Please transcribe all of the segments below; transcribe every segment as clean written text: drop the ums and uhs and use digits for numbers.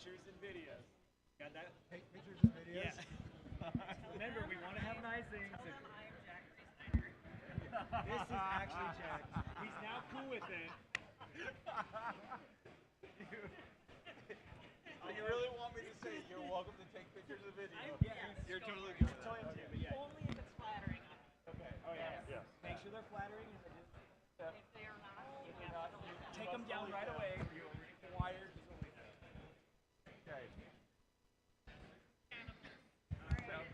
pictures and videos. Got that? Take pictures and videos. Yeah. Remember, we want to have nice things. This is actually Jack. He's now cool with it. You really want me to say you're welcome to take pictures of videos? Yes. You're totally good. Totally up to you, but yeah. Only if it's flattering. Okay. Oh yeah. Yes. Make sure they're flattering. And If they are not, you have to delete them. take them down right away. You're required to delete them. Okay. So,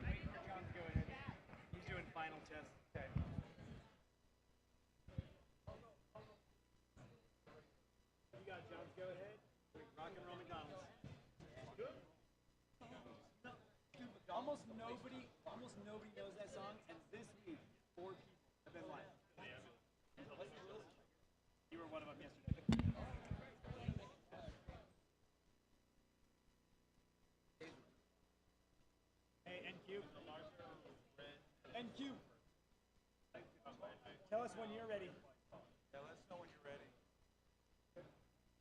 wait for John to go ahead. He's doing final tests. Okay. You got John. Go ahead. Rock and roll McDonald's. Almost nobody knows that song, and this week, 4 people have been live. You were one of them yesterday. Hey, NQ. NQ. Tell us when you're ready. Yeah, let us know when you're ready.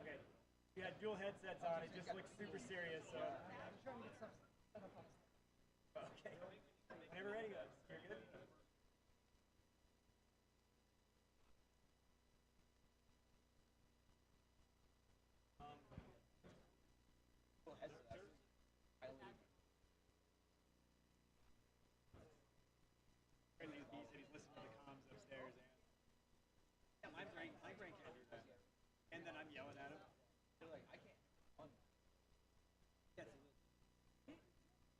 Okay. You had dual headsets on. It just looks super serious. So. I'm trying to get some set up on Okay. Whenever ready, guys. You're good. Apparently he said he's listening to the comms upstairs. Yeah, my brain can't do that. And then I'm yelling at him. They're like, I can't. Yes.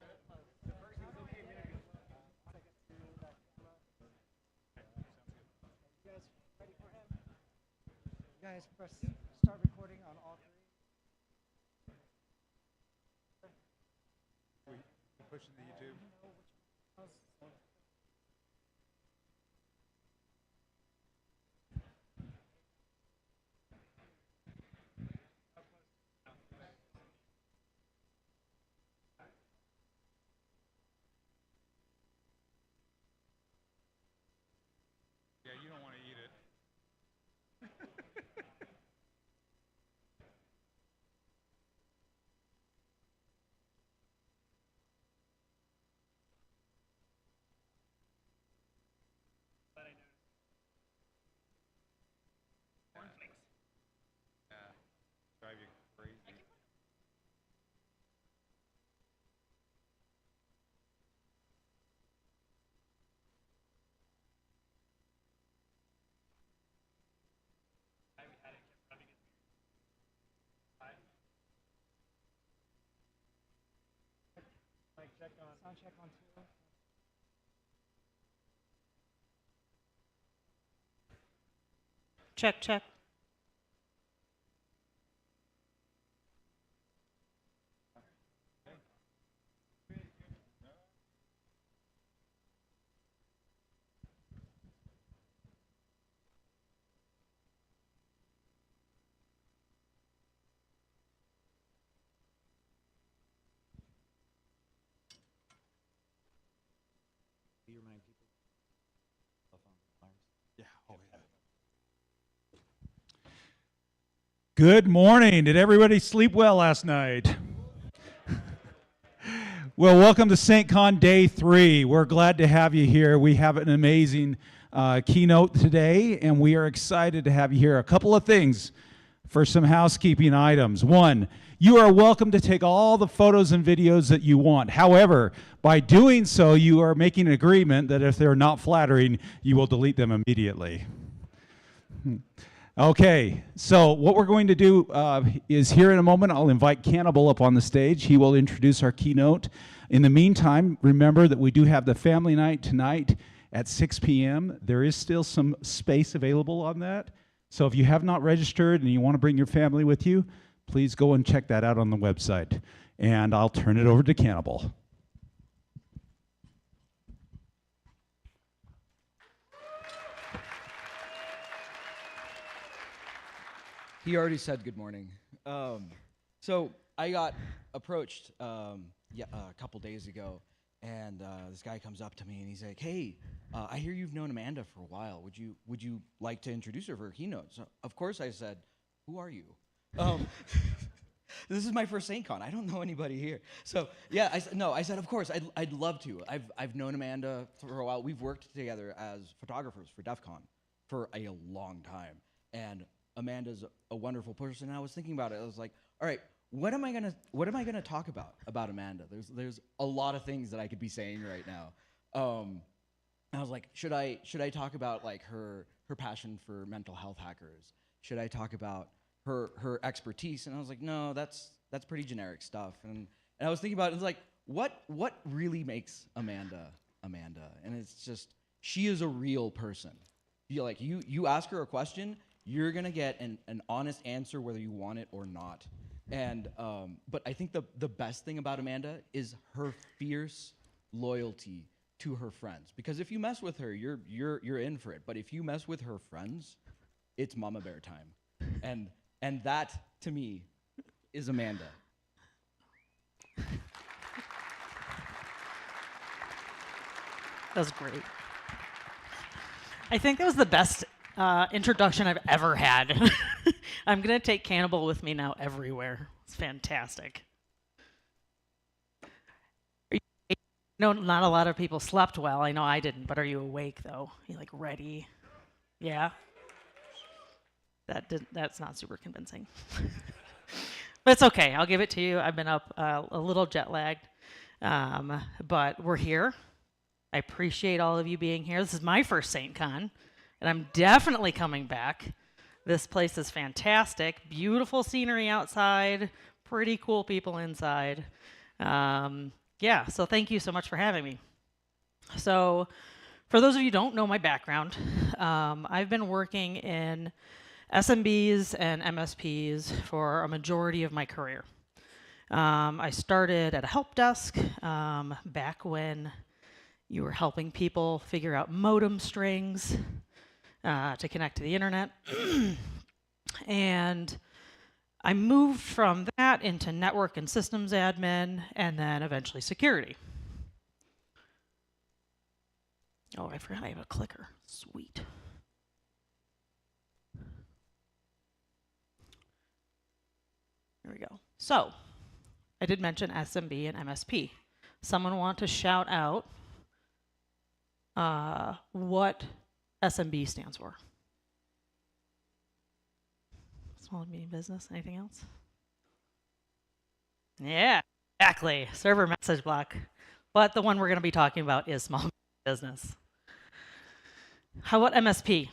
The first, he was okay a minute ago. You guys ready for him? You guys press start recording on all three. We pushing the YouTube. Yeah, you don't want to eat it. But I noticed. Cornflakes. Yeah. Drive you crazy. I had it kept running as weird. Mike, check on. Sound check on two. Check, check. Do you remind people? Cell phone wires? Yeah. Oh, yeah. Good morning. Did everybody sleep well last night? Well, welcome to SAINTCON Day 3. We're glad to have you here. We have an amazing keynote today, and we are excited to have you here. A couple of things for some housekeeping items. One, you are welcome to take all the photos and videos that you want. However, by doing so, you are making an agreement that if they're not flattering, you will delete them immediately. Okay, so what we're going to do is here in a moment, I'll invite Cannibal up on the stage. He will introduce our keynote. In the meantime, remember that we do have the family night tonight at 6 p.m. There is still some space available on that. So if you have not registered and you want to bring your family with you, please go and check that out on the website. And I'll turn it over to Cannibal. He already said good morning. So I got approached a couple days ago, and this guy comes up to me and he's like, "Hey, I hear you've known Amanda for a while. Would you like to introduce her for her keynote?" So of course I said, "Who are you?" this is my first SAINTCON. I don't know anybody here. So yeah, I said, of course, I'd love to. I've known Amanda for a while. We've worked together as photographers for DEF CON for a long time. And Amanda's a wonderful person. And I was thinking about it. I was like, all right, what am I gonna talk about Amanda? There's a lot of things that I could be saying right now. I was like, should I talk about like her passion for mental health hackers? Should I talk about her expertise? And I was like, no, that's pretty generic stuff. And I was thinking about it, it's like, what really makes Amanda Amanda? And it's just, she is a real person. You ask her a question, you're gonna get an honest answer whether you want it or not. And but I think the best thing about Amanda is her fierce loyalty to her friends. Because if you mess with her, you're in for it. But if you mess with her friends, it's mama bear time. And that to me is Amanda. That was great. I think that was the best introduction I've ever had. I'm going to take Cannibal with me now everywhere. It's fantastic. No, not a lot of people slept well. I know I didn't, but are you awake, though? You like ready? Yeah? That's not super convincing. But it's okay. I'll give it to you. I've been up a little jet lagged. But we're here. I appreciate all of you being here. This is my first SAINTCON, and I'm definitely coming back. This place is fantastic. Beautiful scenery outside. Pretty cool people inside. Yeah, so thank you so much for having me. So for those of you who don't know my background, I've been working in SMBs and MSPs for a majority of my career. I started at a help desk back when you were helping people figure out modem strings to connect to the internet. And I moved from that into network and systems admin, and then eventually security. Oh, I forgot I have a clicker. Sweet. There we go. So, I did mention SMB and MSP. Someone want to shout out what SMB stands for? Small and medium business. Anything else? Yeah, exactly. Server message block. But the one we're going to be talking about is small business. How about MSP?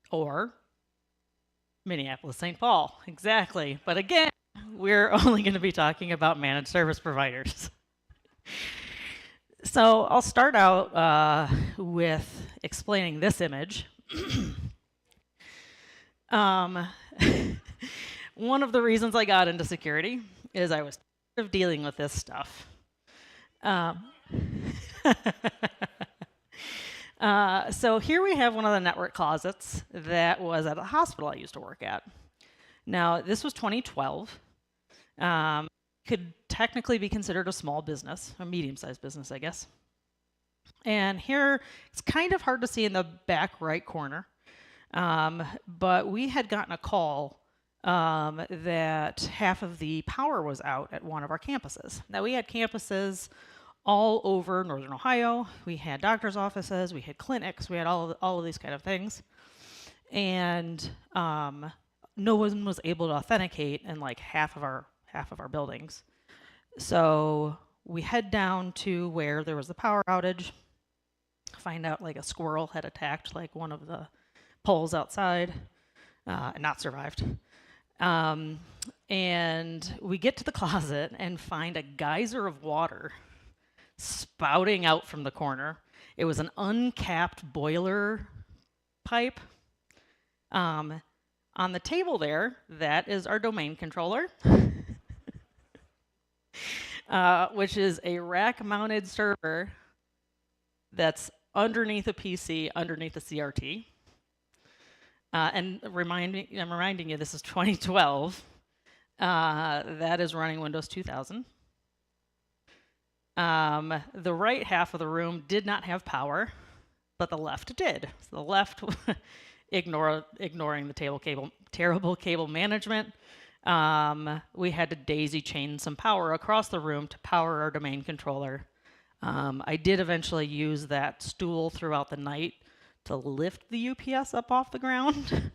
Or Minneapolis St. Paul. Exactly. But again, we're only going to be talking about managed service providers. So I'll start out with explaining this image. One of the reasons I got into security is I was tired of dealing with this stuff. So here we have one of the network closets that was at a hospital I used to work at. Now, this was 2012. Could technically be considered a small business, a medium-sized business, I guess. And here, it's kind of hard to see in the back right corner. But we had gotten a call that half of the power was out at one of our campuses. Now, we had campuses all over Northern Ohio. We had doctor's offices, we had clinics, we had all of these kind of things. And no one was able to authenticate in like half of our buildings. So we head down to where there was the power outage, find out like a squirrel had attacked like one of the poles outside, and not survived. And we get to the closet and find a geyser of water spouting out from the corner. It was an uncapped boiler pipe. On the table there, that is our domain controller, which is a rack-mounted server that's underneath a PC, underneath a CRT. And I'm reminding you, this is 2012. That is running Windows 2000. The right half of the room did not have power, but the left did. So the left, ignoring the terrible cable management, We had to daisy chain some power across the room to power our domain controller. I did eventually use that stool throughout the night to lift the UPS up off the ground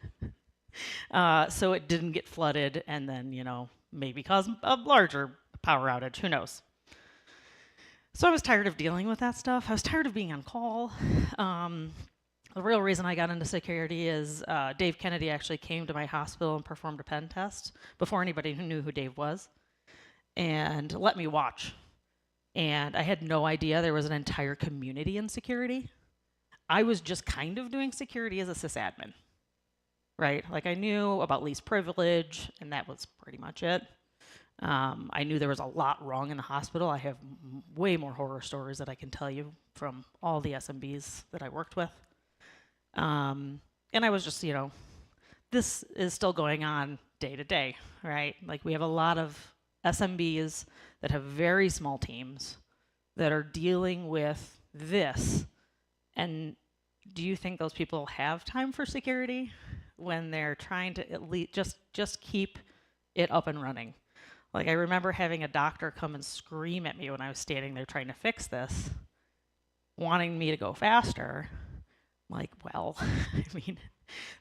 so it didn't get flooded and then, you know, maybe cause a larger power outage. Who knows? So I was tired of dealing with that stuff. I was tired of being on call. The real reason I got into security is Dave Kennedy actually came to my hospital and performed a pen test before anybody knew who Dave was and let me watch. And I had no idea there was an entire community in security. I was just kind of doing security as a sysadmin, right? Like I knew about least privilege, and that was pretty much it. I knew there was a lot wrong in the hospital. I have way more horror stories that I can tell you from all the SMBs that I worked with. And I was just, you know, this is still going on day to day, right? Like we have a lot of SMBs that have very small teams that are dealing with this. And do you think those people have time for security when they're trying to at least just keep it up and running? Like I remember having a doctor come and scream at me when I was standing there trying to fix this, wanting me to go faster. I'm like, well, I mean,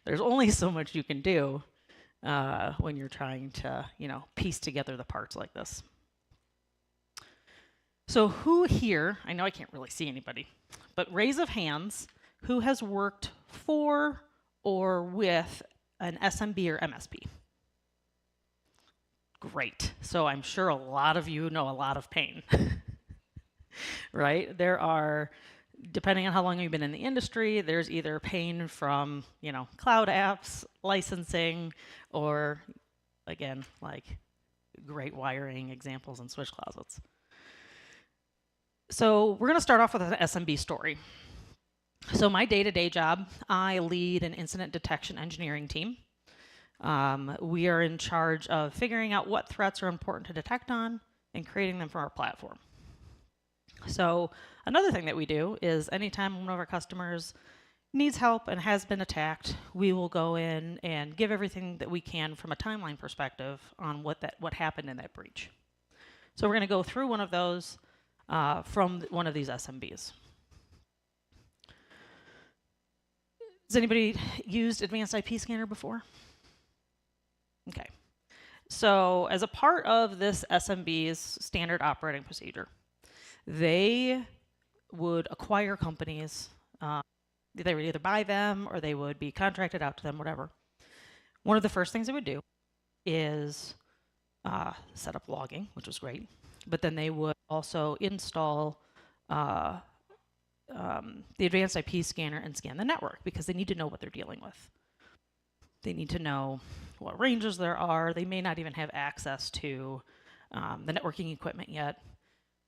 there's only so much you can do when you're trying to, you know, piece together the parts like this. So who here, I know I can't really see anybody, but raise of hands, who has worked for or with an SMB or MSP? Great. So I'm sure a lot of you know a lot of pain, right? There are, depending on how long you've been in the industry, there's either pain from, you know, cloud apps, licensing, or again, like great wiring examples in switch closets. So we're going to start off with an SMB story. So my day-to-day job, I lead an incident detection engineering team. We are in charge of figuring out what threats are important to detect on and creating them for our platform. So another thing that we do is anytime one of our customers needs help and has been attacked, we will go in and give everything that we can from a timeline perspective on what happened in that breach. So we're going to go through one of those from one of these SMBs. Has anybody used Advanced IP Scanner before? Okay. So as a part of this SMB's standard operating procedure, they would acquire companies. They would either buy them or they would be contracted out to them, whatever. One of the first things they would do is set up logging, which was great. But then they would also install the Advanced IP Scanner and scan the network because they need to know what they're dealing with. They need to know what ranges there are. They may not even have access to the networking equipment yet.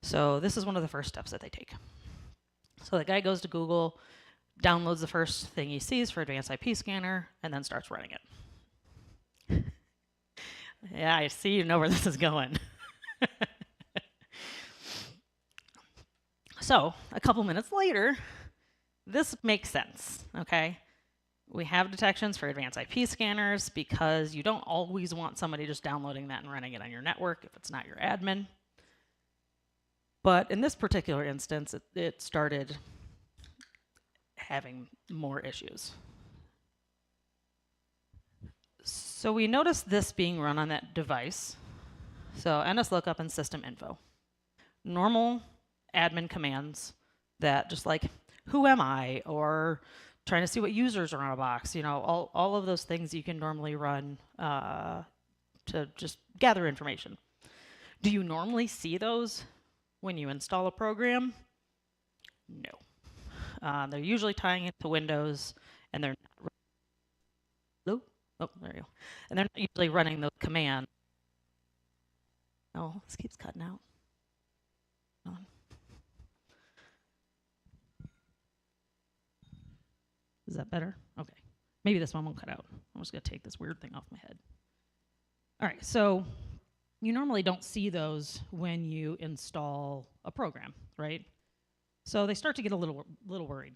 So this is one of the first steps that they take. So the guy goes to Google, downloads the first thing he sees for Advanced IP Scanner, and then starts running it. Yeah, I see you know where this is going. So a couple minutes later, this makes sense, okay? We have detections for Advanced IP Scanners because you don't always want somebody just downloading that and running it on your network if it's not your admin. But in this particular instance, it started having more issues. So we noticed this being run on that device. So NSLOOKUP and system info. Normal admin commands that just like, who am I? Or trying to see what users are on a box. You know, all of those things you can normally run to just gather information. Do you normally see those when you install a program? No. They're usually tying into Windows, and they're not. Oh, there you go. And they're not usually running those commands. Oh, this keeps cutting out. Hold on. Is that better? Okay. Maybe this one won't cut out. I'm just going to take this weird thing off my head. All right, so you normally don't see those when you install a program, right? So they start to get a little worried.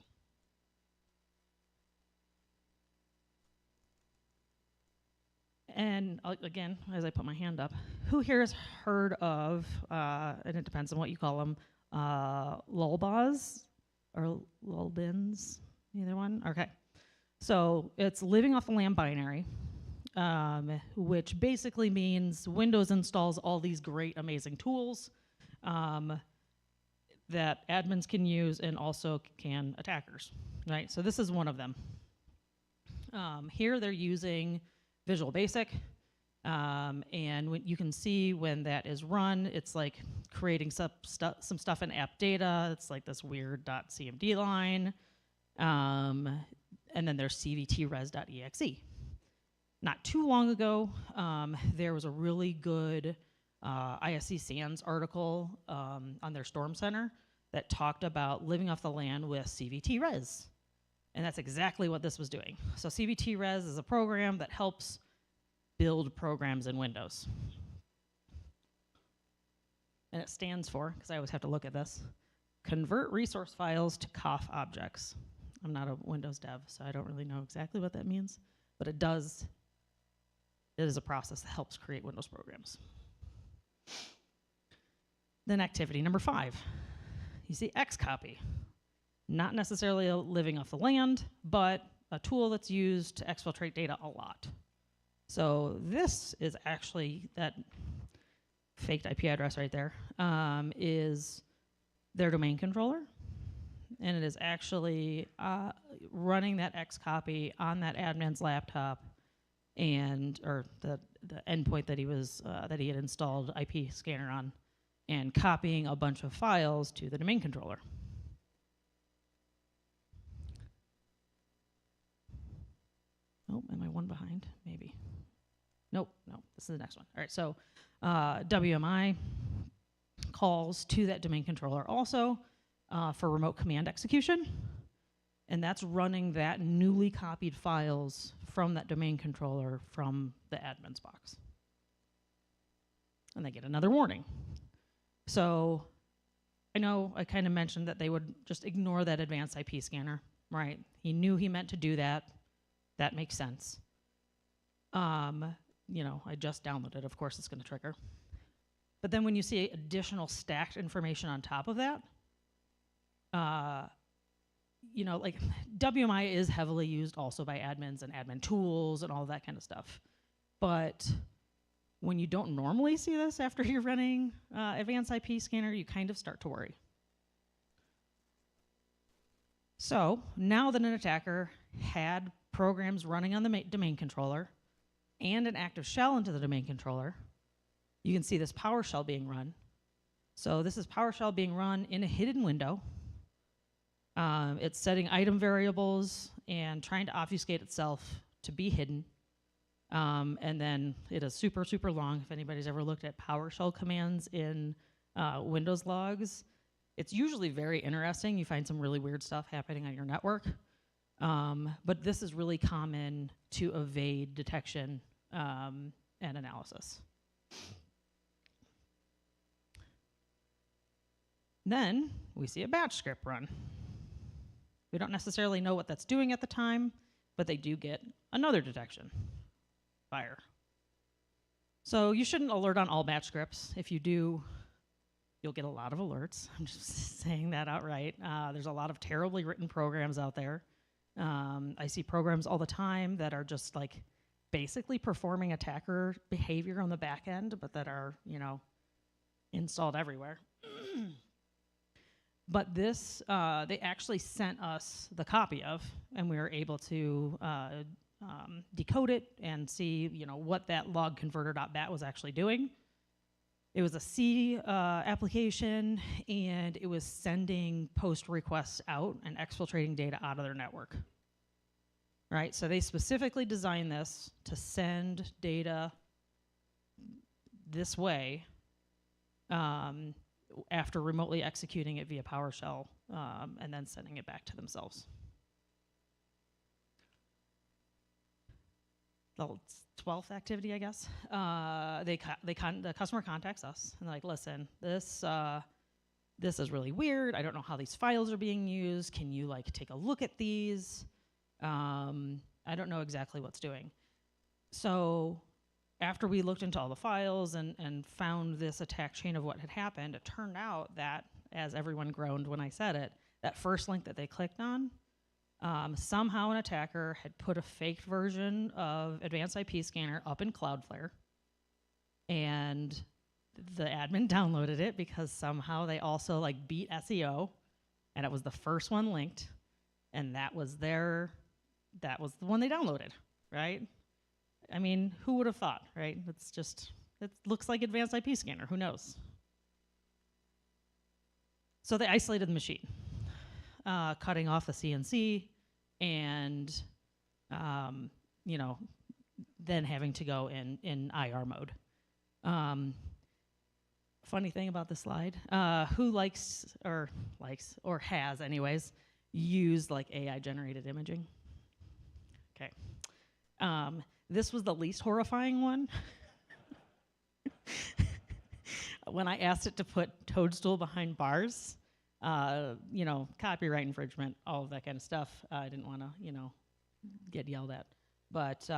And again, as I put my hand up, who here has heard of, and it depends on what you call them, lullabas or lullbins? Either one? Okay. So it's living off the land binary, which basically means Windows installs all these great, amazing tools that admins can use and also can attackers, right? So this is one of them. Here they're using Visual Basic, and when you can see when that is run, it's like creating some stuff in app data. It's like this weird .cmd line, and then there's cvtres.exe. Not too long ago, there was a really good ISC SANS article on their Storm Center that talked about living off the land with CVT-res. And that's exactly what this was doing. So CVT-res is a program that helps build programs in Windows. And it stands for, because I always have to look at this, convert resource files to COF objects. I'm not a Windows dev, so I don't really know exactly what that means, but it does. It is a process that helps create Windows programs. Then activity number 5. You see Xcopy. Not necessarily a living off the land, but a tool that's used to exfiltrate data a lot. So this is actually that faked IP address right there, is their domain controller. And it is actually running that Xcopy on that admin's laptop or the endpoint that he had installed IP scanner on, and copying a bunch of files to the domain controller. Oh, am I one behind? Maybe. Nope, no, this is the next one. All right, so WMI calls to that domain controller also for remote command execution. And that's running that newly copied files from that domain controller from the admin's box. And they get another warning. So I know I kind of mentioned that they would just ignore that advanced IP scanner, right? He knew he meant to do that. That makes sense. You know, I just downloaded, of course it's gonna trigger. But then when you see additional stacked information on top of that, you know, like WMI is heavily used also by admins and admin tools and all that kind of stuff. But when you don't normally see this after you're running advanced IP scanner, you kind of start to worry. So now that an attacker had programs running on the domain controller and an active shell into the domain controller, you can see this PowerShell being run. So this is PowerShell being run in a hidden window. It's setting item variables and trying to obfuscate itself to be hidden. And then it is super, super long. If anybody's ever looked at PowerShell commands in Windows logs, it's usually very interesting. You find some really weird stuff happening on your network. But this is really common to evade detection and analysis. Then we see a batch script run. We don't necessarily know what that's doing at the time, but they do get another detection, fire. So you shouldn't alert on all batch scripts. If you do, you'll get a lot of alerts. I'm just saying that outright. There's a lot of terribly written programs out there. I see programs all the time that are just like basically performing attacker behavior on the back end, but that are, you know, installed everywhere. But this, they actually sent us the copy of, and we were able to decode it and see, you know, what that log converter.bat was actually doing. It was a C application, and it was sending post requests out and exfiltrating data out of their network. Right, so they specifically designed this to send data this way after remotely executing it via PowerShell and then sending it back to themselves. The 12th activity, I guess. The customer contacts us and they're like, listen, this is really weird. I don't know how these files are being used. Can you like take a look at these? I don't know exactly what's doing. So after we looked into all the files and found this attack chain of what had happened, it turned out that, as everyone groaned when I said it, that first link that they clicked on, somehow an attacker had put a faked version of Advanced IP Scanner up in Cloudflare, and the admin downloaded it because somehow they also like beat SEO, and it was the first one linked, and that was the one they downloaded, right? I mean, who would have thought, right? It looks like Advanced IP Scanner, who knows? So they isolated the machine, cutting off the CNC and, you know, then having to go in IR mode. Funny thing about this slide, who has anyways, used like AI generated imaging? Okay. This was the least horrifying one. When I asked it to put toadstool behind bars, you know, copyright infringement, all of that kind of stuff. I didn't want to, you know, get yelled at. But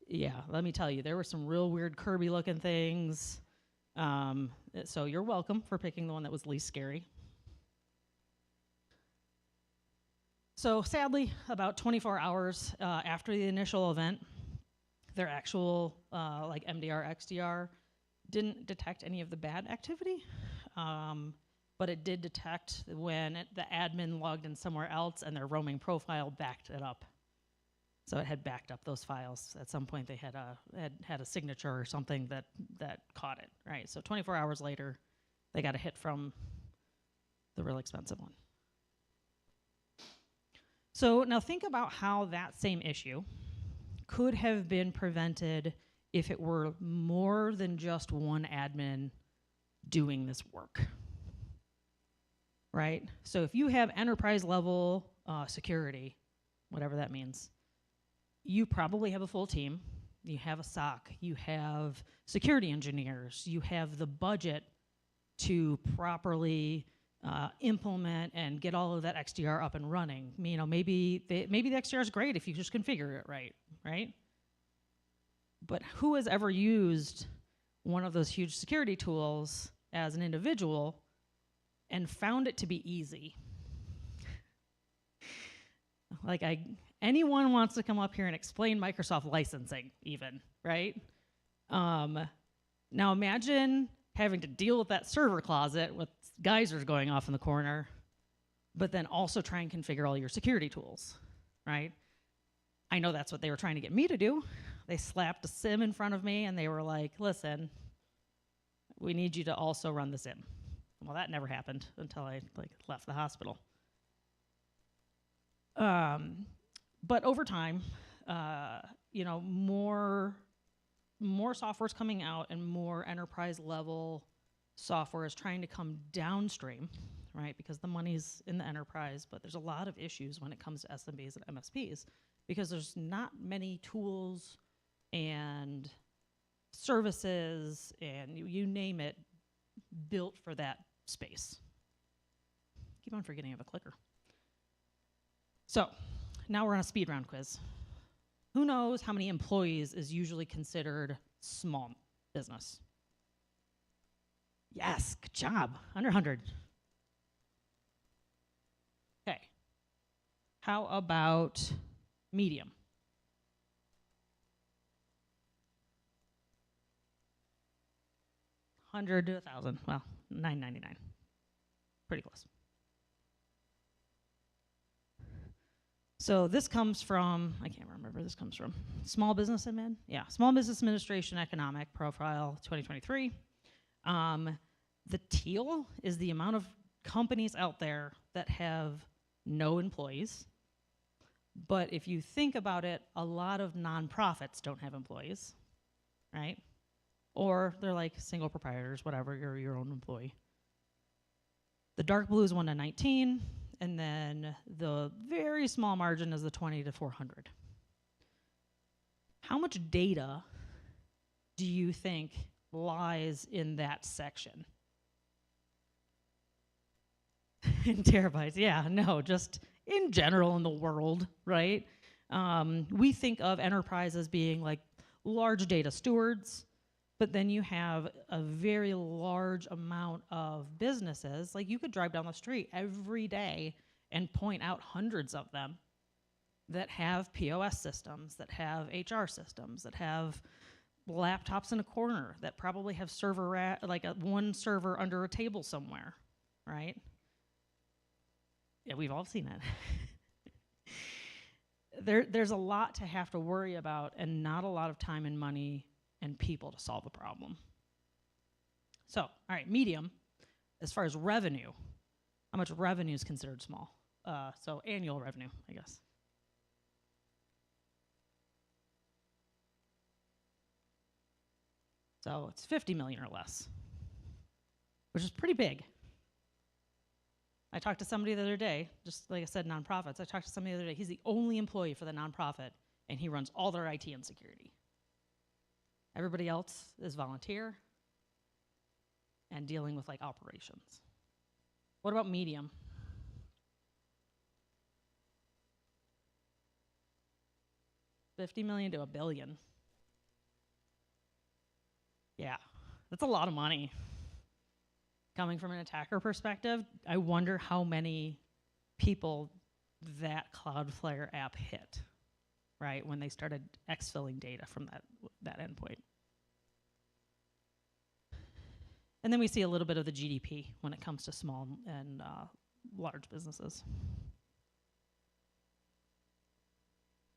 yeah, let me tell you, there were some real weird Kirby looking things. So you're welcome for picking the one that was least scary. So sadly, about 24 hours after the initial event, their actual like MDR, XDR didn't detect any of the bad activity, but it did detect when the admin logged in somewhere else and their roaming profile backed it up. So it had backed up those files. At some point, they had a signature or something that caught it, right? So 24 hours later, they got a hit from the real expensive one. So now think about how that same issue could have been prevented if it were more than just one admin doing this work, right? So if you have enterprise level security, whatever that means, you probably have a full team. You have a SOC, you have security engineers, you have the budget to properly implement and get all of that XDR up and running. You know, maybe the XDR is great if you just configure it right? But who has ever used one of those huge security tools as an individual and found it to be easy? Like anyone wants to come up here and explain Microsoft licensing even, right? Now imagine having to deal with that server closet with geysers going off in the corner, but then also try and configure all your security tools, right? I know that's what they were trying to get me to do. They slapped a SIM in front of me and they were like, listen, we need you to also run the SIM. Well, that never happened until I left the hospital. But over time, you know, more software is coming out and more enterprise level software is trying to come downstream, right? Because the money's in the enterprise, but there's a lot of issues when it comes to SMBs and MSPs because there's not many tools and services and you name it built for that space. Keep on forgetting I have a clicker. So now we're on a speed round quiz. Who knows how many employees is usually considered small business? Yes, good job, under 100. Okay, how about medium? $100 to $1,000, well, $9.99, pretty close. So this comes from, I can't remember where this comes from. Small Business Admin? Yeah, Small Business Administration Economic Profile 2023. The teal is the amount of companies out there that have no employees. But if you think about it, a lot of nonprofits don't have employees, right? Or they're like single proprietors, whatever, you're your own employee. The dark blue is 1 to 19. And then the very small margin is the 20 to 400. How much data do you think lies in that section? In terabytes, yeah, no, just in general in the world, right? We think of enterprise as being like large data stewards, but then you have a very large amount of businesses. Like you could drive down the street every day and point out hundreds of them that have POS systems, that have HR systems, that have laptops in a corner, that probably have one server under a table somewhere, right? Yeah, we've all seen it. There's a lot to have to worry about and not a lot of time and money and people to solve the problem. So, all right, medium, as far as revenue, how much revenue is considered small? So annual revenue, I guess. So it's 50 million or less, which is pretty big. I talked to somebody the other day, just like I said, nonprofits. I talked to somebody the other day. He's the only employee for the nonprofit, and he runs all their IT and security. Everybody else is volunteer and dealing with like operations. What about medium? $50 million to $1 billion. Yeah, that's a lot of money. Coming from an attacker perspective, I wonder how many people that Cloudflare app hit, right, when they started exfilling data from that endpoint. And then we see a little bit of the GDP when it comes to small and large businesses.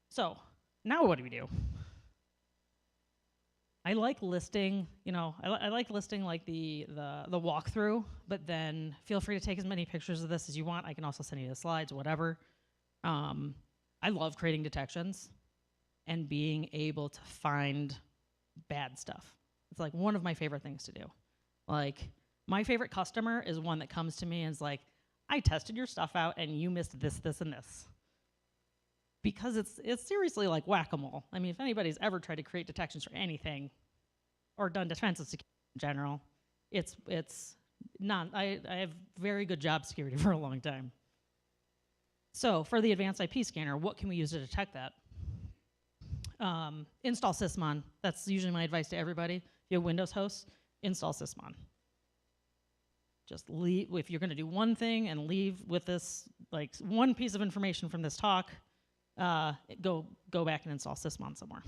So now what do we do? I like listing, I like listing like the walkthrough, but then feel free to take as many pictures of this as you want. I can also send you the slides, whatever. I love creating detections and being able to find bad stuff. It's like one of my favorite things to do. Like my favorite customer is one that comes to me and is like, I tested your stuff out and you missed this, this, and this. Because it's seriously like whack-a-mole. I mean, if anybody's ever tried to create detections for anything or done defensive security in general, it's not, I have very good job security for a long time. So for the advanced IP scanner, what can we use to detect that? Install Sysmon. That's usually my advice to everybody. If you have Windows hosts, install Sysmon. Just leave, if you're gonna do one thing and leave with this, like one piece of information from this talk, go back and install Sysmon somewhere.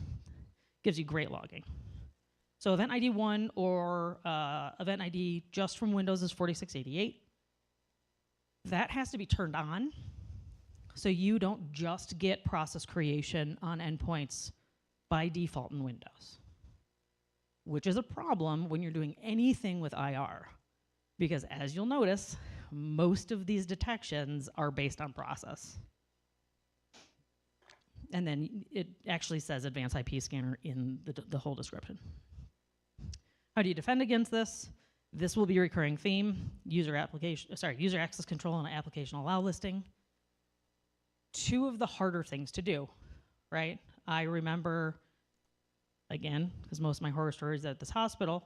Gives you great logging. So Event ID 1 or Event ID just from Windows is 4688. That has to be turned on, so you don't just get process creation on endpoints by default in Windows, which is a problem when you're doing anything with IR, because as you'll notice, most of these detections are based on process. And then it actually says advanced IP scanner in the whole description. How do you defend against this? This will be a recurring theme, user access control and application allow listing. Two of the harder things to do, right? I remember, again, because most of my horror stories are at this hospital,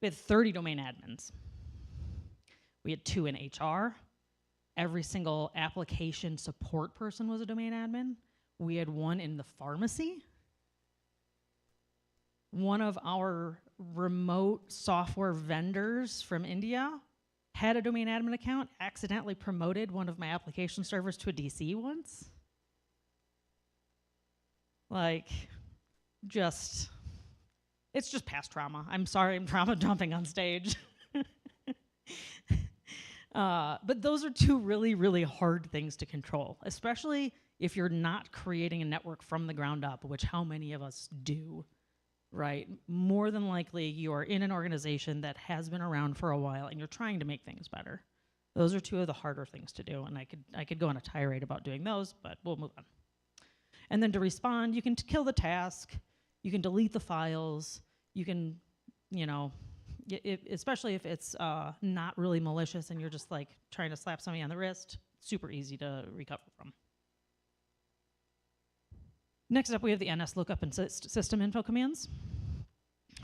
we had 30 domain admins. We had 2 in HR. Every single application support person was a domain admin. We had 1 in the pharmacy. One of our remote software vendors from India had a domain admin account, accidentally promoted one of my application servers to a DC once. Like, it's just past trauma. I'm sorry, I'm trauma dumping on stage. But those are 2 really, really hard things to control, especially if you're not creating a network from the ground up, which how many of us do, right? More than likely, you're in an organization that has been around for a while and you're trying to make things better. Those are 2 of the harder things to do, and I could go on a tirade about doing those, but we'll move on. And then to respond, you can kill the task, you can delete the files, you can, especially if it's not really malicious and you're just like trying to slap somebody on the wrist, super easy to recover from. Next up, we have the NS lookup and system info commands.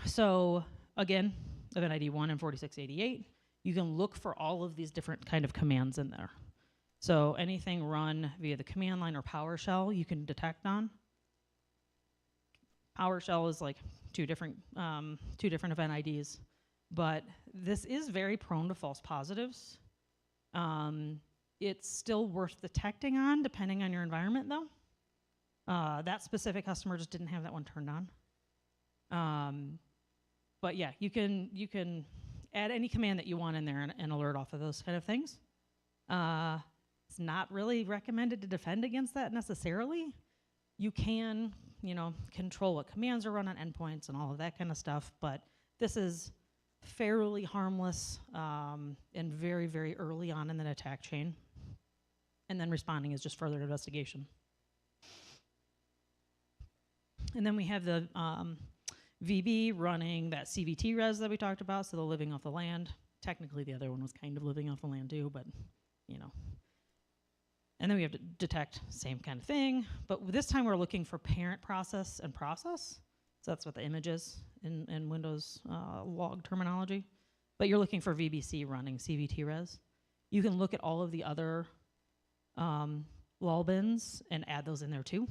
So again, Event ID 1 and 4688, you can look for all of these different kind of commands in there. So anything run via the command line or PowerShell, you can detect on. PowerShell is like two different event IDs, but this is very prone to false positives. It's still worth detecting on, depending on your environment, though. That specific customer just didn't have that one turned on. But yeah, you can add any command that you want in there and alert off of those kind of things. It's not really recommended to defend against that necessarily. You can, control what commands are run on endpoints and all of that kind of stuff, but this is fairly harmless and very, very early on in the attack chain. And then responding is just further investigation. And then we have the VB running that CVT res that we talked about, so the living off the land. Technically, the other one was kind of living off the land too, but, And then we have to detect same kind of thing, but this time we're looking for parent process and process. So that's what the image is in Windows log terminology. But you're looking for VBC running CVT res. You can look at all of the other lol bins and add those in there too,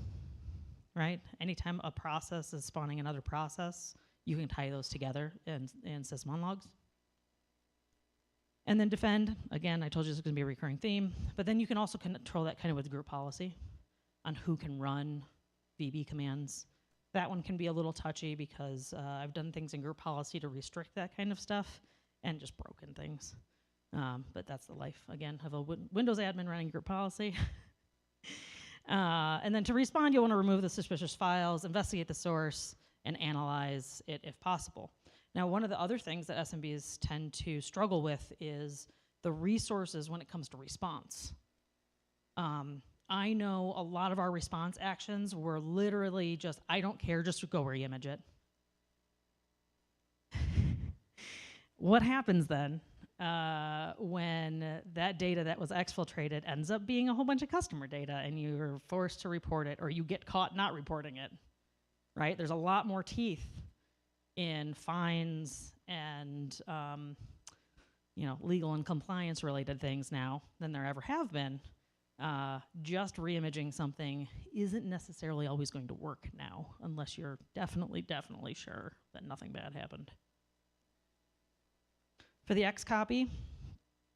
right? Anytime a process is spawning another process, you can tie those together in sysmon logs. And then defend, again, I told you this is going to be a recurring theme, but then you can also control that kind of with group policy on who can run VB commands. That one can be a little touchy because I've done things in group policy to restrict that kind of stuff and just broken things. But that's the life, again, of a Windows admin running group policy. And then to respond, you'll want to remove the suspicious files, investigate the source, and analyze it if possible. Now, one of the other things that SMBs tend to struggle with is the resources when it comes to response. I know a lot of our response actions were literally just, I don't care, just go re-image it. What happens then when that data that was exfiltrated ends up being a whole bunch of customer data and you're forced to report it or you get caught not reporting it, right? There's a lot more teeth in fines and legal and compliance related things now than there ever have been. Just re-imaging something isn't necessarily always going to work now unless you're definitely sure that nothing bad happened. For the X copy,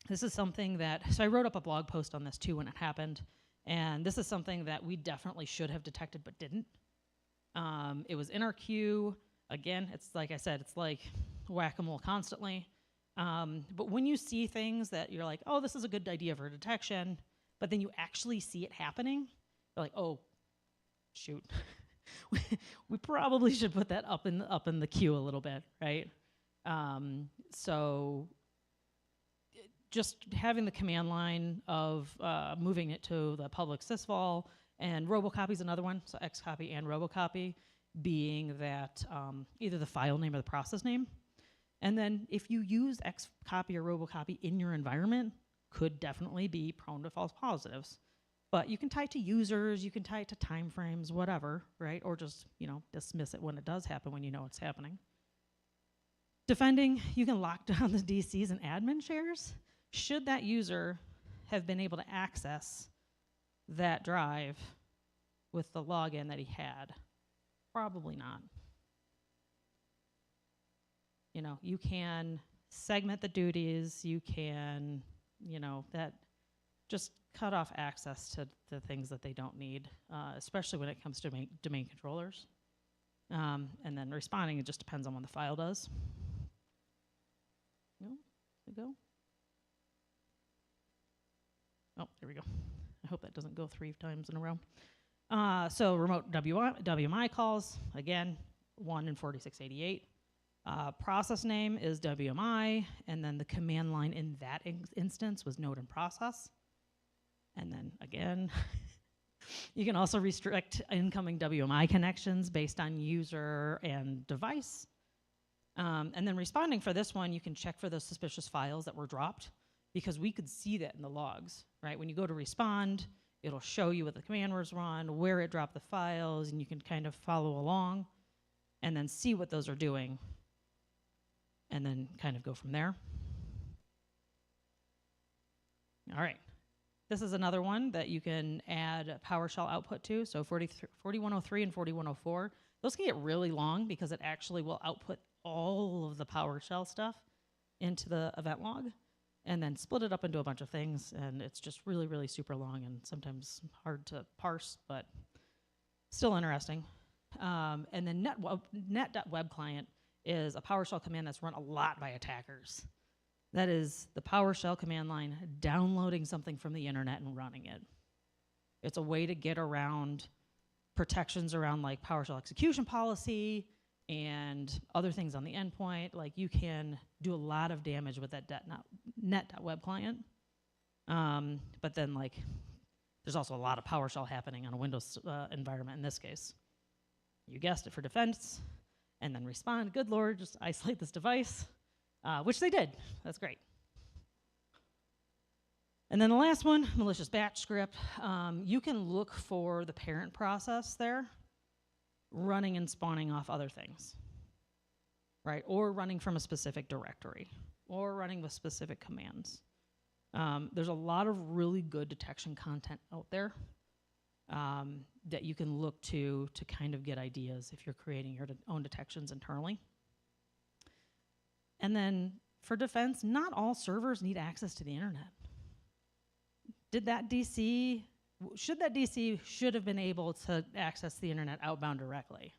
this is something that, so I wrote up a blog post on this too when it happened, and this is something that we definitely should have detected but didn't. It was in our queue. Again, it's like I said, it's like whack-a-mole constantly. But when you see things that you're like, oh, this is a good idea for detection, but then you actually see it happening, you're like, oh, shoot. We probably should put that up in the queue a little bit, right? So just having the command line of moving it to the public sysvol, and robocopy is another one, so xcopy and robocopy, being that either the file name or the process name. And then if you use xcopy or robocopy in your environment, could definitely be prone to false positives. But you can tie it to users, you can tie it to timeframes, whatever, right? Or just, dismiss it when it does happen when you know it's happening. Defending, you can lock down the DCs and admin shares. Should that user have been able to access that drive with the login that he had? Probably not. You can segment the duties, you can, that just cut off access to the things that they don't need, especially when it comes to domain controllers. And then responding, it just depends on what the file does. No, there we go. Oh, there we go. I hope that doesn't go 3 times in a row. So remote WMI calls, again, 1 in 4688. Process name is WMI, and then the command line in that instance was node and process. And then again, you can also restrict incoming WMI connections based on user and device. And then responding for this one, you can check for those suspicious files that were dropped because we could see that in the logs, right? When you go to respond, it'll show you what the command was run, where it dropped the files, and you can kind of follow along and then see what those are doing and then kind of go from there. All right. This is another one that you can add a PowerShell output to. So 4103 and 4104, Those can get really long because it actually will output all of the PowerShell stuff into the event log and then split it up into a bunch of things. And it's just really, really super long and sometimes hard to parse, but still interesting. And then net.web client is a PowerShell command that's run a lot by attackers. That is the PowerShell command line downloading something from the internet and running it. It's a way to get around protections around like PowerShell execution policy and other things on the endpoint. Like you can do a lot of damage with that net.web client. But then like there's also a lot of PowerShell happening on a Windows environment in this case. You guessed it, for defense, and then respond, good Lord, just isolate this device, which they did. That's great. And then the last one, malicious batch script. You can look for the parent process there running and spawning off other things, right? Or running from a specific directory, or running with specific commands. There's a lot of really good detection content out there that you can look to kind of get ideas if you're creating your own detections internally. And then for defense, not all servers need access to the internet. Should that DC have been able to access the internet outbound directly?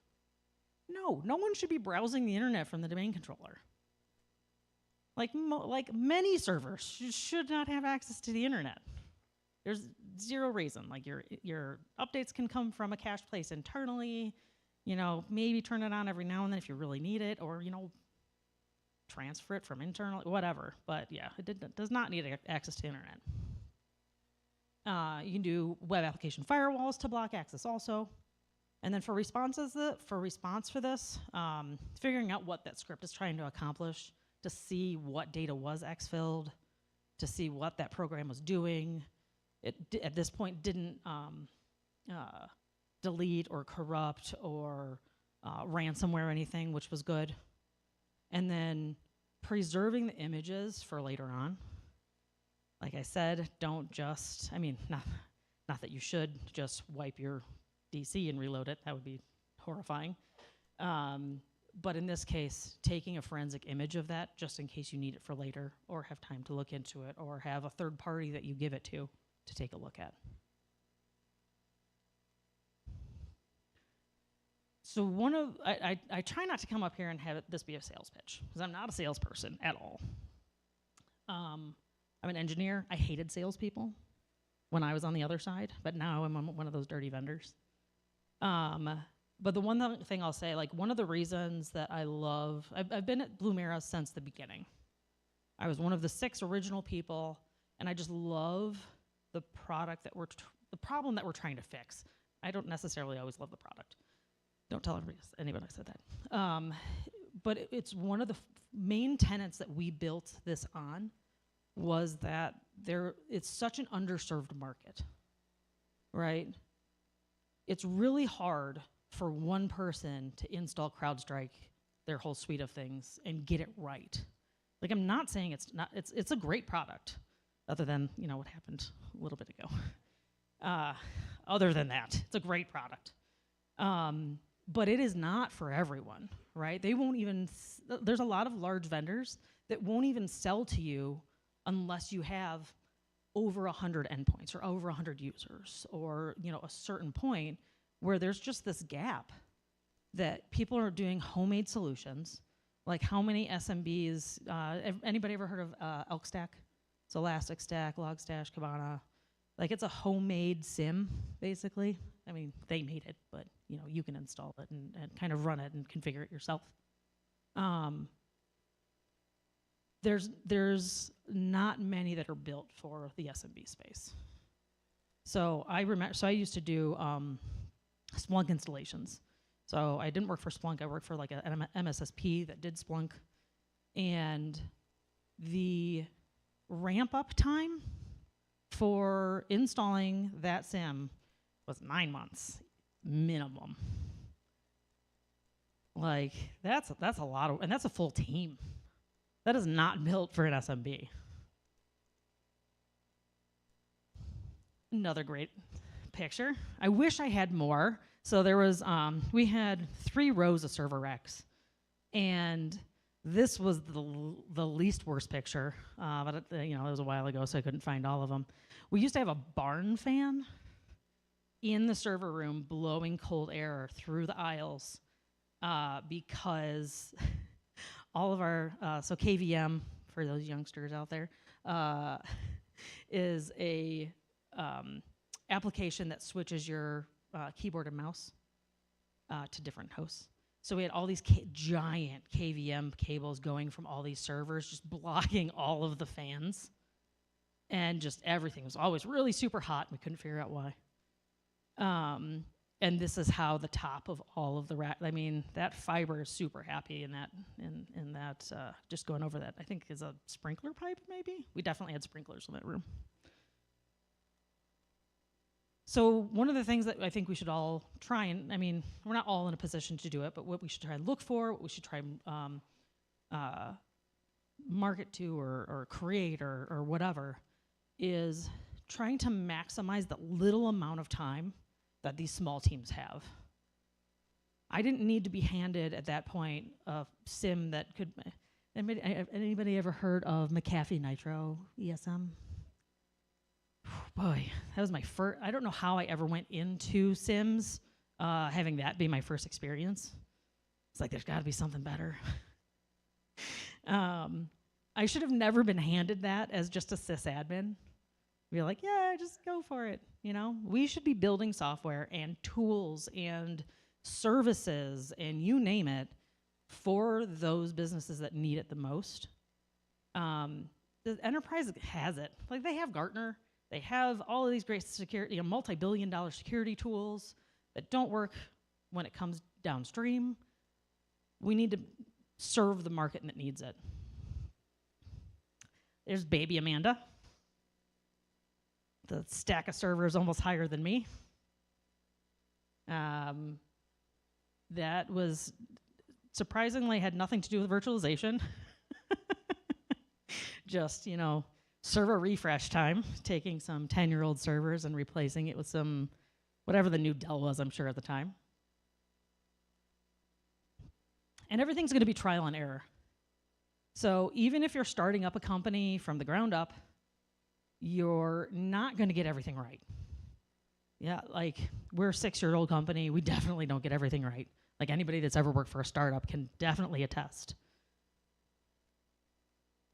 No, no one should be browsing the internet from the domain controller. Like many servers should not have access to the internet. There's zero reason. Like your updates can come from a cache place internally. You know, maybe turn it on every now and then if you really need it, or you know, transfer it from internal, whatever. But yeah, it does not need access to the internet. You can do web application firewalls to block access also. And then for response for this, figuring out what that script is trying to accomplish, to see what data was exfilled, to see what that program was doing. It at this point didn't delete or corrupt or ransomware or anything, which was good. And then preserving the images for later on. Like I said, don't just, I mean, not that you should just wipe your DC and reload it. That would be horrifying. But in this case, taking a forensic image of that just in case you need it for later or have time to look into it or have a third party that you give it to take a look at. So I try not to come up here and have this be a sales pitch because I'm not a salesperson at all. I'm an engineer. I hated salespeople when I was on the other side, but now I'm one of those dirty vendors. But the one thing I'll say, like one of the reasons that I love, I've been at Blumera since the beginning. I was one of the 6 original people, and I just love the product that the problem that we're trying to fix. I don't necessarily always love the product. Don't tell anybody I said that. But it's one of the main tenets that we built this on was that it's such an underserved market, right? It's really hard for one person to install CrowdStrike, their whole suite of things, and get it right. Like I'm not saying it's a great product, other than you know what happened a little bit ago. Other than that, it's a great product. But it is not for everyone, right? They won't even, there's a lot of large vendors that won't even sell to you unless you have over 100 endpoints or over 100 users or you know a certain point where there's just this gap that people are doing homemade solutions. Like how many SMBs, anybody ever heard of Elk Stack? It's Elastic Stack, Logstash, Kibana. Like it's a homemade SIM, basically. I mean, they made it, but you know, you can install it and kind of run it and configure it yourself. There's not many that are built for the SMB space. So I used to do Splunk installations. So I didn't work for Splunk. I worked for like an MSSP that did Splunk, and the ramp up time for installing that SIM was 9 months minimum. Like that's a lot of, and that's a full team. That is not built for an SMB. Another great picture. I wish I had more. So there was, we had 3 rows of server racks, and this was the least worst picture, but it was a while ago, so I couldn't find all of them. We used to have a barn fan in the server room blowing cold air through the aisles because all of our, so KVM, for those youngsters out there, is a application that switches your keyboard and mouse to different hosts. So we had all these giant KVM cables going from all these servers, just blocking all of the fans. And just everything was always really super hot. We couldn't figure out why. And this is how the top of all of the rack, I mean, that fiber is super happy in that, just going over that, I think is a sprinkler pipe maybe? We definitely had sprinklers in that room. So one of the things that I think we should all try, and I mean, we're not all in a position to do it, but what we should try and look for, what we should try and market to or create or whatever, is trying to maximize the little amount of time that these small teams have. I didn't need to be handed at that point a sim that could, anybody ever heard of McAfee Nitro ESM? Boy, that was my first, I don't know how I ever went into Sims, having that be my first experience. It's like, there's gotta be something better. I should have never been handed that as just a sysadmin. Be like, yeah, just go for it, you know? We should be building software and tools and services and you name it for those businesses that need it the most. The enterprise has it. Like, they have Gartner. They have all of these great security, multi-billion-dollar security tools that don't work when it comes downstream. We need to serve the market that needs it. There's baby Amanda. The stack of servers almost higher than me. That was surprisingly had nothing to do with virtualization. Just, server refresh time, taking some 10-year-old servers and replacing it with some, whatever the new Dell was, I'm sure at the time. And everything's gonna be trial and error. So even if you're starting up a company from the ground up, you're not gonna get everything right. Yeah, like, we're a 6-year-old company, we definitely don't get everything right. Like, anybody that's ever worked for a startup can definitely attest.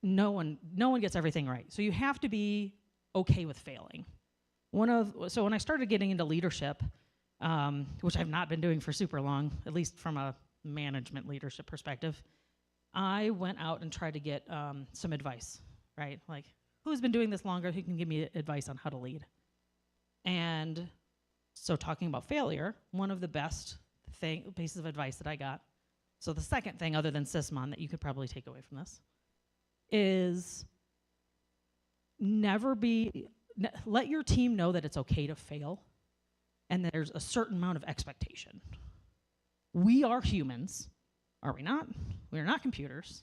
No one gets everything right. So you have to be okay with failing. So when I started getting into leadership, which I've not been doing for super long, at least from a management leadership perspective, I went out and tried to get some advice, right? Like, who's been doing this longer, who can give me advice on how to lead? And so talking about failure, one of the best pieces of advice that I got, so the second thing other than Sysmon that you could probably take away from this, is let your team know that it's okay to fail and that there's a certain amount of expectation. We are humans, are we not? We are not computers,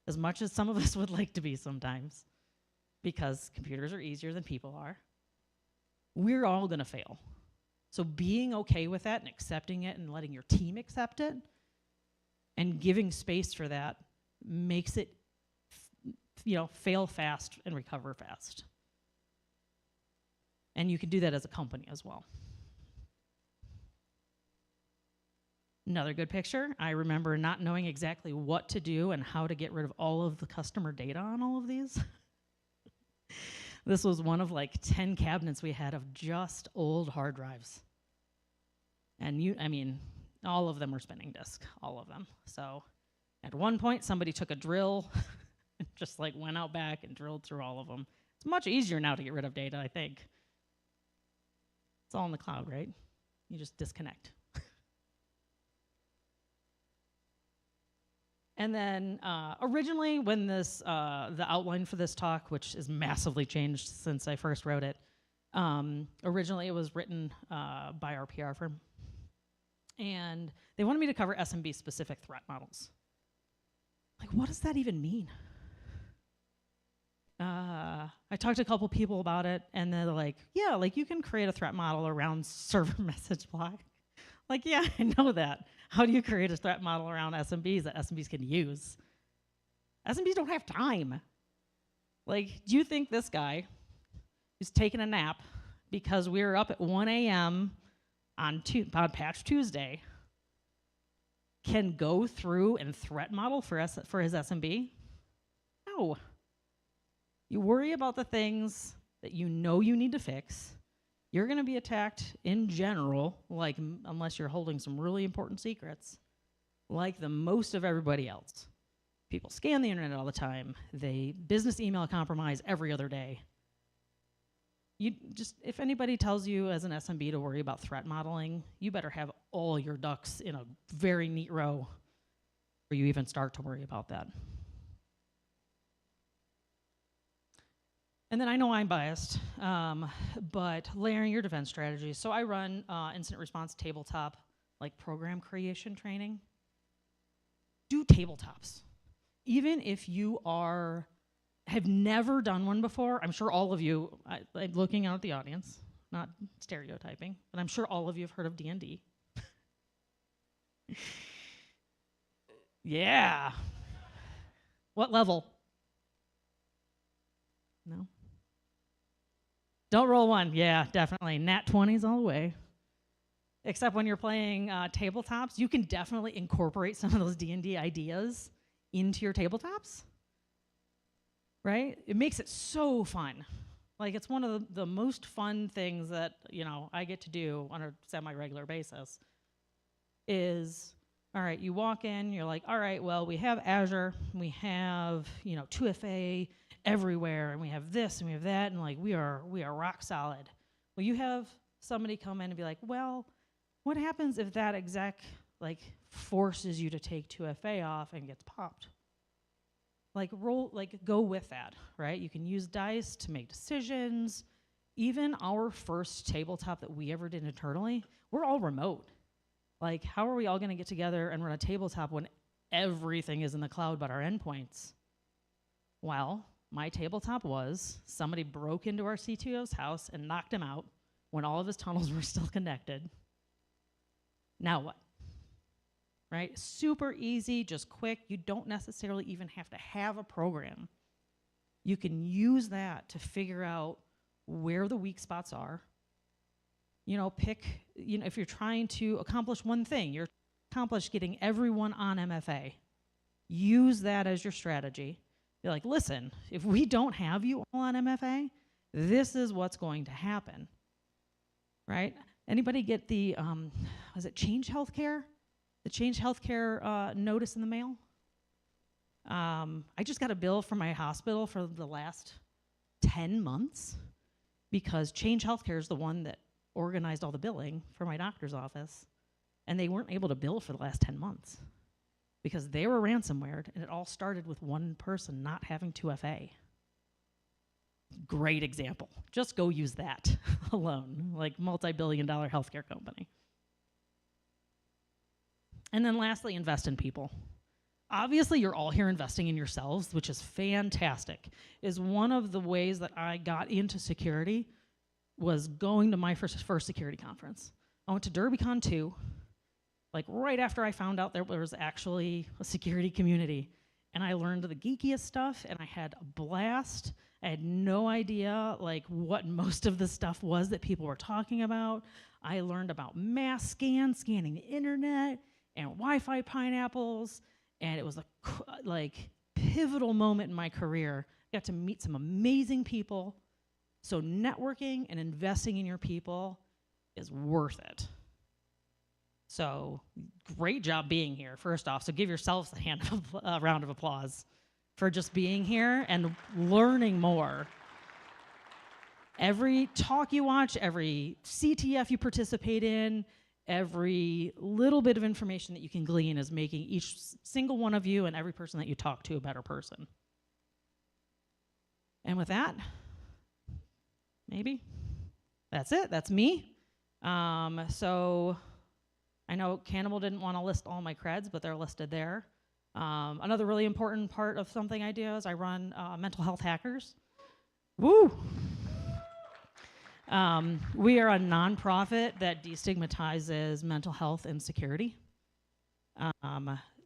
as much as some of us would like to be sometimes, because computers are easier than people are. We're all gonna fail. So being okay with that and accepting it and letting your team accept it and giving space for that makes it fail fast and recover fast. And you can do that as a company as well. Another good picture, I remember not knowing exactly what to do and how to get rid of all of the customer data on all of these. This was one of like 10 cabinets we had of just old hard drives. And all of them were spinning disk, all of them. So at one point, somebody took a drill and just like went out back and drilled through all of them. It's much easier now to get rid of data, I think. It's all in the cloud, right? You just disconnect. And then originally when the outline for this talk, which is massively changed since I first wrote it, originally it was written by our PR firm. And they wanted me to cover SMB specific threat models. Like, what does that even mean? I talked to a couple people about it, and they're like, yeah, like you can create a threat model around server message block. Like, yeah, I know that. How do you create a threat model around SMBs that SMBs can use? SMBs don't have time. Like, do you think this guy who's taking a nap because we were up at 1 a.m. on Patch Tuesday can go through and threat model for his SMB? No. You worry about the things that you know you need to fix. You're going to be attacked in general, like unless you're holding some really important secrets, like the most of everybody else. People scan the internet all the time. They business email compromise every other day. You just, if anybody tells you as an SMB to worry about threat modeling, you better have all your ducks in a very neat row before you even start to worry about that. And then I know I'm biased, but layering your defense strategies. So I run incident response tabletop, like program creation training. Do tabletops. Even if you have never done one before, I'm sure all of you, I'm looking out at the audience, not stereotyping, but I'm sure all of you have heard of D&D. Yeah. What level? No? Don't roll one. Yeah, definitely. Nat 20s all the way. Except when you're playing tabletops, you can definitely incorporate some of those D&D ideas into your tabletops, right? It makes it so fun. Like, it's one of the most fun things that, I get to do on a semi-regular basis is, all right, you walk in, you're like, all right, well, we have Azure, we have, 2FA everywhere, and we have this and we have that, and like we are rock solid. Well, you have somebody come in and be like, well, what happens if that exec forces you to take 2FA off and gets popped? Go with that, right? You can use dice to make decisions. Even our first tabletop that we ever did internally, we're all remote. Like, how are we all going to get together and run a tabletop when everything is in the cloud but our endpoints? Well, my tabletop was somebody broke into our CTO's house and knocked him out when all of his tunnels were still connected. Now what? Right? Super easy, just quick. You don't necessarily even have to have a program. You can use that to figure out where the weak spots are. If you're trying to accomplish one thing, you're accomplish getting everyone on MFA. Use that as your strategy. Be like, listen, if we don't have you all on MFA, this is what's going to happen, right? Anybody get the, was it Change Healthcare? The Change Healthcare notice in the mail? I just got a bill from my hospital for the last 10 months because Change Healthcare is the one that organized all the billing for my doctor's office, and they weren't able to bill for the last 10 months because they were ransomwared, and it all started with one person not having 2FA. Great example. Just go use that alone, like multi-billion-dollar healthcare company. And then lastly, invest in people. Obviously, you're all here investing in yourselves, which is fantastic. Is one of the ways that I got into security was going to my first security conference. I went to DerbyCon 2, like right after I found out there was actually a security community. And I learned the geekiest stuff, and I had a blast. I had no idea what most of the stuff was that people were talking about. I learned about mass scanning the internet, and Wi-Fi pineapples, and it was a pivotal moment in my career. I got to meet some amazing people. So networking and investing in your people is worth it. So great job being here, first off. So give yourselves a round of applause for just being here and learning more. Every talk you watch, every CTF you participate in, every little bit of information that you can glean is making each single one of you and every person that you talk to a better person. And with that, maybe that's it. That's me. So I know Cannibal didn't want to list all my creds, but they're listed there. Another really important part of something I do is I run mental health hackers. Woo! We are a nonprofit that destigmatizes mental health and security.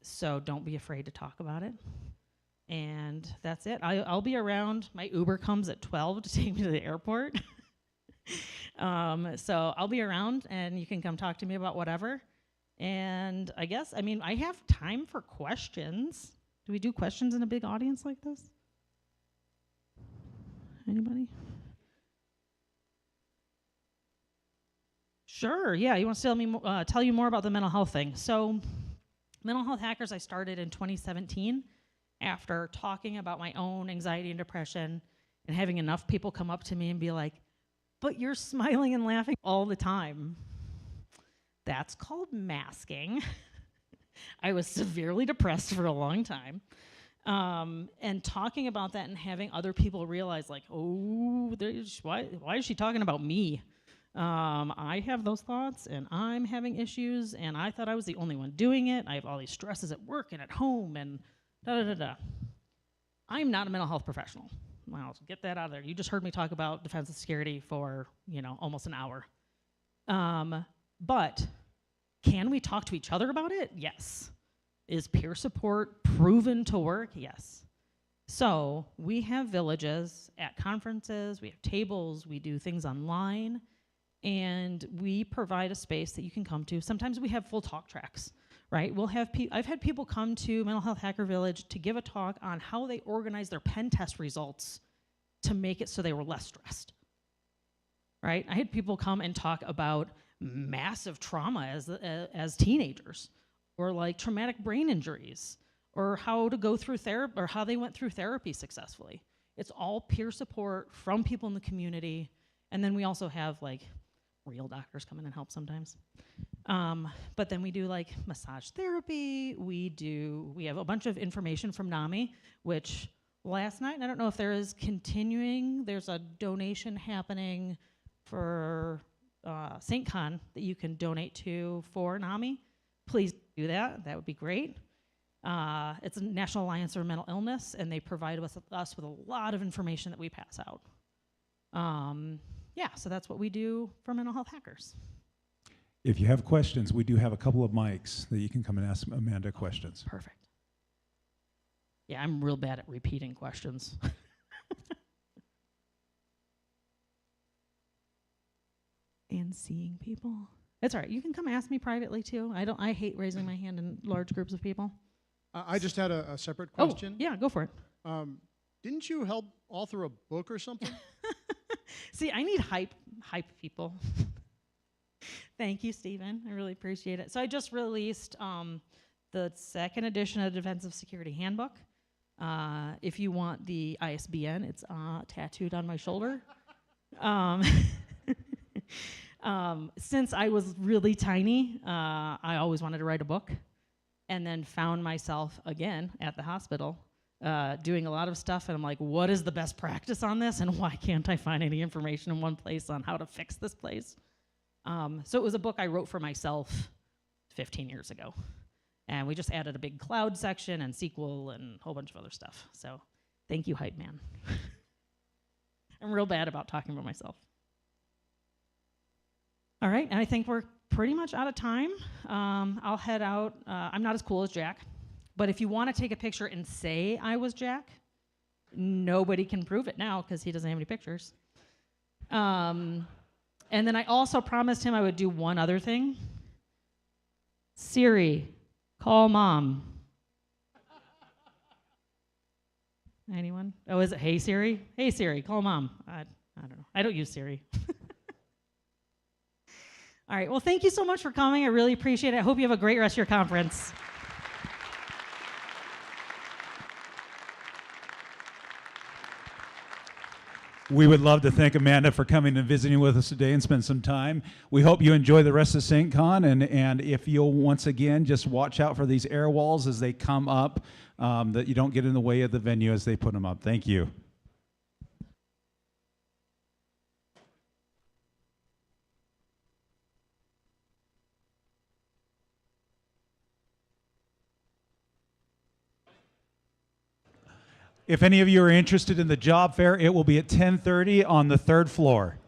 So don't be afraid to talk about it. And that's it. I'll be around. My Uber comes at 12 to take me to the airport. So I'll be around, and you can come talk to me about whatever. And I guess, I mean, I have time for questions. Do we do questions in a big audience like this? Anybody? Sure, yeah. You want to tell you more about the mental health thing. So Mental Health Hackers I started in 2017 after talking about my own anxiety and depression and having enough people come up to me and be like, but you're smiling and laughing all the time. That's called masking. I was severely depressed for a long time. And talking about that and having other people realize, like, oh, why is she talking about me? I have those thoughts, and I'm having issues, and I thought I was the only one doing it. I have all these stresses at work and at home, and da-da-da-da. I'm not a mental health professional. Well, get that out of there. You just heard me talk about defensive security for, almost an hour. But can we talk to each other about it? Yes. Is peer support proven to work? Yes. So we have villages at conferences, we have tables, we do things online, and we provide a space that you can come to. Sometimes we have full talk tracks, right? I've had people come to Mental Health Hacker Village to give a talk on how they organize their pen test results to make it so they were less stressed, right? I had people come and talk about massive trauma as teenagers, or like traumatic brain injuries, or how to go through therapy, or how they went through therapy successfully. It's all peer support from people in the community. And then we also have like real doctors come in and help sometimes. But then we do like massage therapy. We have a bunch of information from NAMI, which last night, I don't know if there is continuing, there's a donation happening for SAINTCON that you can donate to for NAMI. Please do that. That would be great. It's a National Alliance for Mental Illness, and they provide us with a lot of information that we pass out. So that's what we do for Mental Health Hackers. If you have questions, we do have a couple of mics that you can come and ask Amanda questions. Perfect. Yeah, I'm real bad at repeating questions. And seeing people. It's all right. You can come ask me privately too. I hate raising my hand in large groups of people. I just had a separate question. Oh, yeah, go for it. Didn't you help author a book or something? See, I need hype people. Thank you, Stephen. I really appreciate it. So I just released the second edition of the Defensive Security Handbook. If you want the ISBN, it's tattooed on my shoulder. Since I was really tiny, I always wanted to write a book, and then found myself again at the hospital doing a lot of stuff, and I'm like, what is the best practice on this, and why can't I find any information in one place on how to fix this place? So it was a book I wrote for myself 15 years ago, and we just added a big cloud section and SQL and a whole bunch of other stuff. So thank you, Hype Man. I'm real bad about talking about myself. All right, and I think we're pretty much out of time. I'll head out. I'm not as cool as Jack, but if you want to take a picture and say I was Jack, nobody can prove it now because he doesn't have any pictures. And then I also promised him I would do one other thing. Siri, call mom. Anyone? Oh, is it Hey Siri? Hey Siri, call mom. I don't know. I don't use Siri. All right, well, thank you so much for coming. I really appreciate it. I hope you have a great rest of your conference. We would love to thank Amanda for coming and visiting with us today and spend some time. We hope you enjoy the rest of SAINTCON, and if you'll once again just watch out for these air walls as they come up, that you don't get in the way of the venue as they put them up. Thank you. If any of you are interested in the job fair, it will be at 10:30 on the 3rd floor.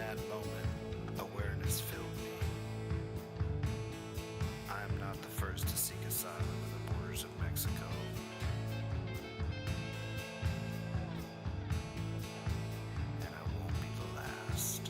that moment, awareness filled me. I am not the first to seek asylum in the borders of Mexico. And I won't be the last.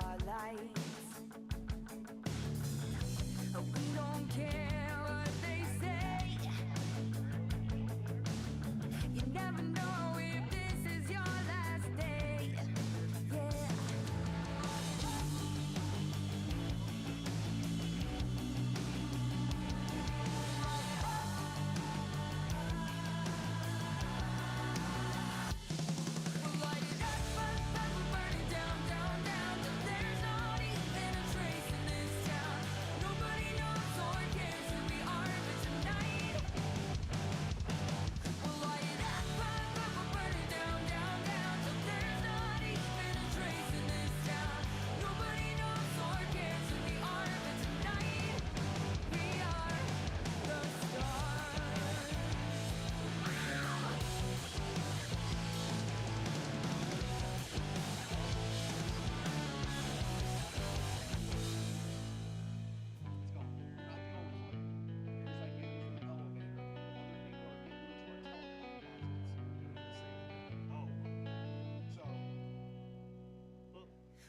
our lights. We don't care what they say. You never know if this is your last day. Yeah. We'll light it up, burn it down, down, down, till there's not even a trace in this town. Nobody knows or cares who we are, but tonight we'll light it up, burn it down, down, down, till there's not even a trace in this town. Nobody knows or cares who we are, but tonight we are the stars.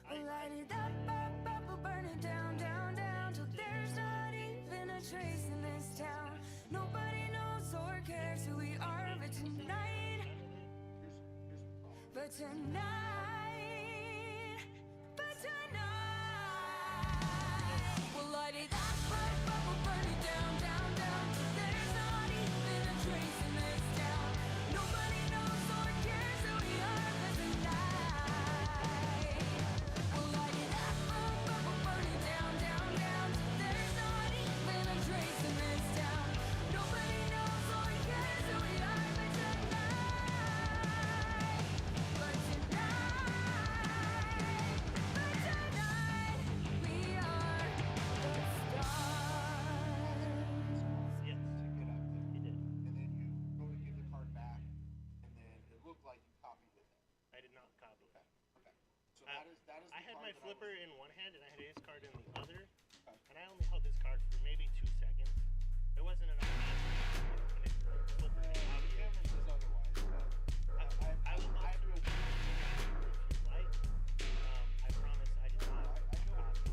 We'll light it up, we'll burn it down, down, down, till there's not even a trace in this town. Nobody knows or cares who we are, but tonight, we'll light it up, we'll burn it down, down, down, till there's not even a trace in this town. Nobody knows or cares who we are, but tonight, we'll light it up, we'll burn it down, down, down, till there's not even a trace in this town. Nobody knows or cares who we are, but tonight, we are the stars. Yes. Pick it up. He did. And then you go to give the card back, and then it looked like you copied it. I did not copy. Okay. Okay. So that is the I had card my that flipper was- in one hand and I had his card in the other, and I only held this card for maybe 2 seconds. It wasn't enough time to finish the flipper and copy The it. camera says otherwise, but I will go through it if you'd like. I promise I did not copy.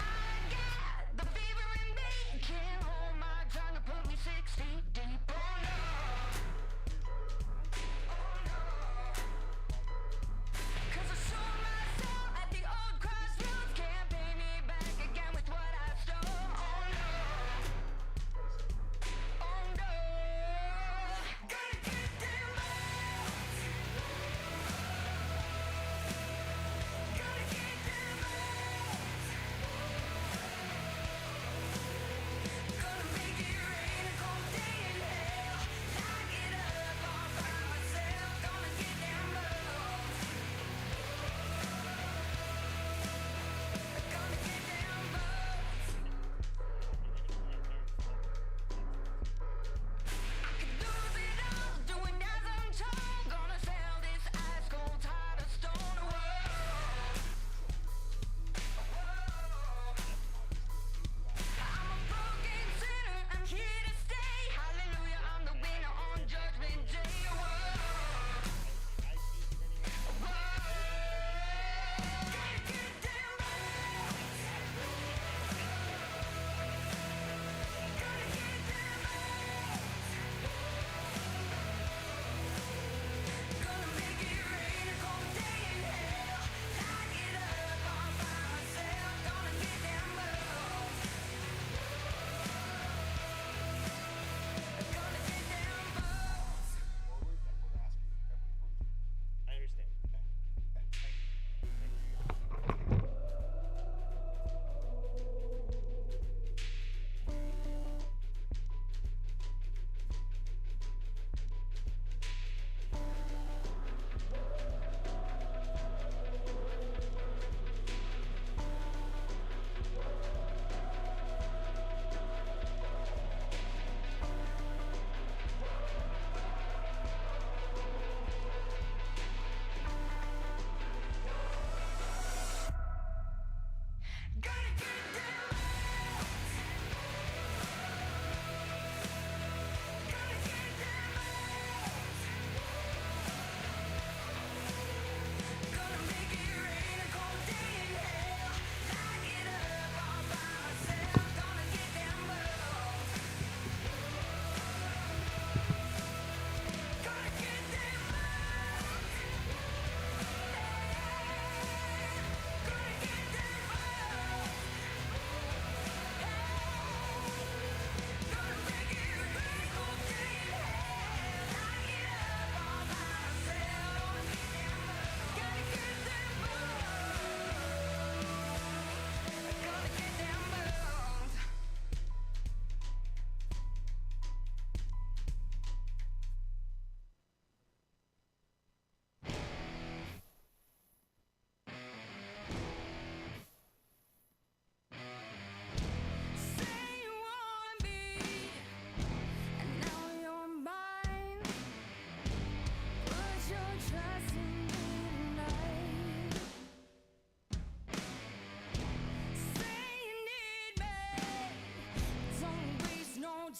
I got the fever in me, can't hold my tongue and put me 6 feet deep. Oh no, oh no, 'cause I sold my soul at the old crossroads, can't pay me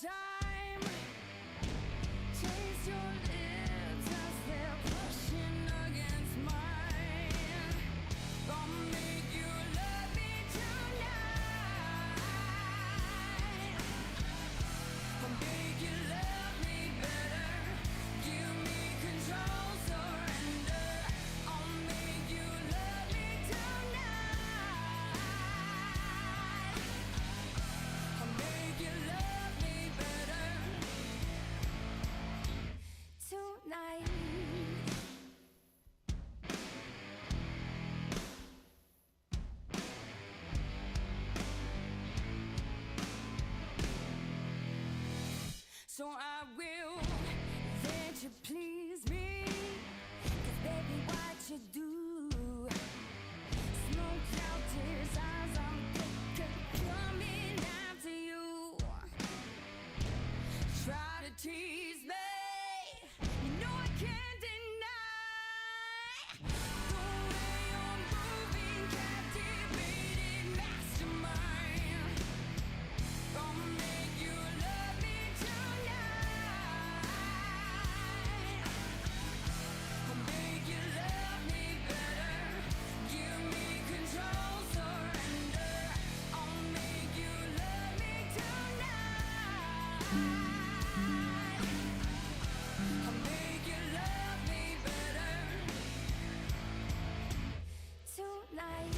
time. Taste your lips as they're pushing against mine. Gonna make you love me tonight. Gonna make you love me better. Give me control, surrender. I'll make you love me tonight. I'll make you love me better tonight. So I will let you please me. 'Cause baby, what you do, smoke out tears as I'm coming after you. Try to tease me, you know I can't deny the way you're moving, captivated mastermind. Gonna make you love me tonight. Gonna make you love me better. Give me control, surrender. I'll make you love me tonight. I'll make you love me better tonight.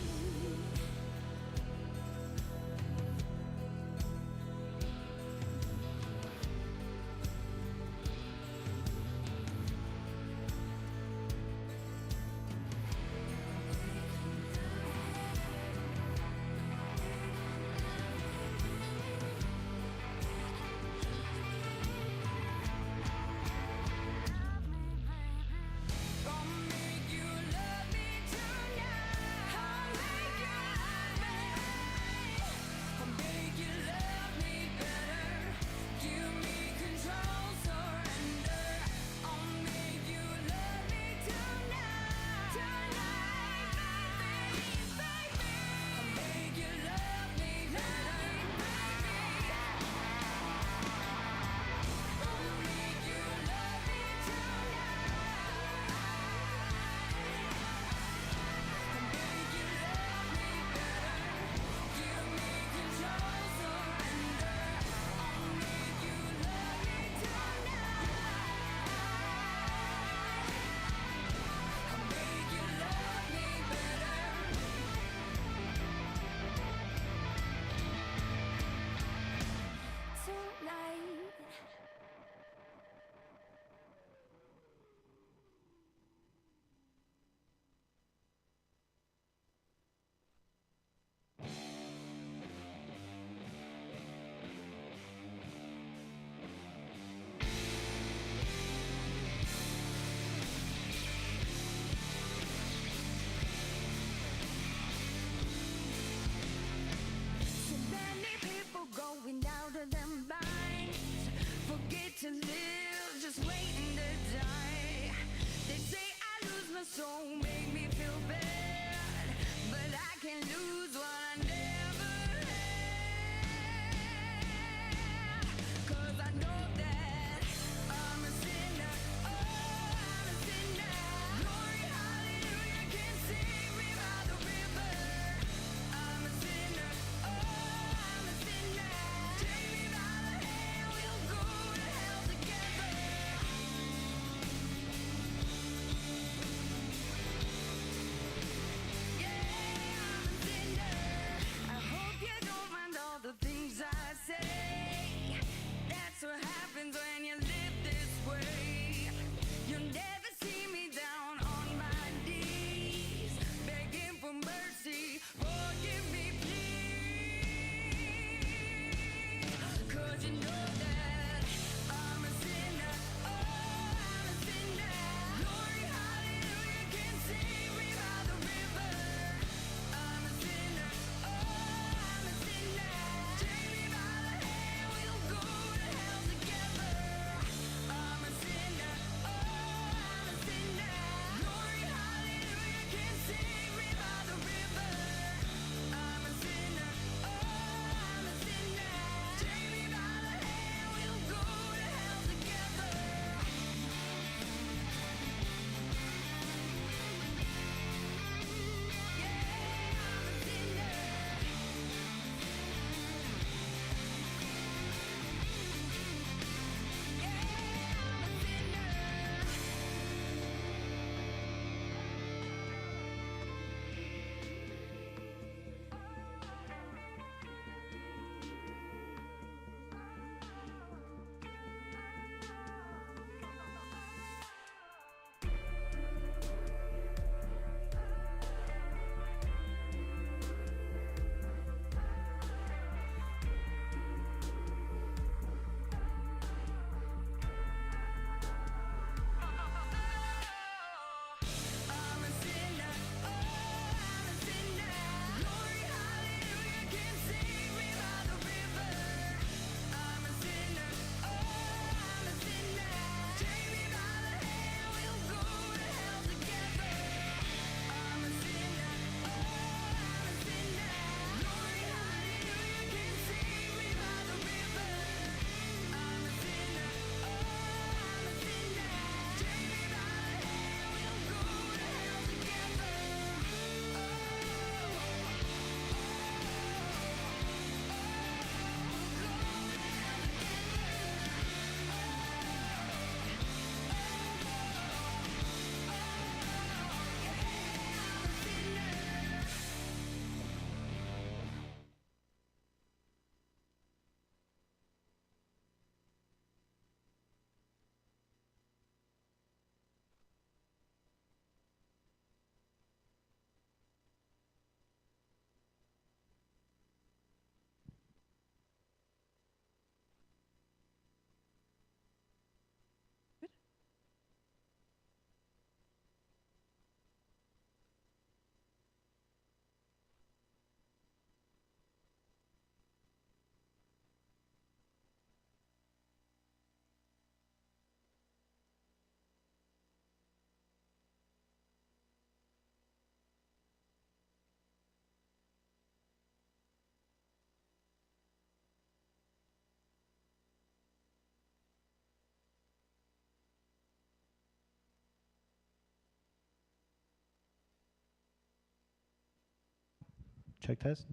check test.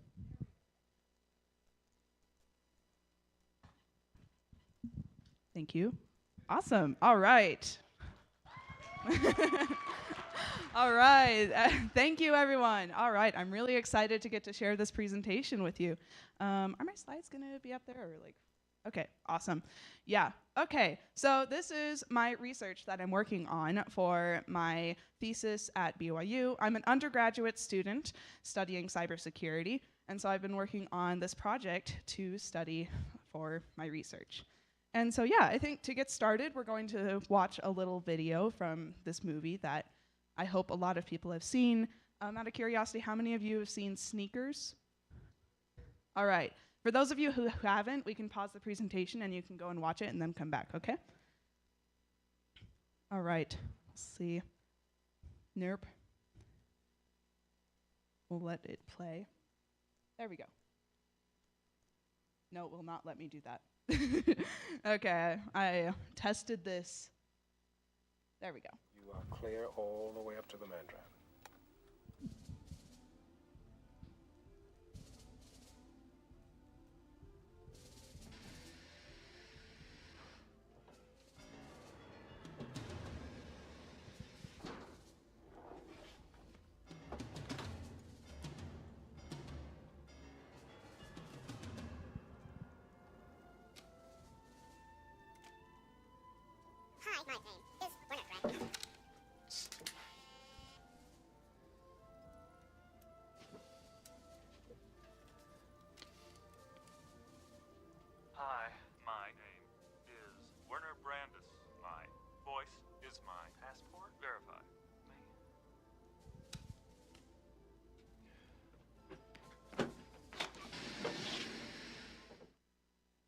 Thank you. Awesome. All right. All right. Thank you, everyone. All right. I'm really excited to get to share this presentation with you. Are my slides going to be up there or like? Okay, awesome. Yeah, okay. So this is my research that I'm working on for my thesis at BYU. I'm an undergraduate student studying cybersecurity, and so I've been working on this project to study for my research. And so yeah, I think to get started, we're going to watch a little video from this movie that I hope a lot of people have seen. Out of curiosity, how many of you have seen Sneakers? All right. For those of you who haven't, we can pause the presentation and you can go and watch it and then come back, okay? All right, let's see. Nope. We'll let it play. There we go. No, it will not let me do that. Okay, I tested this. There we go. You are clear all the way up to the mandrel. Hi, my name is Winifred. Hi, my name is Werner Brandis. My voice is my passport. Verify me.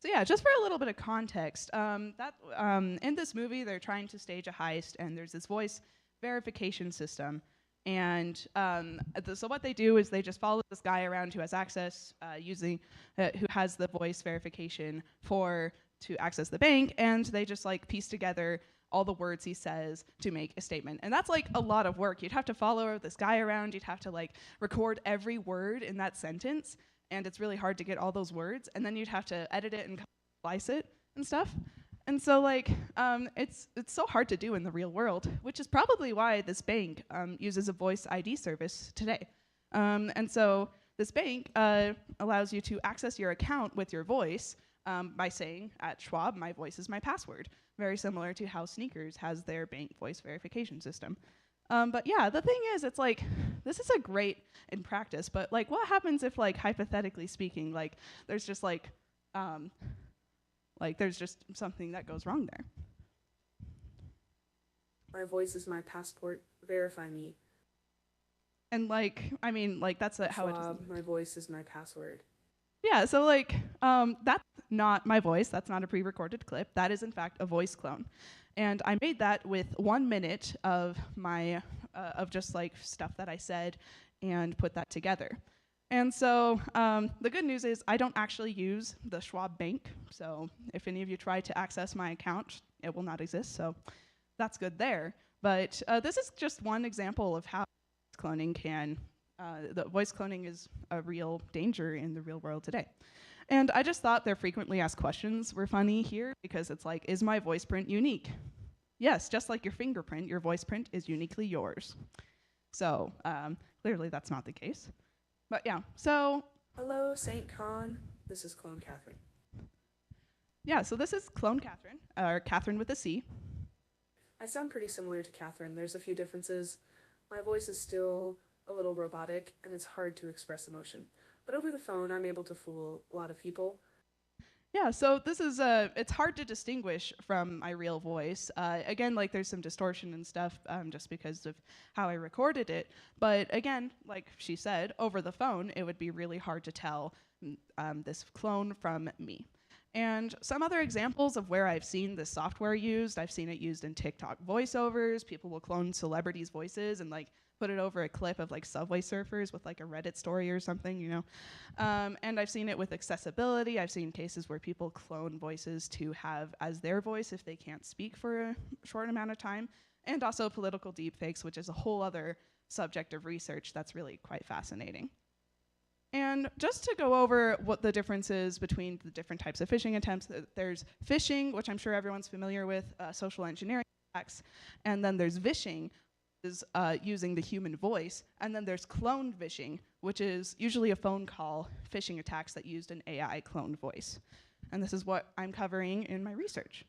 So yeah, just for a little bit of context, in this movie, they're trying to stage a heist, and there's this voice verification system. And so what they do is they just follow this guy around who has access who has the voice verification to access the bank, and they just like piece together all the words he says to make a statement. And that's like a lot of work. You'd have to follow this guy around. You'd have to like record every word in that sentence. And it's really hard to get all those words, and then you'd have to edit it and splice it and stuff. And so like it's so hard to do in the real world, which is probably why this bank uses a voice ID service today. And so this bank allows you to access your account with your voice by saying at Schwab, my voice is my password, very similar to how Sneakers has their bank voice verification system. But yeah, the thing is, it's like, this is a great in practice, but like, what happens if like, hypothetically speaking, like, there's just like there's just something that goes wrong there? My voice is my passport. Verify me. And like, I mean, like, that's how it is. My voice is my password. Yeah, so like, that's not my voice. That's not a pre-recorded clip. That is, in fact, a voice clone. And I made that with 1 minute of my, of just like stuff that I said and put that together. And so the good news is I don't actually use the Schwab bank. So if any of you try to access my account, it will not exist. So that's good there. But this is just one example of how cloning can, the voice cloning is a real danger in the real world today. And I just thought their frequently asked questions were funny here because it's like, is my voice print unique? Yes, just like your fingerprint, your voice print is uniquely yours. So clearly that's not the case. But yeah, so. Hello, SAINTCON. This is Clone Catherine. Yeah, so this is Clone Catherine, or Catherine with a C. I sound pretty similar to Catherine. There's a few differences. My voice is still a little robotic, and it's hard to express emotion. But over the phone, I'm able to fool a lot of people. Yeah, so this is, it's hard to distinguish from my real voice. Again, like there's some distortion and stuff just because of how I recorded it. But again, like she said, over the phone, it would be really hard to tell this clone from me. And some other examples of where I've seen this software used, I've seen it used in TikTok voiceovers. People will clone celebrities' voices and like put it over a clip of like Subway Surfers with like a Reddit story or something, you know. And I've seen it with accessibility. I've seen cases where people clone voices to have as their voice if they can't speak for a short amount of time. And also political deepfakes, which is a whole other subject of research that's really quite fascinating. And just to go over what the difference is between the different types of phishing attempts, there's phishing, which I'm sure everyone's familiar with, social engineering attacks, and then there's vishing, is using the human voice, and then there's cloned vishing, which is usually a phone call phishing attacks that used an AI cloned voice. And this is what I'm covering in my research.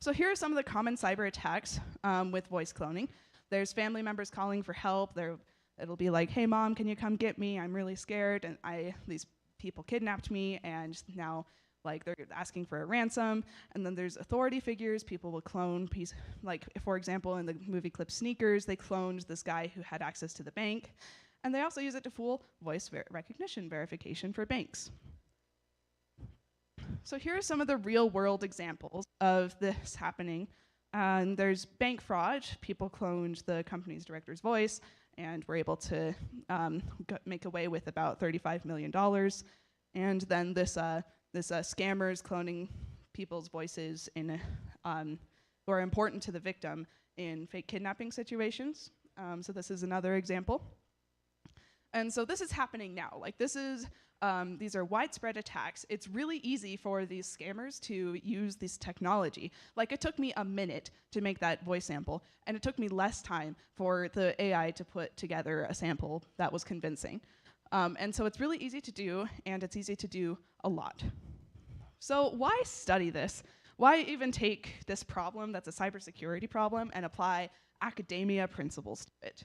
So here are some of the common cyber attacks with voice cloning. There's family members calling for help. It'll be like, hey mom, can you come get me? I'm really scared, and these people kidnapped me, and now like they're asking for a ransom. And then there's authority figures. People will clone like for example, in the movie clip Sneakers, they cloned this guy who had access to the bank. And they also use it to fool voice recognition verification for banks. So here are some of the real world examples of this happening. And there's bank fraud. People cloned the company's director's voice and were able to make away with about $35 million. And then this scammers cloning people's voices in who are important to the victim in fake kidnapping situations. So this is another example. And so this is happening now. Like these are widespread attacks. It's really easy for these scammers to use this technology. Like it took me a minute to make that voice sample, and it took me less time for the AI to put together a sample that was convincing. And so it's really easy to do, and it's easy to do a lot. So why study this? Why even take this problem that's a cybersecurity problem and apply academia principles to it?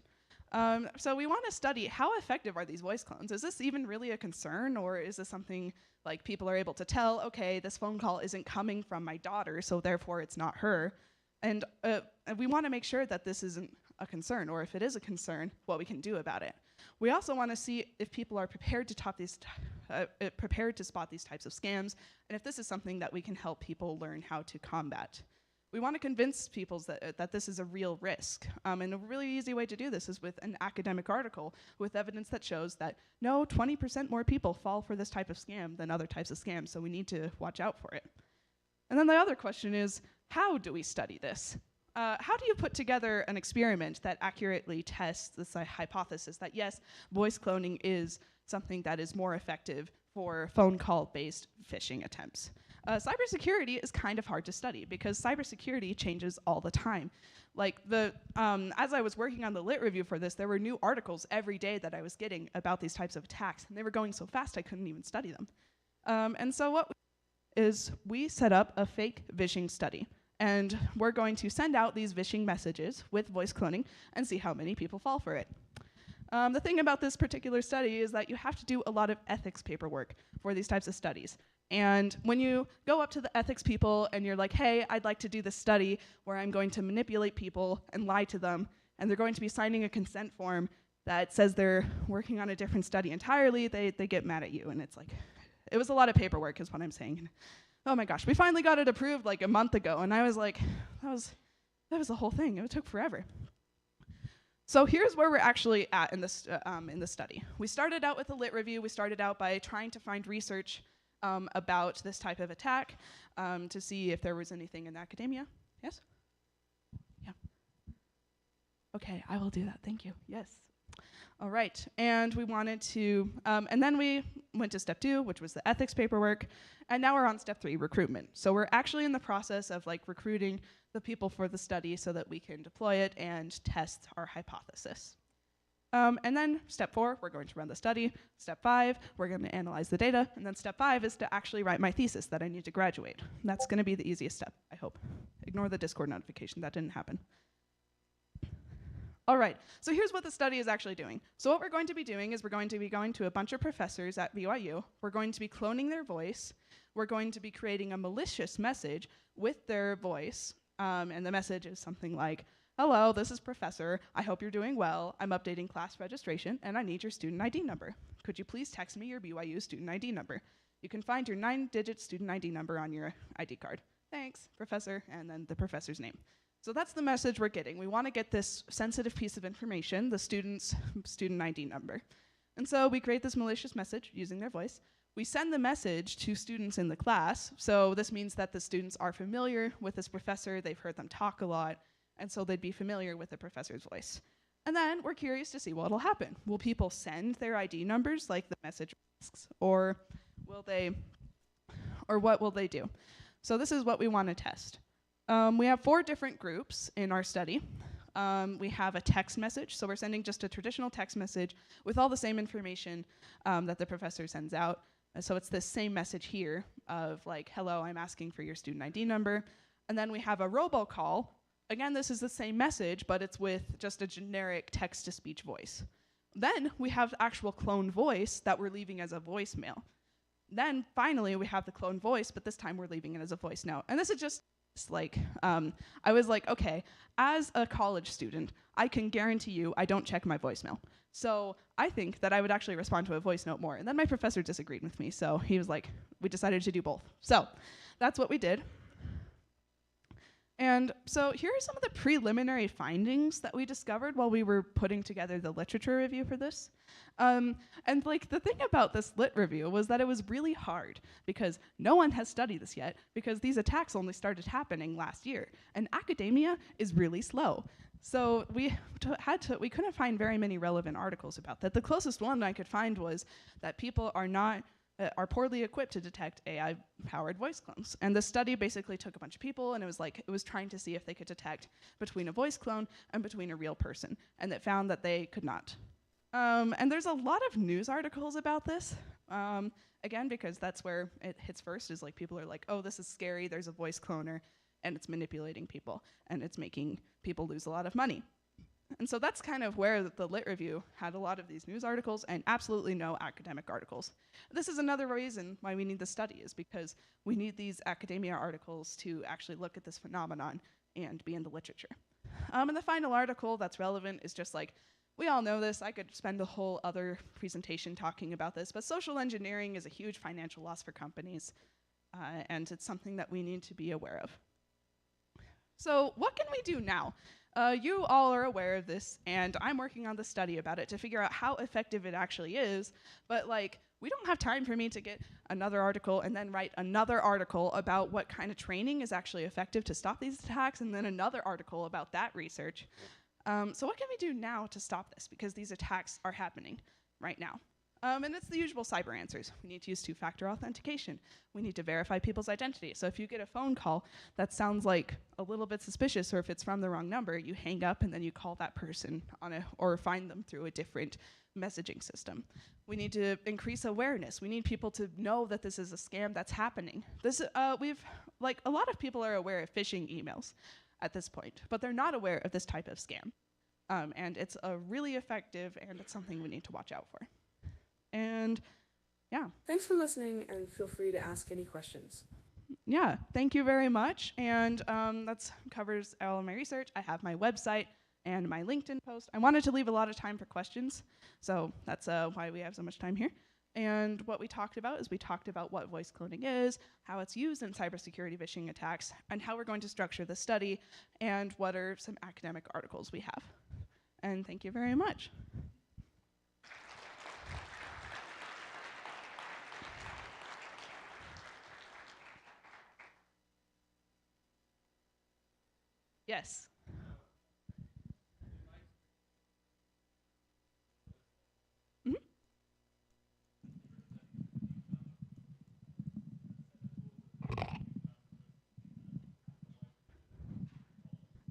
So we want to study how effective are these voice clones? Is this even really a concern, or is this something like people are able to tell, okay, this phone call isn't coming from my daughter, so therefore it's not her? And we want to make sure that this isn't a concern, or if it is a concern, what we can do about it. We also want to see if people are prepared to spot these types of scams, and if this is something that we can help people learn how to combat. We want to convince people that this is a real risk. And a really easy way to do this is with an academic article with evidence that shows that, no, 20% more people fall for this type of scam than other types of scams, so we need to watch out for it. And then the other question is, how do we study this? How do you put together an experiment that accurately tests this hypothesis that, yes, voice cloning is something that is more effective for phone call-based phishing attempts? Cybersecurity is kind of hard to study because cybersecurity changes all the time. Like as I was working on the lit review for this, there were new articles every day that I was getting about these types of attacks, and they were going so fast I couldn't even study them. And so what we set up a fake vishing study, and we're going to send out these vishing messages with voice cloning and see how many people fall for it. The thing about this particular study is that you have to do a lot of ethics paperwork for these types of studies. And when you go up to the ethics people and you're like, hey, I'd like to do this study where I'm going to manipulate people and lie to them, and they're going to be signing a consent form that says they're working on a different study entirely, they get mad at you. And it's like, it was a lot of paperwork is what I'm saying. Oh my gosh, we finally got it approved like a month ago, and I was like, that was the whole thing. It took forever. So here's where we're actually at in this study. We started out with a lit review. We started out by trying to find research about this type of attack to see if there was anything in academia. Yes? Yeah. Okay, I will do that. Thank you. Yes. All right. And we wanted to, and then we went to step 2, which was the ethics paperwork. And now we're on step 3, recruitment. So we're actually in the process of like recruiting the people for the study so that we can deploy it and test our hypothesis. And then step 4, we're going to run the study. Step 5, we're going to analyze the data. And then step 5 is to actually write my thesis that I need to graduate. And that's going to be the easiest step, I hope. Ignore the Discord notification. That didn't happen. All right, so here's what the study is actually doing. So what we're going to be doing is we're going to be going to a bunch of professors at BYU. We're going to be cloning their voice. We're going to be creating a malicious message with their voice. And the message is something like, hello, this is Professor. I hope you're doing well. I'm updating class registration, and I need your student ID number. Could you please text me your BYU student ID number? You can find your 9-digit student ID number on your ID card. Thanks, Professor, and then the professor's name. So that's the message we're getting. We want to get this sensitive piece of information, the student's student ID number. And so we create this malicious message using their voice. We send the message to students in the class. So this means that the students are familiar with this professor. They've heard them talk a lot. And so they'd be familiar with the professor's voice. And then we're curious to see what will happen. Will people send their ID numbers like the message asks, or what will they do? So this is what we want to test. We have 4 different groups in our study. We have a text message, so we're sending just a traditional text message with all the same information that the professor sends out. So it's this same message here of like, hello, I'm asking for your student ID number. And then we have a robocall. Again, this is the same message, but it's with just a generic text-to-speech voice. Then we have the actual clone voice that we're leaving as a voicemail. Then finally we have the clone voice, but this time we're leaving it as a voice note. And this is just like, I was like, okay, as a college student, I can guarantee you I don't check my voicemail. So I think that I would actually respond to a voice note more. And then my professor disagreed with me, so he was like, we decided to do both. So that's what we did. And so here are some of the preliminary findings that we discovered while we were putting together the literature review for this. And like the thing about this lit review was that it was really hard because no one has studied this yet because these attacks only started happening last year and academia is really slow. So we couldn't find very many relevant articles about that. The closest one I could find was that people are poorly equipped to detect AI-powered voice clones. And the study basically took a bunch of people, and it was trying to see if they could detect between a voice clone and between a real person, and it found that they could not. And there's a lot of news articles about this, again, because that's where it hits first, is like people are like, oh, this is scary, there's a voice cloner, and it's manipulating people, and it's making people lose a lot of money. And so that's kind of where the Lit Review had a lot of these news articles and absolutely no academic articles. This is another reason why we need the study, is because we need these academia articles to actually look at this phenomenon and be in the literature. And the final article that's relevant is just like, we all know this, I could spend a whole other presentation talking about this, but social engineering is a huge financial loss for companies, and it's something that we need to be aware of. So what can we do now? You all are aware of this, and I'm working on the study about it to figure out how effective it actually is, but like, we don't have time for me to get another article and then write another article about what kind of training is actually effective to stop these attacks, and then another article about that research. So what can we do now to stop this? Because these attacks are happening right now. And it's the usual cyber answers. We need to use 2-factor authentication. We need to verify people's identity. So if you get a phone call that sounds like a little bit suspicious, or if it's from the wrong number, you hang up and then you call that person or find them through a different messaging system. We need to increase awareness. We need people to know that this is a scam that's happening. A lot of people are aware of phishing emails at this point, but they're not aware of this type of scam. And it's really effective, and it's something we need to watch out for. And yeah. Thanks for listening, and feel free to ask any questions. Yeah, thank you very much. And that covers all of my research. I have my website and my LinkedIn post. I wanted to leave a lot of time for questions, so that's why we have so much time here. And what we talked about is we talked about what voice cloning is, how it's used in cybersecurity phishing attacks, and how we're going to structure the study, and what are some academic articles we have. And thank you very much. Yes. Mm-hmm.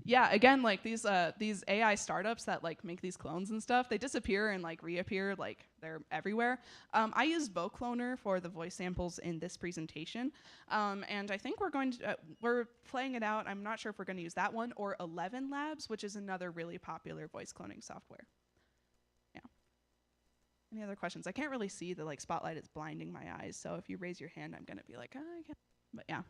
Yeah, again, like these AI startups that like make these clones and stuff, they disappear and like reappear, like they're everywhere. I used VoCloner for the voice samples in this presentation, and I think we're playing it out. I'm not sure if we're going to use that one or 11 Labs, which is another really popular voice cloning software. Yeah. Any other questions? I can't really see, the like spotlight is blinding my eyes, so if you raise your hand, I'm going to be like, I can't. But yeah.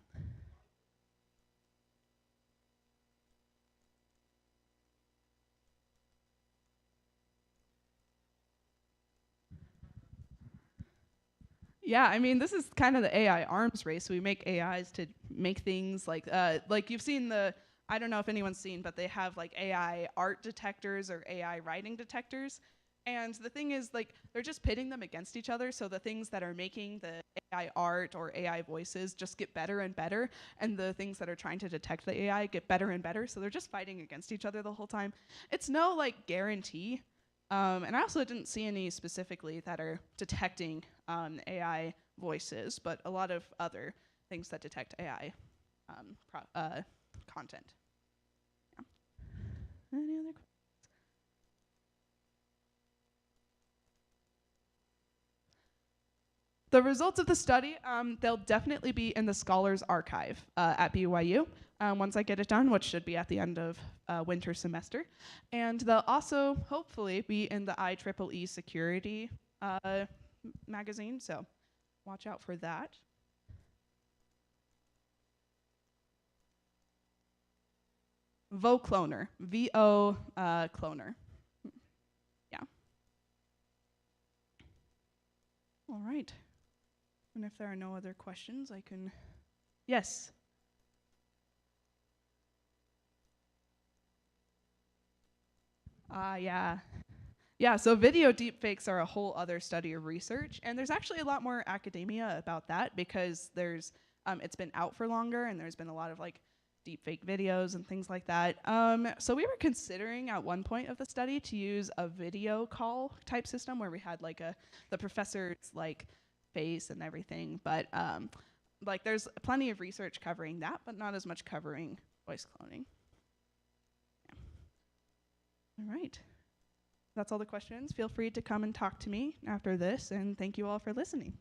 Yeah, I mean, this is kind of the AI arms race. We make AIs to make things like you've seen I don't know if anyone's seen, but they have like AI art detectors or AI writing detectors. And the thing is, like, they're just pitting them against each other. So the things that are making the AI art or AI voices just get better and better, and the things that are trying to detect the AI get better and better. So they're just fighting against each other the whole time. It's no like guarantee. And I also didn't see any specifically that are detecting AI voices, but a lot of other things that detect AI content. Yeah. Any other questions? The results of the study, they'll definitely be in the Scholars Archive at BYU once I get it done, which should be at the end of winter semester. And they'll also hopefully be in the IEEE Security magazine, so watch out for that. VoCloner, V-O cloner. Yeah. All right. And if there are no other questions, I can. Yes. Yeah. Yeah, so video deepfakes are a whole other study of research, and there's actually a lot more academia about that because there's it's been out for longer, and there's been a lot of like deepfake videos and things like that. So we were considering at one point of the study to use a video call type system where we had like the professor's like face and everything, but like there's plenty of research covering that, but not as much covering voice cloning. Yeah. All right. That's all the questions. Feel free to come and talk to me after this, and thank you all for listening.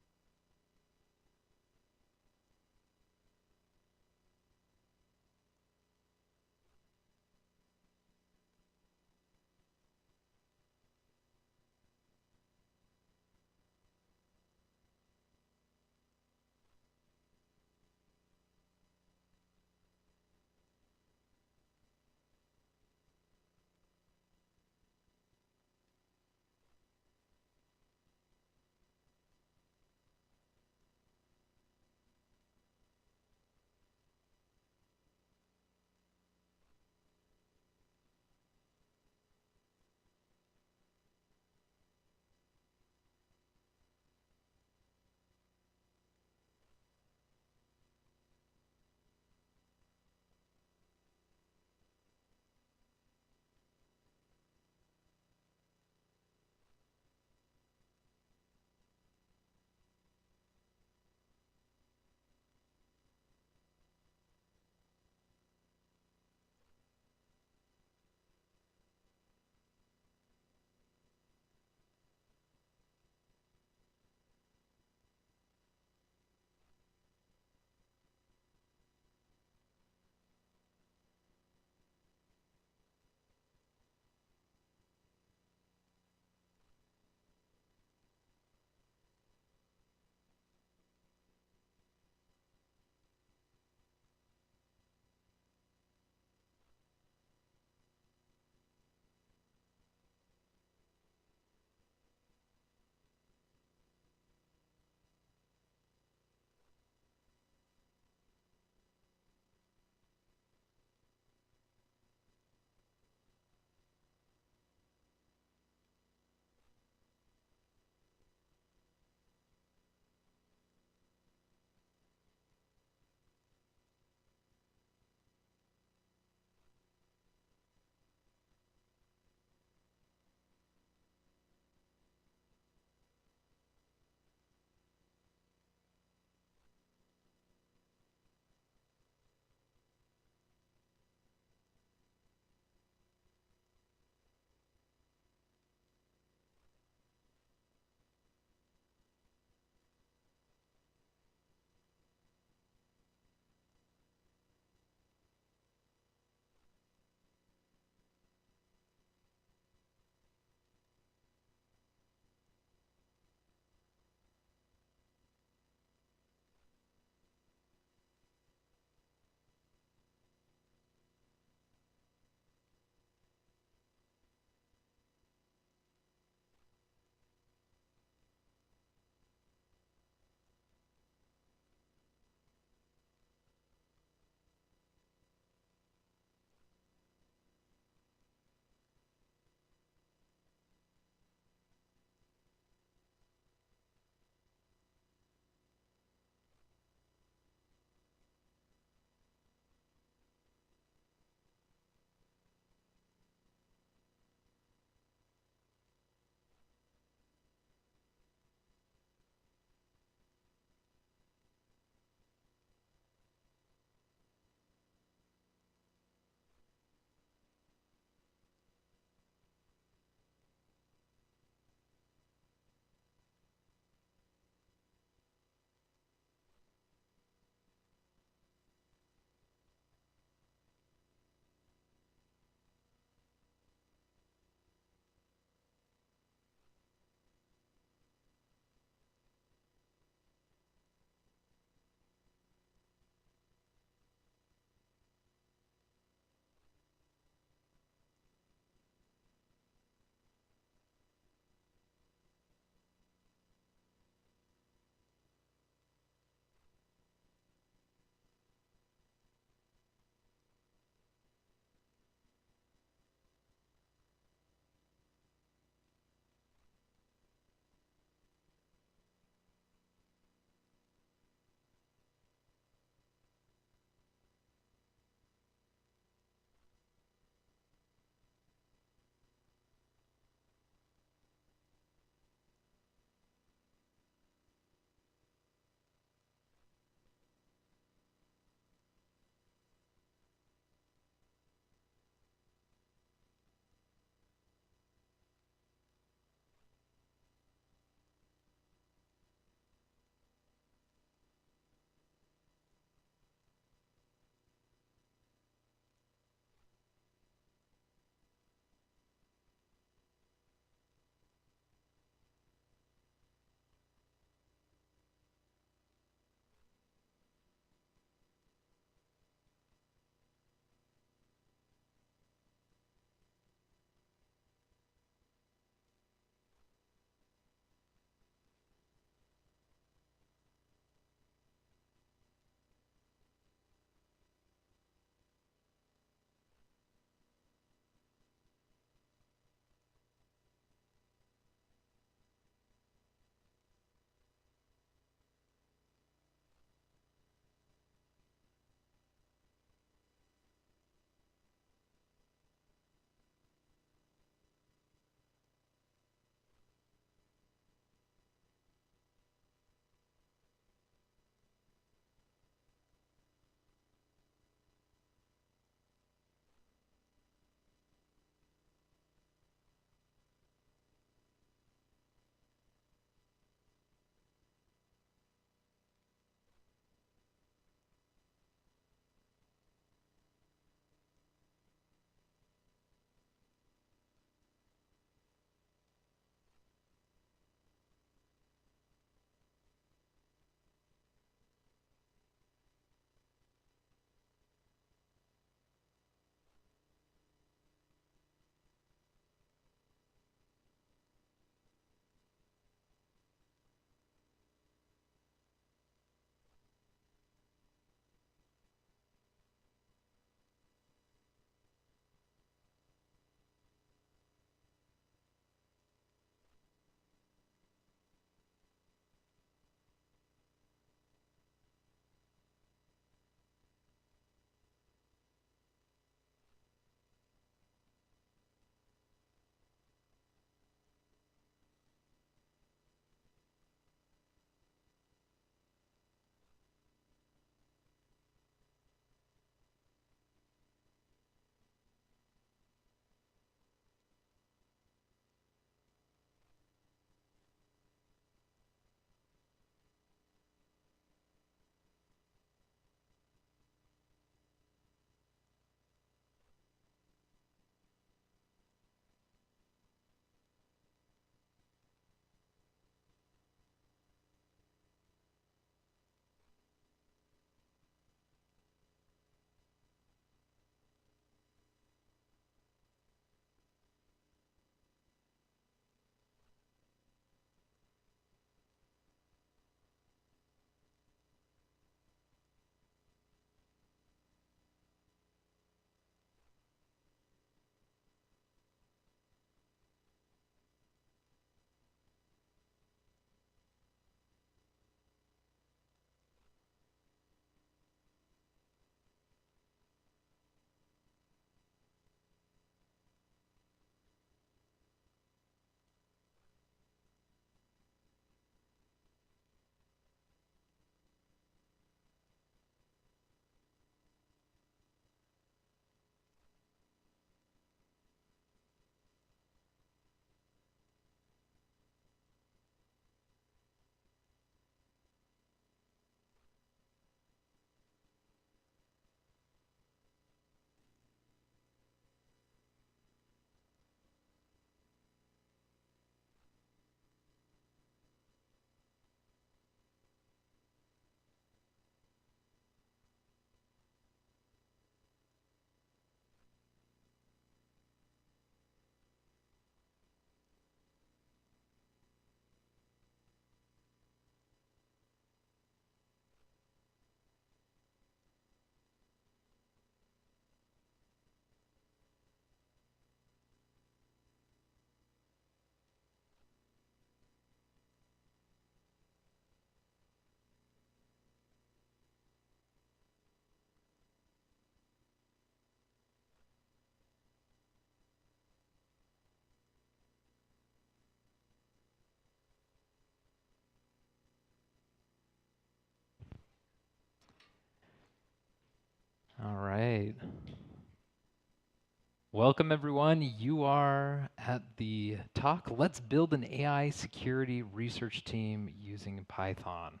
Welcome, everyone. You are at the talk, Let's Build an AI Security Research Team Using Python.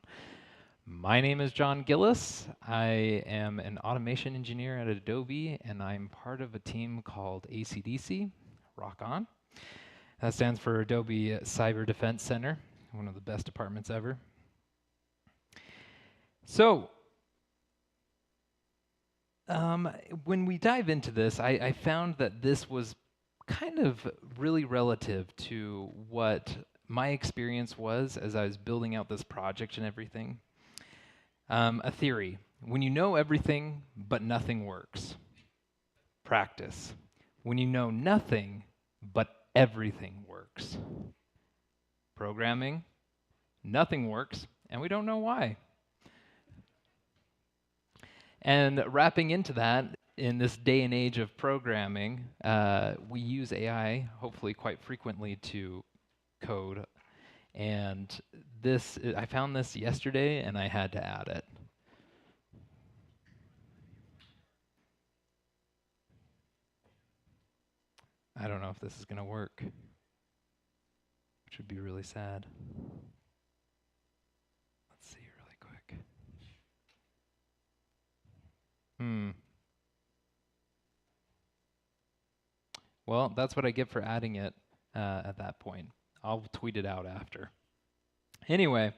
My name is John Gillis. I am an automation engineer at Adobe, and I'm part of a team called ACDC, Rock On. That stands for Adobe Cyber Defense Center, one of the best departments ever. So, when we dive into this, I found that this was kind of really relative to what my experience was as I was building out this project and everything. A theory: when you know everything but nothing works. Practice: when you know nothing but everything works. Programming: nothing works and we don't know why. And wrapping into that, in this day and age of programming, we use AI hopefully quite frequently to code. And this, I found this yesterday and I had to add it. I don't know if this is going to work, which would be really sad. Let's see really quick. Well, that's what I get for adding it at that point. I'll tweet it out after. Anyway,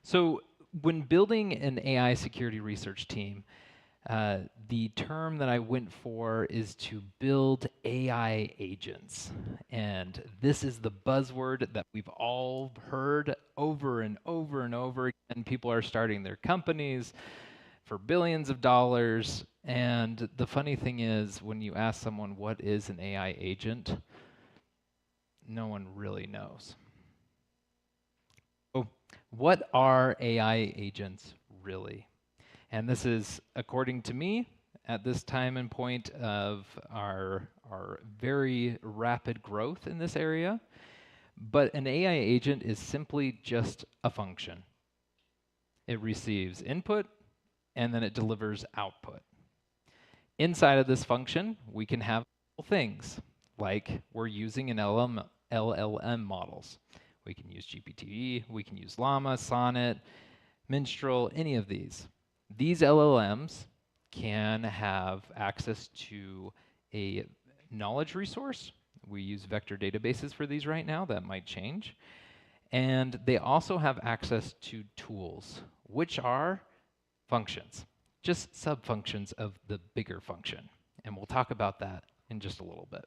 so when building an AI security research team, the term that I went for is to build AI agents. And this is the buzzword that we've all heard over and over and over again. People are starting their companies for billions of dollars. And the funny thing is, when you ask someone what is an AI agent, no one really knows. So, what are AI agents really? And this is, according to me, at this time and point of our very rapid growth in this area. But an AI agent is simply just a function. It receives input, and then it delivers output. Inside of this function, we can have things, like we're using an LLM models. We can use GPT, we can use Llama, Sonnet, Minstrel, any of these. These LLMs can have access to a knowledge resource. We use vector databases for these right now. That might change. And they also have access to tools, which are functions, just sub-functions of the bigger function. And we'll talk about that in just a little bit.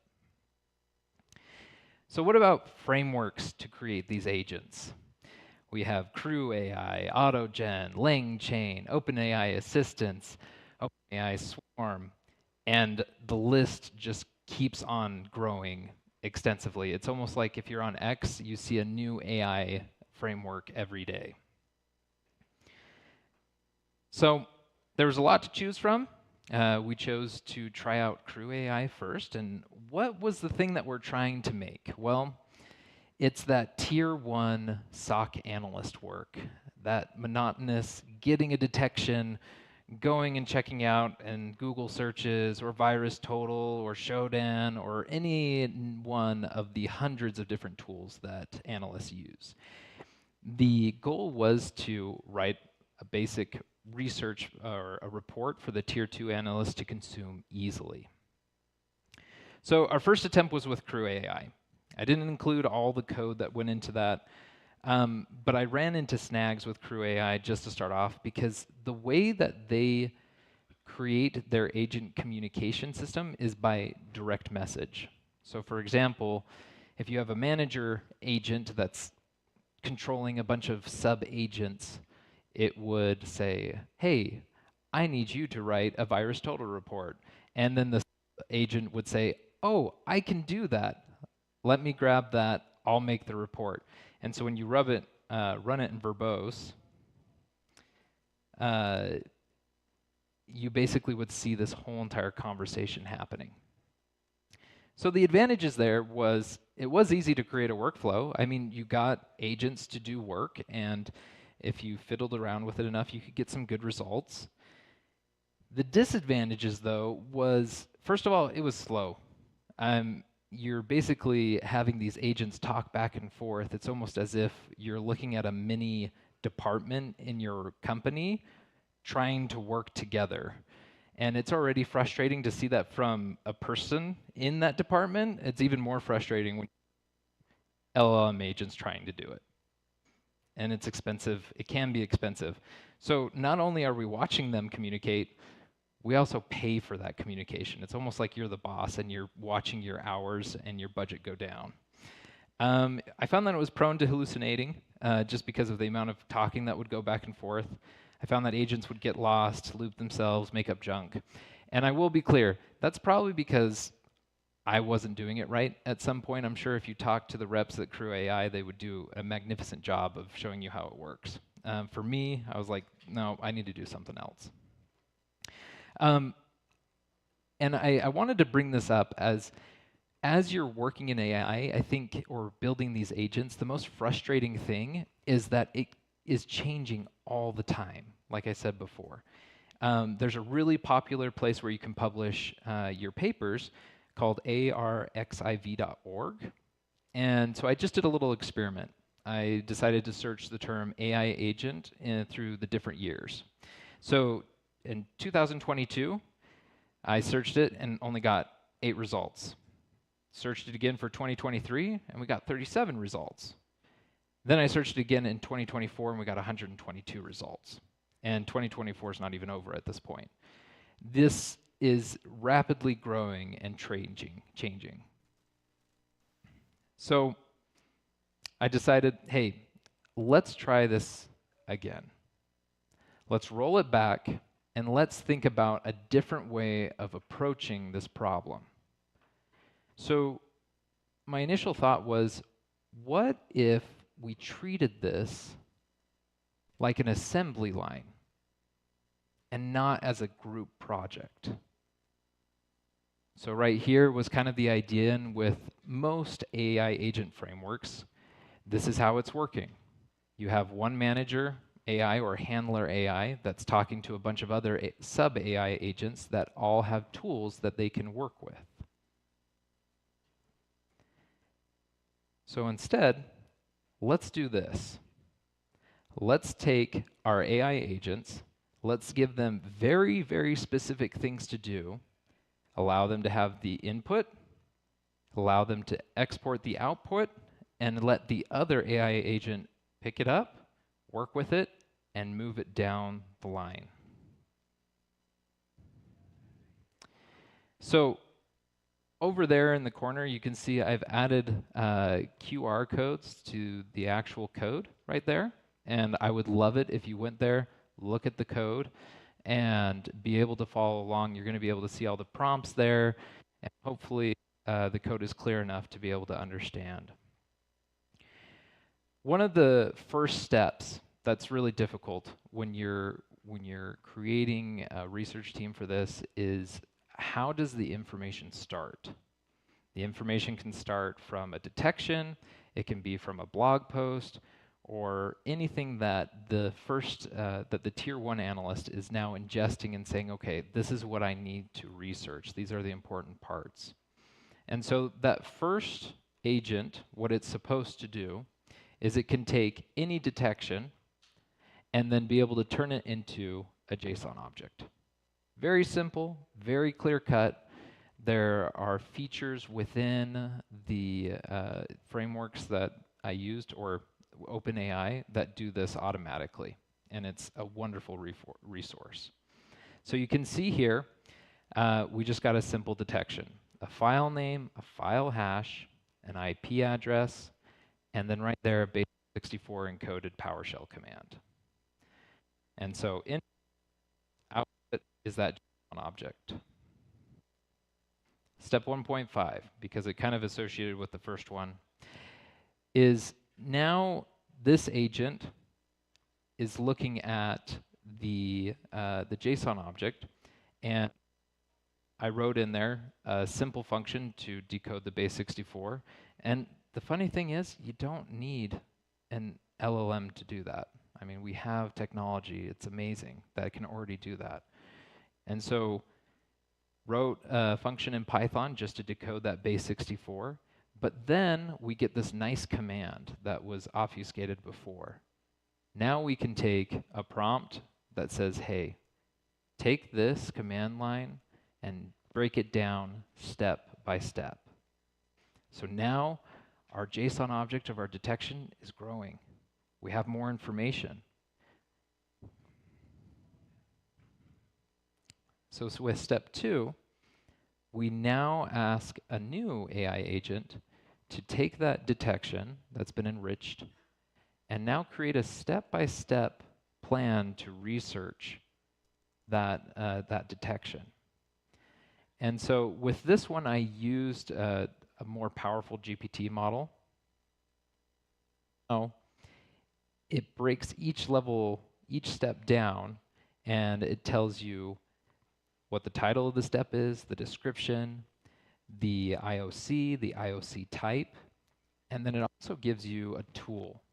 So what about frameworks to create these agents? We have Crew AI, AutoGen, LangChain, OpenAI Assistance, OpenAI Swarm, and the list just keeps on growing extensively. It's almost like if you're on X, you see a new AI framework every day. So there was a lot to choose from. We chose to try out Crew AI first. And what was the thing that we're trying to make? Well, it's that tier 1 SOC analyst work, that monotonous getting a detection, going and checking out in Google searches or VirusTotal or Shodan or any one of the hundreds of different tools that analysts use. The goal was to write a basic research or a report for the tier 2 analyst to consume easily. So our first attempt was with Crew AI. I didn't include all the code that went into that, but I ran into snags with Crew AI just to start off because the way that they create their agent communication system is by direct message. So for example, if you have a manager agent that's controlling a bunch of sub-agents, it would say, hey, I need you to write a VirusTotal report. And then the agent would say, oh, I can do that. Let me grab that. I'll make the report. And so when you run it in verbose, you basically would see this whole entire conversation happening. So the advantages there was it was easy to create a workflow. I mean, you got agents to do work, and if you fiddled around with it enough, you could get some good results. The disadvantages, though, was first of all, it was slow. You're basically having these agents talk back and forth. It's almost as if you're looking at a mini department in your company trying to work together. And it's already frustrating to see that from a person in that department. It's even more frustrating when LLM agents trying to do it. And it's expensive. It can be expensive. So not only are we watching them communicate, we also pay for that communication. It's almost like you're the boss and you're watching your hours and your budget go down. I found that it was prone to hallucinating just because of the amount of talking that would go back and forth. I found that agents would get lost, loop themselves, make up junk. And I will be clear, that's probably because I wasn't doing it right at some point. I'm sure if you talk to the reps at Crew AI, they would do a magnificent job of showing you how it works. For me, I was like, no, I need to do something else. And I wanted to bring this up as you're working in AI, I think, or building these agents, the most frustrating thing is that it is changing all the time, like I said before. There's a really popular place where you can publish your papers called arxiv.org. And so I just did a little experiment. I decided to search the term AI agent through the different years. So in 2022, I searched it and only got 8 results. Searched it again for 2023, and we got 37 results. Then I searched it again in 2024, and we got 122 results. And 2024 is not even over at this point. This is rapidly growing and changing. So I decided, hey, let's try this again. Let's roll it back, and let's think about a different way of approaching this problem. So my initial thought was, what if we treated this like an assembly line and not as a group project? So right here was kind of the idea, and with most AI agent frameworks, this is how it's working. You have one manager AI or handler AI that's talking to a bunch of other sub-AI agents that all have tools that they can work with. So instead, let's do this. Let's take our AI agents, let's give them very, very specific things to do, allow them to have the input, allow them to export the output, and let the other AI agent pick it up, work with it, and move it down the line. So over there in the corner, you can see I've added QR codes to the actual code right there. And I would love it if you went there, look at the code, and be able to follow along. You're going to be able to see all the prompts there, and hopefully the code is clear enough to be able to understand. One of the first steps that's really difficult when you're creating a research team for this is, how does the information start? The information can start from a detection, it can be from a blog post, or anything that the tier 1 analyst is now ingesting and saying, okay, this is what I need to research. These are the important parts. And so that first agent, what it's supposed to do is it can take any detection and then be able to turn it into a JSON object. Very simple, very clear cut. There are features within the frameworks that I used, or OpenAI, that do this automatically, and it's a wonderful resource. So you can see here, we just got a simple detection. A file name, a file hash, an IP address, and then right there, a base64 encoded PowerShell command. And so in output is that JSON object. Step 1.5, because it kind of associated with the first one, is now this agent is looking at the JSON object, and I wrote in there a simple function to decode the base64. And the funny thing is, you don't need an LLM to do that. I mean, we have technology, it's amazing that it can already do that. And so wrote a function in Python just to decode that base 64. But then we get this nice command that was obfuscated before. Now we can take a prompt that says, hey, take this command line and break it down step by step. So now our JSON object of our detection is growing. We have more information. So with step 2, we now ask a new AI agent to take that detection that's been enriched and now create a step-by-step plan to research that detection. And so with this one, I used a more powerful GPT model. Now, it breaks each step down, and it tells you what the title of the step is, the description, the IOC type, and then it also gives you a tool.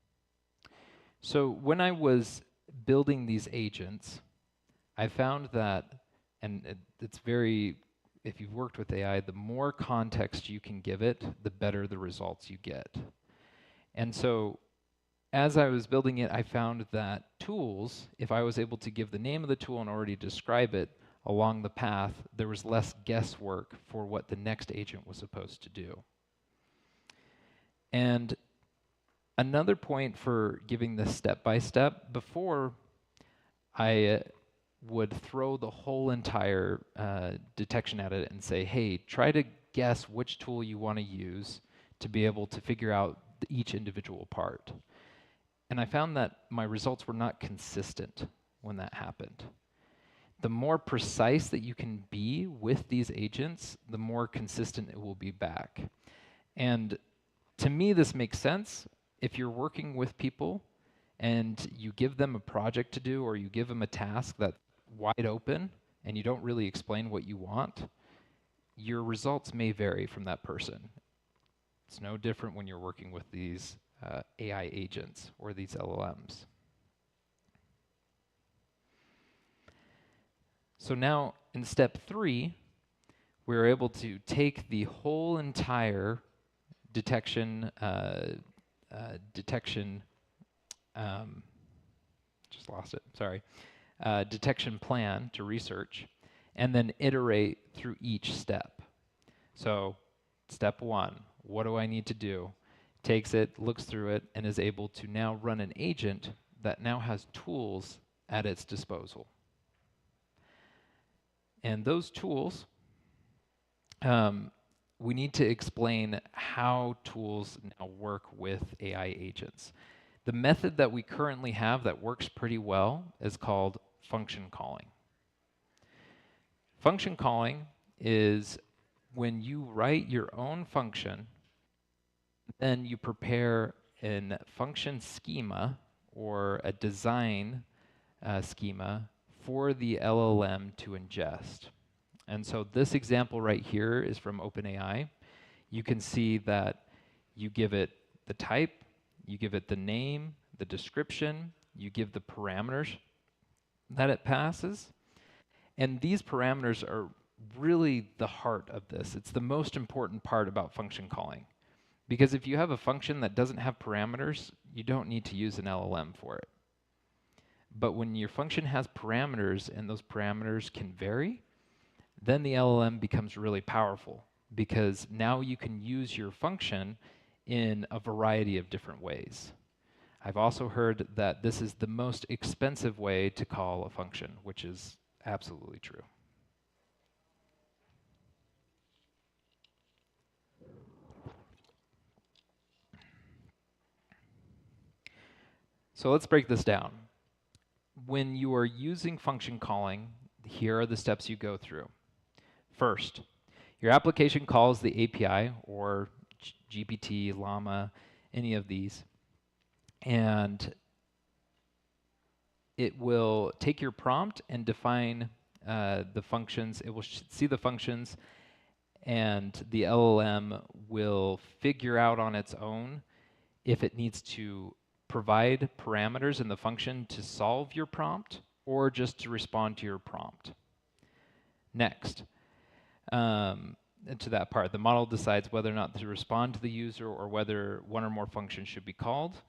So when I was building these agents, I found that, and it's very, if you've worked with AI, the more context you can give it, the better the results you get. And so as I was building it, I found that tools, if I was able to give the name of the tool and already describe it along the path, there was less guesswork for what the next agent was supposed to do. And another point for giving this step-by-step, before I would throw the whole entire detection at it and say, hey, try to guess which tool you want to use to be able to figure out each individual part. And I found that my results were not consistent when that happened. The more precise that you can be with these agents, the more consistent it will be back. And to me, this makes sense. If you're working with people and you give them a project to do, or you give them a task that's wide open and you don't really explain what you want, your results may vary from that person. It's no different when you're working with these AI agents or these LLMs. So now in step 3, we're able to take the whole entire detection detection plan to research, and then iterate through each step. So step 1, what do I need to do? Takes it, looks through it, and is able to now run an agent that now has tools at its disposal. And those tools, we need to explain how tools now work with AI agents. The method that we currently have that works pretty well is called function calling. Function calling is when you write your own function, then you prepare a function schema or a design schema for the LLM to ingest. And so this example right here is from OpenAI. You can see that you give it the type, you give it the name, the description, you give the parameters that it passes. And these parameters are really the heart of this. It's the most important part about function calling. Because if you have a function that doesn't have parameters, you don't need to use an LLM for it. But when your function has parameters and those parameters can vary, then the LLM becomes really powerful, because now you can use your function in a variety of different ways. I've also heard that this is the most expensive way to call a function, which is absolutely true. So let's break this down. When you are using function calling, here are the steps you go through. First, your application calls the API, or GPT, Llama, any of these, and it will take your prompt and define the functions. It will see the functions, and the LLM will figure out on its own if it needs to provide parameters in the function to solve your prompt or just to respond to your prompt. Next, to that part, the model decides whether or not to respond to the user or whether one or more functions should be called.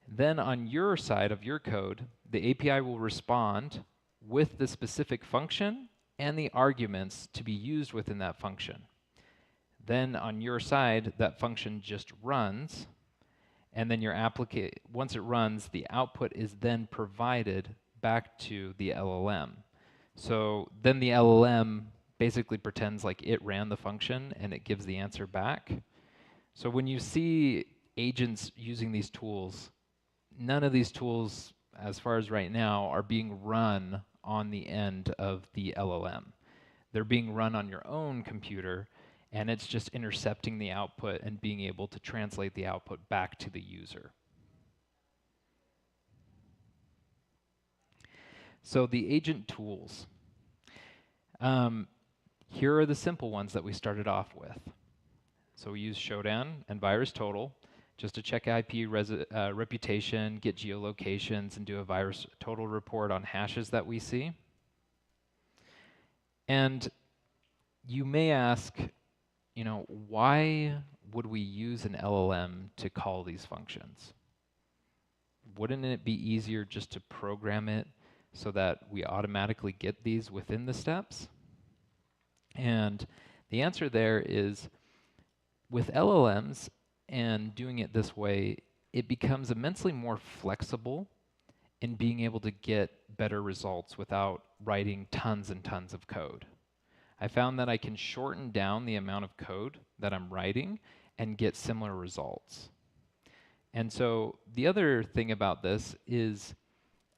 Then on your side of your code, the API will respond with the specific function and the arguments to be used within that function. Then on your side, that function just runs, and then once it runs, the output is then provided back to the LLM. So then the LLM basically pretends like it ran the function and it gives the answer back. So when you see agents using these tools, none of these tools, as far as right now, are being run on the end of the LLM. They're being run on your own computer, and it's just intercepting the output and being able to translate the output back to the user. So the agent tools. Here are the simple ones that we started off with. So we use Shodan and VirusTotal just to check IP reputation, get geolocations, and do a VirusTotal report on hashes that we see. And you may ask, you know, why would we use an LLM to call these functions? Wouldn't it be easier just to program it so that we automatically get these within the steps? And the answer there is, with LLMs and doing it this way, it becomes immensely more flexible in being able to get better results without writing tons and tons of code. I found that I can shorten down the amount of code that I'm writing and get similar results. And so the other thing about this is,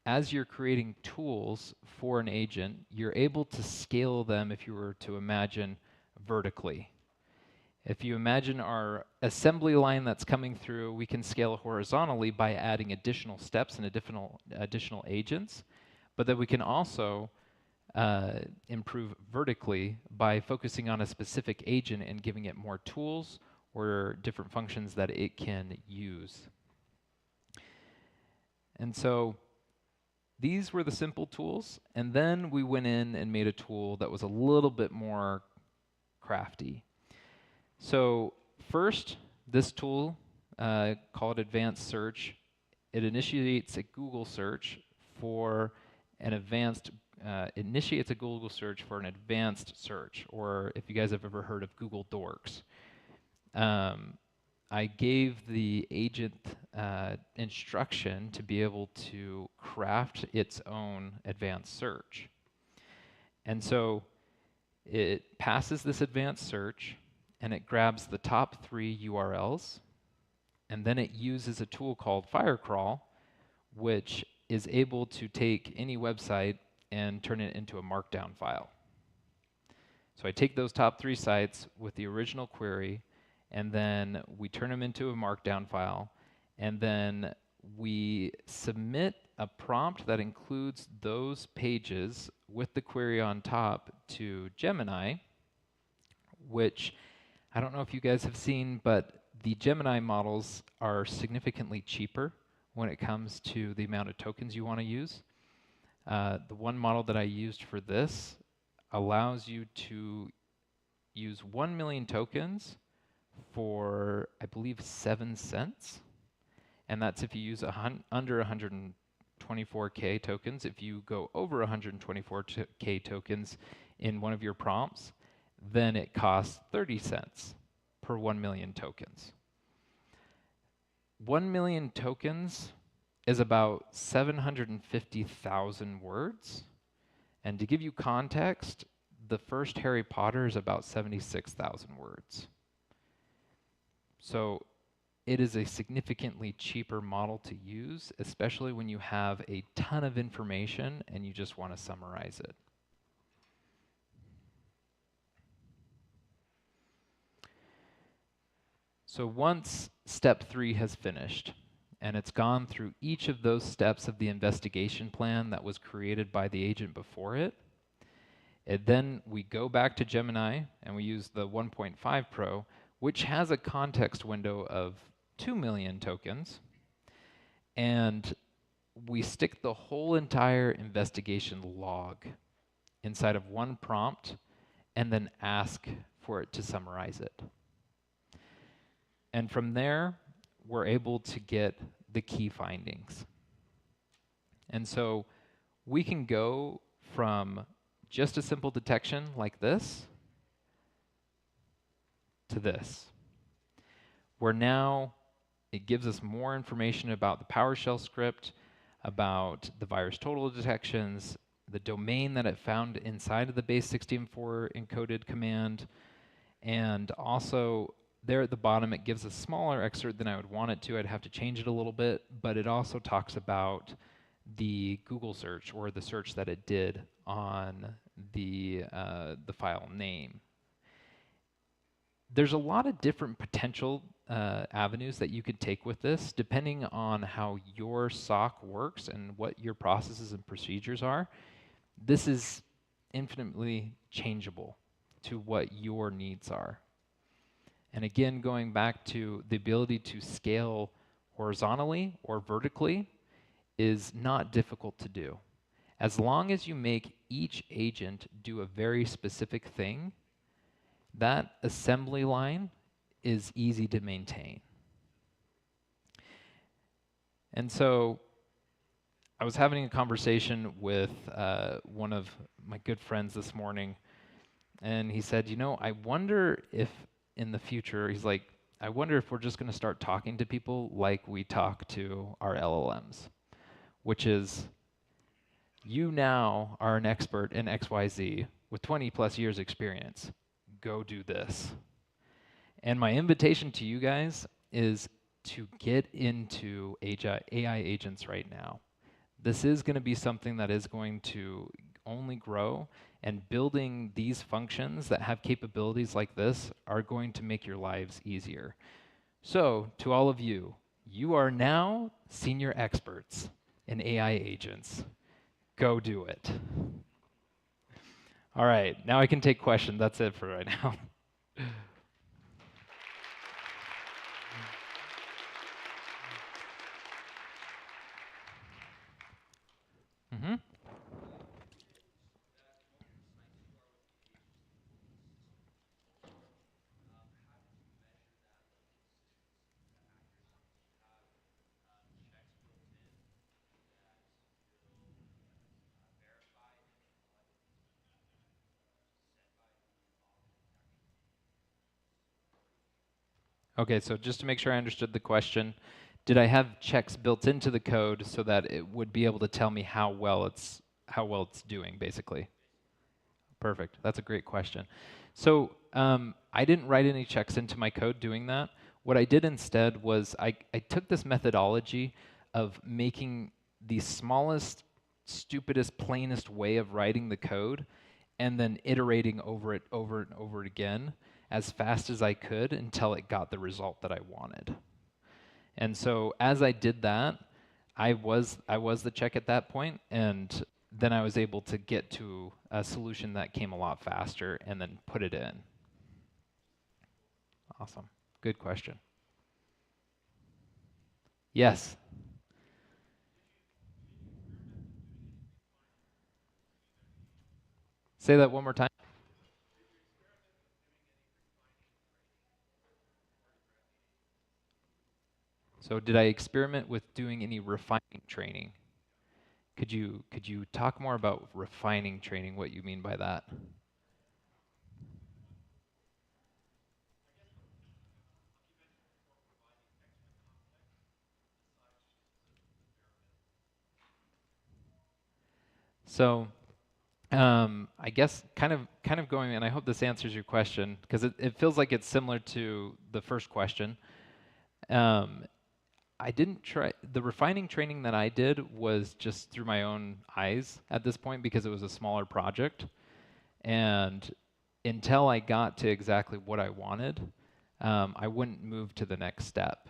as you're creating tools for an agent, you're able to scale them, if you were to imagine, vertically. If you imagine our assembly line that's coming through, we can scale horizontally by adding additional steps and additional agents, but then we can also improve vertically by focusing on a specific agent and giving it more tools or different functions that it can use. And so these were the simple tools, and then we went in and made a tool that was a little bit more crafty. So first, this tool, called Advanced Search, it initiates a Google search for an advanced search, or if you guys have ever heard of Google Dorks. I gave the agent instruction to be able to craft its own advanced search. And so it passes this advanced search, and it grabs the top 3 URLs, and then it uses a tool called Firecrawl, which is able to take any website and turn it into a markdown file. So I take those top 3 sites with the original query, and then we turn them into a markdown file, and then we submit a prompt that includes those pages with the query on top to Gemini, which I don't know if you guys have seen, but the Gemini models are significantly cheaper when it comes to the amount of tokens you want to use. The one model that I used for this allows you to use 1 million tokens for, I believe, 7 cents. And that's if you use under 124K tokens. If you go over 124K tokens in one of your prompts, then it costs 30 cents per 1 million tokens. 1 million tokens is about 750,000 words. And to give you context, the first Harry Potter is about 76,000 words. So it is a significantly cheaper model to use, especially when you have a ton of information and you just want to summarize it. So once step 3 has finished, and it's gone through each of those steps of the investigation plan that was created by the agent before it, then we go back to Gemini and we use the 1.5 Pro, which has a context window of 2 million tokens, and we stick the whole entire investigation log inside of one prompt and then ask for it to summarize it. And from there, we're able to get the key findings. And so we can go from just a simple detection like this to this, where now it gives us more information about the PowerShell script, about the virus total detections, the domain that it found inside of the base64 encoded command, and also there at the bottom it gives a smaller excerpt than I would want it to. I'd have to change it a little bit, but it also talks about the Google search or the search that it did on the file name. There's a lot of different potential avenues that you could take with this, depending on how your SOC works and what your processes and procedures are. This is infinitely changeable to what your needs are. And again, going back to the ability to scale horizontally or vertically is not difficult to do. As long as you make each agent do a very specific thing, that assembly line is easy to maintain. And so I was having a conversation with one of my good friends this morning, and he said, you know, I wonder if in the future, he's like, I wonder if we're just going to start talking to people like we talk to our LLMs, which is, you now are an expert in XYZ with 20 plus years experience. Go do this. And my invitation to you guys is to get into AI agents right now. This is going to be something that is going to only grow, and building these functions that have capabilities like this are going to make your lives easier. So, to all of you, you are now senior experts in AI agents. Go do it. All right, now I can take questions. That's it for right now. Mm-hmm. Okay, so just to make sure I understood the question, did I have checks built into the code so that it would be able to tell me how well it's doing, basically? Perfect. That's a great question. So I didn't write any checks into my code doing that. What I did instead was I took this methodology of making the smallest, stupidest, plainest way of writing the code and then iterating over it over and over again as fast as I could until it got the result that I wanted. And so as I did that, I was the check at that point, and then I was able to get to a solution that came a lot faster and then put it in. Awesome. Good question. Yes. Say that one more time. So did I experiment with doing any refining training? Could you talk more about refining training, what you mean by that? So I guess kind of going, and I hope this answers your question, because it feels like it's similar to the first question. I didn't try, the refining training that I did was just through my own eyes at this point because it was a smaller project. And until I got to exactly what I wanted, I wouldn't move to the next step,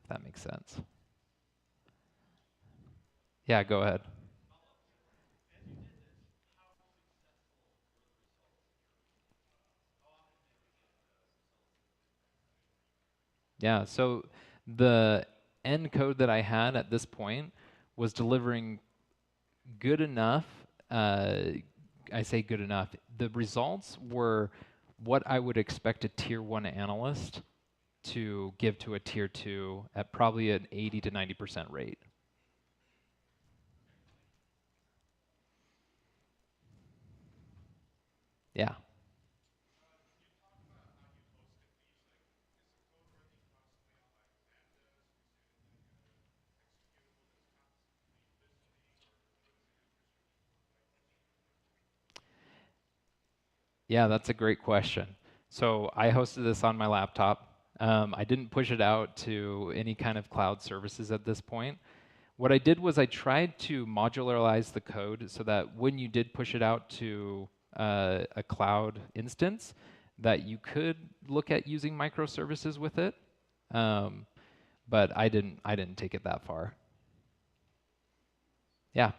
if that makes sense. Yeah, go ahead. Yeah, so the end code that I had at this point was delivering good enough I say good enough. The results were what I would expect a tier 1 analyst to give to a tier 2 at probably an 80 to 90% rate. Yeah. Yeah, that's a great question. So I hosted this on my laptop. I didn't push it out to any kind of cloud services at this point. What I did was I tried to modularize the code so that when you did push it out to a cloud instance, that you could look at using microservices with it. But I didn't take it that far. Yeah.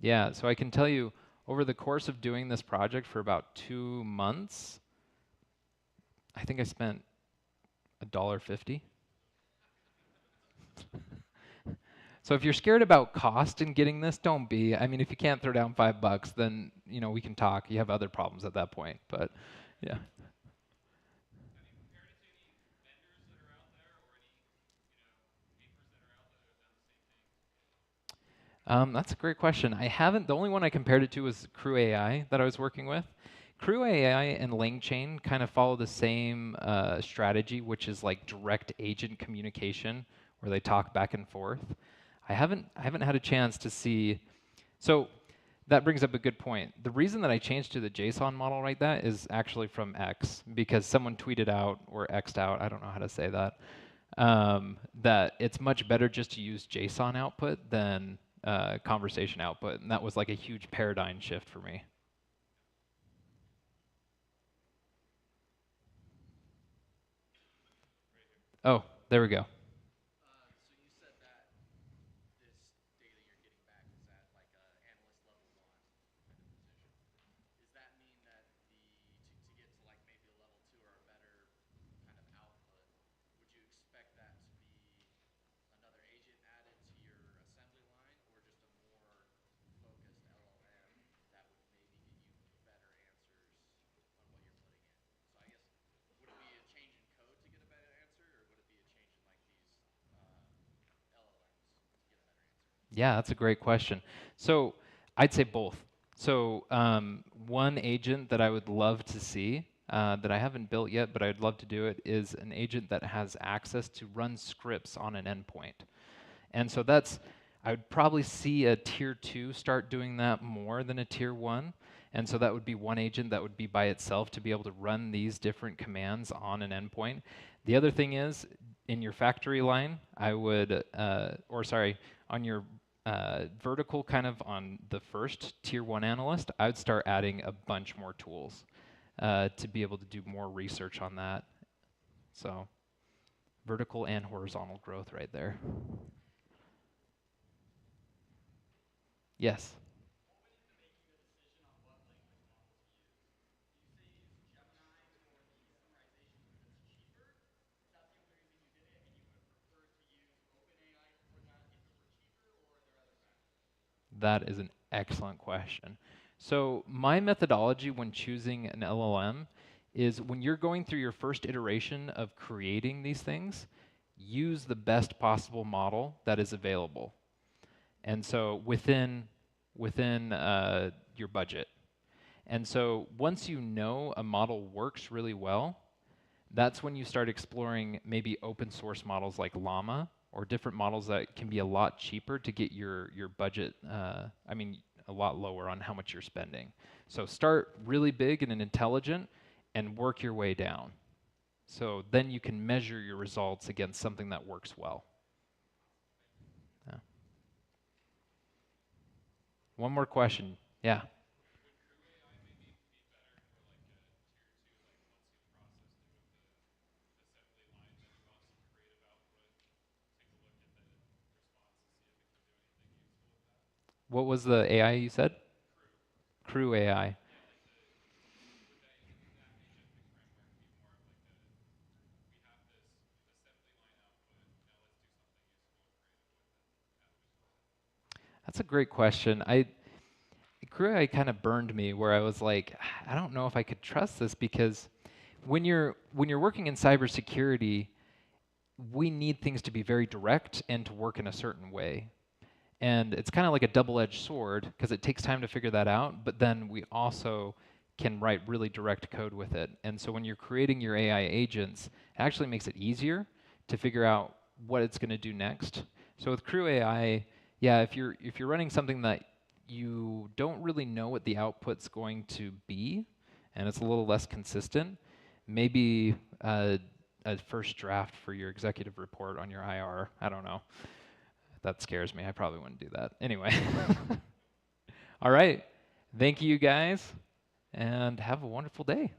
Yeah, so I can tell you over the course of doing this project for about 2 months, I think I spent $1.50. So if you're scared about cost in getting this, don't be. I mean, if you can't throw down $5, then we can talk. You have other problems at that point, but yeah. That's a great question. I haven't. The only one I compared it to was Crew AI that I was working with. Crew AI and LangChain kind of follow the same strategy, which is like direct agent communication, where they talk back and forth. I haven't had a chance to see. So that brings up a good point. The reason that I changed to the JSON model right that is actually from X, because someone tweeted out or X'd out, I don't know how to say that, that it's much better just to use JSON output than conversation output, and that was like a huge paradigm shift for me. Oh, there we go. Yeah, that's a great question. So I'd say both. So one agent that I would love to see that I haven't built yet, but I'd love to do it, is an agent that has access to run scripts on an endpoint. And so I would probably see a tier 2 start doing that more than a tier 1. And so that would be one agent that would be by itself to be able to run these different commands on an endpoint. The other thing is, in your factory line, I would, on your vertical kind of on the first tier 1 analyst, I would start adding a bunch more tools to be able to do more research on that. So vertical and horizontal growth right there. Yes. That is an excellent question. So my methodology when choosing an LLM is when you're going through your first iteration of creating these things, use the best possible model that is available. And so within your budget. And so once you know a model works really well, that's when you start exploring maybe open source models like Llama or different models that can be a lot cheaper to get your budget, a lot lower on how much you're spending. So start really big and intelligent and work your way down. So then you can measure your results against something that works well. Yeah. One more question. Yeah. What was the AI you said? Crew AI. That's a great question. Crew AI kind of burned me where I was like, I don't know if I could trust this because when you're working in cybersecurity, we need things to be very direct and to work in a certain way. And it's kind of like a double-edged sword because it takes time to figure that out, but then we also can write really direct code with it. And so when you're creating your AI agents, it actually makes it easier to figure out what it's going to do next. So with Crew AI, yeah, if you're running something that you don't really know what the output's going to be, and it's a little less consistent, maybe a first draft for your executive report on your IR. I don't know. That scares me. I probably wouldn't do that. Anyway. All right. Thank you guys, and have a wonderful day.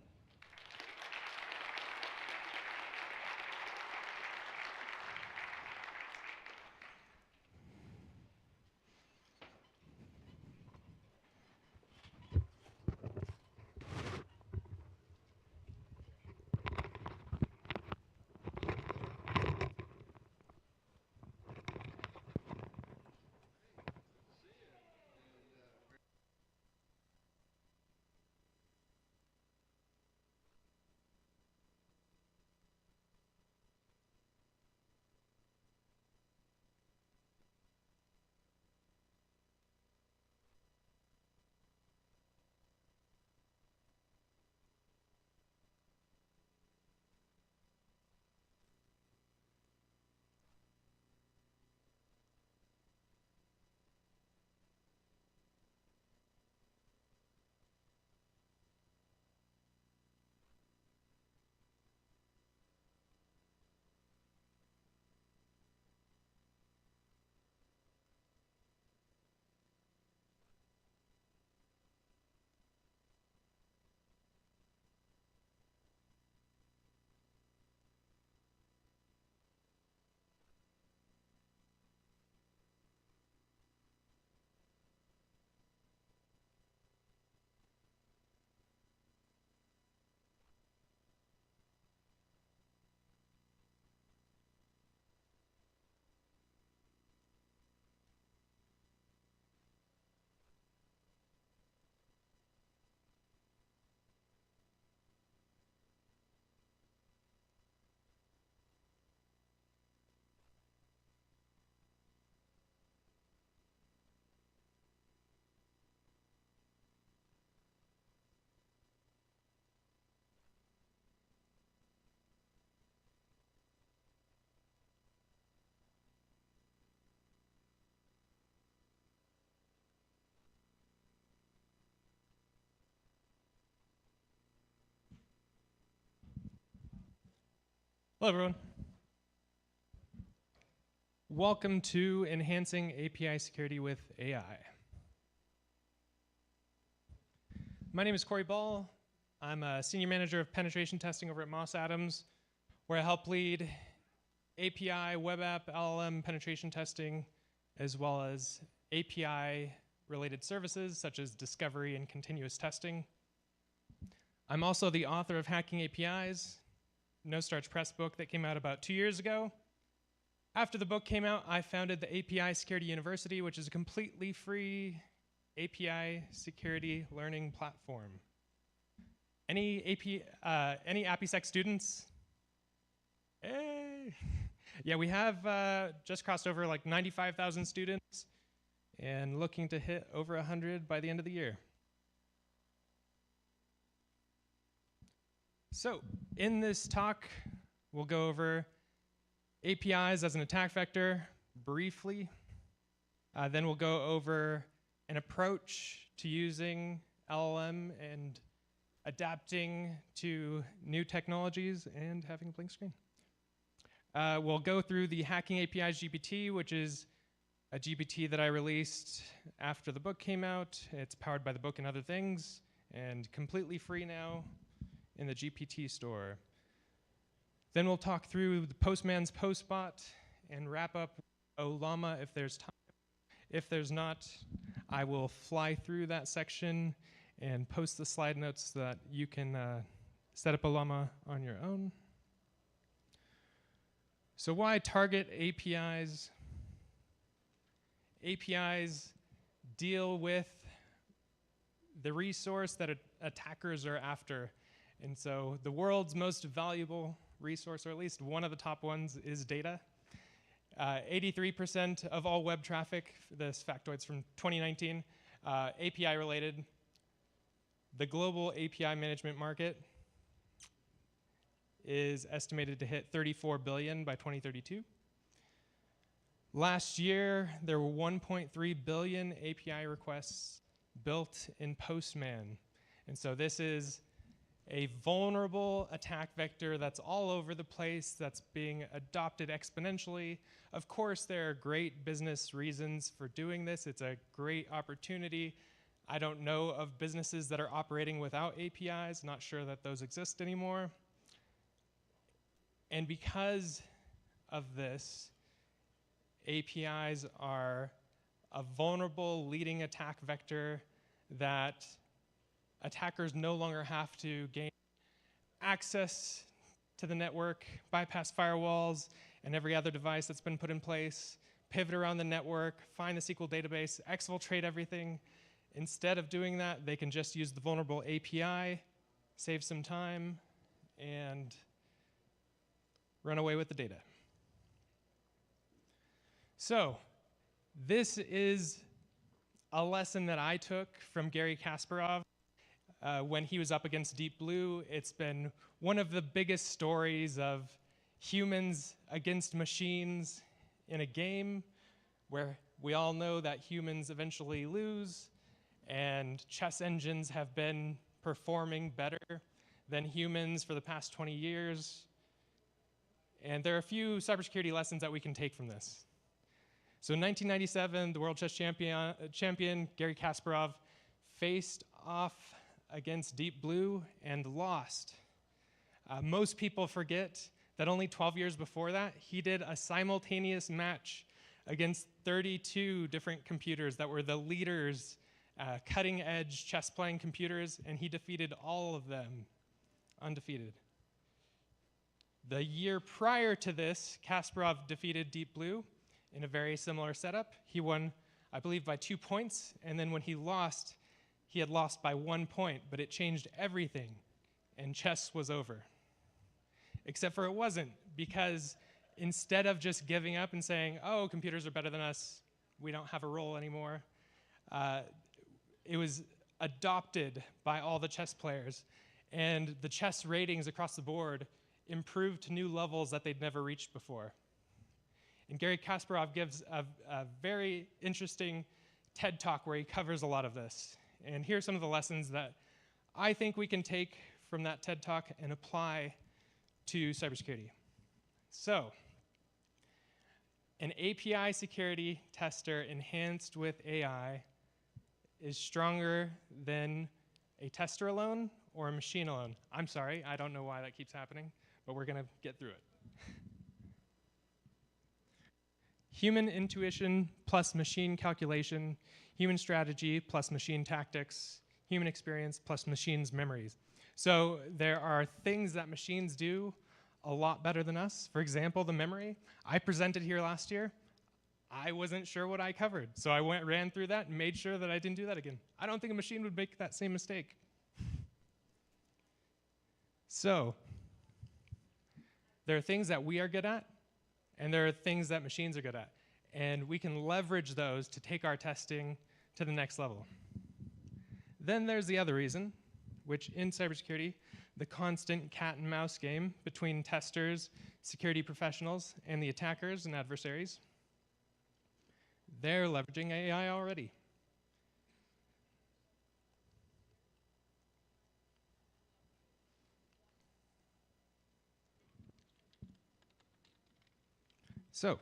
Hello, everyone. Welcome to Enhancing API Security with AI. My name is Corey Ball. I'm a Senior Manager of Penetration Testing over at Moss Adams, where I help lead API, web app, LLM penetration testing, as well as API-related services such as discovery and continuous testing. I'm also the author of Hacking APIs, No Starch Press book that came out about 2 years ago. After the book came out, I founded the API Security University, which is a completely free API security learning platform. Any AppySec students? Hey! Yeah, we have just crossed over like 95,000 students and looking to hit over 100 by the end of the year. So, in this talk, we'll go over APIs as an attack vector briefly. Then we'll go over an approach to using LLM and adapting to new technologies and having a blank screen. We'll go through the Hacking APIs GPT, which is a GPT that I released after the book came out. It's powered by the book and other things, and completely free now in the GPT store. Then we'll talk through the Postman's Postbot and wrap up Ollama if there's time. If there's not, I will fly through that section and post the slide notes so that you can set up Ollama on your own. So why target APIs? APIs deal with the resource that attackers are after. And so the world's most valuable resource, or at least one of the top ones, is data. 83% of all web traffic, this factoid's from 2019, API related. The global API management market is estimated to hit 34 billion by 2032. Last year, there were 1.3 billion API requests built in Postman. And so this is a vulnerable attack vector that's all over the place, that's being adopted exponentially. Of course, there are great business reasons for doing this. It's a great opportunity. I don't know of businesses that are operating without APIs, not sure that those exist anymore. And because of this, APIs are a vulnerable leading attack vector that attackers no longer have to gain access to the network, bypass firewalls and every other device that's been put in place, pivot around the network, find the SQL database, exfiltrate everything. Instead of doing that, they can just use the vulnerable API, save some time, and run away with the data. So, this is a lesson that I took from Gary Kasparov when he was up against Deep Blue. It's been one of the biggest stories of humans against machines in a game where we all know that humans eventually lose, and chess engines have been performing better than humans for the past 20 years. And there are a few cybersecurity lessons that we can take from this. So in 1997, the world chess champion Gary Kasparov faced off against Deep Blue and lost. Most people forget that only 12 years before that, he did a simultaneous match against 32 different computers that were the leaders, cutting-edge chess-playing computers, and he defeated all of them undefeated. The year prior to this, Kasparov defeated Deep Blue in a very similar setup. He won, I believe, by 2 points, and then when he lost, he had lost by 1 point, but it changed everything, and chess was over. Except for it wasn't, because instead of just giving up and saying, oh, computers are better than us, we don't have a role anymore, it was adopted by all the chess players, and the chess ratings across the board improved to new levels that they'd never reached before. And Gary Kasparov gives a very interesting TED Talk where he covers a lot of this. And here are some of the lessons that I think we can take from that TED Talk and apply to cybersecurity. So, an API security tester enhanced with AI is stronger than a tester alone or a machine alone. I'm sorry, I don't know why that keeps happening, but we're gonna get through it. Human intuition plus machine calculation, human strategy plus machine tactics, human experience plus machine's memories. So there are things that machines do a lot better than us. For example, the memory. I presented here last year. I wasn't sure what I covered, so I ran through that and made sure that I didn't do that again. I don't think a machine would make that same mistake. So there are things that we are good at, and there are things that machines are good at. And we can leverage those to take our testing to the next level. Then there's the other reason, which in cybersecurity, the constant cat and mouse game between testers, security professionals, and the attackers and adversaries. They're leveraging AI already. So,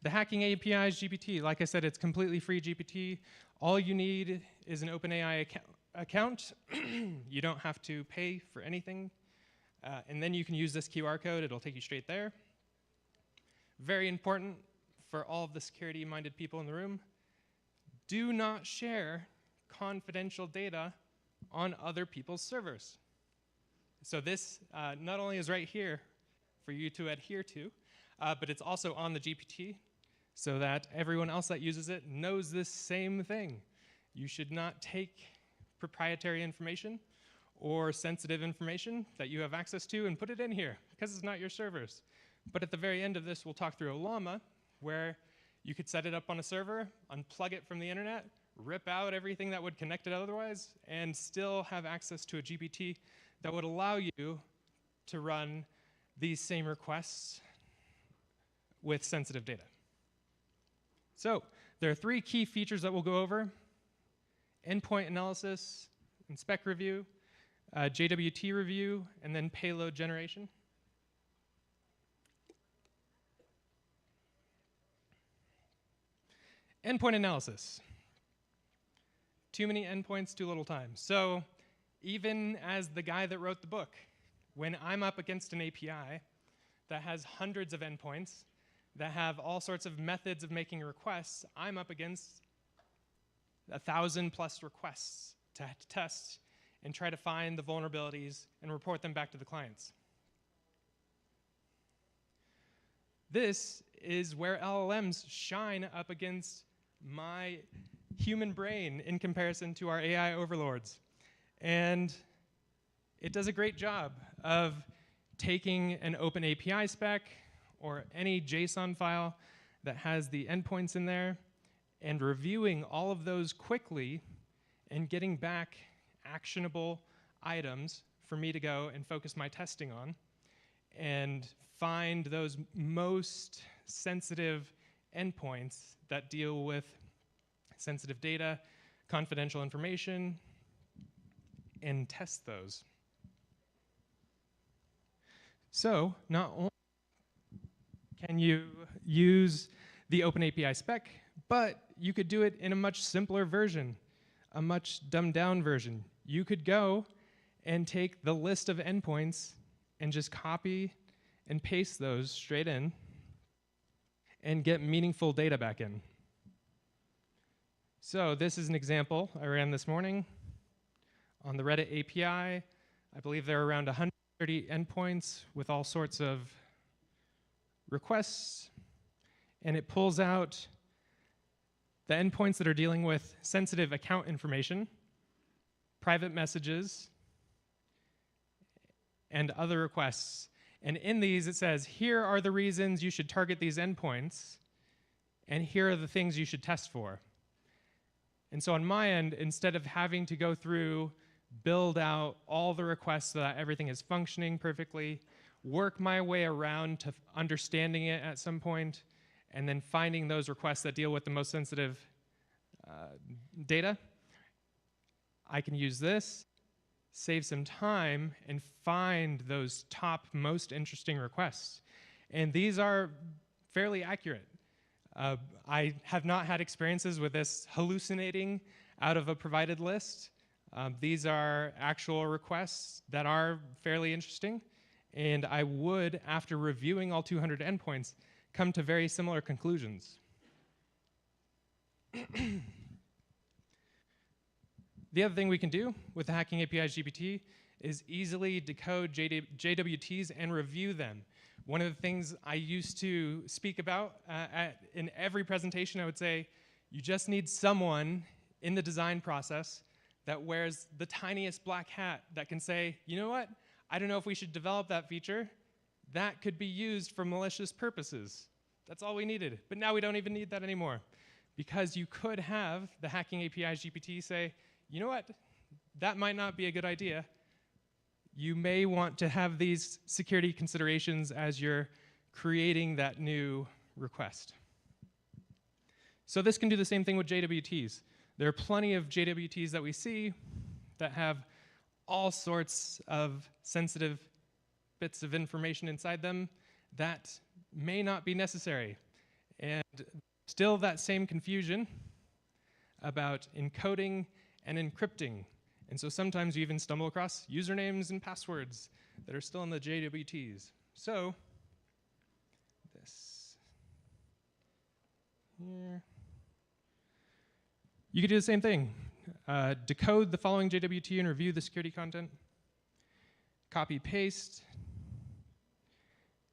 the hacking API is GPT. Like I said, it's completely free GPT. All you need is an OpenAI account. You don't have to pay for anything. And then you can use this QR code. It'll take you straight there. Very important for all of the security-minded people in the room. Do not share confidential data on other people's servers. So this not only is right here for you to adhere to, but it's also on the GPT. so that everyone else that uses it knows this same thing. You should not take proprietary information or sensitive information that you have access to and put it in here, because it's not your servers. But at the very end of this, we'll talk through a llama where you could set it up on a server, unplug it from the internet, rip out everything that would connect it otherwise, and still have access to a GPT that would allow you to run these same requests with sensitive data. So there are 3 key features that we'll go over: endpoint analysis and spec review, JWT review, and then payload generation. Endpoint analysis. Too many endpoints, too little time. So even as the guy that wrote the book, when I'm up against an API that has hundreds of endpoints, that have all sorts of methods of making requests, I'm up against 1,000+ requests to test and try to find the vulnerabilities and report them back to the clients. This is where LLMs shine up against my human brain in comparison to our AI overlords. And it does a great job of taking an open API spec or any JSON file that has the endpoints in there and reviewing all of those quickly and getting back actionable items for me to go and focus my testing on and find those most sensitive endpoints that deal with sensitive data, confidential information, and test those. So not only can you use the OpenAPI spec, but you could do it in a much simpler version, a much dumbed down version. You could go and take the list of endpoints and just copy and paste those straight in and get meaningful data back in. So this is an example I ran this morning on the Reddit API. I believe there are around 130 endpoints with all sorts of requests, and it pulls out the endpoints that are dealing with sensitive account information, private messages, and other requests. And in these, it says, here are the reasons you should target these endpoints, and here are the things you should test for. And so on my end, instead of having to go through, build out all the requests so that everything is functioning perfectly, work my way around to understanding it at some point, and then finding those requests that deal with the most sensitive data, I can use this, save some time, and find those top most interesting requests. And these are fairly accurate. I have not had experiences with this hallucinating out of a provided list. These are actual requests that are fairly interesting, and I would, after reviewing all 200 endpoints, come to very similar conclusions. The other thing we can do with the Hacking APIs GPT is easily decode JWTs and review them. One of the things I used to speak about in every presentation, I would say, you just need someone in the design process that wears the tiniest black hat that can say, you know what, I don't know if we should develop that feature. That could be used for malicious purposes. That's all we needed. But now we don't even need that anymore, because you could have the Hacking APIs GPT say, you know what, that might not be a good idea. You may want to have these security considerations as you're creating that new request. So this can do the same thing with JWTs. There are plenty of JWTs that we see that have all sorts of sensitive bits of information inside them that may not be necessary. And still that same confusion about encoding and encrypting. And so sometimes you even stumble across usernames and passwords that are still in the JWTs. So this here. You could do the same thing. Decode the following JWT and review the security content. Copy, paste.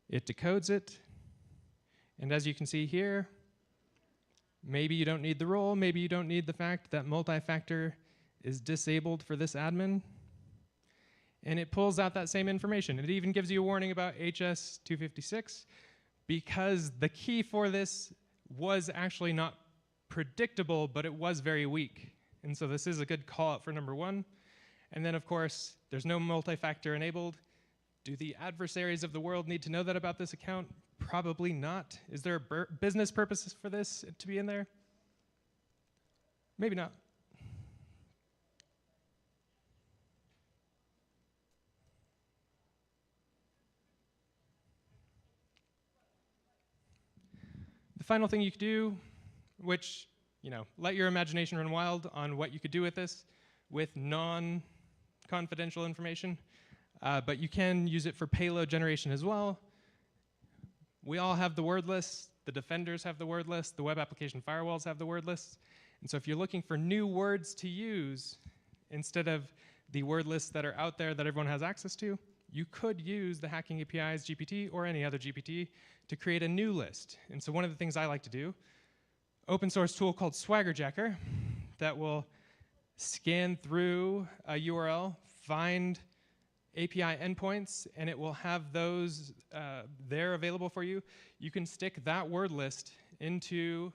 It decodes it. And as you can see here, Maybe you don't need the role, maybe you don't need the fact that multi-factor is disabled for this admin. And it pulls out that same information. It even gives you a warning about HS-256 because the key for this was actually not predictable, but it was very weak. And so this is a good call out for number one. And then, of course, there's no multi-factor enabled. Do the adversaries of the world need to know that about this account? Probably not. Is there a business purpose for this to be in there? Maybe not. The final thing you could do, which, let your imagination run wild on what you could do with this with non-confidential information, but you can use it for payload generation as well. We all have the word lists, the defenders have the word list, the web application firewalls have the word lists. And so if you're looking for new words to use instead of the word lists that are out there that everyone has access to, you could use the Hacking API's GPT or any other GPT to create a new list. And so one of the things I like to do, open source tool called Swaggerjacker that will scan through a URL, find API endpoints, and it will have those there available for you. You can stick that word list into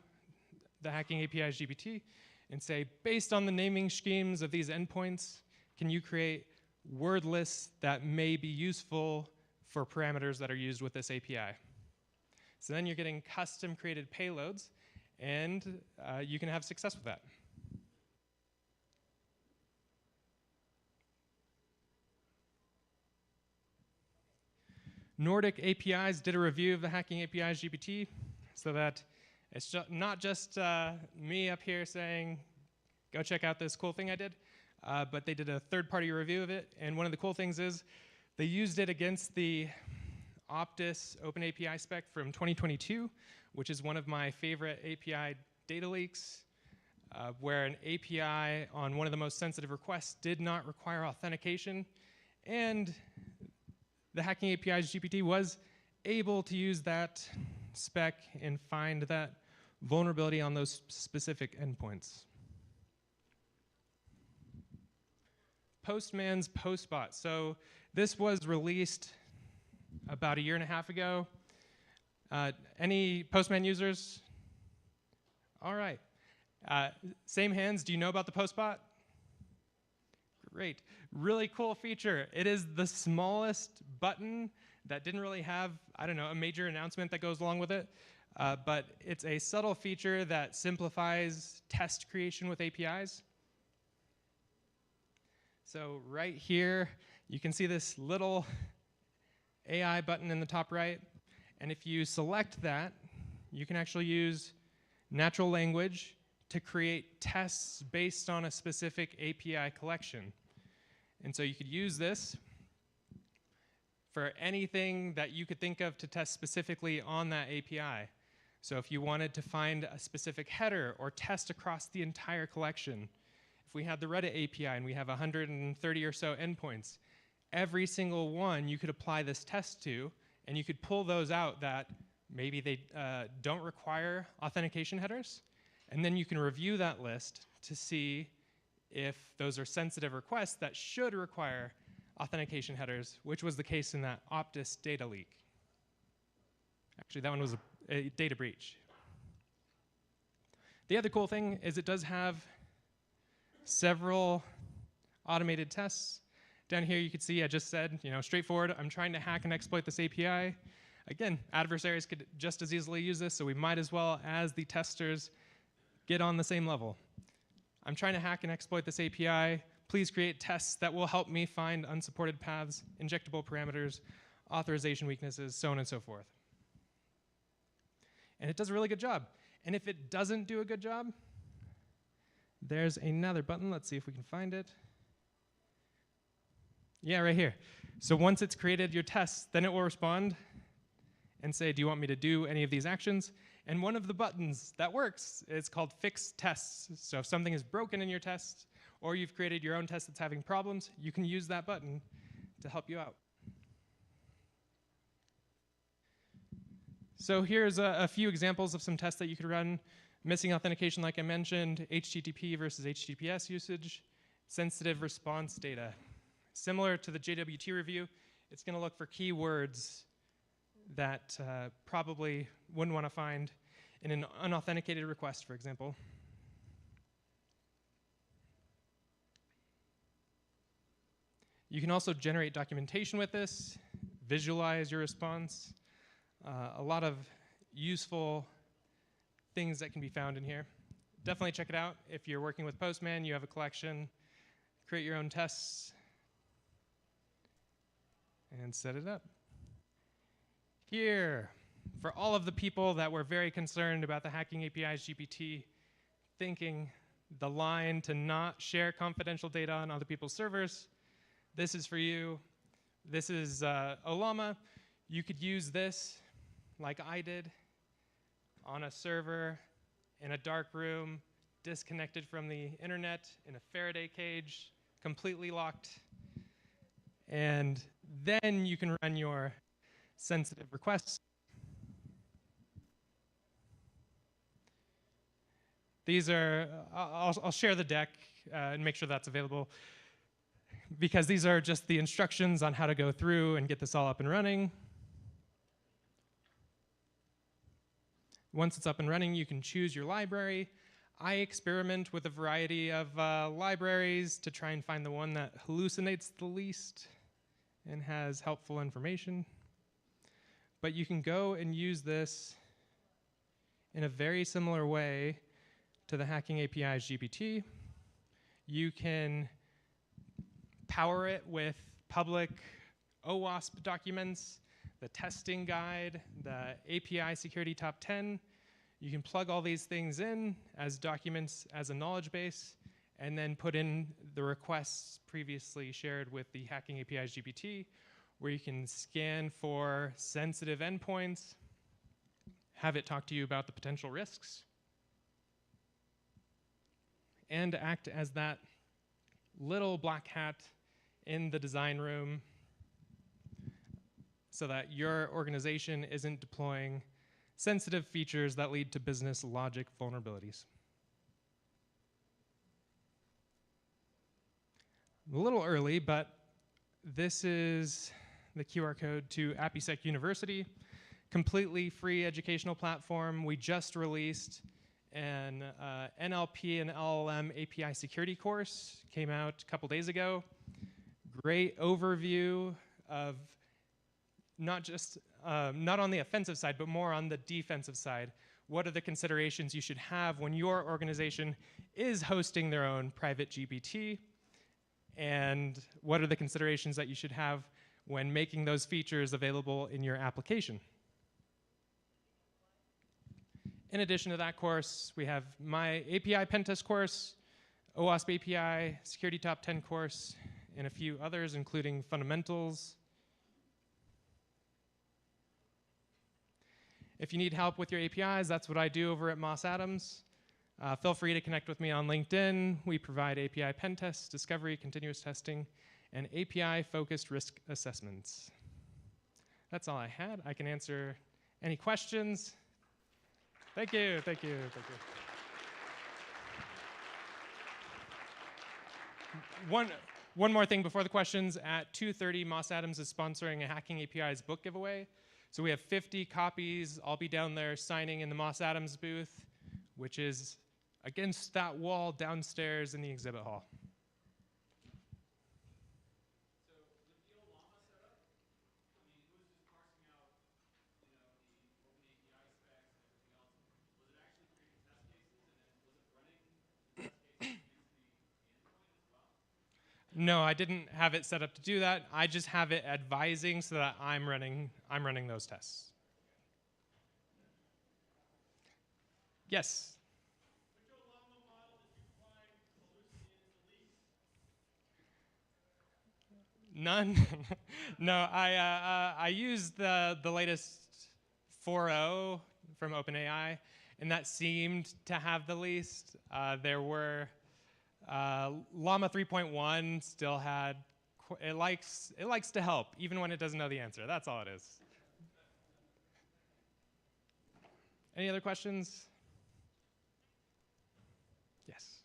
the Hacking API's GPT and say, based on the naming schemes of these endpoints, can you create word lists that may be useful for parameters that are used with this API? So then you're getting custom created payloads, and you can have success with that. Nordic APIs did a review of the Hacking API's GPT so that it's not just me up here saying, go check out this cool thing I did, but they did a third-party review of it. And one of the cool things is they used it against the Optus OpenAPI spec from 2022, which is one of my favorite API data leaks, where an API on one of the most sensitive requests did not require authentication. And the Hacking API's GPT was able to use that spec and find that vulnerability on those specific endpoints. Postman's Postbot. So this was released about 1.5 years ago. Any Postman users? All right. Same hands, do you know about the Postbot? Great. Really cool feature. It is the smallest button that didn't really have, a major announcement that goes along with it. But it's a subtle feature that simplifies test creation with APIs. So right here, you can see this little AI button in the top right. And if you select that, you can actually use natural language to create tests based on a specific API collection. And so you could use this for anything that you could think of to test specifically on that API. So if you wanted to find a specific header or test across the entire collection, if we had the Reddit API and we have 130 or so endpoints, every single one you could apply this test to, and you could pull those out that maybe they don't require authentication headers, and then you can review that list to see if those are sensitive requests that should require authentication headers, which was the case in that Optus data leak. Actually, that one was a data breach. The other cool thing is it does have several automated tests. Down here you can see I just said, straightforward, I'm trying to hack and exploit this API. Again, adversaries could just as easily use this, so we might as well, as the testers, get on the same level. I'm trying to hack and exploit this API. Please create tests that will help me find unsupported paths, injectable parameters, authorization weaknesses, so on and so forth. And it does a really good job. And if it doesn't do a good job, there's another button. Let's see if we can find it. Yeah, right here. So once it's created your tests, then it will respond and say, do you want me to do any of these actions? And one of the buttons that works is called Fix Tests. So if something is broken in your test, or you've created your own test that's having problems, you can use that button to help you out. So here's a few examples of some tests that you could run. Missing authentication, like I mentioned, HTTP versus HTTPS usage, sensitive response data. Similar to the JWT review, it's going to look for keywords that probably wouldn't want to find in an unauthenticated request, for example. You can also generate documentation with this, visualize your response. A lot of useful things that can be found in here. Definitely check it out. If you're working with Postman, you have a collection, create your own tests, and set it up. Here, for all of the people that were very concerned about the hacking API's GPT, thinking the line to not share confidential data on other people's servers, this is for you. This is Olama. You could use this, like I did, on a server, in a dark room, disconnected from the internet, in a Faraday cage, completely locked. And then you can run your sensitive requests. These are, I'll share the deck and make sure that's available, because these are just the instructions on how to go through and get this all up and running. Once it's up and running, you can choose your library. I experiment with a variety of libraries to try and find the one that hallucinates the least and has helpful information. But you can go and use this in a very similar way to the Hacking API's GPT. You can power it with public OWASP documents, the testing guide, the API security top 10. You can plug all these things in as documents as a knowledge base, and then put in the requests previously shared with the Hacking API's GPT, where you can scan for sensitive endpoints, have it talk to you about the potential risks, and act as that little black hat in the design room so that your organization isn't deploying sensitive features that lead to business logic vulnerabilities. A little early, but this is the QR code to AppySec University, completely free educational platform. We just released an NLP and LLM API security course, came out a couple days ago. Great overview of not just, not on the offensive side, but more on the defensive side. What are the considerations you should have when your organization is hosting their own private GPT? And what are the considerations that you should have when making those features available in your application? In addition to that course, we have my API Pentest course, OWASP API, Security Top 10 course, and a few others, including Fundamentals. If you need help with your APIs, that's what I do over at Moss Adams. Feel free to connect with me on LinkedIn. We provide API pen tests, discovery, continuous testing, and API-focused risk assessments. That's all I had. I can answer any questions. Thank you, thank you, thank you. One more thing before the questions. At 2:30, Moss Adams is sponsoring a Hacking APIs book giveaway. So we have 50 copies. I'll be down there signing in the Moss Adams booth, which is against that wall downstairs in the exhibit hall. No, I didn't have it set up to do that. I just have it advising so that I'm running those tests. Yes. None. No, I used the latest 4.0 from OpenAI, and that seemed to have the least. There were Llama 3.1 still had. It likes to help even when it doesn't know the answer. That's all it is. Any other questions? Yes.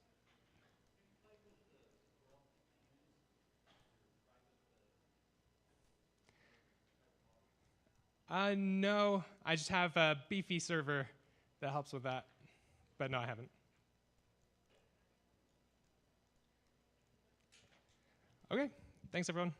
No, I just have a beefy server that helps with that. But no, I haven't. Okay, thanks everyone.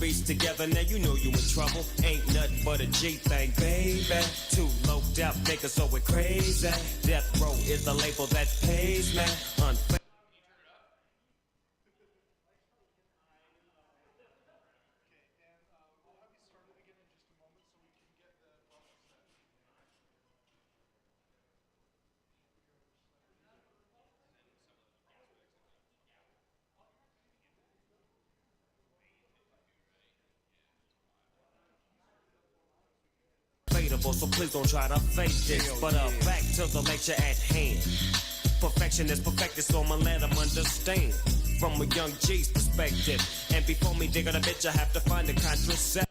beats together, now you know you in trouble. Ain't nothing but a G thing, baby. Too low death niggas, so we're crazy. Death Row is the label that pays me. So please don't try to fake this. But back to the lecture at hand. Perfection is perfected, so I'ma let them understand. From a young G's perspective. And before me dig on a bitch, I have to find a contraception.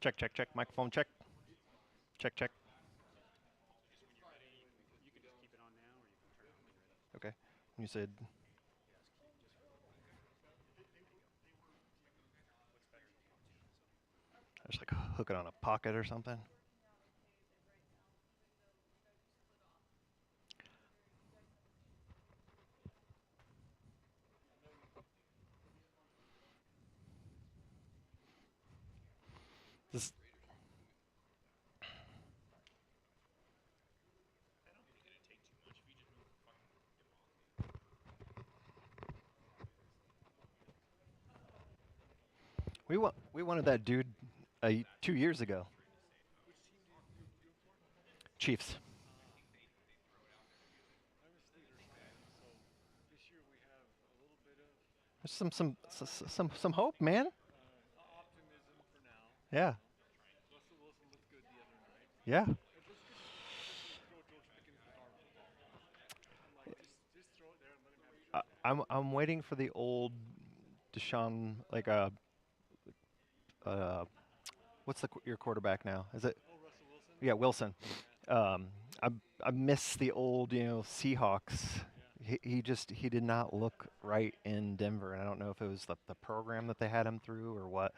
Check, check, check. Microphone check. Check, check. Okay. You said. Just like hook it on a pocket or something. This. We wanted that dude 2 years ago. Chiefs. There's some hope, man. Yeah. Yeah. I'm waiting for the old Deshaun, like what's your quarterback now? Is it? Yeah, Wilson. Um, I I miss the old, Seahawks. He did not look right in Denver, and I don't know if it was the program that they had him through or what.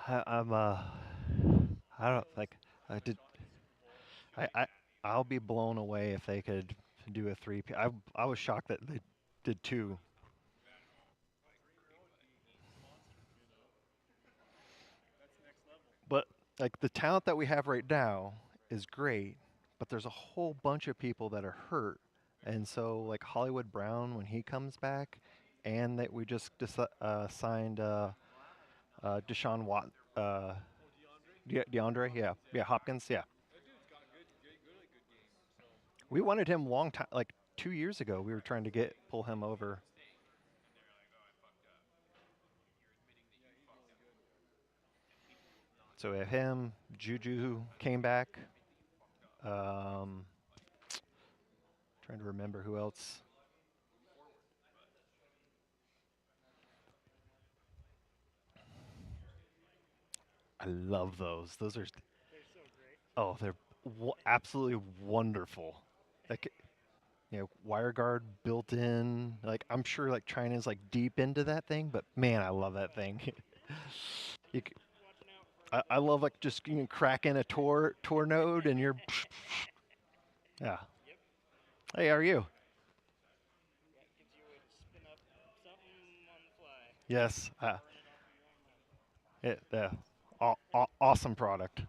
I'm I don't like I did I I'll be blown away if they could do a three. I was shocked that they did two. But like the talent that we have right now is great, but there's a whole bunch of people that are hurt. And so like Hollywood Brown when he comes back, and that we just signed Deshaun Watt, DeAndre, yeah, Hopkins, yeah. We wanted him long time, like 2 years ago. We were trying to pull him over. So we have him. Juju came back. Trying to remember who else. I love those. Those are. Oh, they're absolutely wonderful. Like, WireGuard built in. Like, I'm sure like China's like deep into that thing, but man, I love that thing. I love like just you can crack in a Tor node and you're. Yeah. Hey, how are you? Yes. Yeah. Awesome product.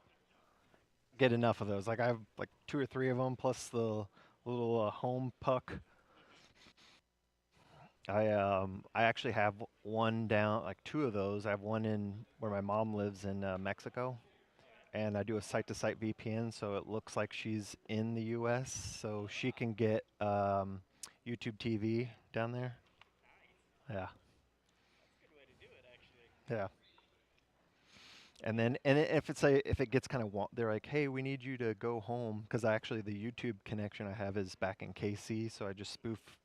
Get enough of those. Like I have like 2 or 3 of them, plus the little home puck. I actually have one down, like 2 of those. I have one in where my mom lives in Mexico, and I do a site-to-site VPN, so it looks like she's in the U.S. So she can get YouTube TV down there. Yeah. Yeah. And then, if it gets kind of, they're like, hey, we need you to go home, because actually the YouTube connection I have is back in KC, so I just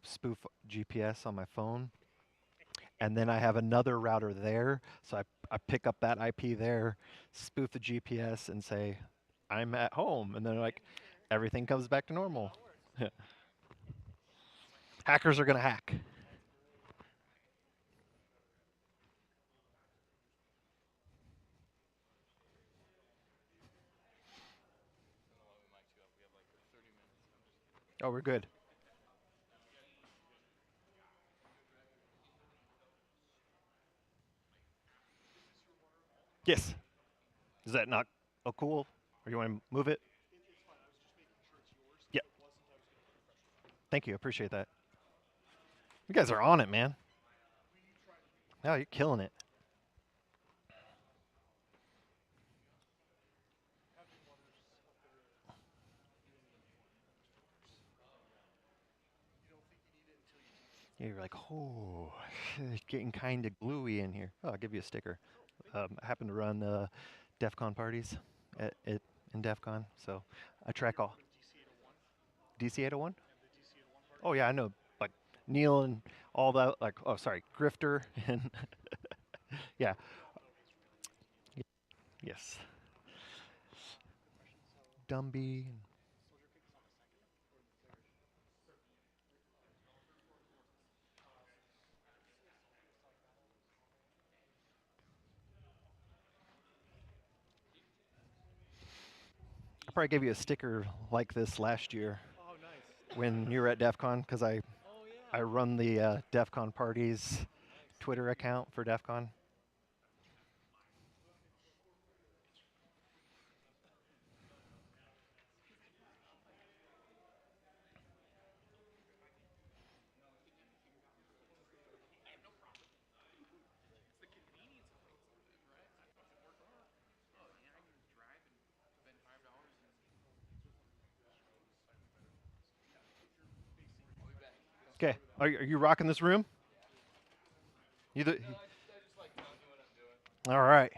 spoof GPS on my phone, and then I have another router there, so I pick up that IP there, spoof the GPS, and say, I'm at home, and then like, everything comes back to normal. Hackers are gonna hack. Oh, we're good. Yes. Is that not cool? Or you want to move it? Yeah. Thank you. Appreciate that. You guys are on it, man. Oh, you're killing it. Yeah, you're like, oh, it's getting kind of gluey in here. Oh, I'll give you a sticker. I happen to run DEF CON parties in DEF CON, so I track all. DC 801? Oh, yeah, I know. Like, Neil and all that. Like, oh, sorry, Grifter and yeah. Yes. Dumby. I probably gave you a sticker like this last year. Oh, nice. When you were at DEF CON, because I run the DEF CON parties Twitter account for DEF CON. Okay, are you rocking this room? You the, all right.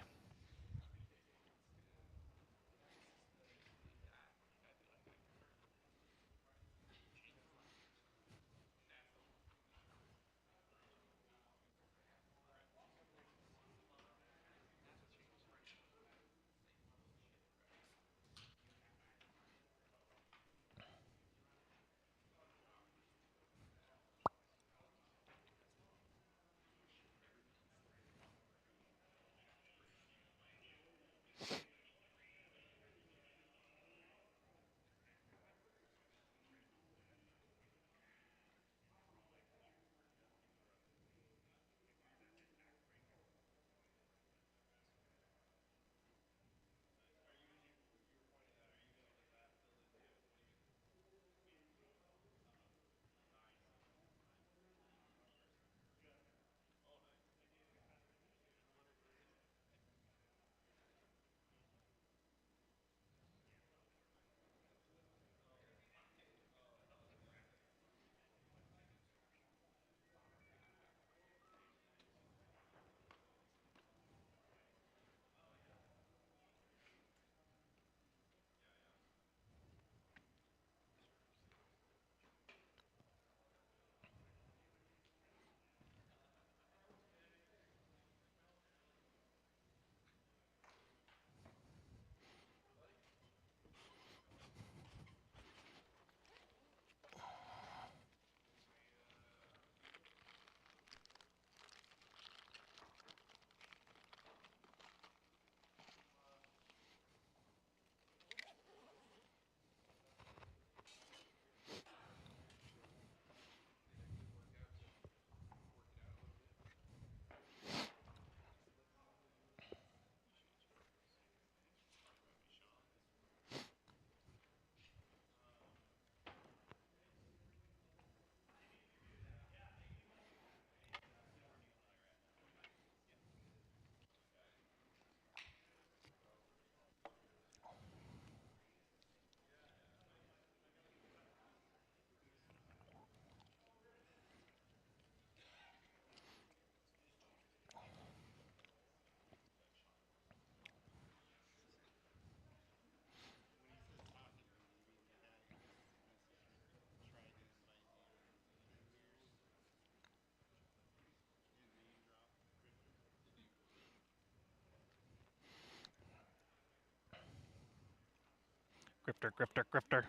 Grifter, grifter, grifter.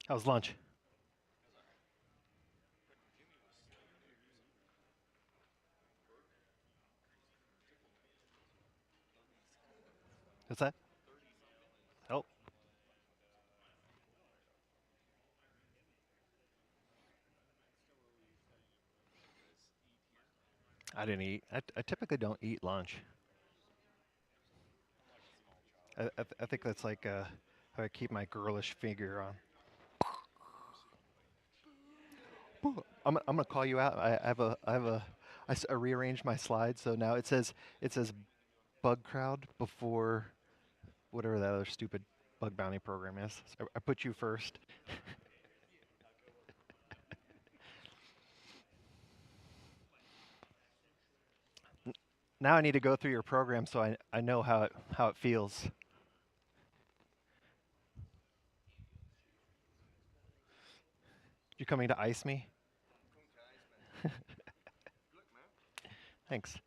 How's lunch? What's that? Oh. I didn't eat. I typically don't eat lunch. I think that's like how I keep my girlish figure on. I'm gonna call you out. I rearranged my slides, so now it says bug crowd before whatever that other stupid bug bounty program is. So I put you first. Now I need to go through your program so I know how it feels. You coming to ice me? Thanks.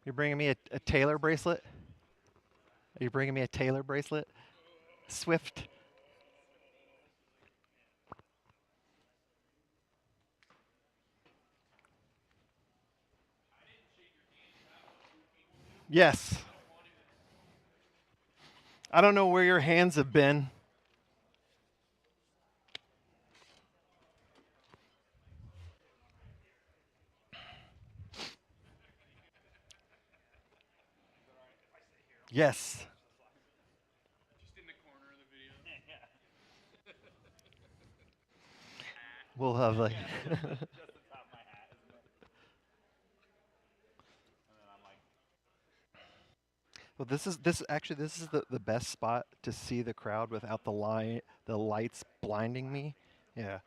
You're bringing me a Taylor bracelet? Are you bringing me a Taylor bracelet? Swift. Yes. I don't know where your hands have been. Yes. We'll have like. Well, this is the best spot to see the crowd without the lights blinding me. Yeah.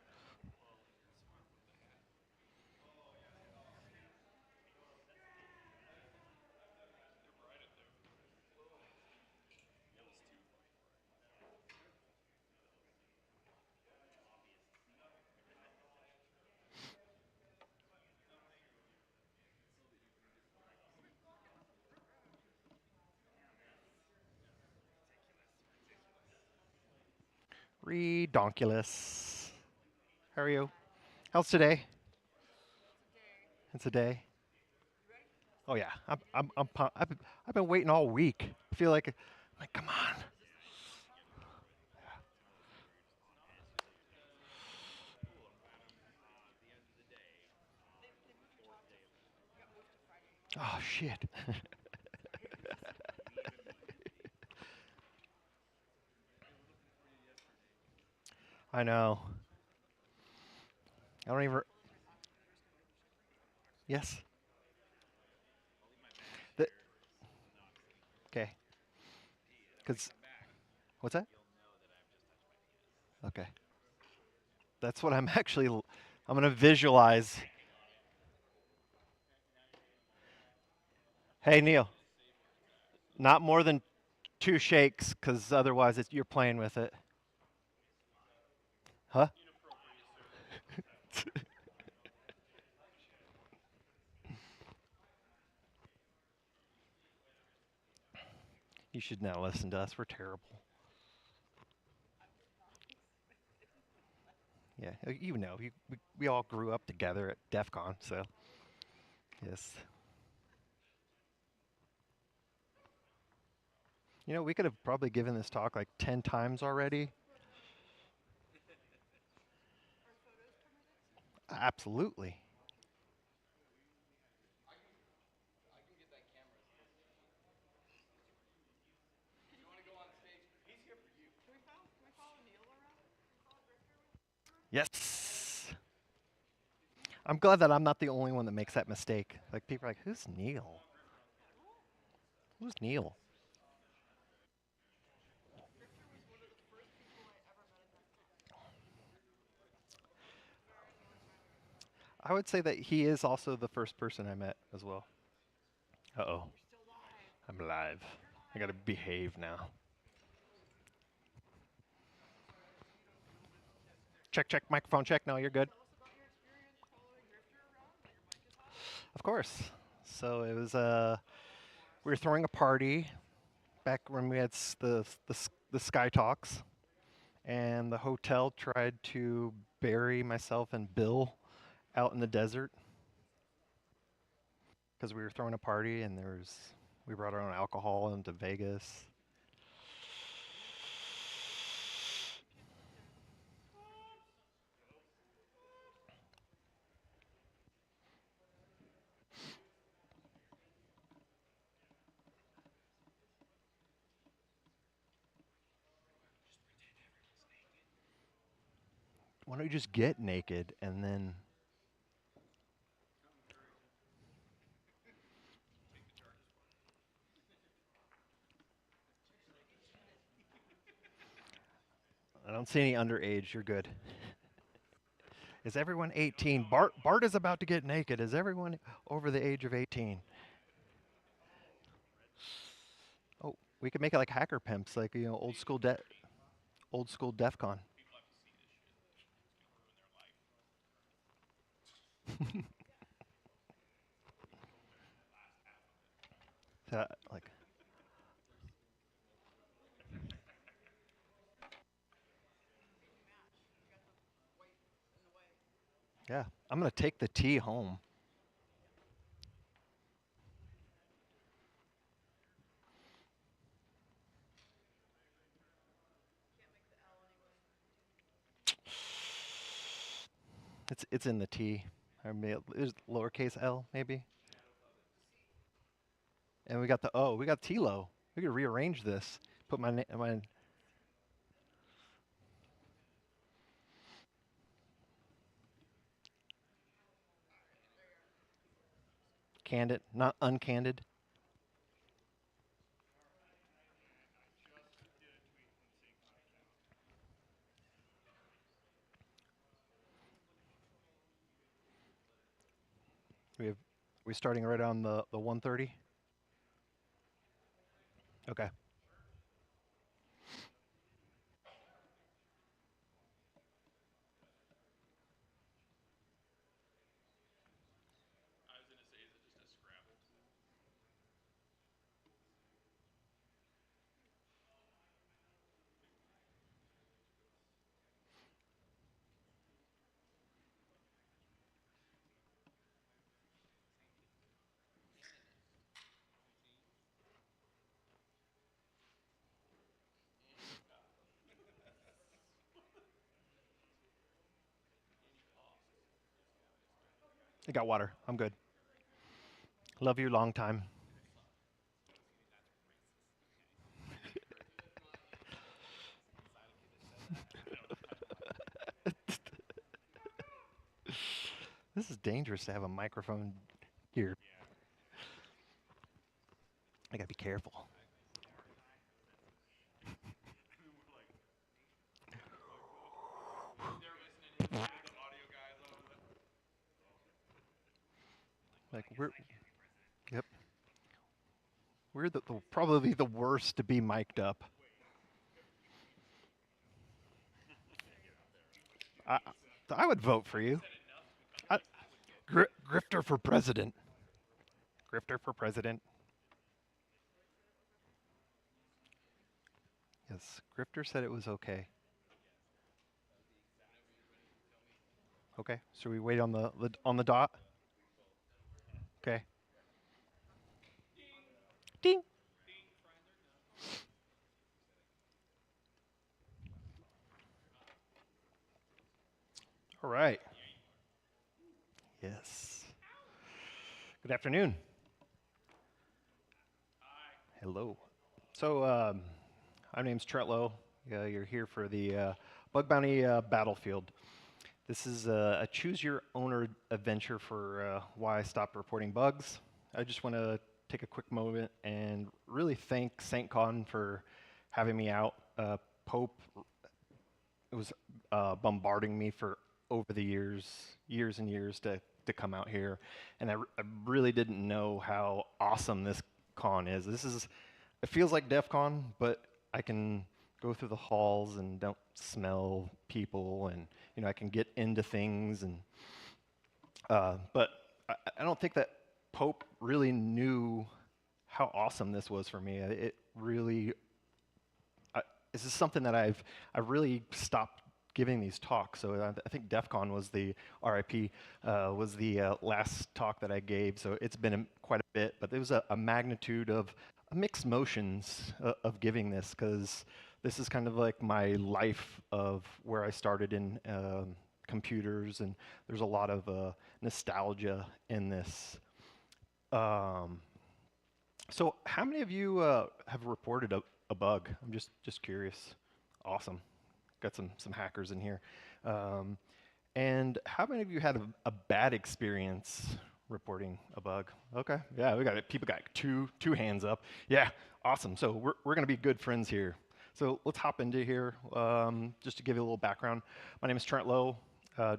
Redonkulous. How are you? How's today? It's a day. Oh yeah, I've been waiting all week. I feel like come on. Oh shit. I know. I don't even. Yes. Okay. Cause what's that? Okay. That's what I'm actually. I'm gonna visualize. Hey Neil. Not more than 2 shakes, because otherwise you're playing with it. Huh? You should now listen to us. We're terrible. Yeah, you know, we all grew up together at DEF CON, so yes. You know, we could have probably given this talk like 10 times already. Absolutely. Yes. I'm glad that I'm not the only one that makes that mistake. Like people are like, "Who's Neil? Who's Neil?" I would say that he is also the first person I met as well. Uh-oh. I'm alive. I gotta behave now. Check, check, microphone check. No, you're good. Of course. So it was we were throwing a party back when we had the Sky Talks, and the hotel tried to bury myself and Bill out in the desert because we were throwing a party and we brought our own alcohol into Vegas. Why don't you just get naked and then I don't see any underage. You're good. Is everyone 18? Bart is about to get naked. Is everyone over the age of 18? Oh, we could make it like hacker pimps, like old school DEF CON. Like. Yeah, I'm gonna take the tea home. It's in the T. Or there's lowercase L maybe. And we got the O. We got T-Lo. We could rearrange this. Put my candid, not uncandid. We starting right on the 1:30. Okay. I got water. I'm good. Love you long time. This is dangerous to have a microphone here. I gotta be careful. Like yep. We're probably the worst to be mic'd up. I would vote for you. Grifter for president. Grifter for president. Yes, Grifter said it was okay. Okay, so we wait on the dot. Okay. Ding. All right. Yes. Good afternoon. Hello. So, my name's Tretlow. You're here for the Bug Bounty Battlefield. This is a choose-your-owner adventure for why I stopped reporting bugs. I just want to take a quick moment and really thank SAINTCON for having me out. Pope was bombarding me for over the years and years to come out here, and I really didn't know how awesome this con is. It feels like DEF CON, but I can go through the halls and don't smell people, and I can get into things, and but I don't think that Pope really knew how awesome this was for me. It really, this is something that I've really stopped giving these talks. So I think DEF CON was the RIP, was the last talk that I gave. So it's been quite a bit, but there was a magnitude of mixed motions of giving this, because this is kind of like my life of where I started in computers, and there's a lot of nostalgia in this. So how many of you have reported a bug? I'm just curious. Awesome. Got some hackers in here. And how many of you had a bad experience reporting a bug? Okay, yeah, we got it. People got two hands up. Yeah, awesome. So we're going to be good friends here. So let's hop into here. Just to give you a little background, my name is Trent Lowe,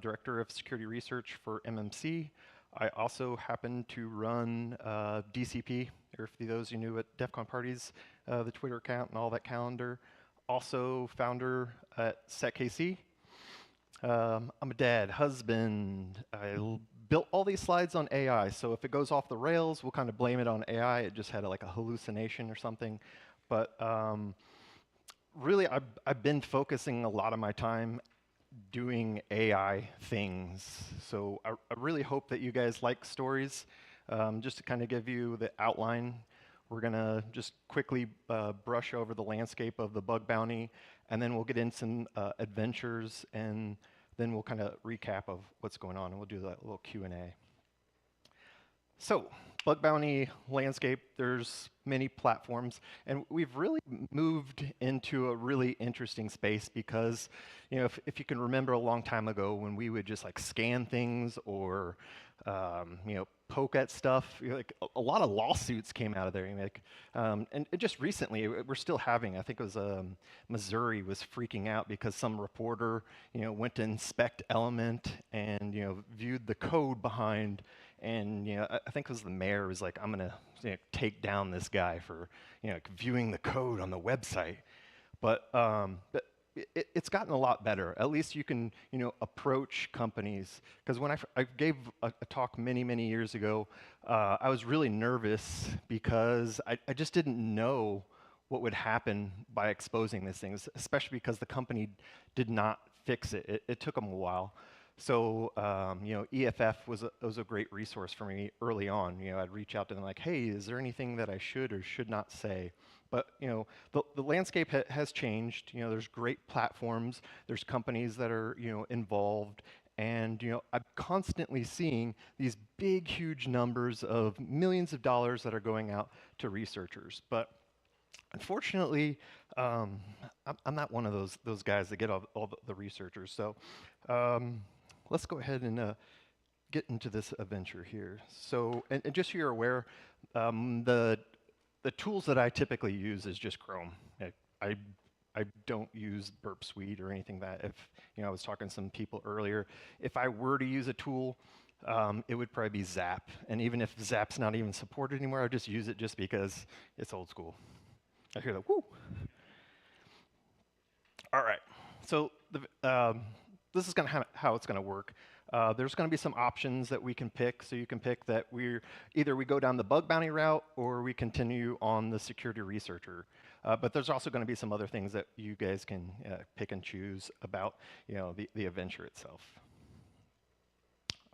Director of Security Research for MMC. I also happen to run DCP, or for those you knew at DEF CON parties, the Twitter account and all that calendar. Also founder at SetKC. I'm a dad, husband. I built all these slides on AI, so if it goes off the rails, we'll kind of blame it on AI. It just had like a hallucination or something. But really, I've been focusing a lot of my time doing AI things. So I really hope that you guys like stories. Just to kind of give you the outline, we're going to just quickly brush over the landscape of the bug bounty, and then we'll get into some adventures, and then we'll kind of recap of what's going on, and we'll do that little Q&A. So, bug bounty landscape, there's many platforms, and we've really moved into a really interesting space because, you know, if you can remember a long time ago when we would just like scan things or, you know, poke at stuff, you know, like a lot of lawsuits came out of there. Like, and just recently, we're still having, I think it was Missouri was freaking out because some reporter, you know, went to inspect Element and, you know, viewed the code behind. And, you know, I think it was the mayor was like, I'm going to, you know, take down this guy for, you know, viewing the code on the website. But it's gotten a lot better. At least you can, you know, approach companies. Because when I gave a talk many years ago, I was really nervous because I just didn't know what would happen by exposing these things, especially because the company did not fix it. It took them a while. So, you know, EFF was a great resource for me early on. You know, I'd reach out to them like, hey, is there anything that I should or should not say? But, you know, the landscape has changed. You know, there's great platforms. There's companies that are, you know, involved. And, you know, I'm constantly seeing these big, huge numbers of millions of dollars that are going out to researchers. But unfortunately, I'm not one of those guys that get all the researchers. So let's go ahead and get into this adventure here. So, and just so you're aware, the tools that I typically use is just Chrome. I don't use Burp Suite or anything that. If you know, I was talking to some people earlier. If I were to use a tool, it would probably be Zap. And even if Zap's not even supported anymore, I'll just use it just because it's old school. I hear that, woo. All right, so this is how it's gonna work. There's gonna be some options that we can pick. So you can pick that either we go down the bug bounty route or we continue on the security researcher. But there's also gonna be some other things that you guys can pick and choose about, you know, the adventure itself.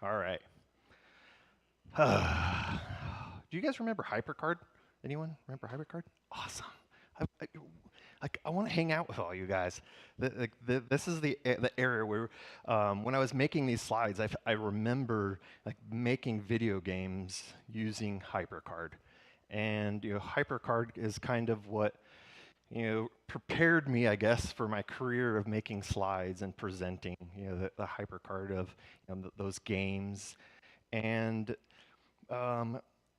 All right. Do you guys remember HyperCard? Anyone remember HyperCard? Awesome. I want to hang out with all you guys. This is the area where, when I was making these slides, I remember like making video games using HyperCard, and you know, HyperCard is kind of what, you know, prepared me, I guess, for my career of making slides and presenting. You know, the HyperCard of, you know, those games, and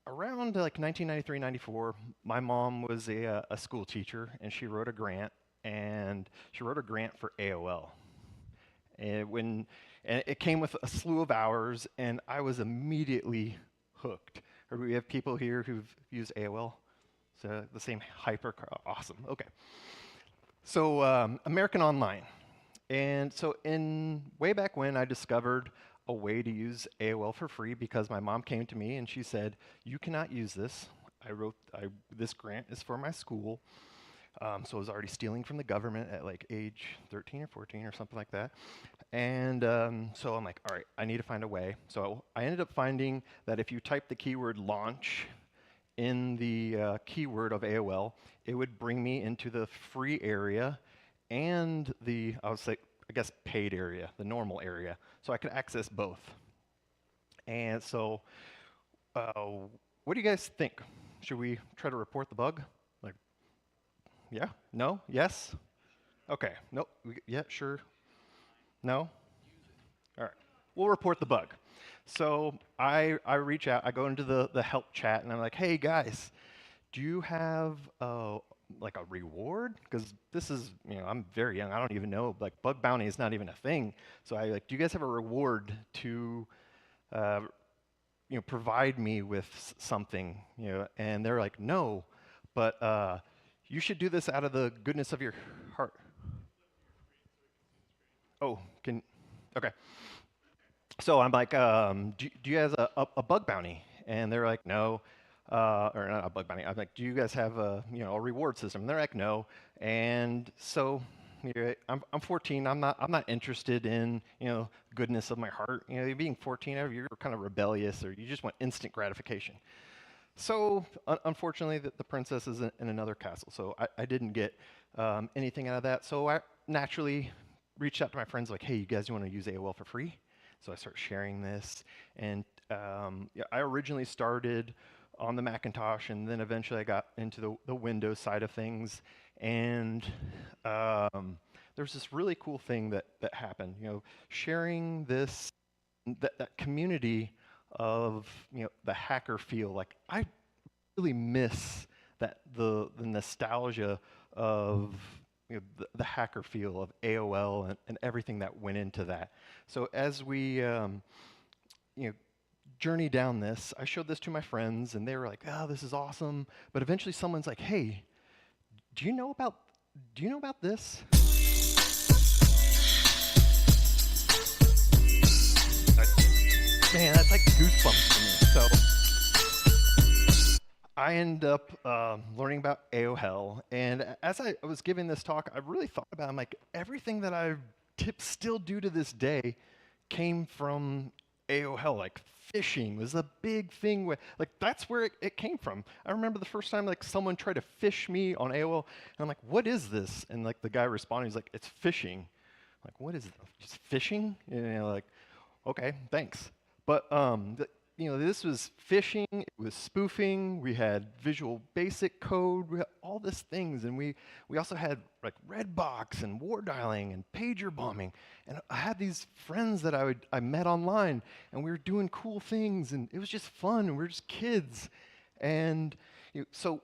around like 1993, 94, my mom was a school teacher, and she wrote a grant, for AOL. And it came with a slew of hours, and I was immediately hooked. Or we have people here who've used AOL? So the same HyperCard, awesome, okay. So American Online. And so way back when I discovered a way to use AOL for free because my mom came to me and she said, "You cannot use this. This grant is for my school." So I was already stealing from the government at like age 13 or 14 or something like that. And so I'm like, all right, I need to find a way. So I ended up finding that if you type the keyword launch in the keyword of AOL, it would bring me into the free area and the, I guess, paid area, the normal area. So I could access both. And so what do you guys think? Should we try to report the bug? Like, yeah? No? Yes? Okay. Nope. Yeah, sure. No? All right. We'll report the bug. So I reach out, I go into the help chat, and I'm like, hey, guys, do you have like a reward? Because this is, I'm very young. I don't even know. Like, bug bounty is not even a thing. So I like, do you guys have a reward to provide me with something, and they're like, no, but you should do this out of the goodness of your heart. Oh, okay. So I'm like, do you guys have a bug bounty? And they're like, no, or not a bug bounty. I'm like, do you guys have a reward system? And they're like, no. And so I'm 14. I'm not interested in goodness of my heart. Being 14, you're kind of rebellious, or you just want instant gratification. So unfortunately, the princess is in another castle. So I didn't get anything out of that. So I naturally reached out to my friends like, hey, you guys want to use AOL for free? So I start sharing this, and I originally started on the Macintosh, and then eventually I got into the Windows side of things. And there's this really cool thing that happened. Sharing this that community of the hacker feel. Like, I really miss the nostalgia of the hacker feel of AOL and everything that went into that. So as we journey down this, I showed this to my friends, and they were like, "Oh, this is awesome!" But eventually, someone's like, "Hey, do you know about this?" Man, that's like goosebumps for me. So I end up learning about AOL, and as I was giving this talk, I really thought about it. I'm like, everything that I still do to this day came from AOL. Like, phishing was a big thing. Like, that's where it came from. I remember the first time like someone tried to phish me on AOL, and I'm like, what is this? And like the guy responded, he's like, it's phishing. I'm like, what is it? It's phishing? Like, okay, thanks. But this was phishing, it was spoofing, we had Visual Basic code, we had all these things, and we also had like Redbox and war dialing and pager bombing. And I had these friends that I met online, and we were doing cool things, and it was just fun, and we were just kids. And so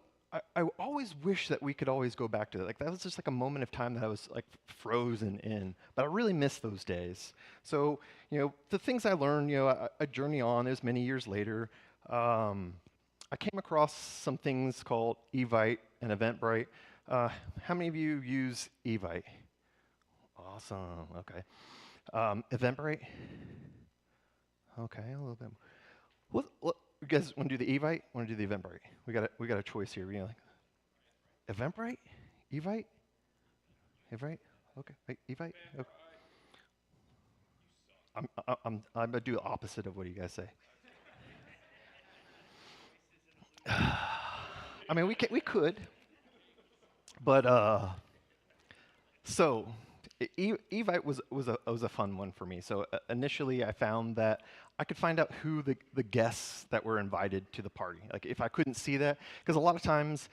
I always wish that we could always go back to that. Like, that was just like a moment of time that I was like frozen in. But I really miss those days. So, the things I learned, I journey on. It was many years later. I came across some things called Evite and Eventbrite. How many of you use Evite? Awesome. Okay. Eventbrite? Okay, a little bit. What you guys want to do the Evite? Want to do the Eventbrite? We got a choice here. Like, Eventbrite, Evite, Evite. Okay, wait, Evite. Okay. I'm gonna do the opposite of what you guys say. I mean, we could, but so Evite was a fun one for me. So initially, I found that I could find out who the guests that were invited to the party. Like, if I couldn't see that, because a lot of times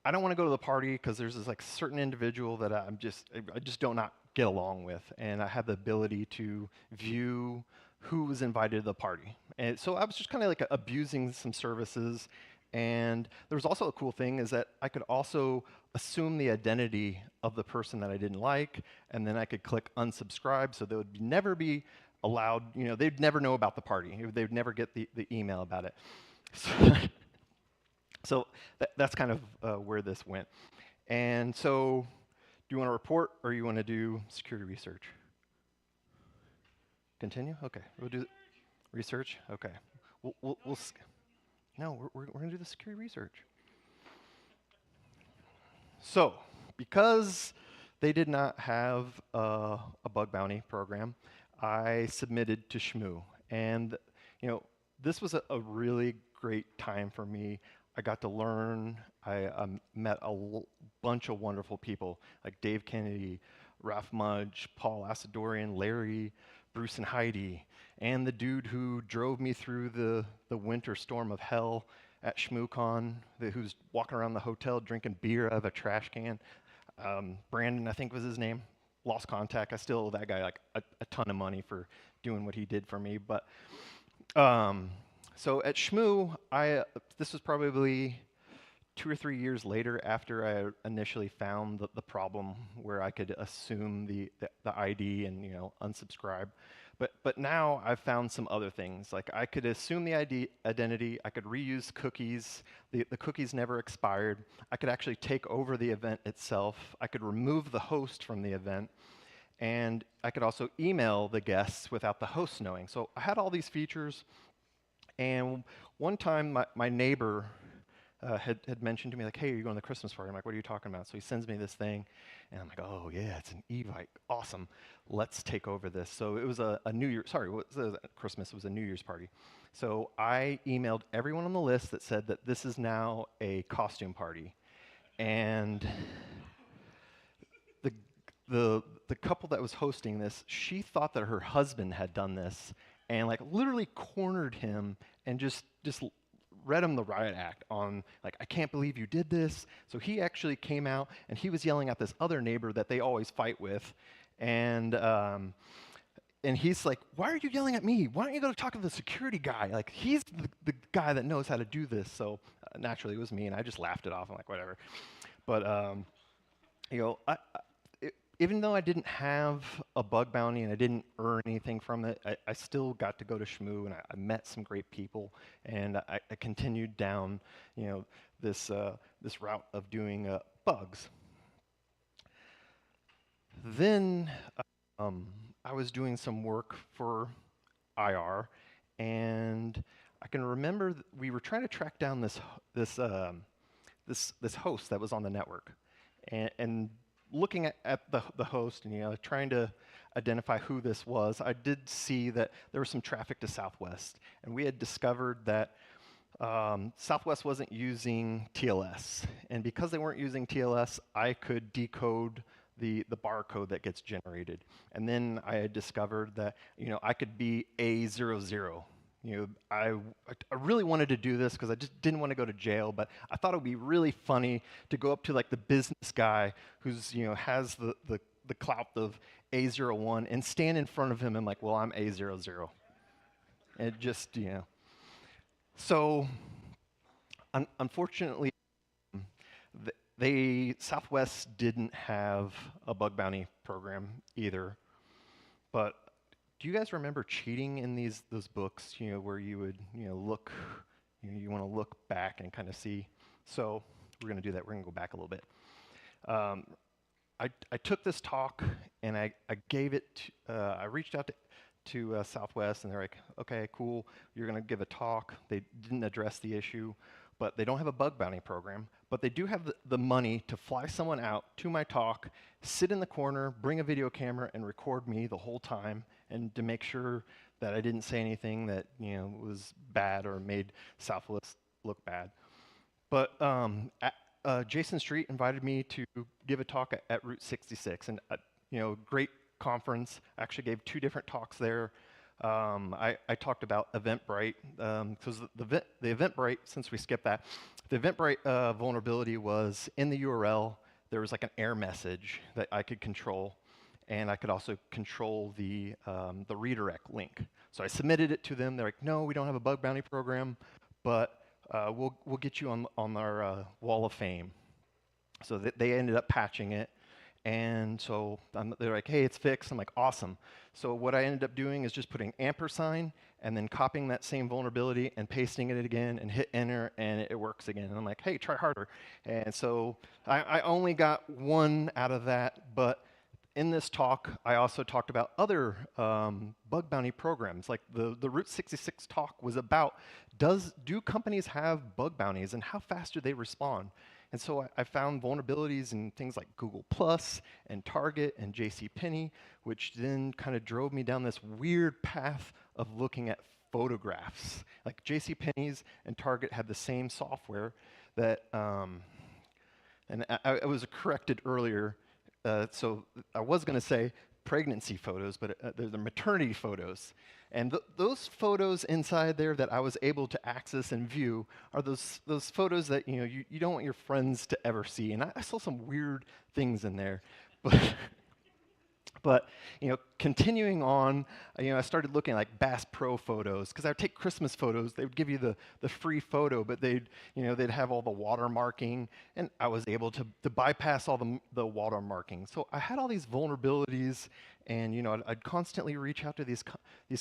I don't want to go to the party because there's this like certain individual that I just do not get along with, and I have the ability to view who was invited to the party. And so I was just kind of like abusing some services. And there was also a cool thing is that I could also assume the identity of the person that I didn't like, and then I could click unsubscribe, so they would never be allowed, they'd never know about the party. They'd never get the email about it. So that's kind of where this went. And so, do you want to report, or you want to do security research? Continue? Okay. We'll do research? Okay. No, we're going to do the security research. So, because they did not have a bug bounty program, I submitted to Shmoo. And, this was a really great time for me. I got to learn. I met a bunch of wonderful people like Dave Kennedy, Ralph Mudge, Paul Asadorian, Larry, Bruce and Heidi, and the dude who drove me through the winter storm of hell at ShmooCon, who's walking around the hotel drinking beer out of a trash can. Brandon, I think was his name. Lost contact. I still owe that guy like a ton of money for doing what he did for me. But so at Shmoo, this was probably 2 or 3 years later after I initially found the problem where I could assume the ID and unsubscribe. But now I've found some other things. Like I could assume the identity, I could reuse cookies, the cookies never expired. I could actually take over the event itself. I could remove the host from the event. And I could also email the guests without the host knowing. So I had all these features. And one time my neighbor had mentioned to me, like, hey, are you going to the Christmas party? I'm like, what are you talking about? So he sends me this thing, and I'm like, oh, yeah, it's an Evite. Awesome. Let's take over this. So it was a New Year, sorry, it was Christmas. It was a New Year's party. So I emailed everyone on the list that said that this is now a costume party. And the couple that was hosting this, she thought that her husband had done this and, like, literally cornered him and just read him the riot act on, like, I can't believe you did this. So he actually came out and he was yelling at this other neighbor that they always fight with. And he's like, why are you yelling at me? Why don't you go talk to the security guy? Like, he's the guy that knows how to do this. So naturally it was me, and I just laughed it off. I'm like, whatever. But, even though I didn't have a bug bounty and I didn't earn anything from it, I still got to go to Shmoo, and I met some great people, and I continued down, this route of doing bugs. Then I was doing some work for IR, and I can remember we were trying to track down this host that was on the network, and looking at the host and trying to identify who this was, I did see that there was some traffic to Southwest, and we had discovered that Southwest wasn't using TLS, and because they weren't using TLS, I could decode the barcode that gets generated, and then I had discovered that I could be A00. I really wanted to do this because I just didn't want to go to jail, but I thought it would be really funny to go up to like the business guy who's has the clout of A01 and stand in front of him and like, well, I'm A00. And just So unfortunately, Southwest didn't have a bug bounty program either, but do you guys remember cheating in those books, where you would, look, you want to look back and kind of see? So we're going to do that. We're going to go back a little bit. I took this talk and I gave it. I reached out to Southwest, and they're like, okay, cool. You're going to give a talk. They didn't address the issue, but they don't have a bug bounty program. But they do have the money to fly someone out to my talk, sit in the corner, bring a video camera, and record me the whole time, and to make sure that I didn't say anything that was bad or made Southwest look bad. But Jason Street invited me to give a talk at Route 66, and great conference. I actually gave 2 different talks there. I talked about Eventbrite, because the Eventbrite, since we skipped that, the Eventbrite vulnerability was in the URL. There was like an error message that I could control, and I could also control the redirect link. So I submitted it to them. They're like, no, we don't have a bug bounty program, but we'll get you on our wall of fame. So they ended up patching it. And so they're like, hey, it's fixed. I'm like, awesome. So what I ended up doing is just putting ampersand and then copying that same vulnerability and pasting it again and hit enter, and it works again. And I'm like, hey, try harder. And so I only got 1 out of that, but in this talk, I also talked about other bug bounty programs. Like the Route 66 talk was about, do companies have bug bounties and how fast do they respond? And so I found vulnerabilities in things like Google Plus and Target and JCPenney, which then kind of drove me down this weird path of looking at photographs. Like JCPenney's and Target had the same software that, and I was corrected earlier. So I was going to say pregnancy photos, but they're the maternity photos. And those photos inside there that I was able to access and view are those photos that you don't want your friends to ever see. And I saw some weird things in there, but continuing on, I started looking at like Bass Pro photos because I would take Christmas photos. They would give you the free photo, but they'd have all the watermarking, and I was able to bypass all the watermarking. So I had all these vulnerabilities, and I'd constantly reach out to these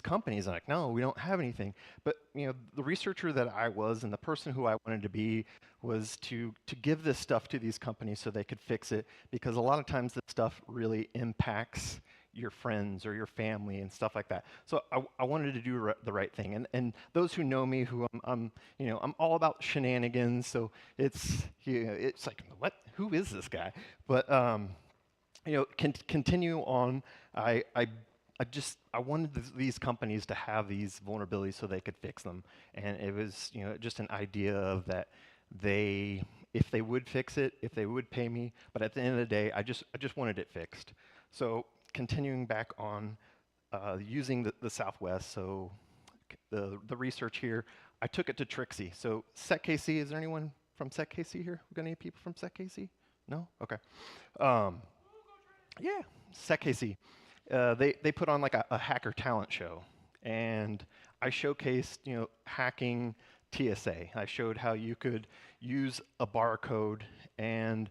companies and like, no, we don't have anything. But the researcher that I was and the person who I wanted to be was to give this stuff to these companies so they could fix it, because a lot of times this stuff really impacts your friends or your family and stuff like that. So I wanted to do the right thing. And those who know me, who I'm all about shenanigans. So it's like, what? Who is this guy? But continue on. I wanted these companies to have these vulnerabilities so they could fix them, and it was just an idea of that if they would fix it, if they would pay me, but at the end of the day, I just wanted it fixed. So continuing back on using the Southwest, so the research here, I took it to Trixie. So SecKC, is there anyone from SecKC here? We got any people from SecKC? No? Okay. Yeah, SecKC. They put on like a hacker talent show, and I showcased hacking TSA. I showed how you could use a barcode and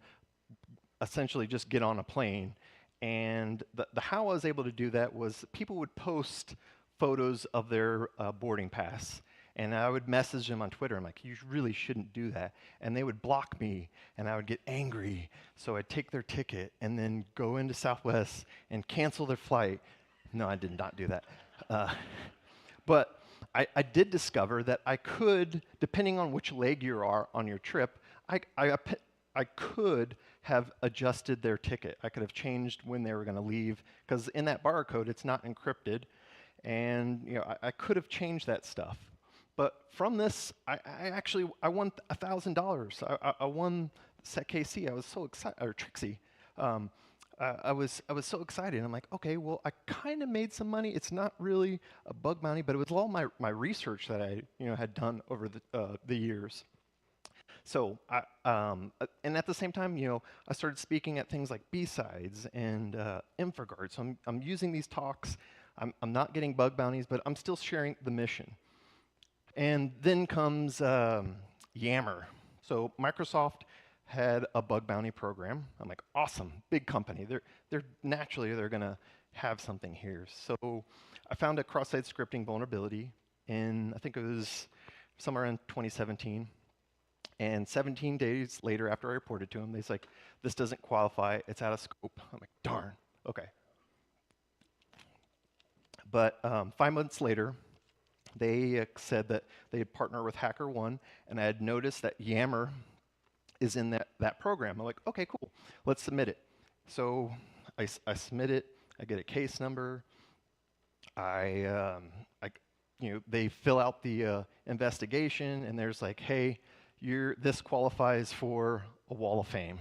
essentially just get on a plane. And the how I was able to do that was people would post photos of their boarding pass, and I would message them on Twitter. I'm like, you really shouldn't do that. And they would block me, and I would get angry. So I'd take their ticket and then go into Southwest and cancel their flight. No, I did not do that. But I did discover that I could, depending on which leg you are on your trip, I could have adjusted their ticket. I could have changed when they were going to leave, because in that barcode, it's not encrypted. And I could have changed that stuff. But from this, I won $1,000. I won SecKC. I was so excited, or Trixie. I was so excited. I'm like, okay, well, I kind of made some money. It's not really a bug bounty, but it was all my research that I had done over the years. So and at the same time, I started speaking at things like B-Sides and InfoGuard. So I'm using these talks. I'm not getting bug bounties, but I'm still sharing the mission. And then comes Yammer. So Microsoft had a bug bounty program. I'm like, awesome, big company. They're naturally gonna have something here. So I found a cross-site scripting vulnerability in, I think it was somewhere in 2017. And 17 days later, after I reported to them, they're like, this doesn't qualify, it's out of scope. I'm like, darn, okay. But 5 months later, they said that they had partnered with HackerOne, and I had noticed that Yammer is in that program. I'm like, okay, cool, let's submit it. So I submit it, I get a case number, they fill out the investigation, and there's like, hey, this qualifies for a Wall of Fame.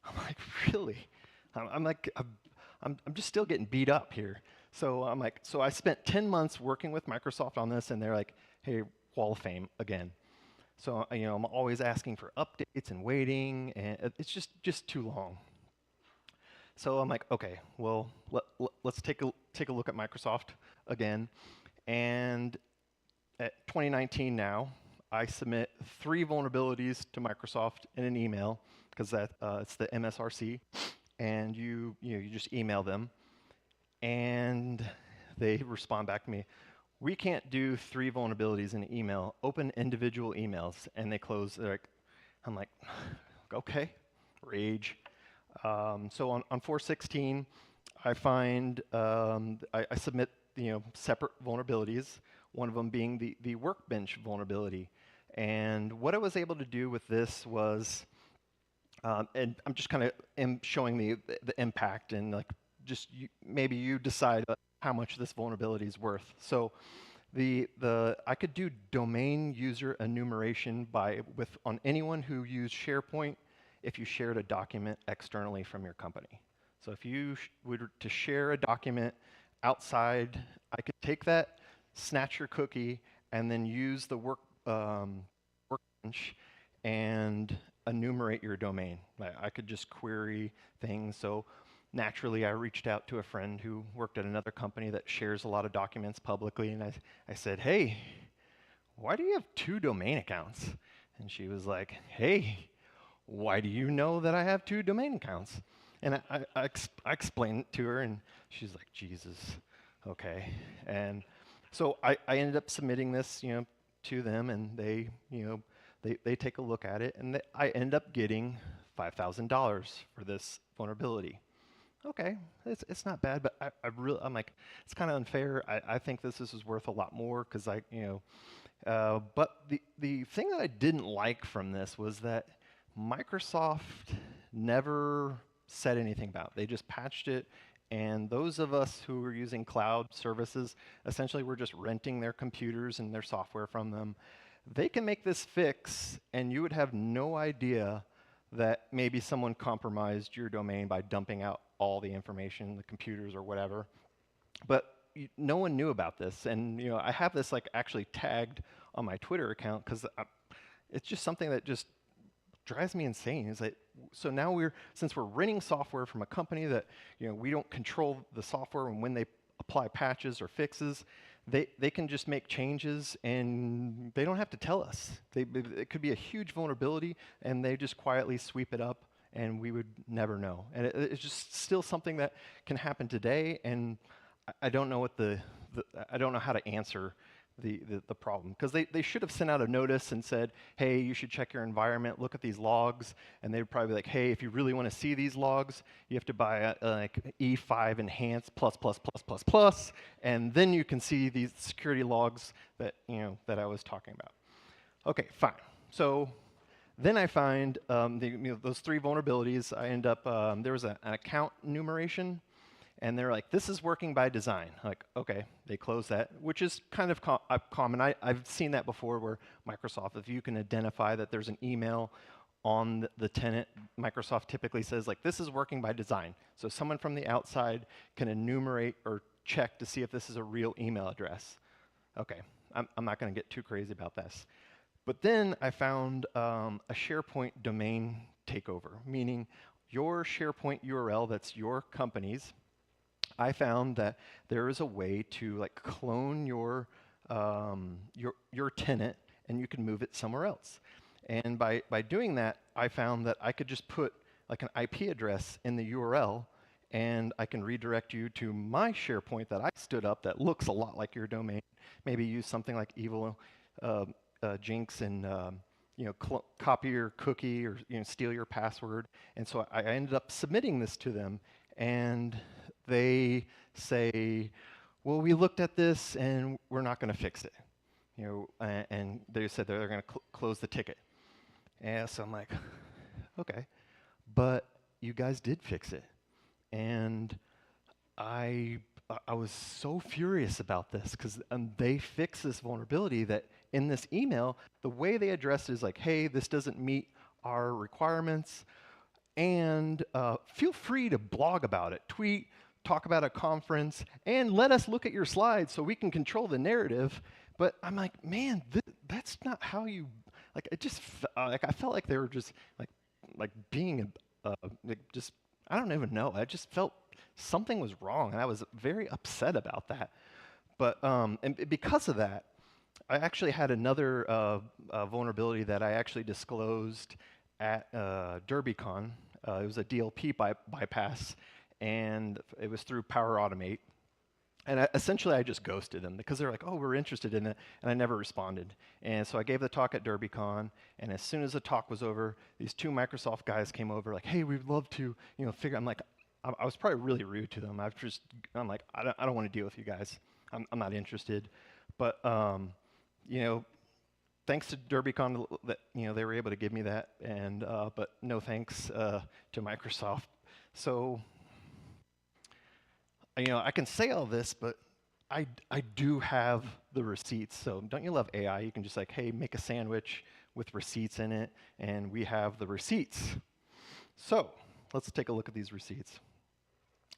I'm like, really? I'm just still getting beat up here. So I'm like, so I spent 10 months working with Microsoft on this, and they're like, hey, Wall of Fame again. So I'm always asking for updates and waiting, and it's just too long. So I'm like, okay, well, let's take a look at Microsoft again. And at 2019 now, I submit 3 vulnerabilities to Microsoft in an email, because it's the MSRC, and you just email them, and they respond back to me. We can't do 3 vulnerabilities in an email. Open individual emails, and they close. I'm like, okay, rage. So on 4/16, I find I submit separate vulnerabilities. One of them being the workbench vulnerability. And what I was able to do with this was, and I'm just kind of showing the impact, and like maybe you decide how much this vulnerability is worth. So I could do domain user enumeration on anyone who used SharePoint if you shared a document externally from your company. So if you were to share a document outside, I could take that, snatch your cookie, and then use the workbench and enumerate your domain. I could just query things. So naturally, I reached out to a friend who worked at another company that shares a lot of documents publicly, and I said, hey, why do you have 2 domain accounts? And she was like, hey, why do you know that I have 2 domain accounts? And I explained it to her, and she's like, Jesus, okay. And so I ended up submitting this, to them, and they take a look at it, and I end up getting $5,000 for this vulnerability. Okay, it's not bad, but I'm like, it's kind of unfair. I think this is worth a lot more because but the thing that I didn't like from this was that Microsoft never said anything about it. They just patched it, and those of us who were using cloud services, essentially we're just renting their computers and their software from them. They can make this fix, and you would have no idea that maybe someone compromised your domain by dumping out all the information, the computers or whatever. But no one knew about this, and I have this actually tagged on my Twitter account because it's just something that just drives me insane. It's like, so now since we're renting software from a company that we don't control the software, and when they apply patches or fixes, they can just make changes and they don't have to tell us. It could be a huge vulnerability, and they just quietly sweep it up, and we would never know. And it's just still something that can happen today, and I don't know I don't know how to answer the problem, because they should have sent out a notice and said, hey, you should check your environment, look at these logs, and they'd probably be like, hey, if you really want to see these logs, you have to buy like E5 Enhanced +++++, and then you can see these security logs that that I was talking about. Okay, fine. So then I find those 3 vulnerabilities. I end up there was an account enumeration. And they're like, this is working by design. Like, okay, they close that, which is kind of common. I've seen that before where Microsoft, if you can identify that there's an email on the tenant, Microsoft typically says, like, this is working by design. So someone from the outside can enumerate or check to see if this is a real email address. Okay, I'm not going to get too crazy about this. But then I found a SharePoint domain takeover, meaning your SharePoint URL that's your company's. I found that there is a way to clone your tenant, and you can move it somewhere else. And by doing that, I found that I could just put an IP address in the URL, and I can redirect you to my SharePoint that I stood up that looks a lot like your domain. Maybe use something like evil Jinx and copy your cookie or steal your password. And so I ended up submitting this to them, and they say, well, we looked at this and we're not going to fix it. And they said they're going to close the ticket. And so I'm like, okay, but you guys did fix it. And I was so furious about this because they fixed this vulnerability that in this email, the way they addressed it is like, hey, this doesn't meet our requirements. And feel free to blog about it, tweet, talk about a conference, and let us look at your slides so we can control the narrative. But I'm like, man, that's not how you, it just, I felt like they were just being, just, I don't even know. I just felt something was wrong, and I was very upset about that. But, and because of that, I actually had another vulnerability that I actually disclosed at DerbyCon. It was a DLP bypass, and it was through Power Automate. And essentially, I just ghosted them because they're like, oh, we're interested in it, and I never responded. And so I gave the talk at DerbyCon, and as soon as the talk was over, these 2 Microsoft guys came over like, hey, we'd love to figure. I'm like, I was probably really rude to them. I'm like, I don't want to deal with you guys. I'm not interested. But you know, thanks to DerbyCon that they were able to give me that, and but no thanks to Microsoft. So I can say all this, but I do have the receipts. So don't you love AI? You can just like, hey, make a sandwich with receipts in it, and we have the receipts. So let's take a look at these receipts.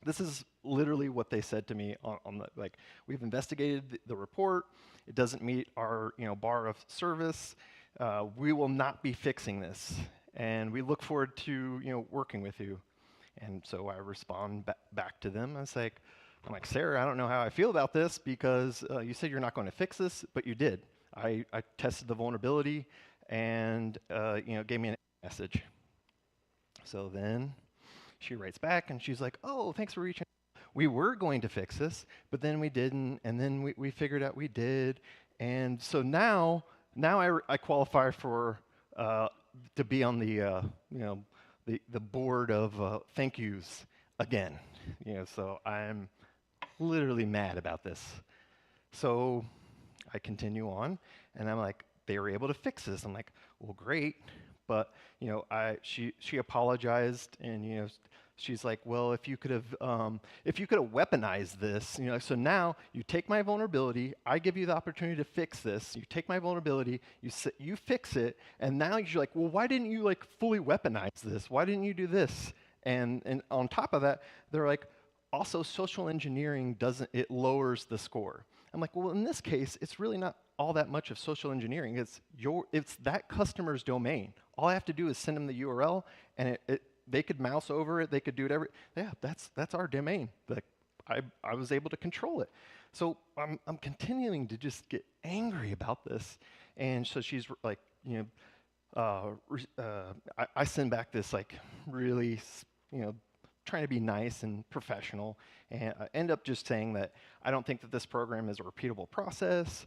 This is literally what they said to me on the, like, we've investigated the report. It doesn't meet our bar of service. We will not be fixing this, and we look forward to working with you. And so I respond back to them. I'm like, Sarah, I don't know how I feel about this because you said you're not going to fix this, but you did. I tested the vulnerability, and gave me a message. So then she writes back, and she's like, oh, thanks for reaching out. We were going to fix this, but then we didn't, and then we figured out we did. And so now I qualify for to be on the the board of thank yous again. So I'm literally mad about this. So I continue on, and I'm like, they were able to fix this. I'm like, well, great, but she apologized, and she's like, well, if you could have weaponized this, so now you take my vulnerability, I give you the opportunity to fix this, you take my vulnerability, you fix it, and now you're like, well, why didn't you like fully weaponize this? Why didn't you do this? And on top of that, they're like, also social engineering it lowers the score. I'm like, well, in this case, it's really not all that much of social engineering. It's that customer's domain. All I have to do is send them the URL, and they could mouse over it. They could do whatever. Yeah, that's our domain. Like, I was able to control it. So I'm continuing to just get angry about this. And so she's like, I send back this like really, trying to be nice and professional, and I end up just saying that I don't think that this program is a repeatable process.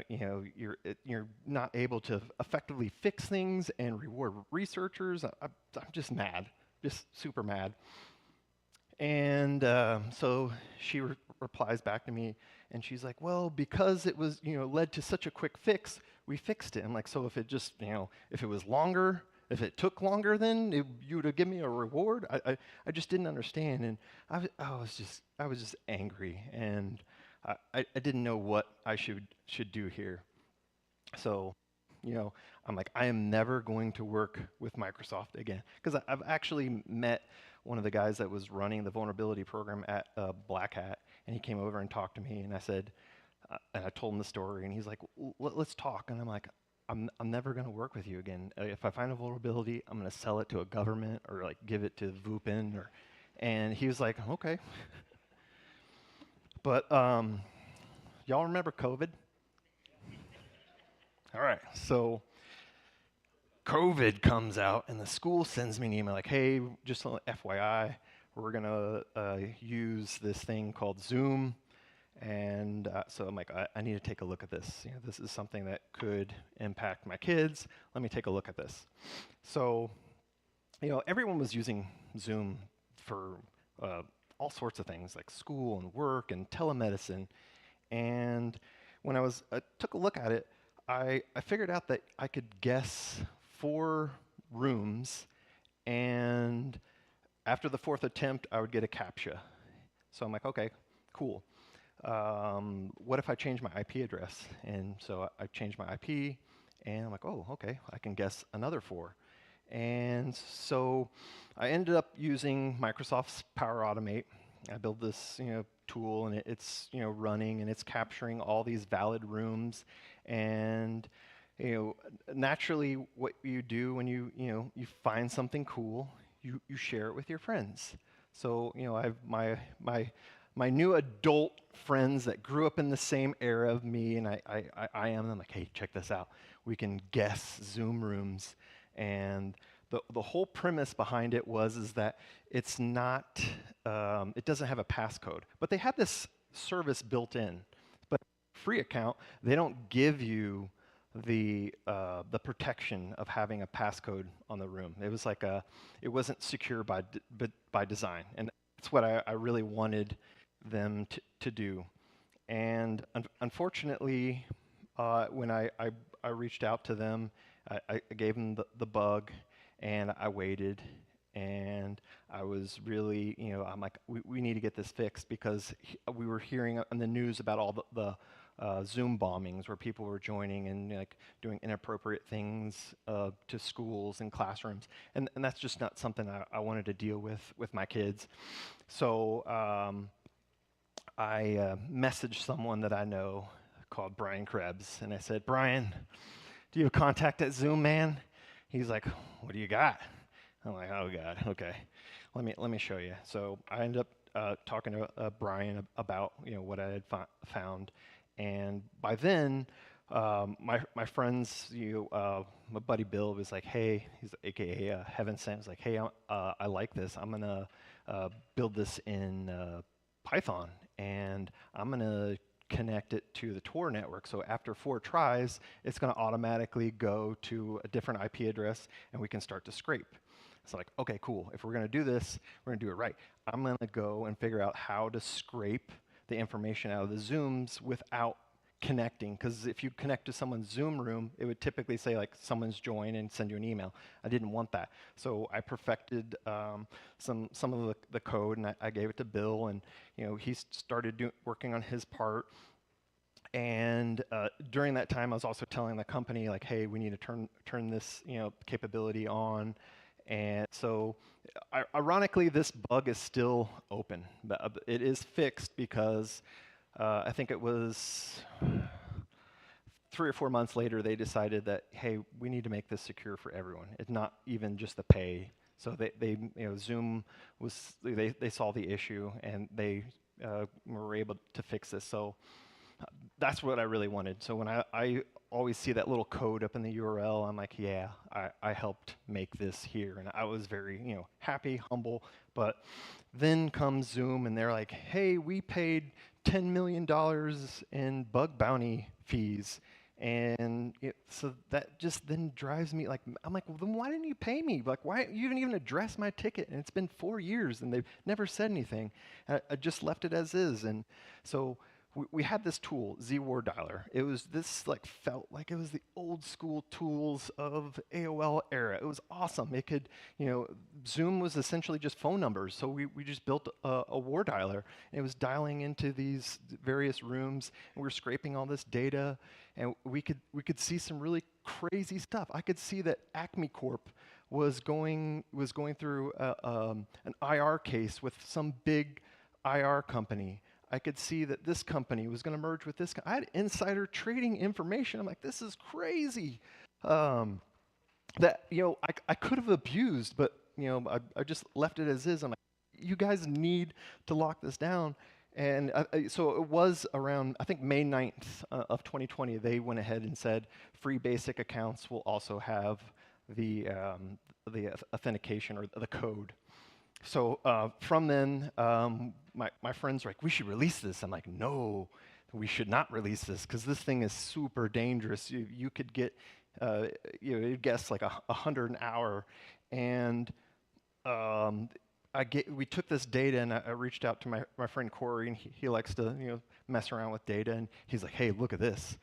You're not able to effectively fix things and reward researchers. I'm just mad, just super mad. And so she replies back to me, and she's like, well, because it was led to such a quick fix, we fixed it. I'm like, so if it just if it was longer, if it took longer, then you would have given me a reward. I just didn't understand, and I was just angry, and I didn't know what I should do here. So, I'm like, I am never going to work with Microsoft again, because I've actually met one of the guys that was running the vulnerability program at Black Hat, and he came over and talked to me, and I said, and I told him the story, and he's like, let's talk, and I'm like, I'm never going to work with you again. If I find a vulnerability, I'm going to sell it to a government or like give it to Vupin. And he was like, okay. But y'all remember COVID? All right, so COVID comes out, and the school sends me an email like, hey, just FYI, we're going to use this thing called Zoom. And so I'm like, I need to take a look at this. This is something that could impact my kids. Let me take a look at this. So, everyone was using Zoom for all sorts of things like school and work and telemedicine. And when I took a look at it, I figured out that I could guess 4 rooms, and after the 4th attempt, I would get a CAPTCHA. So I'm like, okay, cool. What if I change my IP address? And so I changed my IP, and I'm like, oh, okay, I can guess another 4. And so I ended up using Microsoft's Power Automate. I built this tool, and it's running, and it's capturing all these valid rooms. And naturally, what you do when you find something cool, you share it with your friends. So I have my new adult friends that grew up in the same era of me, and I am them like, hey, check this out. We can guess Zoom rooms, and the whole premise behind it is that it's not, it doesn't have a passcode, but they have this service built in. But free account, they don't give you the protection of having a passcode on the room. It was like it wasn't secure by design, and what I really wanted them to do. And unfortunately, when I reached out to them, I gave them the bug, and I waited, and I was really, I'm like, we need to get this fixed, because we were hearing on the news about all the Zoom bombings where people were joining and like doing inappropriate things to schools and classrooms, and that's just not something I wanted to deal with my kids. So I messaged someone that I know called Brian Krebs, and I said, Brian, do you have contact at Zoom, man? He's like, what do you got? I'm like, oh God, okay, let me show you. So I ended up talking to Brian about what I had found, and by then my friends, my buddy Bill was like, hey, he's AKA Heaven Sent, was like, hey, I like this. I'm gonna build this in Python, and I'm gonna connect it to the Tor network. So after 4 tries, it's going to automatically go to a different IP address, and we can start to scrape. It's like, okay, cool. If we're going to do this, we're going to do it right. I'm going to go and figure out how to scrape the information out of the Zooms without connecting, because if you connect to someone's Zoom room, it would typically say like someone's joined and send you an email. I didn't want that, so I perfected some of the code, and I gave it to Bill, and he started working on his part. And during that time, I was also telling the company like, hey, we need to turn this capability on. And so, ironically, this bug is still open, but it is fixed because I think it was 3 or 4 months later, they decided that, hey, we need to make this secure for everyone. It's not even just the pay. So Zoom was, they saw the issue, and they were able to fix this. So that's what I really wanted. So when I always see that little code up in the URL, I'm like, yeah, I helped make this here. And I was very, happy, humble. But then comes Zoom, and they're like, hey, we paid $10 million in bug bounty fees. And so that just then drives me, like, I'm like, well, then why didn't you pay me? Like, why you didn't even address my ticket? And it's been 4 years, and they've never said anything. I just left it as is. And so we had this tool, Z-War Dialer. It was this, felt like it was the old school tools of AOL era. It was awesome. It could, Zoom was essentially just phone numbers. So we just built a war dialer. And it was dialing into these various rooms, and we were scraping all this data, and we could see some really crazy stuff. I could see that Acme Corp was going through an IR case with some big IR company. I could see that this company was going to merge with this. I had insider trading information. I'm like, this is crazy. That I could have abused, but I just left it as is. I'm like, you guys need to lock this down. And so it was around, I think, May 9th of 2020. They went ahead and said free basic accounts will also have the authentication or the code. So from then, my friends were like, we should release this. I'm like, no, we should not release this, because this thing is super dangerous. You could get, you'd guess like 100 an hour. And we took this data, and I reached out to my friend Corey, and he likes to mess around with data. And he's like, hey, look at this.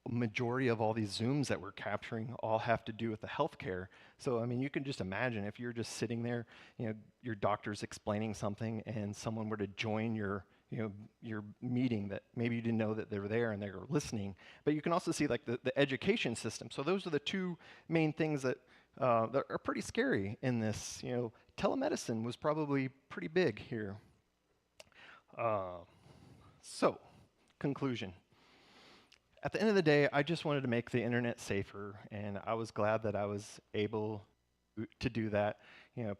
Majority of all these Zooms that we're capturing all have to do with the healthcare. So, I mean, you can just imagine if you're just sitting there, your doctor's explaining something, and someone were to join your meeting that maybe you didn't know that they were there and they were listening. But you can also see like the education system. So those are the two main things that are pretty scary in this. Telemedicine was probably pretty big here. So, conclusion. At the end of the day, I just wanted to make the internet safer, and I was glad that I was able to do that,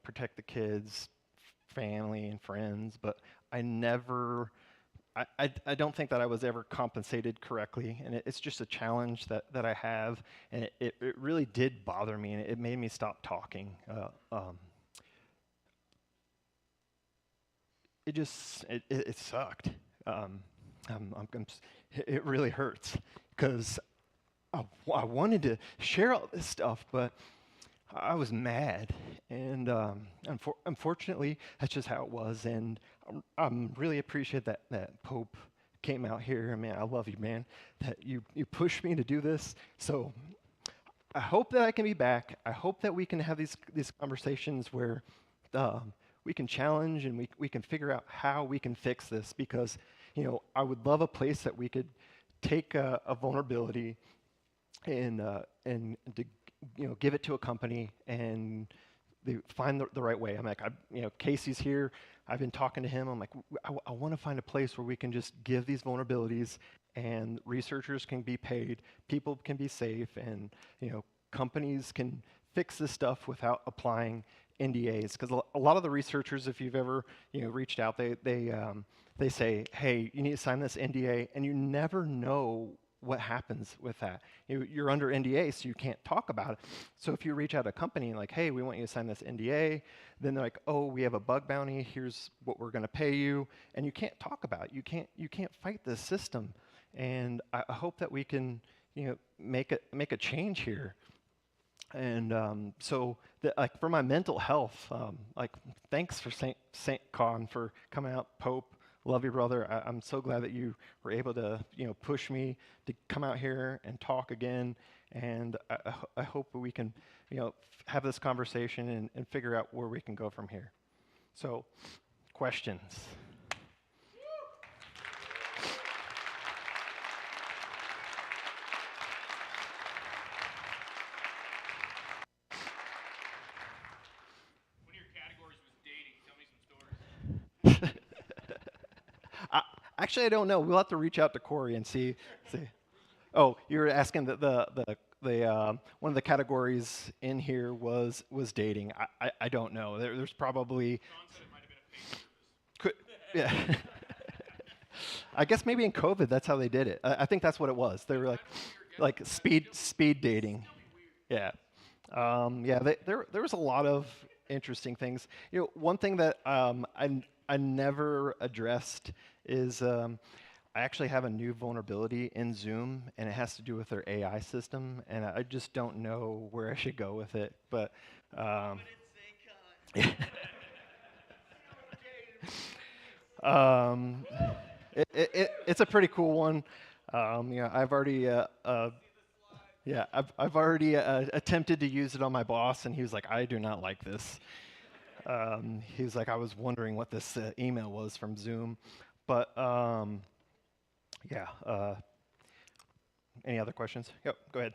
protect the kids, family, and friends, but I don't think that I was ever compensated correctly, and it's just a challenge that I have, and it really did bother me, and it made me stop talking. It sucked. It really hurts, because I wanted to share all this stuff, but I was mad, And unfortunately, that's just how it was. And I'm really appreciate that Pope came out here. I mean, I love you, man. That you pushed me to do this. So I hope that I can be back. I hope that we can have these conversations where we can challenge and we can figure out how we can fix this. Because I would love a place that we could take a vulnerability and to give it to a company and they find the right way. I'm like, Casey's here. I've been talking to him. I'm like, I want to find a place where we can just give these vulnerabilities and researchers can be paid, people can be safe, and companies can fix this stuff without applying NDAs. Because a lot of the researchers, if you've ever reached out, they say, hey, you need to sign this NDA, and you never know what happens with that. You're under NDA, so you can't talk about it. So if you reach out to a company like, hey, we want you to sign this NDA, then they're like, oh, we have a bug bounty. Here's what we're going to pay you, and you can't talk about it. You can't fight this system. And I hope that we can make a change here. And so like for my mental health, like thanks for SAINTCON for coming out, Pope. Love you, brother. I'm so glad that you were able to, push me to come out here and talk again. And I hope we can, have this conversation and figure out where we can go from here. So, questions. One of your categories was dating. Tell me some stories. Actually, I don't know. We'll have to reach out to Corey and see. Oh, you were asking the one of the categories in here was dating. I don't know. There's probably. Yeah. I guess maybe in COVID that's how they did it. I think that's what it was. They were like speed dating. Yeah. There was a lot of interesting things. One thing that I never addressed is I actually have a new vulnerability in Zoom, and it has to do with their AI system, and I just don't know where I should go with it. But it's a pretty cool one. I've already I've already attempted to use it on my boss, and he was like, I do not like this. He was like, I was wondering what this email was from Zoom. But any other questions? Yep, go ahead.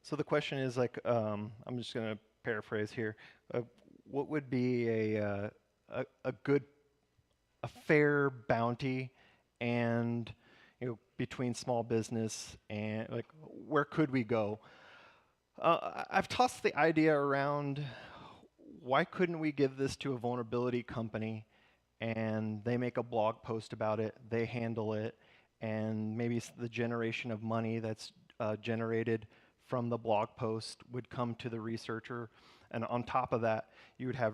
So the question is like, I'm just going to paraphrase here. What would be a fair bounty, and between small business and like where could we go? I've tossed the idea around. Why couldn't we give this to a vulnerability company, and they make a blog post about it, they handle it, and maybe the generation of money that's generated from the blog post would come to the researcher, and on top of that, you would have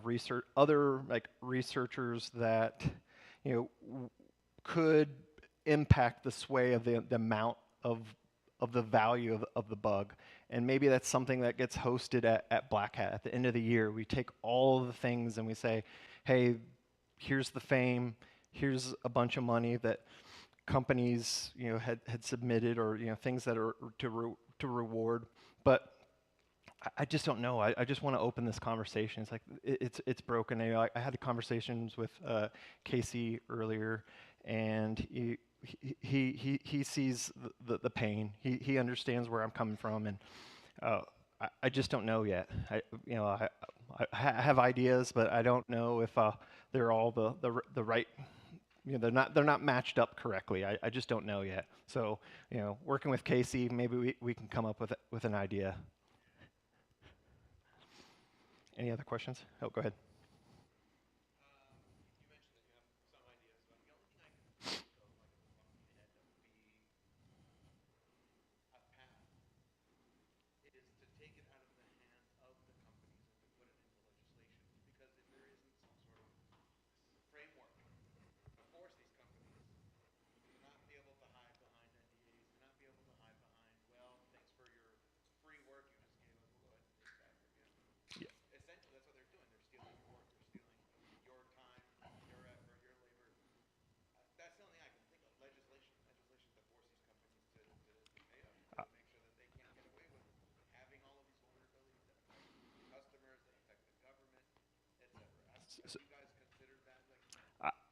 other researchers that could impact the sway of the amount of the value of the bug. And maybe that's something that gets hosted at Black Hat. At the end of the year, we take all of the things and we say, hey, here's the fame, here's a bunch of money that companies had submitted, or things that are to reward. But I just don't know. I just want to open this conversation. It's like it's broken. I had conversations with Casey earlier, and he sees the pain. He understands where I'm coming from, and I just don't know yet. I have ideas, but I don't know if they're all the right they're not matched up correctly. I just don't know yet. So working with Casey, maybe we can come up with an idea. Any other questions? Oh, go ahead.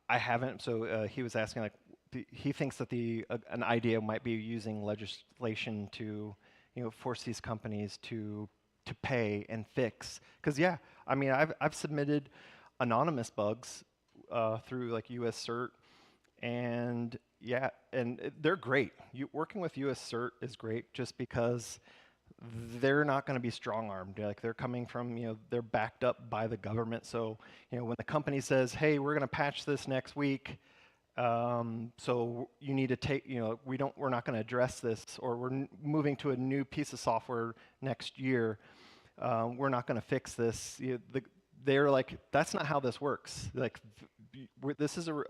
I haven't. So he was asking, like, he thinks that an idea might be using legislation to, force these companies to pay and fix. Because yeah, I mean, I've submitted anonymous bugs through like US CERT, and yeah, and they're great. Working with US CERT is great just because they're not going to be strong-armed. Like they're coming from, they're backed up by the government. So, when the company says, "Hey, we're going to patch this next week, so you need to take, we're not going to address this, or we're moving to a new piece of software next year. We're not going to fix this." They're like, "That's not how this works. Like, this is a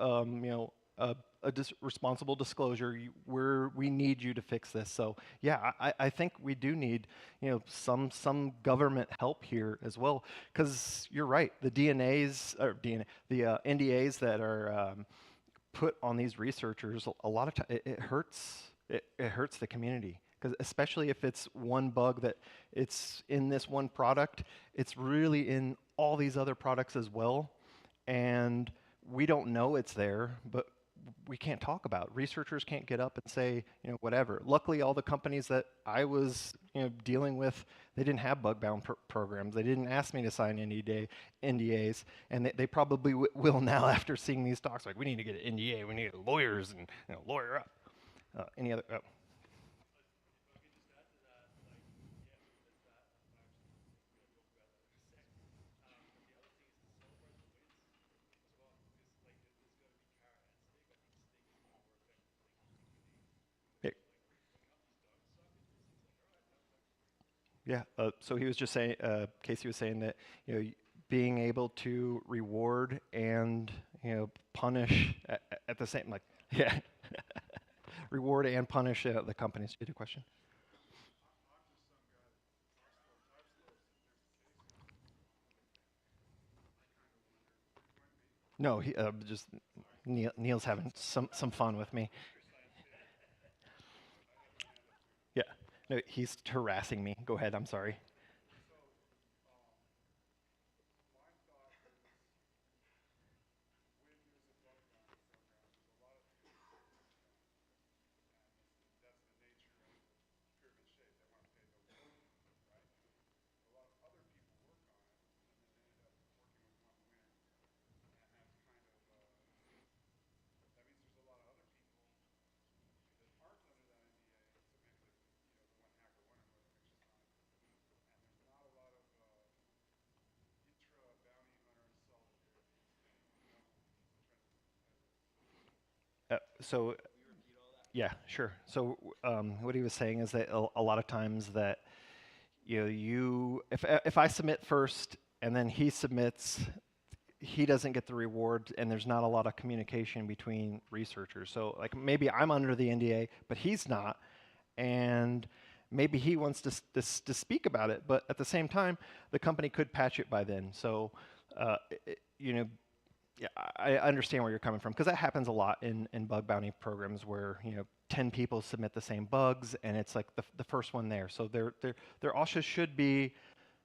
responsible disclosure. We need you to fix this." So yeah, I think we do need some government help here as well, because you're right. The the NDAs that are put on these researchers, a lot of time it hurts. It hurts the community, because especially if it's one bug that it's in this one product, it's really in all these other products as well, and we don't know it's there, but we can't talk about. Researchers can't get up and say, whatever. Luckily, all the companies that I was, dealing with, they didn't have bug-bound programs. They didn't ask me to sign NDAs, and they probably will now after seeing these talks. Like, we need to get an NDA. We need lawyers and lawyer up. Any other? Oh. Yeah. So he was just saying, Casey was saying that being able to reward and punish at the same, like, yeah, reward and punish the companies. You had a question? No, he just Neil's having some fun with me. Yeah. No, he's harassing me. Go ahead. I'm sorry. So, yeah, sure. So, what he was saying is that a lot of times that if I submit first and then he submits, he doesn't get the reward, and there's not a lot of communication between researchers. So, like, maybe I'm under the NDA, but he's not, and maybe he wants to speak about it, but at the same time, the company could patch it by then. So, yeah, I understand where you're coming from, because that happens a lot in bug bounty programs where 10 people submit the same bugs, and it's like the first one there. So there also should be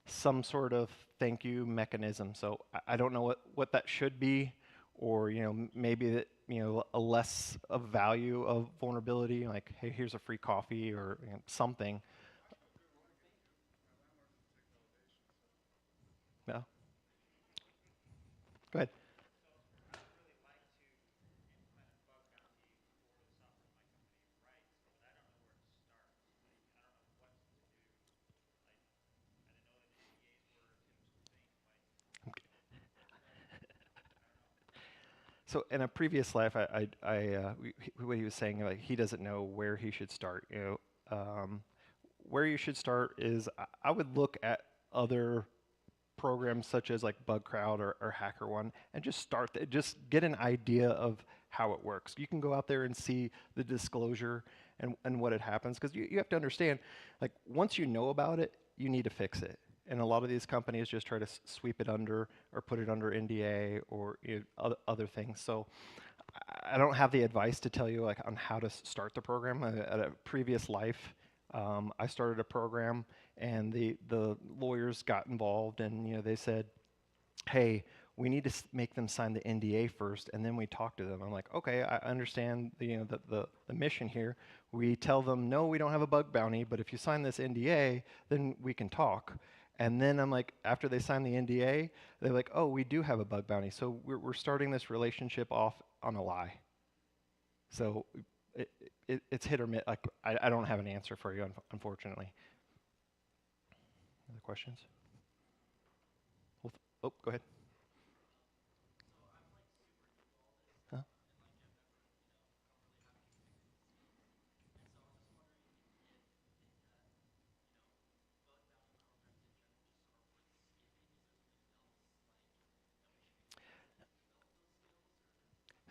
some sort of thank you mechanism. So I don't know what that should be, or maybe that a less of value of vulnerability, like, hey, here's a free coffee, or something. No. Go ahead. So in a previous life, what he was saying, like he doesn't know where he should start. Where you should start is I would look at other programs such as like BugCrowd or HackerOne and just just get an idea of how it works. You can go out there and see the disclosure and what it happens, because you have to understand, like once you know about it, you need to fix it. And a lot of these companies just try to sweep it under or put it under NDA or other things. So I don't have the advice to tell you like on how to start the program. At a previous life, I started a program, and the lawyers got involved, and they said, "Hey, we need to make them sign the NDA first, and then we talk to them." I'm like, "Okay, I understand the mission here." We tell them, "No, we don't have a bug bounty, but if you sign this NDA, then we can talk." And then I'm like, after they sign the NDA, they're like, "Oh, we do have a bug bounty." So we're starting this relationship off on a lie. So it's hit or miss. Like I don't have an answer for you, unfortunately. Other questions? Oh, go ahead. Huh?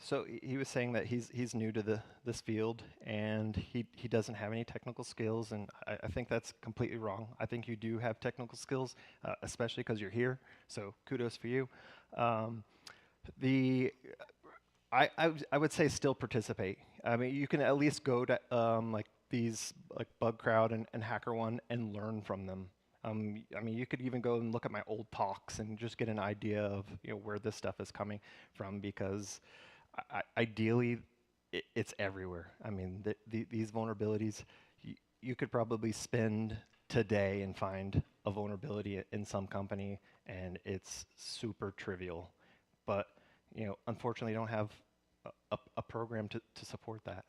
So he was saying that he's new to this field, and he doesn't have any technical skills, and I think that's completely wrong. I think you do have technical skills, especially because you're here. So kudos for you. I would say still participate. I mean, you can at least go to like these like BugCrowd and HackerOne and learn from them. I mean, you could even go and look at my old talks and just get an idea of where this stuff is coming from, because ideally it's everywhere. I mean, these vulnerabilities, you could probably spend today and find a vulnerability in some company, and it's super trivial. But unfortunately, don't have a program to support that.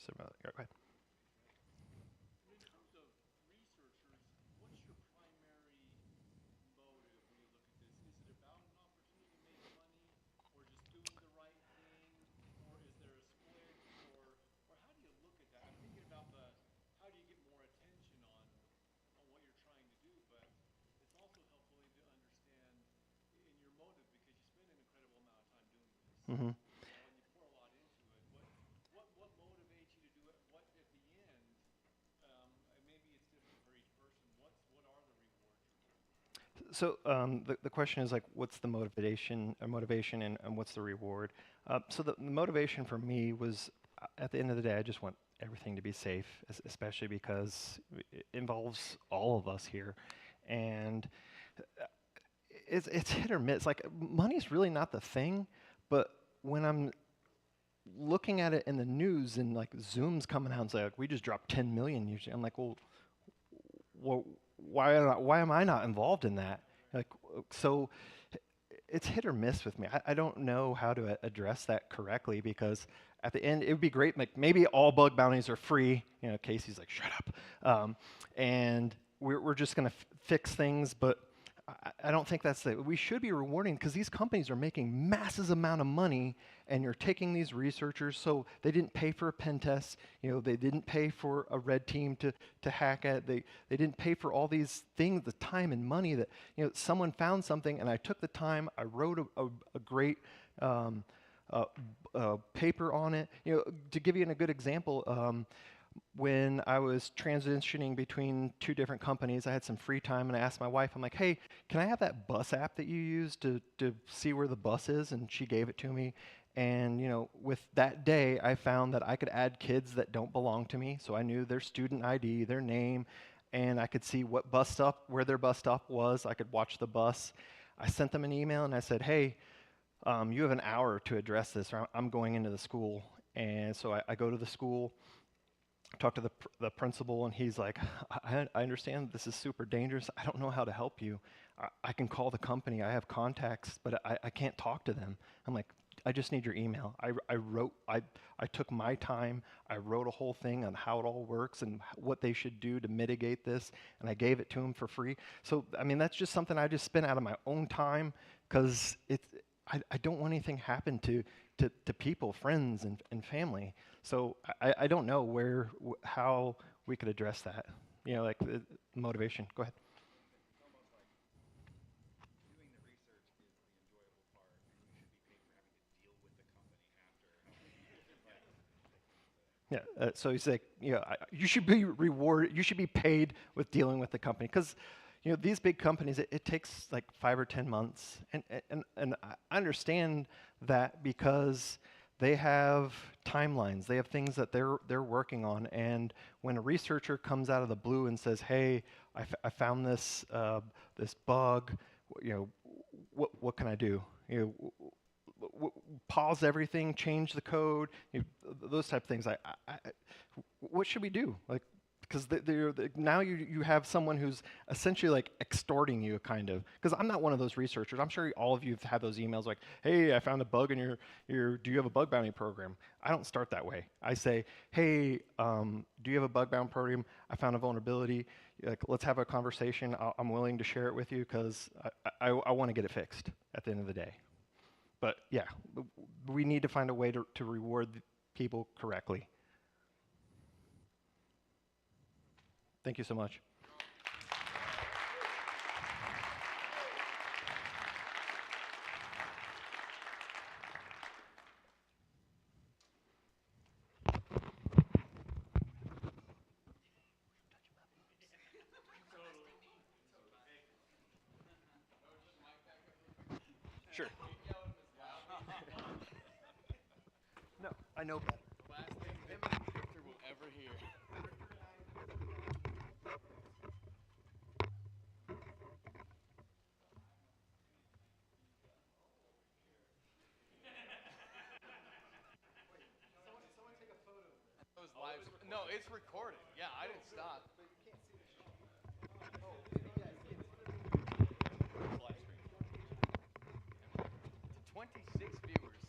So, go ahead. Mm-hmm. So the question is like, what's the motivation and what's the reward? So the motivation for me was, at the end of the day, I just want everything to be safe, especially because it involves all of us here, and it's hit or miss. Like money's really not the thing, but when I'm looking at it in the news and like Zoom's coming out and say like, we just dropped 10 million usually, I'm like, well, why am I not involved in that? Like, so it's hit or miss with me. I don't know how to address that correctly, because at the end it would be great. Like maybe all bug bounties are free. Casey's like, shut up, and we're just gonna fix things, but I don't think that's it. We should be rewarding, because these companies are making massive amount of money, and you're taking these researchers, so they didn't pay for a pen test, they didn't pay for a red team to hack it, they didn't pay for all these things, the time and money that, someone found something, and I took the time, I wrote a great paper on it. To give you a good example, when I was transitioning between two different companies, I had some free time, and I asked my wife, I'm like, hey, can I have that bus app that you use to see where the bus is? And she gave it to me. And with that day, I found that I could add kids that don't belong to me, so I knew their student ID, their name, and I could see what bus stop, where their bus stop was. I could watch the bus. I sent them an email, and I said, hey, you have an hour to address this, or I'm going into the school. And so I go to the school, talk to the principal, and he's like, I understand this is super dangerous. I don't know how to help you. I can call the company. I have contacts, but I can't talk to them. I'm like, I just need your email. I took my time. I wrote a whole thing on how it all works and what they should do to mitigate this, and I gave it to them for free. So, I mean, that's just something I just spent out of my own time, because I don't want anything happen to people, friends, and family. So I don't know how we could address that. You know, like the motivation. Go ahead. Yeah, so he's like, you know, you should be rewarded. You should be paid with dealing with the company because, you know, these big companies, it takes like 5 or 10 months, and I understand that because they have timelines, they have things that they're working on, and when a researcher comes out of the blue and says, "Hey, I found this this bug," you know, what can I do? You know, pause everything, change the code, you know, those type of things. What should we do? Like, because now you have someone who's essentially like extorting you, kind of. Because I'm not one of those researchers. I'm sure all of you have had those emails like, "Hey, I found a bug in your do you have a bug bounty program?" I don't start that way. I say, "Hey, do you have a bug bounty program? I found a vulnerability. Like, let's have a conversation. I'm willing to share it with you because I want to get it fixed at the end of the day." But yeah, we need to find a way to reward people correctly. Thank you so much. Sure. No, I know better. The last thing him and Victor will ever hear. Someone take a photo. It was live. No, it's recorded. Yeah, I didn't stop. But you can't see the shot. Oh, yeah, it's live stream. 26 viewers.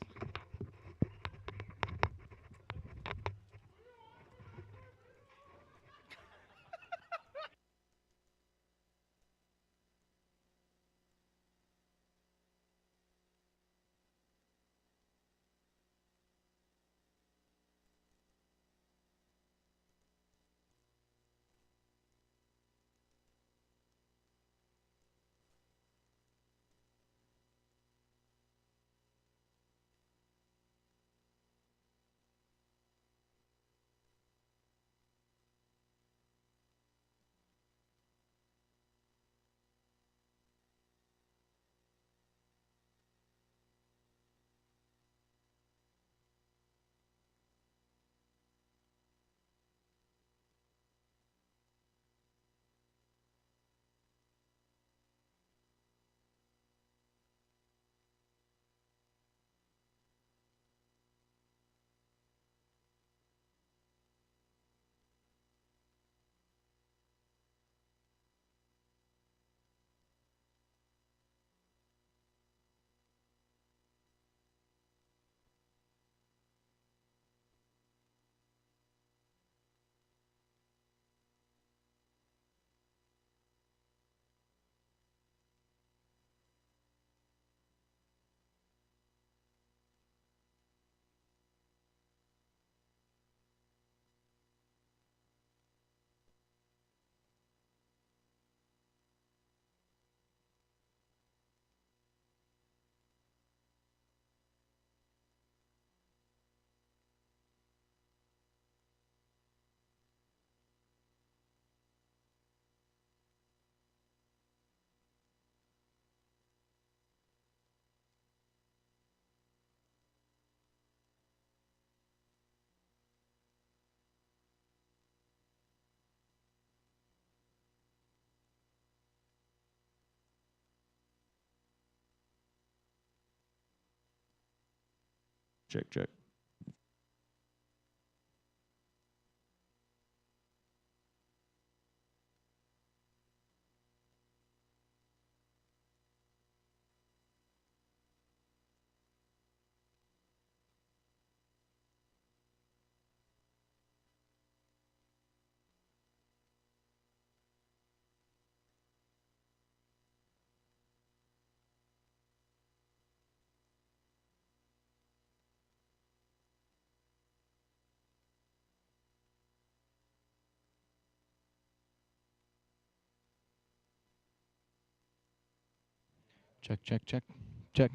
Check, check. Check, check, check, check.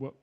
What?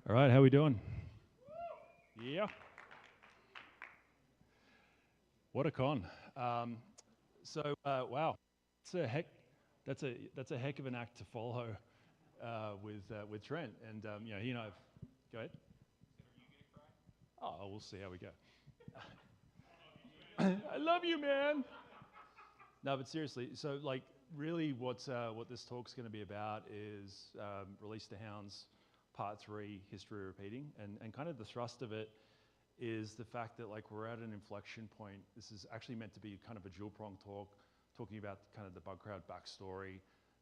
All right, how we doing? Yeah. What a con. Wow, that's a heck of an act to follow with Trent, and he and I have. Go ahead. Oh, we'll see how we go. I love you, man. No, but seriously, so like really what this talk's going to be about is Release the Hounds Part 3, History Repeating, and kind of the thrust of it is the fact that like we're at an inflection point. This is actually meant to be kind of a dual-pronged talk, talking about kind of the bug crowd backstory,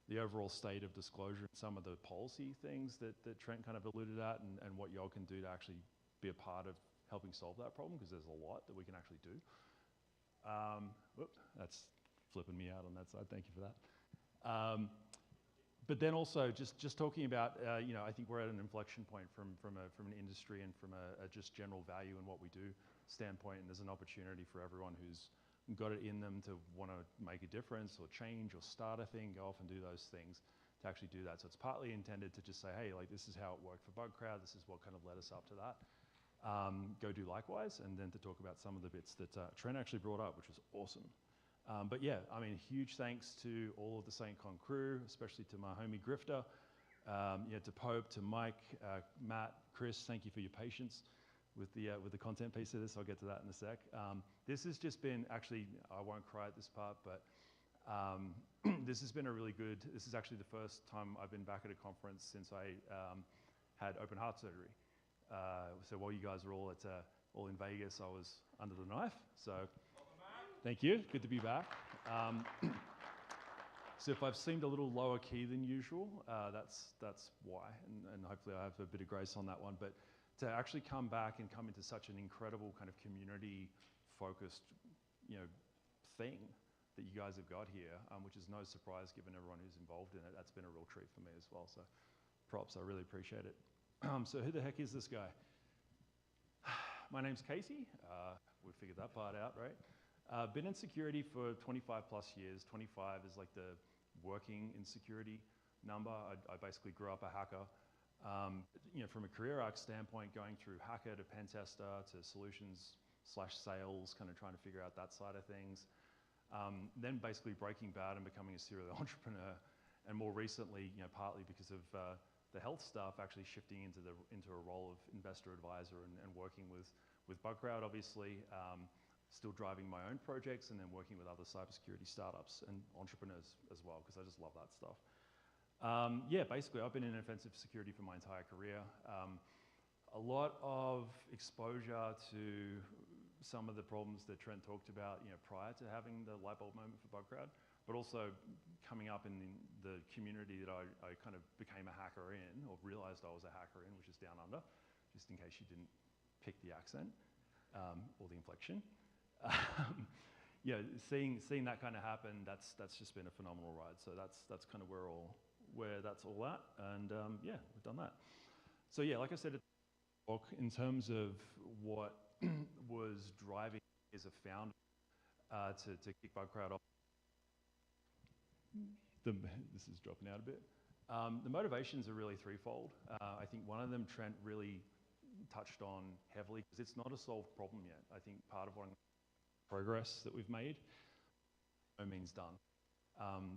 the overall state of disclosure, and some of the policy things that Trent kind of alluded at, and what y'all can do to actually be a part of helping solve that problem, because there's a lot that we can actually do. That's flipping me out on that side. Thank you for that. But then also just talking about, I think we're at an inflection point from an industry and from a just general value in what we do standpoint, and there's an opportunity for everyone who's got it in them to want to make a difference or change or start a thing, go off and do those things to actually do that. So it's partly intended to just say, hey, like this is how it worked for Bug Crowd, this is what kind of led us up to that. Go do likewise, and then to talk about some of the bits that Trent actually brought up, which was awesome. But yeah, I mean, huge thanks to all of the SAINTCON crew, especially to my homie Grifter, to Pope, to Mike, Matt, Chris. Thank you for your patience with the content piece of this. I'll get to that in a sec. This has just been actually, I won't cry at this part, but this has been a really good. This is actually the first time I've been back at a conference since I had open heart surgery. So while you guys were all in Vegas, I was under the knife. So. Thank you. Good to be back. So if I've seemed a little lower key than usual, that's why, and hopefully I have a bit of grace on that one. But to actually come back and come into such an incredible kind of community-focused, thing that you guys have got here, which is no surprise given everyone who's involved in it. That's been a real treat for me as well. So props. I really appreciate it. So who the heck is this guy? My name's Casey. We figured that part out, right? Been in security for 25 plus years. 25 is like the working in security number. I basically grew up a hacker. From a career arc standpoint, going through hacker to pen tester to solutions/sales, kind of trying to figure out that side of things. Then basically breaking bad and becoming a serial entrepreneur, and more recently, partly because of the health stuff, actually shifting into a role of investor advisor and working with Bug Crowd, obviously. Still driving my own projects and then working with other cybersecurity startups and entrepreneurs as well, because I just love that stuff. Basically I've been in offensive security for my entire career. A lot of exposure to some of the problems that Trent talked about prior to having the light bulb moment for Bug Crowd, but also coming up in the community that I kind of became a hacker in, or realized I was a hacker in, which is Down Under, just in case you didn't pick the accent or the inflection. Seeing that kind of happen, that's just been a phenomenal ride. So that's kind of where that's all at, and we've done that. So like I said, in terms of what was driving as a founder to kick Bug Crowd off. This is dropping out a bit. The motivations are really threefold. I think one of them Trent really touched on heavily, because it's not a solved problem yet. I think part of what progress that we've made, no means done.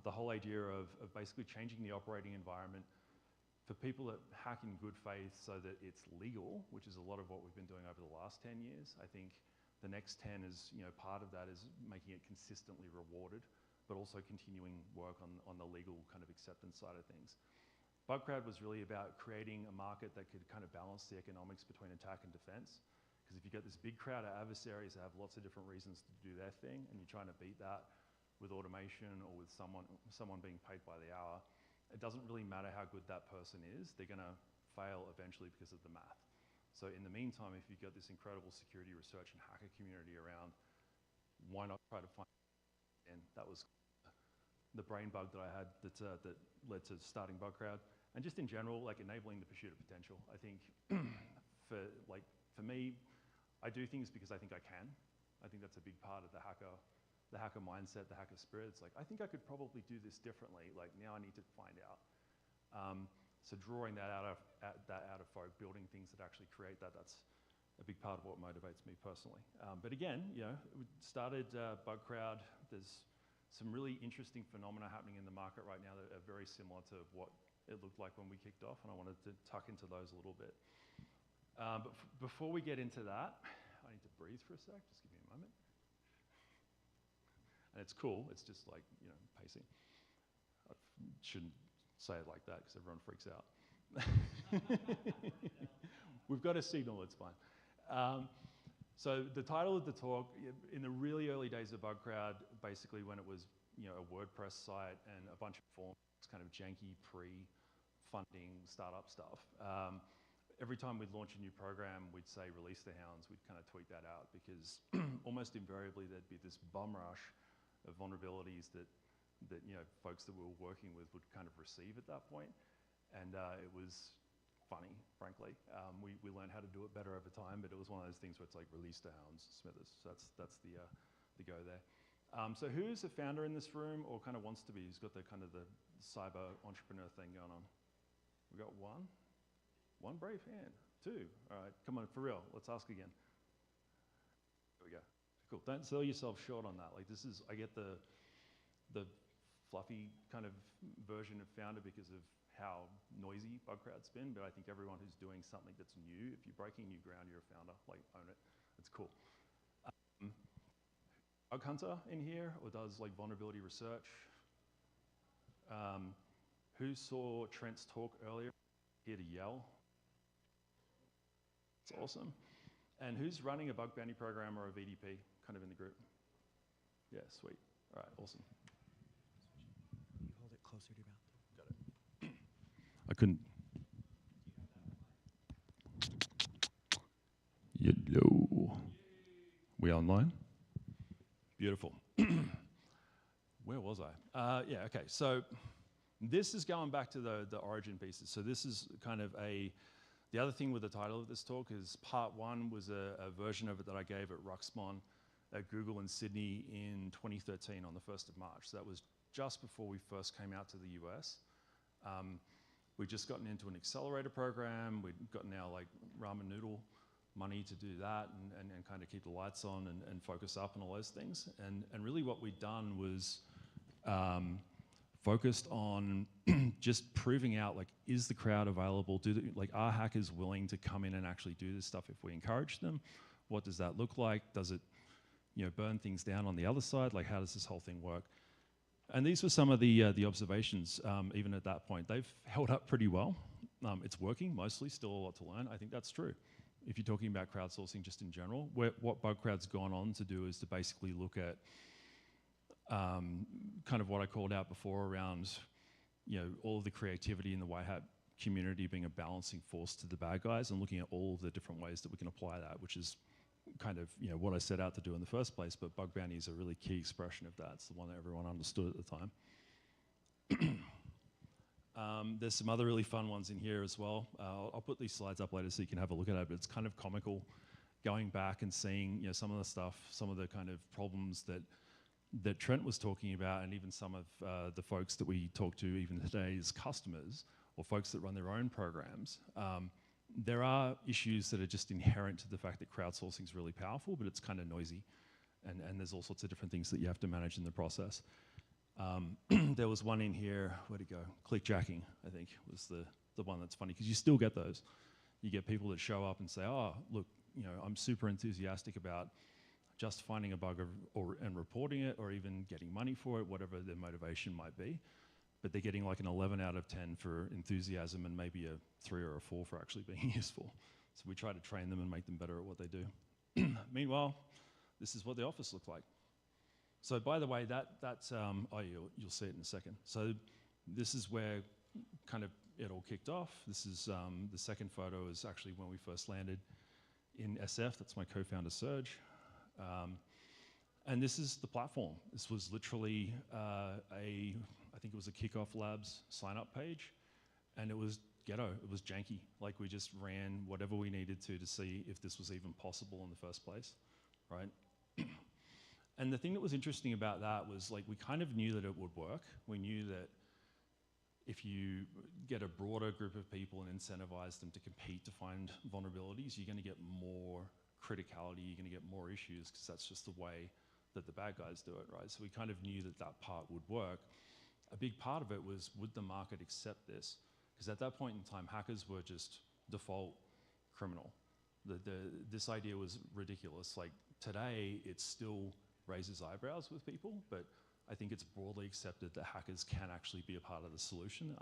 The whole idea of basically changing the operating environment for people that hack in good faith so that it's legal, which is a lot of what we've been doing over the last 10 years. I think The next 10 is, part of that is making it consistently rewarded, but also continuing work on the legal kind of acceptance side of things. Bugcrowd was really about creating a market that could kind of balance the economics between attack and defense. Because if you get this big crowd of adversaries that have lots of different reasons to do their thing, and you're trying to beat that with automation or with someone being paid by the hour, it doesn't really matter how good that person is, they're gonna fail eventually because of the math. So in the meantime, if you've got this incredible security research and hacker community around, why not try to find, and that was the brain bug that I had that led to starting Bugcrowd. And just in general, like enabling the pursuit of potential. I think for me, I do things because I think I can. I think that's a big part of the hacker mindset, the hacker spirit. It's like, I think I could probably do this differently. Like now I need to find out. So drawing that out of folk, building things that actually create that, that's a big part of what motivates me personally. But again, we started Bugcrowd. There's some really interesting phenomena happening in the market right now that are very similar to what it looked like when we kicked off, and I wanted to tuck into those a little bit. But before we get into that, I need to breathe for a sec. Just give me a moment. And it's cool. It's just like, pacing. I shouldn't say it like that because everyone freaks out. We've got a signal, it's fine. So the title of the talk, in the really early days of Bugcrowd, basically when it was a WordPress site and a bunch of forms, kind of janky pre-funding startup stuff. Every time we'd launch a new program, we'd say release the hounds, we'd kind of tweet that out because almost invariably there'd be this bum rush of vulnerabilities that folks that we were working with would kind of receive at that point. And it was funny, frankly. We learned how to do it better over time, but it was one of those things where it's like release the hounds, Smithers. So that's the go there. So who's a founder in this room or kind of wants to be? Who's got the kind of the cyber entrepreneur thing going on? We got one? One brave hand. Two. All right, come on, for real. Let's ask again. There we go. Cool. Don't sell yourself short on that. Like I get the fluffy kind of version of founder because of how noisy Bugcrowd's been, but I think everyone who's doing something that's new, if you're breaking new ground, you're a founder. Like, own it. It's cool. Bug hunter in here or does like vulnerability research? Who saw Trent's talk earlier? Here to yell. It's awesome. And who's running a bug bounty program or a VDP kind of in the group? Yeah, sweet. All right, awesome. You hold it closer to your mouth. Got it. I couldn't. Hello. We online? Beautiful. Where was I? Yeah, okay. So this is going back to the origin pieces. So this is kind of the other thing with the title of this talk is part one was a version of it that I gave at Ruxmon at Google in Sydney in 2013 on the 1st of March. So that was just before we first came out to the US. We'd just gotten into an accelerator program. We'd gotten our like ramen noodle money to do that and kind of keep the lights on and focus up and all those things. And really what we'd done was focused on just proving out, like, is the crowd available? Are hackers willing to come in and actually do this stuff if we encourage them? What does that look like? Does it, burn things down on the other side? Like, how does this whole thing work? And these were some of the observations, even at that point. They've held up pretty well. It's working mostly, still a lot to learn. I think that's true. If you're talking about crowdsourcing just in general, what Bugcrowd's gone on to do is to basically look at kind of what I called out before around, all of the creativity in the white hat community being a balancing force to the bad guys and looking at all of the different ways that we can apply that, which is kind of, what I set out to do in the first place, but bug bounty is a really key expression of that. It's the one that everyone understood at the time. There's some other really fun ones in here as well. I'll put these slides up later so you can have a look at it, but it's kind of comical going back and seeing, some of the stuff, some of the kind of problems that Trent was talking about, and even some of the folks that we talk to even today as customers or folks that run their own programs. There are issues that are just inherent to the fact that crowdsourcing is really powerful, but it's kind of noisy, and there's all sorts of different things that you have to manage in the process. There was one in here, where'd it go? Clickjacking, I think, was the one that's funny, because you still get those. You get people that show up and say, oh, look, I'm super enthusiastic about just finding a bug and reporting it, or even getting money for it, whatever their motivation might be. But they're getting like an 11 out of 10 for enthusiasm and maybe a 3 or a 4 for actually being useful. So we try to train them and make them better at what they do. Meanwhile, this is what the office looked like. So by the way, that's, you'll see it in a second. So this is where kind of it all kicked off. This is the second photo is actually when we first landed in SF. That's my co-founder, Serge. And this is the platform. This was literally I think it was a Kickoff Labs sign-up page, and it was ghetto. It was janky. Like, we just ran whatever we needed to see if this was even possible in the first place, right? And the thing that was interesting about that was, like, we kind of knew that it would work. We knew that if you get a broader group of people and incentivize them to compete to find vulnerabilities, you're going to get more criticality, you're going to get more issues, because that's just the way that the bad guys do it, right? So we kind of knew that that part would work. A big part of it was, would the market accept this? Because at that point in time, hackers were just default criminal. This idea was ridiculous. Like, today, it still raises eyebrows with people, but I think it's broadly accepted that hackers can actually be a part of the solution.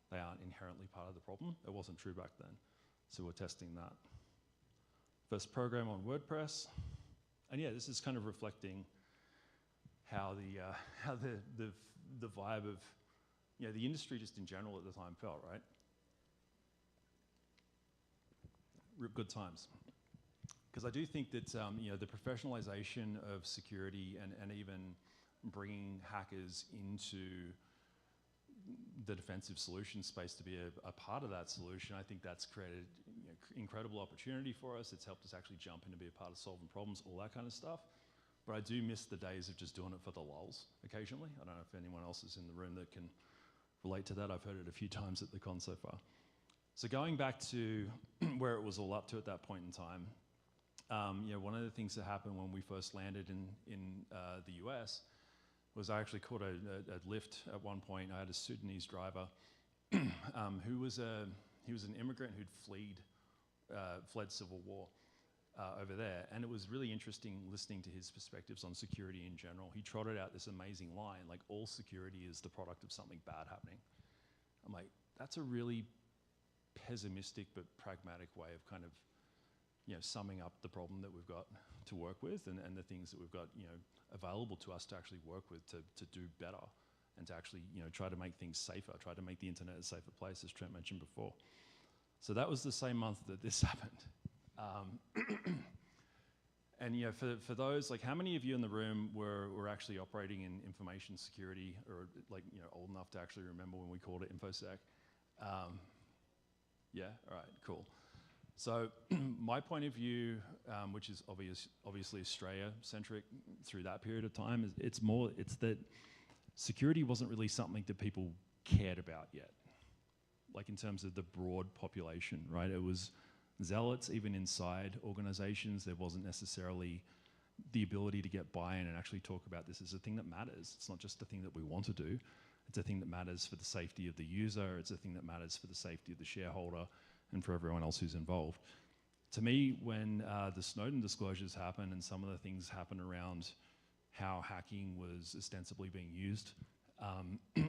They aren't inherently part of the problem. It wasn't true back then. So we're testing that. First program on WordPress. And yeah, this is kind of reflecting how the vibe of, you know, the industry just in general at the time felt, right? Good times. Because I do think that you know, the professionalization of security and even bringing hackers into the defensive solution space to be a part of that solution, I think that's created, you know, incredible opportunity for us. It's helped us actually jump in to be a part of solving problems, all that kind of stuff. But I do miss the days of just doing it for the lulz occasionally. I don't know if anyone else is in the room that can relate to that. I've heard it a few times at the con so far. So going back to where it was all up to at that point in time, you know, one of the things that happened when we first landed in the US was I actually caught a Lyft at one point. I had a Sudanese driver who was an immigrant who'd fled civil war over there. And it was really interesting listening to his perspectives on security in general. He trotted out this amazing line, like, all security is the product of something bad happening. I'm like, that's a really pessimistic but pragmatic way of kind of, you know, summing up the problem that we've got to work with and the things that we've got, you know, available to us to actually work with to do better and to actually, you know, try to make things safer, try to make the internet a safer place, as Trent mentioned before. So that was the same month that this happened. And you know, for those, like, how many of you in the room were actually operating in information security, or, like, you know, old enough to actually remember when we called it InfoSec? Yeah, all right, cool. So my point of view, which is obviously Australia-centric through that period of time, it's that security wasn't really something that people cared about yet, like in terms of the broad population, right? It was zealots even inside organizations. There wasn't necessarily the ability to get buy-in and actually talk about this as a thing that matters. It's not just a thing that we want to do. It's a thing that matters for the safety of the user. It's a thing that matters for the safety of the shareholder and for everyone else who's involved. To me, when the Snowden disclosures happened and some of the things happened around how hacking was ostensibly being used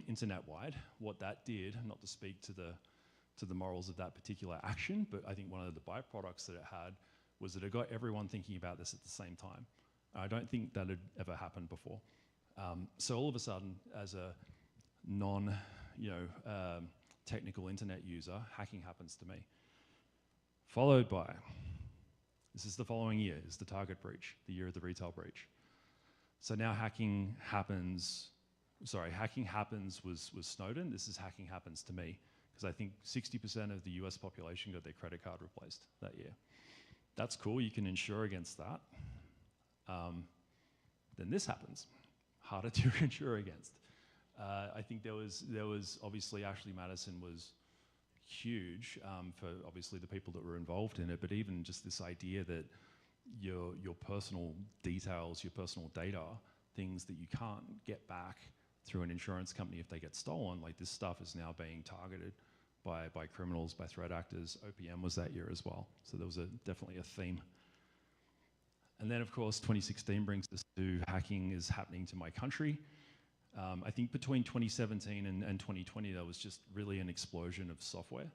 internet-wide, what that did, not to speak to the morals of that particular action, but I think one of the byproducts that it had was that it got everyone thinking about this at the same time. I don't think that had ever happened before. So all of a sudden, as a technical internet user, hacking happens to me. Followed by, this is the following year, is the Target breach, the year of the retail breach. So now hacking happens was Snowden. This is hacking happens to me, because I think 60% of the US population got their credit card replaced that year. That's cool, you can insure against that. Then this happens, harder to insure against. I think there was obviously Ashley Madison was huge for obviously the people that were involved in it, but even just this idea that your personal details, your personal data, things that you can't get back through an insurance company if they get stolen, like, this stuff is now being targeted by criminals, by threat actors. OPM was that year as well, so there was definitely a theme. And then, of course, 2016 brings us to hacking is happening to my country. I think between 2017 and 2020, there was just really an explosion of software.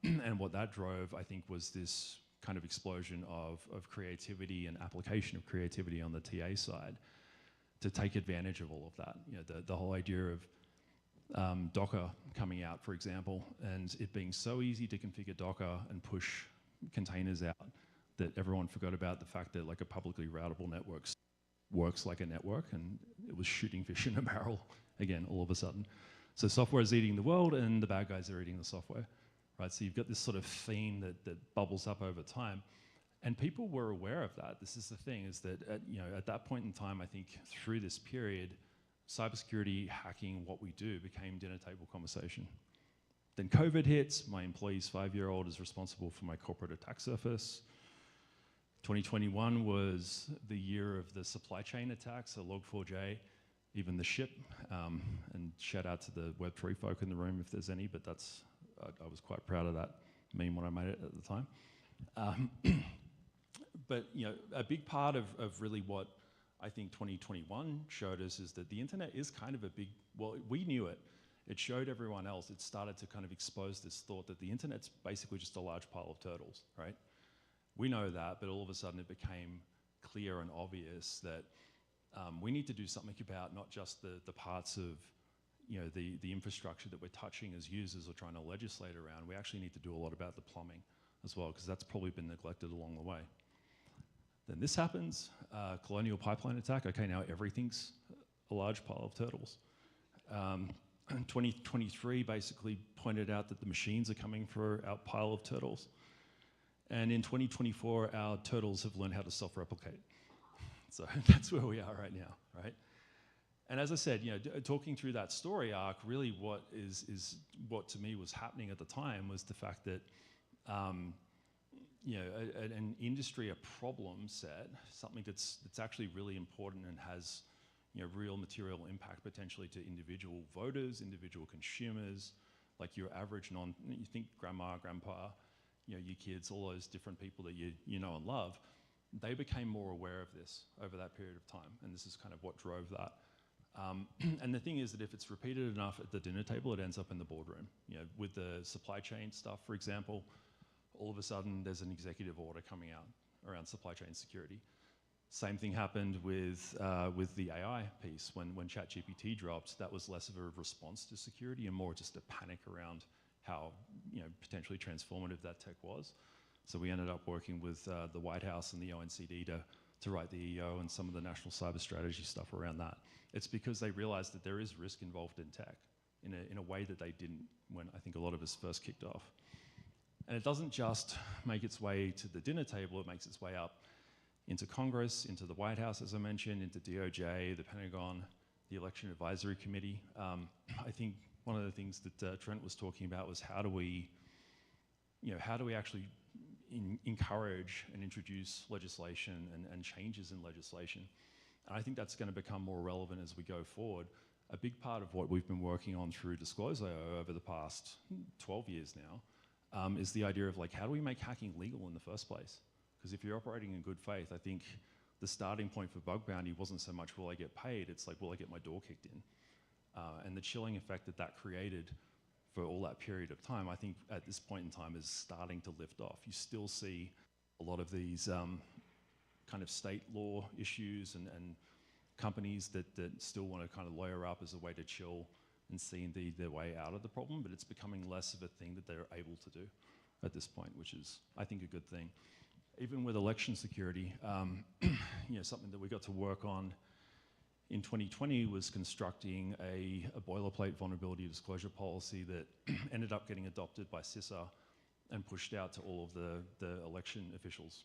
And what that drove, I think, was this kind of explosion of creativity and application of creativity on the TA side to take advantage of all of that. You know, the whole idea of Docker coming out, for example, and it being so easy to configure Docker and push containers out that everyone forgot about the fact that like a publicly routable network works like a network, and it was shooting fish in a barrel again all of a sudden. So software is eating the world and the bad guys are eating the software, right? So you've got this sort of theme that bubbles up over time. And people were aware of that. This is the thing, is that at that point in time, I think through this period, cybersecurity, hacking, what we do became dinner table conversation. Then COVID hits, my employee's 5-year-old is responsible for my corporate attack surface. 2021 was the year of the supply chain attacks, so Log4j, even the ship, and shout out to the Web3 folk in the room if there's any, but I was quite proud of that meme when I made it at the time. But a big part of really what I think 2021 showed us is that the internet is kind of well, we knew it. It showed everyone else. It started to kind of expose this thought that the internet's basically just a large pile of turtles, right? We know that, but all of a sudden it became clear and obvious that we need to do something about not just the parts of the infrastructure that we're touching as users or trying to legislate around. We actually need to do a lot about the plumbing as well, because that's probably been neglected along the way. Then this happens, Colonial Pipeline attack. Okay, now everything's a large pile of turtles. 2023 basically pointed out that the machines are coming for our pile of turtles. And in 2024, our turtles have learned how to self-replicate. So that's where we are right now, right? And as I said, talking through that story arc, really what what to me was happening at the time was the fact that an industry, a problem set, something that's actually really important and has real material impact potentially to individual voters, individual consumers, like your average you think grandma, grandpa, your kids, all those different people that you know and love, they became more aware of this over that period of time, and this is kind of what drove that. And the thing is that if it's repeated enough at the dinner table, it ends up in the boardroom. With the supply chain stuff, for example, all of a sudden there's an executive order coming out around supply chain security. Same thing happened with the AI piece. When ChatGPT dropped, that was less of a response to security and more just a panic around how potentially transformative that tech was. So we ended up working with the White House and the ONCD to write the EO and some of the national cyber strategy stuff around that. It's because they realized that there is risk involved in tech in a way that they didn't when I think a lot of us first kicked off. And it doesn't just make its way to the dinner table, it makes its way up into Congress, into the White House, as I mentioned, into DOJ, the Pentagon, the Election Advisory Committee. I think one of the things that Trent was talking about was how do we actually encourage and introduce legislation and changes in legislation. And I think that's going to become more relevant as we go forward. A big part of what we've been working on through Disclose.io over the past 12 years now is the idea of like, how do we make hacking legal in the first place? Because if you're operating in good faith, I think the starting point for bug bounty wasn't so much will I get paid, it's like will I get my door kicked in? And the chilling effect that created for all that period of time, I think at this point in time is starting to lift off. You still see a lot of these kind of state law issues and companies that still want to kind of lawyer up as a way to chill and see their way out of the problem, but it's becoming less of a thing that they're able to do at this point, which is, I think, a good thing. Even with election security, something that we got to work on in 2020 was constructing a boilerplate vulnerability disclosure policy that ended up getting adopted by CISA and pushed out to all of the election officials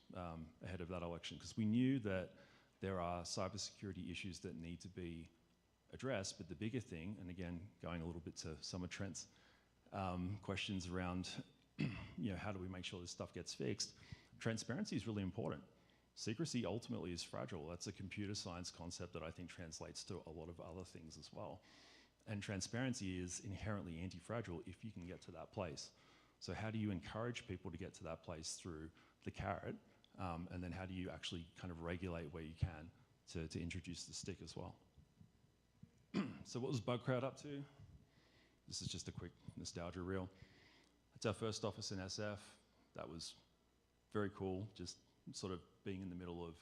ahead of that election, because we knew that there are cybersecurity issues that need to be addressed, but the bigger thing, and again, going a little bit to some of Trent's questions around how do we make sure this stuff gets fixed, transparency is really important. Secrecy ultimately is fragile. That's a computer science concept that I think translates to a lot of other things as well. And transparency is inherently anti-fragile if you can get to that place. So how do you encourage people to get to that place through the carrot And then how do you actually kind of regulate where you can to introduce the stick as well. So what was Bug Crowd up to? This is just a quick nostalgia reel. It's our first office in SF. That was very cool, just sort of being in the middle of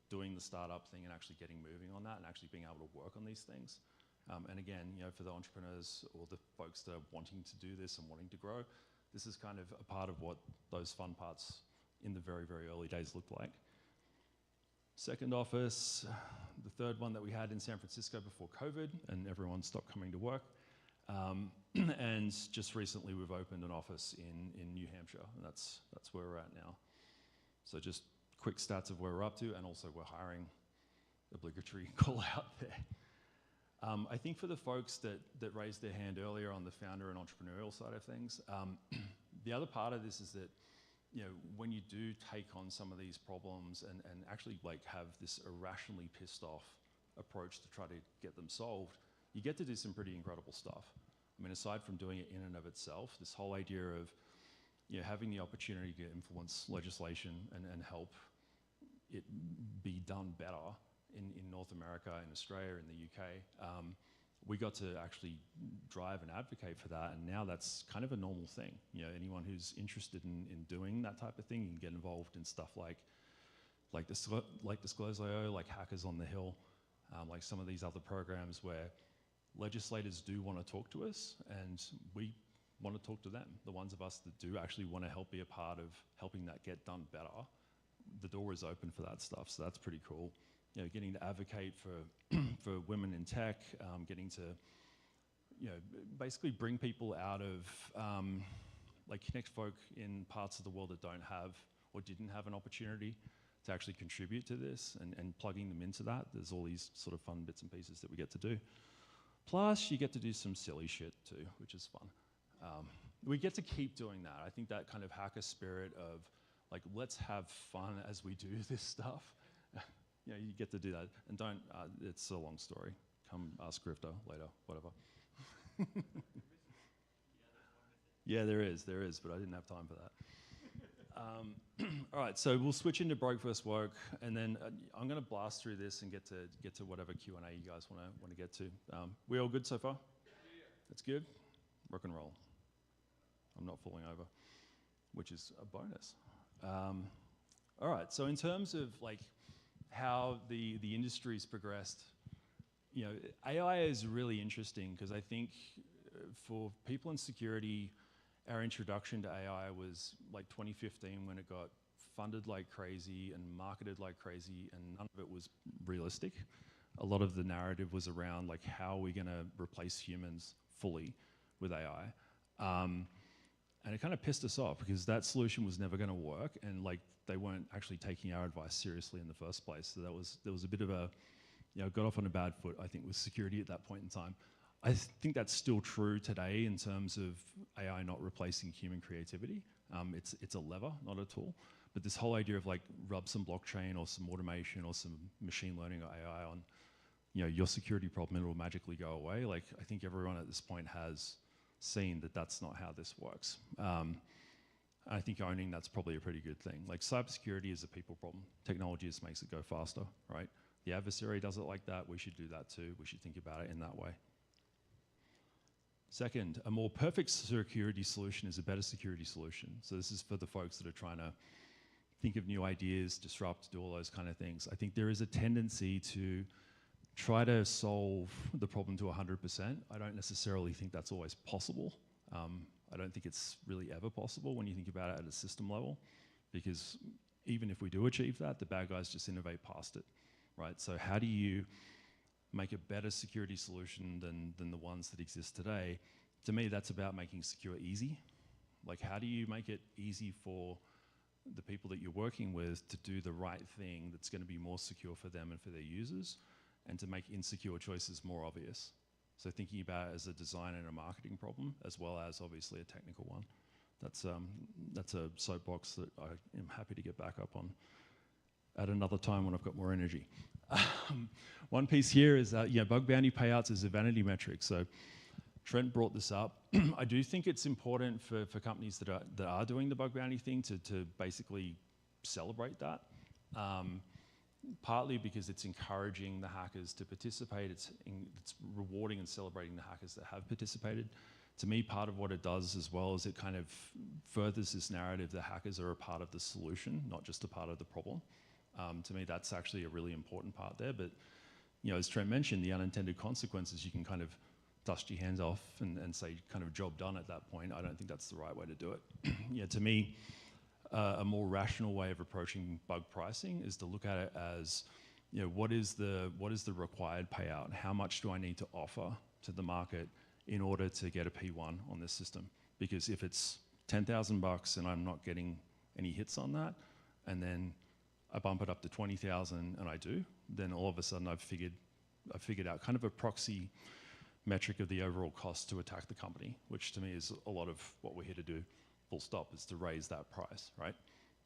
doing the startup thing and actually getting moving on that and actually being able to work on these things. And again, you know, for the entrepreneurs or the folks that are wanting to do this and wanting to grow, this is kind of a part of what those fun parts in the very, very early days looked like. Second office, the third one that we had in San Francisco before COVID and everyone stopped coming to work. And just recently we've opened an office in New Hampshire, and that's where we're at now. So just quick stats of where we're up to, and also we're hiring, obligatory call out there. I think for the folks that raised their hand earlier on the founder and entrepreneurial side of things, the other part of this is that, you know, when you do take on some of these problems and actually like have this irrationally pissed off approach to try to get them solved, you get to do some pretty incredible stuff. I mean, aside from doing it in and of itself, this whole idea of, you know, having the opportunity to influence legislation and help it be done better in North America, in Australia, in the UK, we got to actually drive and advocate for that, and now that's kind of a normal thing. You know, anyone who's interested in doing that type of thing, you can get involved in stuff like Disclose.io, like Hackers on the Hill, like some of these other programs where legislators do want to talk to us, and we want to talk to them. The ones of us that do actually want to help be a part of helping that get done better, the door is open for that stuff, so that's pretty cool. You know, getting to advocate for for women in tech, getting to, you know, basically bring people out of, like connect folk in parts of the world that don't have or didn't have an opportunity to actually contribute to this, and plugging them into that. There's all these sort of fun bits and pieces that we get to do. Plus, you get to do some silly shit too, which is fun. We get to keep doing that. I think that kind of hacker spirit of, like, let's have fun as we do this stuff. You know, you get to do that. And don't, it's a long story. Come ask Grifter later, whatever. Yeah, there is, but I didn't have time for that. All right, so we'll switch into Broke vs. Woke, and then I'm going to blast through this and get to whatever Q&A you guys want to get to. We all good so far? That's good. Rock and roll. I'm not falling over, which is a bonus. All right, so in terms of like how the industry's progressed, you know, AI is really interesting because I think for people in security, our introduction to AI was like 2015 when it got funded like crazy and marketed like crazy, and none of it was realistic. A lot of the narrative was around like, how are we going to replace humans fully with AI? And it kind of pissed us off because that solution was never going to work, and like they weren't actually taking our advice seriously in the first place. So there was a bit of a, you know, got off on a bad foot, I think, with security at that point in time. I think that's still true today in terms of AI not replacing human creativity. It's a lever, not a tool. But this whole idea of like rub some blockchain or some automation or some machine learning or AI on, you know, your security problem, and it will magically go away. Like, I think everyone at this point has seen that that's not how this works. I think owning that's probably a pretty good thing. Like, cybersecurity is a people problem. Technology just makes it go faster, right? The adversary does it like that. We should do that too. We should think about it in that way. Second, a more perfect security solution is a better security solution. So this is for the folks that are trying to think of new ideas, disrupt, do all those kind of things. I think there is a tendency to try to solve the problem to 100%. I don't necessarily think that's always possible. I don't think it's really ever possible when you think about it at a system level, because even if we do achieve that, the bad guys just innovate past it, right? So how do you make a better security solution than the ones that exist today? To me, that's about making secure easy. Like, how do you make it easy for the people that you're working with to do the right thing that's going to be more secure for them and for their users, and to make insecure choices more obvious? So thinking about it as a design and a marketing problem, as well as obviously a technical one. That's a soapbox that I am happy to get back up on at another time when I've got more energy. One piece here is that, yeah, bug bounty payouts is a vanity metric. So Trent brought this up. I do think it's important for companies that are doing the bug bounty thing to basically celebrate that. Partly because it's encouraging the hackers to participate, it's rewarding and celebrating the hackers that have participated. To me, part of what it does as well is it kind of furthers this narrative that hackers are a part of the solution, not just a part of the problem. To me, that's actually a really important part there. But as Trent mentioned, the unintended consequences, you can kind of dust your hands off and say kind of job done at that point. I don't think that's the right way to do it. To me, a more rational way of approaching bug pricing is to look at it as, what is the required payout? How much do I need to offer to the market in order to get a P1 on this system? Because if it's $10,000 and I'm not getting any hits on that, and then I bump it up to 20,000 and I do, then all of a sudden I've figured out kind of a proxy metric of the overall cost to attack the company, which to me is a lot of what we're here to do, full stop, is to raise that price, right?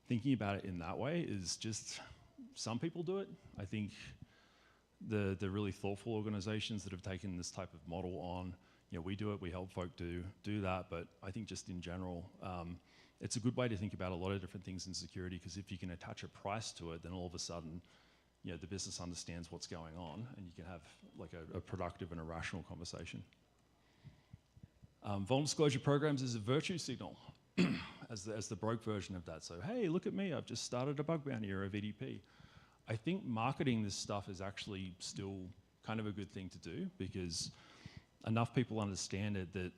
Thinking about it in that way is just, some people do it. I think the really thoughtful organizations that have taken this type of model on, we do it, we help folk do that, but I think just in general, it's a good way to think about a lot of different things in security, because if you can attach a price to it, then all of a sudden, the business understands what's going on, and you can have like a productive and a rational conversation. Vulnerable disclosure programs is a virtue signal as the broke version of that. So, hey, look at me, I've just started a bug bounty or a VDP. I think marketing this stuff is actually still kind of a good thing to do, because enough people understand it that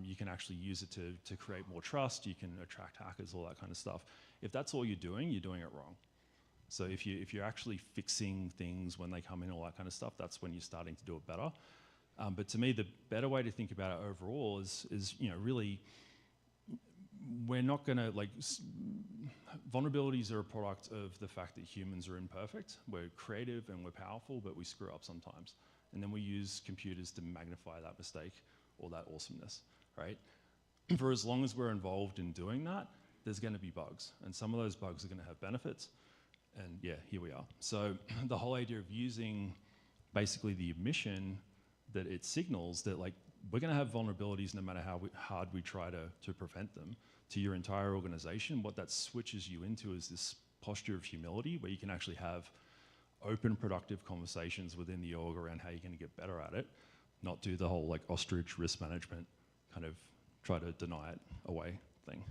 you can actually use it to create more trust, you can attract hackers, all that kind of stuff. If that's all you're doing it wrong. So if you're actually fixing things when they come in, all that kind of stuff, that's when you're starting to do it better. But to me, the better way to think about it overall is really, we're not going to, vulnerabilities are a product of the fact that humans are imperfect. We're creative and we're powerful, but we screw up sometimes. And then we use computers to magnify that mistake or that awesomeness, right? For as long as we're involved in doing that, there's going to be bugs. And some of those bugs are going to have benefits. And yeah, here we are. So the whole idea of using basically the admission that it signals that we're going to have vulnerabilities no matter how hard we try to prevent them to your entire organization, what that switches you into is this posture of humility where you can actually have open, productive conversations within the org around how you're going to get better at it, not do the whole ostrich risk management kind of try to deny it away thing.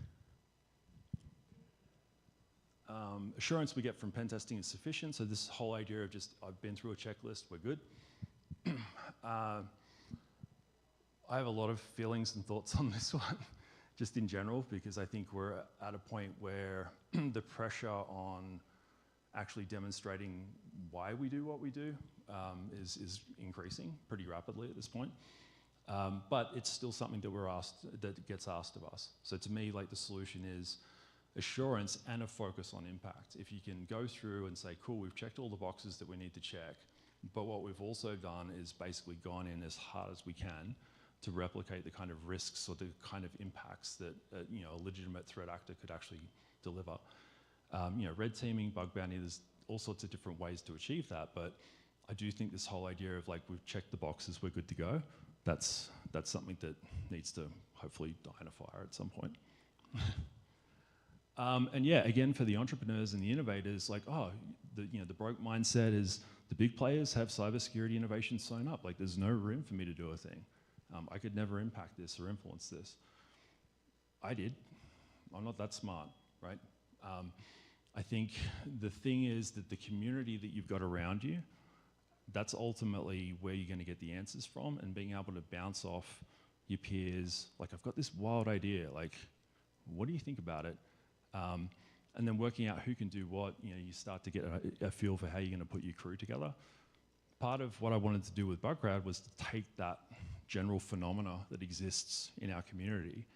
Assurance we get from pen testing is sufficient. So this whole idea of just, I've been through a checklist, we're good. I have a lot of feelings and thoughts on this one, just in general, because I think we're at a point where the pressure on actually demonstrating why we do what we do is increasing pretty rapidly at this point. But it's still something that gets asked of us. So to me, the solution is assurance and a focus on impact. If you can go through and say, cool, we've checked all the boxes that we need to check, but what we've also done is basically gone in as hard as we can to replicate the kind of risks or the kind of impacts that a legitimate threat actor could actually deliver. Red teaming, bug bounty, there's all sorts of different ways to achieve that, but I do think this whole idea of we've checked the boxes, we're good to go, that's something that needs to hopefully die in a fire at some point. And yeah, again, for the entrepreneurs and the innovators, the broke mindset is the big players have cybersecurity innovation sewn up. There's no room for me to do a thing. I could never impact this or influence this. I did. I'm not that smart, right? I think the thing is that the community that you've got around you, that's ultimately where you're going to get the answers from, and being able to bounce off your peers. I've got this wild idea. What do you think about it? And then working out who can do what, you start to get a feel for how you're going to put your crew together. Part of what I wanted to do with BugCrowd was to take that general phenomena that exists in our community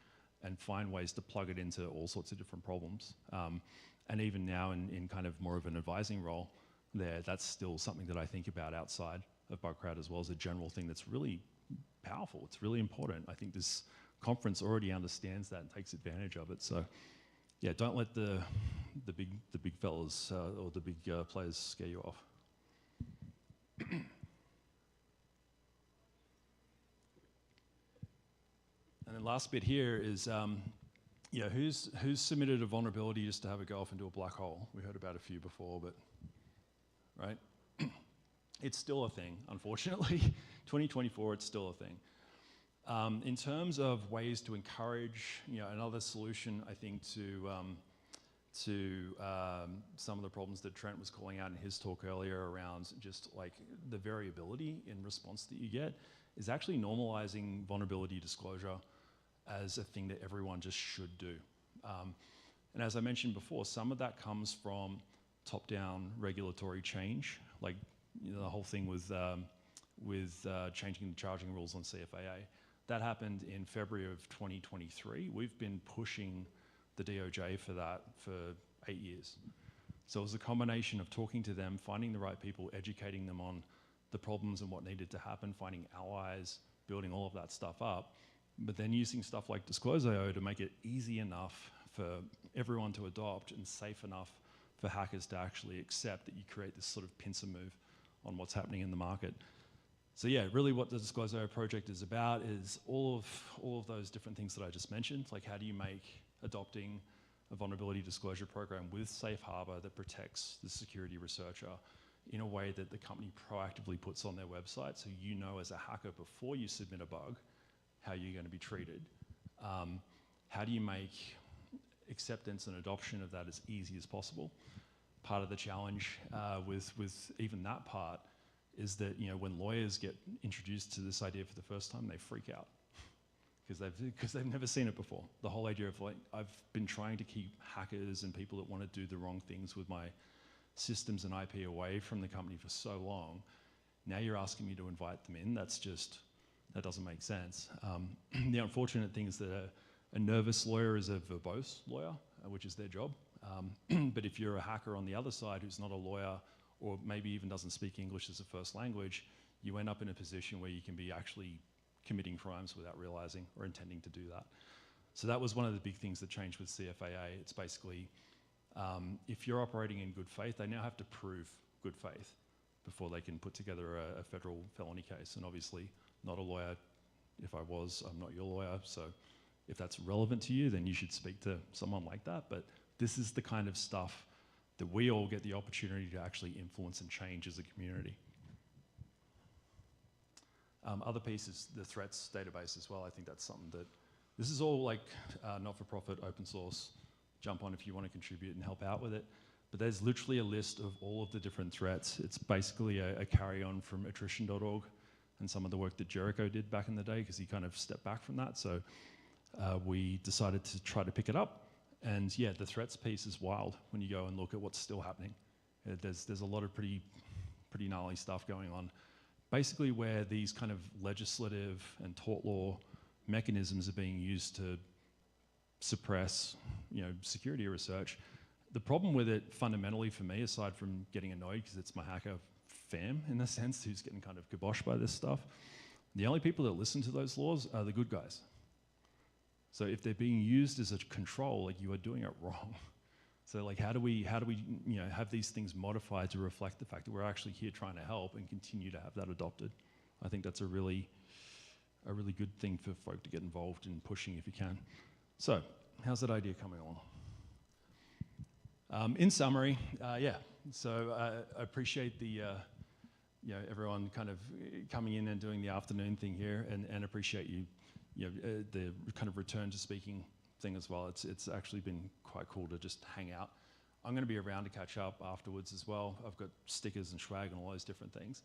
and find ways to plug it into all sorts of different problems. And even now in kind of more of an advising role there, that's still something that I think about outside of BugCrowd as well as a general thing that's really powerful. It's really important. I think this conference already understands that and takes advantage of it. So yeah, don't let the big fellas or the big players scare you off. And then last bit here is Yeah, who's submitted a vulnerability just to have it go off into a black hole? We heard about a few before, but right, it's still a thing. Unfortunately, 2024, it's still a thing. In terms of ways to encourage, another solution, I think to some of the problems that Trent was calling out in his talk earlier around just like the variability in response that you get, is actually normalizing vulnerability disclosure as a thing that everyone just should do. And as I mentioned before, some of that comes from top-down regulatory change, like the whole thing with changing the charging rules on CFAA. That happened in February of 2023. We've been pushing the DOJ for that for 8 years. So it was a combination of talking to them, finding the right people, educating them on the problems and what needed to happen, finding allies, building all of that stuff up, but then using stuff like Disclose.io to make it easy enough for everyone to adopt and safe enough for hackers to actually accept that you create this sort of pincer move on what's happening in the market. So yeah, really what the Disclose.io project is about is all of those different things that I just mentioned, like how do you make adopting a vulnerability disclosure program with safe harbor that protects the security researcher in a way that the company proactively puts on their website, so you know as a hacker before you submit a bug how you're going to be treated. How do you make acceptance and adoption of that as easy as possible? Part of the challenge with even that part is that when lawyers get introduced to this idea for the first time, they freak out because they've never seen it before. The whole idea of like, I've been trying to keep hackers and people that want to do the wrong things with my systems and IP away from the company for so long. Now you're asking me to invite them in. That doesn't make sense. The unfortunate thing is that a nervous lawyer is a verbose lawyer, which is their job. But if you're a hacker on the other side who's not a lawyer or maybe even doesn't speak English as a first language, you end up in a position where you can be actually committing crimes without realizing or intending to do that. So that was one of the big things that changed with CFAA. It's basically, if you're operating in good faith, they now have to prove good faith before they can put together a federal felony case. And obviously, not a lawyer. If I was, I'm not your lawyer. So if that's relevant to you, then you should speak to someone like that. But this is the kind of stuff that we all get the opportunity to actually influence and change as a community. Other pieces, the threats database as well. I think that's something that, this is all like not-for-profit, open source. Jump on if you want to contribute and help out with it. But there's literally a list of all of the different threats. It's basically a carry-on from attrition.org and some of the work that Jericho did back in the day, because he kind of stepped back from that. So we decided to try to pick it up. And yeah, the threats piece is wild when you go and look at what's still happening. There's a lot of pretty gnarly stuff going on. Basically where these kind of legislative and tort law mechanisms are being used to suppress, security research. The problem with it fundamentally for me, aside from getting annoyed because it's my hacker fam in a sense who's getting kind of kiboshed by this stuff, the only people that listen to those laws are the good guys. So if they're being used as a control, like you are doing it wrong. So like how do we have these things modified to reflect the fact that we're actually here trying to help and continue to have that adopted? I think that's a really good thing for folk to get involved in pushing if you can. So how's that idea coming along? In summary, yeah. So I appreciate the everyone kind of coming in and doing the afternoon thing here, and appreciate the kind of return to speaking thing as well. It's actually been quite cool to just hang out. I'm going to be around to catch up afterwards as well. I've got stickers and swag and all those different things,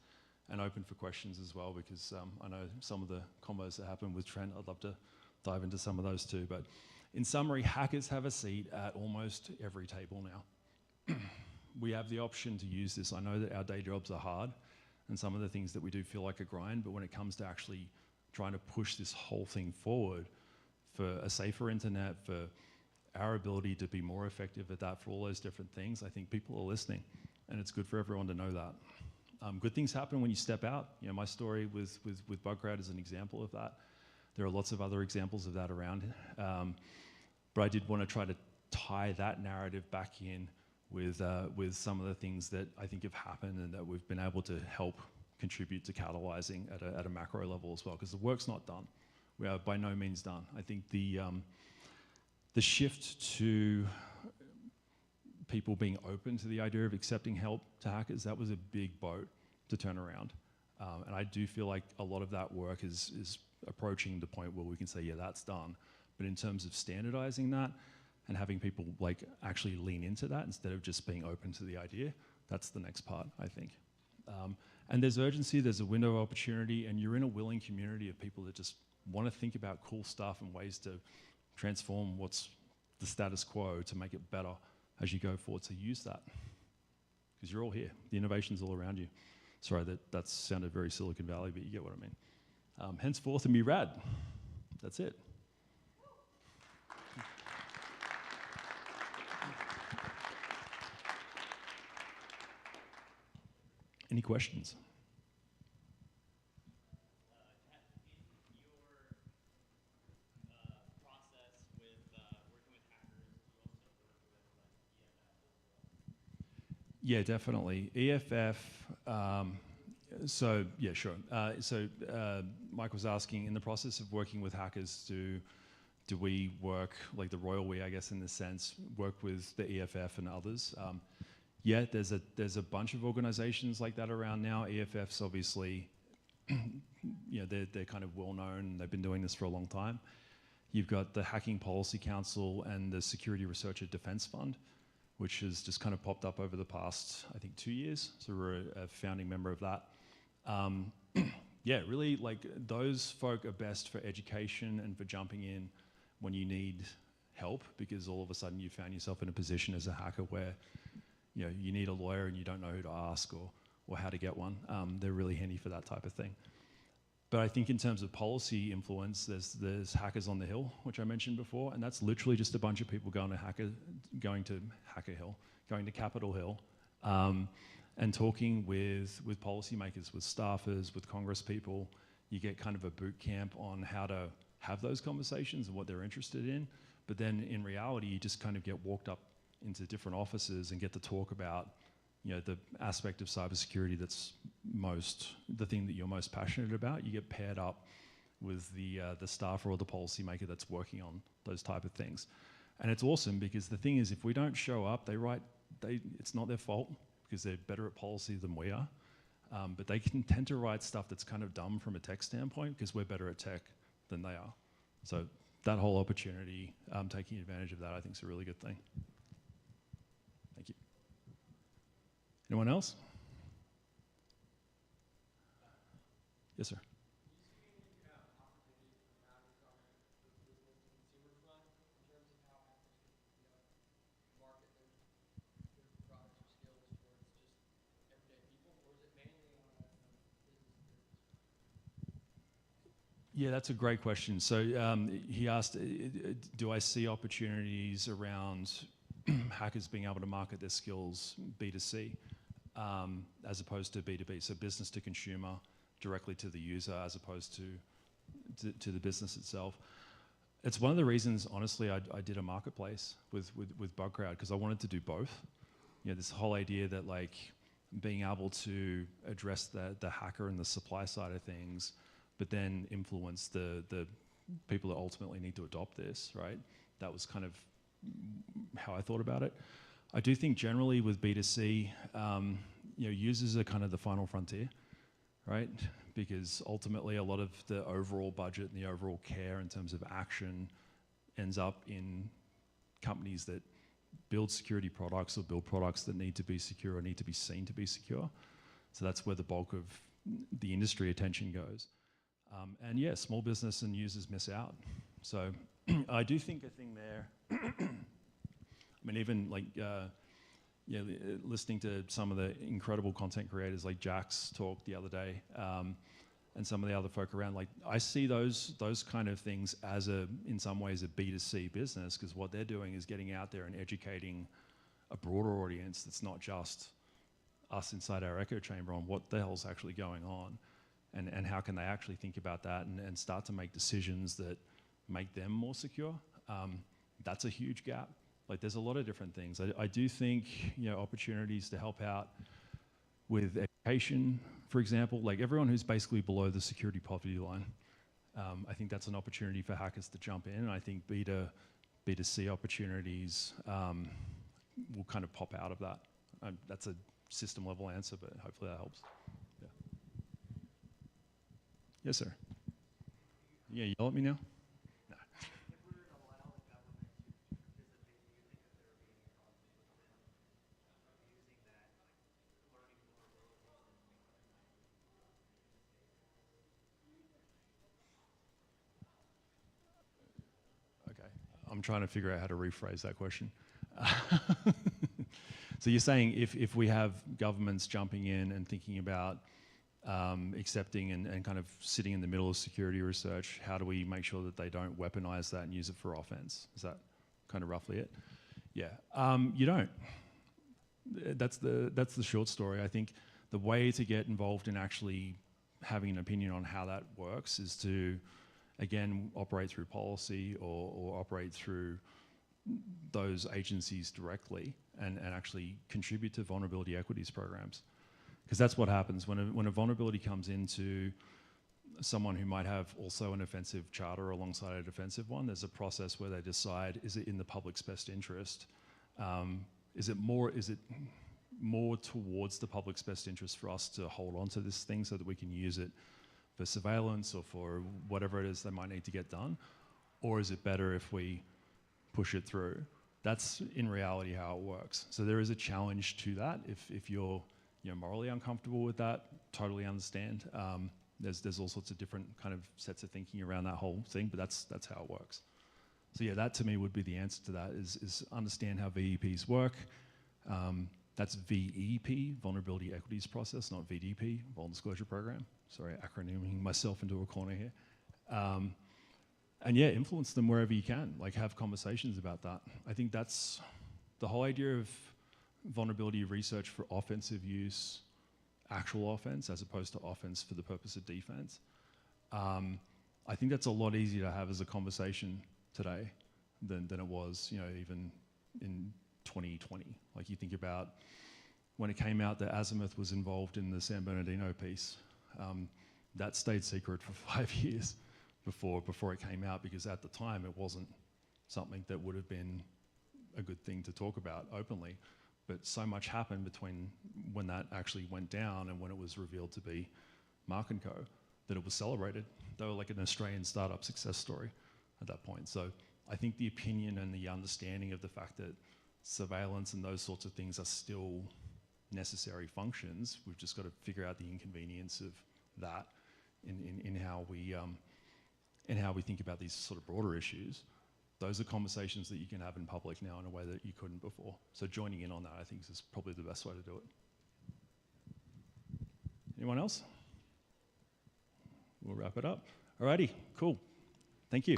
and open for questions as well, because I know some of the combos that happen with Trent. I'd love to dive into some of those too. But in summary, hackers have a seat at almost every table now. We have the option to use this. I know that our day jobs are hard, and some of the things that we do feel like a grind, but when it comes to actually trying to push this whole thing forward for a safer internet, for our ability to be more effective at that, for all those different things, I think people are listening, and it's good for everyone to know that. Good things happen when you step out. My story with Bugcrowd is an example of that. There are lots of other examples of that around. But I did want to try to tie that narrative back in with some of the things that I think have happened and that we've been able to help contribute to catalyzing at a macro level as well, because the work's not done. We are by no means done. I think the the shift to people being open to the idea of accepting help to hackers, that was a big boat to turn around. And I do feel like a lot of that work is approaching the point where we can say, yeah, that's done. But in terms of standardizing that and having people like actually lean into that instead of just being open to the idea, that's the next part, I think. And there's urgency, there's a window of opportunity, and you're in a willing community of people that just want to think about cool stuff and ways to transform what's the status quo to make it better as you go forward. So use that, because you're all here. The innovation's all around you. Sorry, that sounded very Silicon Valley, but you get what I mean. Henceforth and be rad. That's it. Any questions? Yeah, definitely. EFF, so yeah, sure. Mike was asking, in the process of working with hackers, do we work, like the royal we, I guess in this sense, work with the EFF and others? Yeah, there's a bunch of organizations like that around now. EFF's obviously, they're kind of well known. They've been doing this for a long time. You've got the Hacking Policy Council and the Security Researcher Defense Fund, which has just kind of popped up over the past, I think, 2 years. So we're a founding member of that. Yeah, really, like those folk are best for education and for jumping in when you need help, because all of a sudden you found yourself in a position as a hacker where you need a lawyer and you don't know who to ask or how to get one. They're really handy for that type of thing. But I think in terms of policy influence, there's Hackers on the Hill, which I mentioned before, and that's literally just a bunch of people going to Capitol Hill, and talking with policymakers, with staffers, with Congress people. You get kind of a boot camp on how to have those conversations and what they're interested in. But then in reality, you just kind of get walked up into different offices and get to talk about the aspect of cybersecurity that's the thing that you're most passionate about. You get paired up with the staffer or the policymaker that's working on those type of things. And it's awesome, because the thing is, if we don't show up, it's not their fault, because they're better at policy than we are. But they can tend to write stuff that's kind of dumb from a tech standpoint, because we're better at tech than they are. So that whole opportunity, taking advantage of that, I think is a really good thing. Thank you. Anyone else? Yes, sir. Yeah, that's a great question. So he asked, do I see opportunities around hackers being able to market their skills B2C as opposed to B2B, so business to consumer, directly to the user, as opposed to the business itself. It's one of the reasons, honestly, I did a marketplace with BugCrowd, because I wanted to do both. This whole idea that like being able to address the hacker and the supply side of things, but then influence the people that ultimately need to adopt this, right? That was kind of how I thought about it. I do think generally with B2C, users are kind of the final frontier, right? Because ultimately a lot of the overall budget and the overall care in terms of action ends up in companies that build security products or build products that need to be secure or need to be seen to be secure. So that's where the bulk of the industry attention goes. And yeah, small business and users miss out. So I do think a thing there, I mean, even like, listening to some of the incredible content creators like Jack's talk the other day, and some of the other folk around, like I see those kind of things as in some ways a B2C business, because what they're doing is getting out there and educating a broader audience that's not just us inside our echo chamber on what the hell's actually going on, and how can they actually think about that and start to make decisions that make them more secure. That's a huge gap. Like there's a lot of different things. I do think opportunities to help out with education, for example, like everyone who's basically below the security poverty line. I think that's an opportunity for hackers to jump in, and I think B2C opportunities will kind of pop out of that. That's a system level answer, but hopefully that helps. Yeah. Yes, sir. Yeah, yell at me now? No. Okay, I'm trying to figure out how to rephrase that question. So you're saying if we have governments jumping in and thinking about accepting and kind of sitting in the middle of security research, how do we make sure that they don't weaponize that and use it for offense? Is that kind of roughly it? Yeah, you don't. That's the short story. I think the way to get involved in actually having an opinion on how that works is to, again, operate through policy or operate through those agencies directly and actually contribute to vulnerability equities programs. Because that's what happens when a vulnerability comes into someone who might have also an offensive charter alongside a defensive one. There's a process where they decide, is it in the public's best interest? Is it more towards the public's best interest for us to hold on to this thing so that we can use it for surveillance or for whatever it is they might need to get done? Or is it better if we push it through? That's in reality how it works. So there is a challenge to that. If you're morally uncomfortable with that, totally understand. There's all sorts of different kind of sets of thinking around that whole thing, but that's how it works. So yeah, that to me would be the answer to that, is understand how VEPs work. That's VEP, Vulnerability Equities Process, not VDP, Vulnerability Disclosure Program. Sorry, acronyming myself into a corner here. And yeah, influence them wherever you can, like have conversations about that. I think that's the whole idea of vulnerability research for offensive use, actual offense, as opposed to offense for the purpose of defense. I think that's a lot easier to have as a conversation today than it was, even in 2020. Like you think about when it came out that Azimuth was involved in the San Bernardino piece, that stayed secret for 5 years before it came out, because at the time it wasn't something that would have been a good thing to talk about openly. But so much happened between when that actually went down and when it was revealed to be Mark & Co. that it was celebrated. They were like an Australian startup success story at that point. So I think the opinion and the understanding of the fact that surveillance and those sorts of things are still necessary functions, we've just got to figure out the inconvenience of that in how we think about these sort of broader issues. Those are conversations that you can have in public now in a way that you couldn't before. So joining in on that, I think, is probably the best way to do it. Anyone else? We'll wrap it up. Alrighty, cool. Thank you.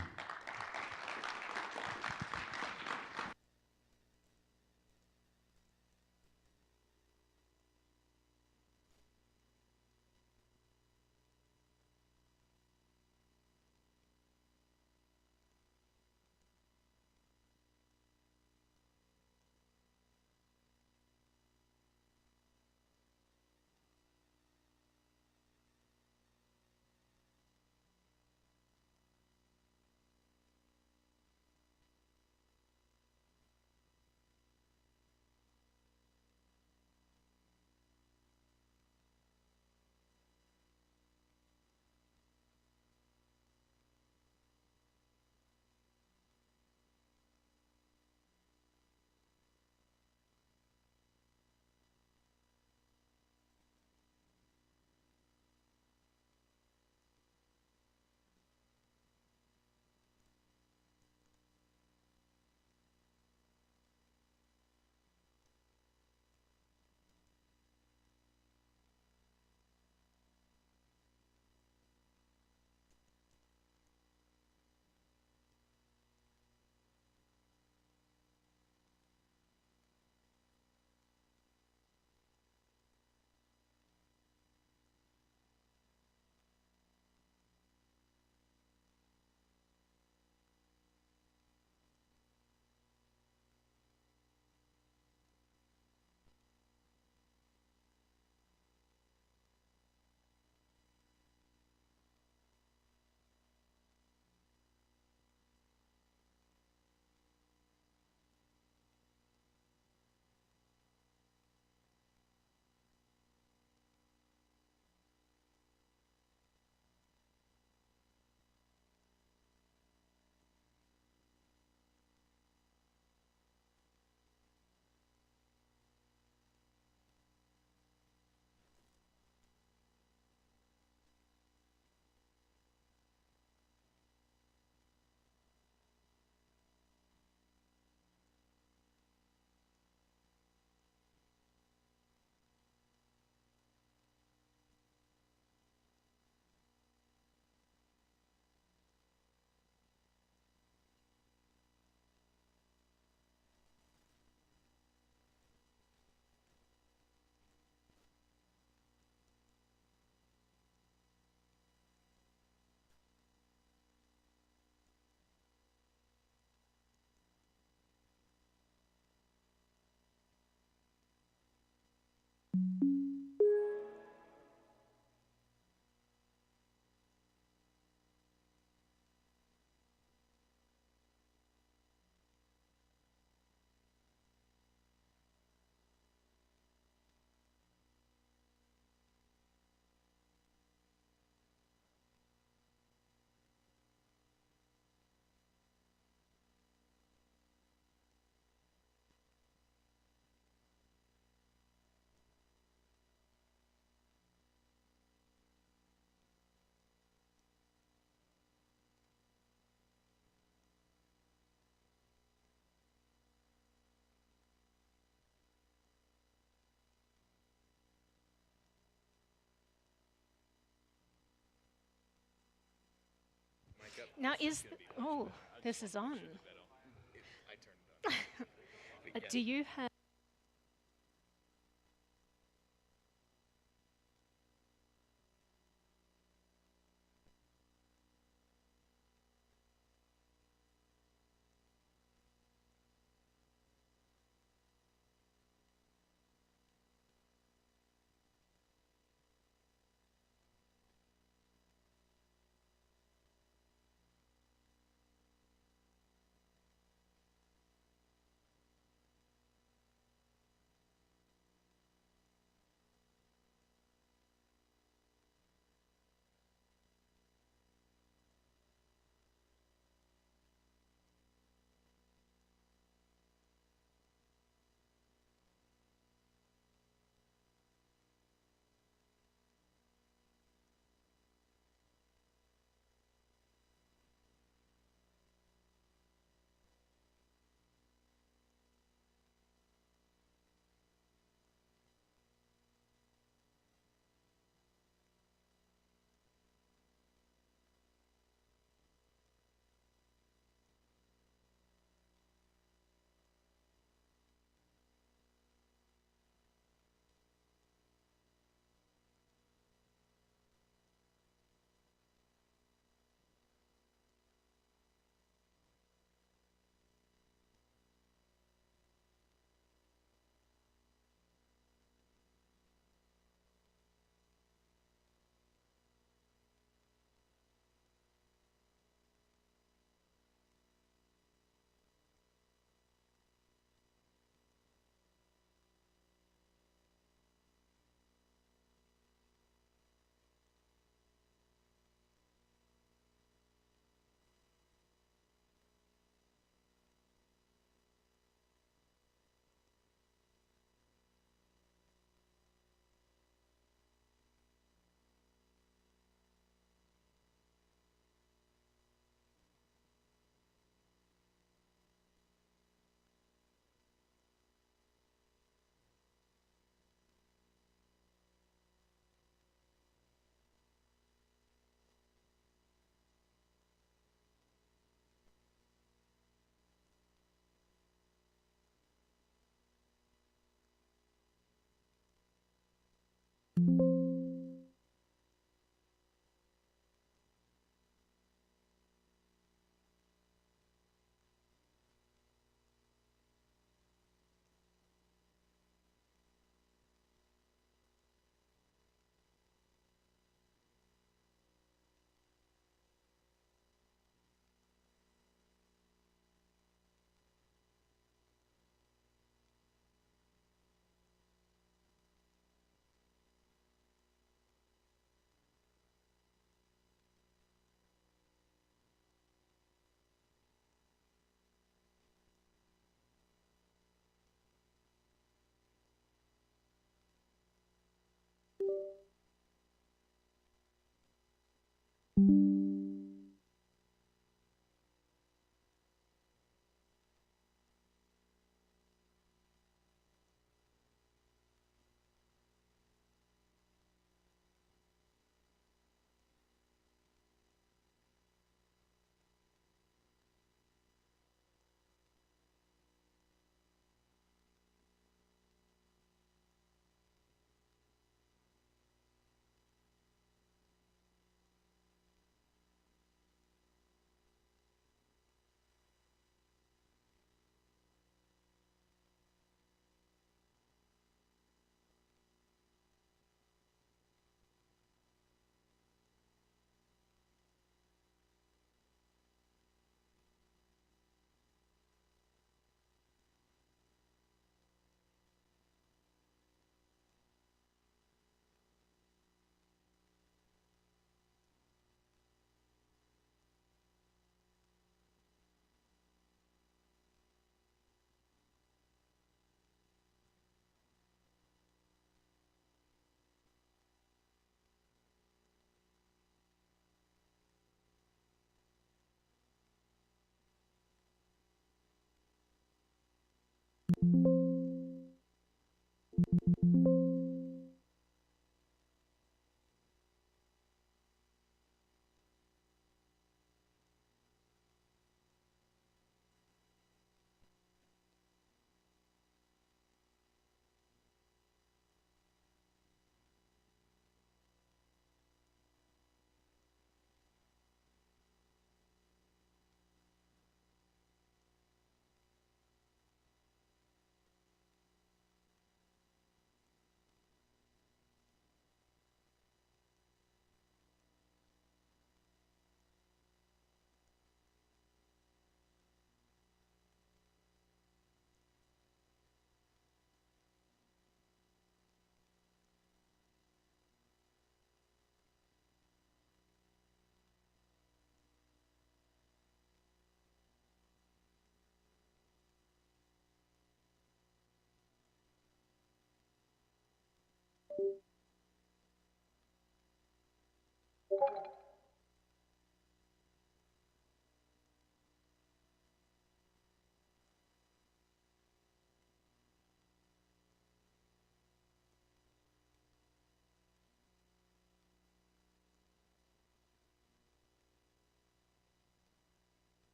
Now oh, this is on. Do you have?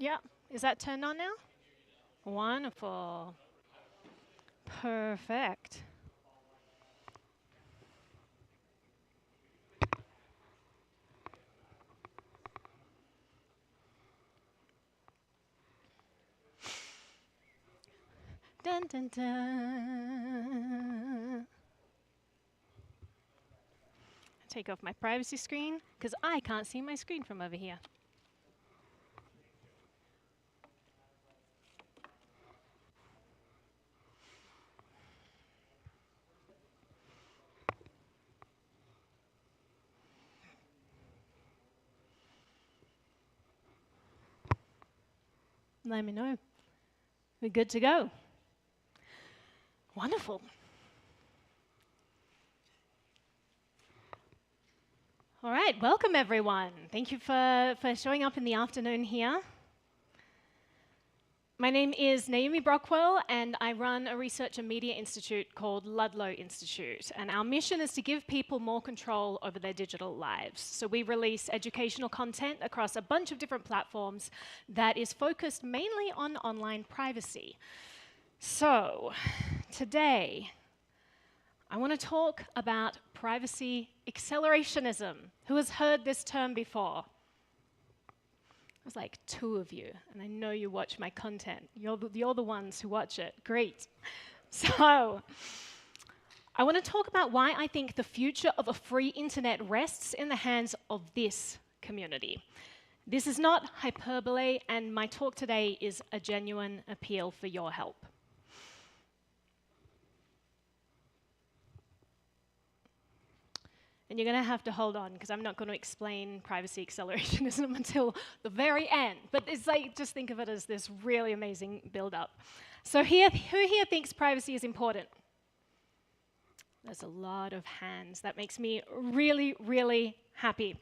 Yeah. Is that turned on now? Wonderful. Perfect. Dun dun dun. Take off my privacy screen because I can't see my screen from over here. Let me know. We're good to go. Wonderful. All right, welcome everyone. Thank you for showing up in the afternoon here. My name is Naomi Brockwell, and I run a research and media institute called Ludlow Institute. And our mission is to give people more control over their digital lives. So we release educational content across a bunch of different platforms that is focused mainly on online privacy. So today, I want to talk about privacy accelerationism. Who has heard this term before? There's like 2 of you, and I know you watch my content. You're the ones who watch it. Great. So, I want to talk about why I think the future of a free internet rests in the hands of this community. This is not hyperbole, and my talk today is a genuine appeal for your help. And you're going to have to hold on, because I'm not going to explain privacy accelerationism until the very end. But it's like, just think of it as this really amazing build-up. So who here thinks privacy is important? There's a lot of hands. That makes me really, really happy.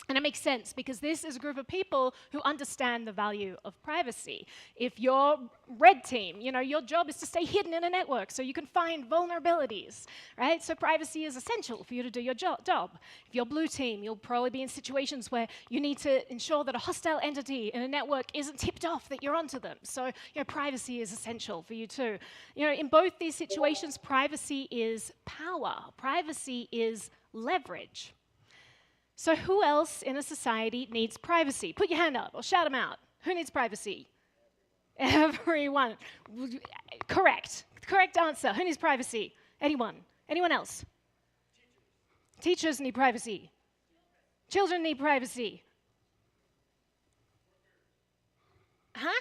And it makes sense, because this is a group of people who understand the value of privacy. If you're red team, your job is to stay hidden in a network so you can find vulnerabilities, right? So privacy is essential for you to do your job. If you're blue team, you'll probably be in situations where you need to ensure that a hostile entity in a network isn't tipped off that you're onto them. So, privacy is essential for you too. In both these situations, privacy is power. Privacy is leverage. So who else in a society needs privacy? Put your hand up or shout them out. Who needs privacy? Everyone. Correct. Correct answer. Who needs privacy? Anyone? Anyone else? Teachers need privacy. Children need privacy. Huh?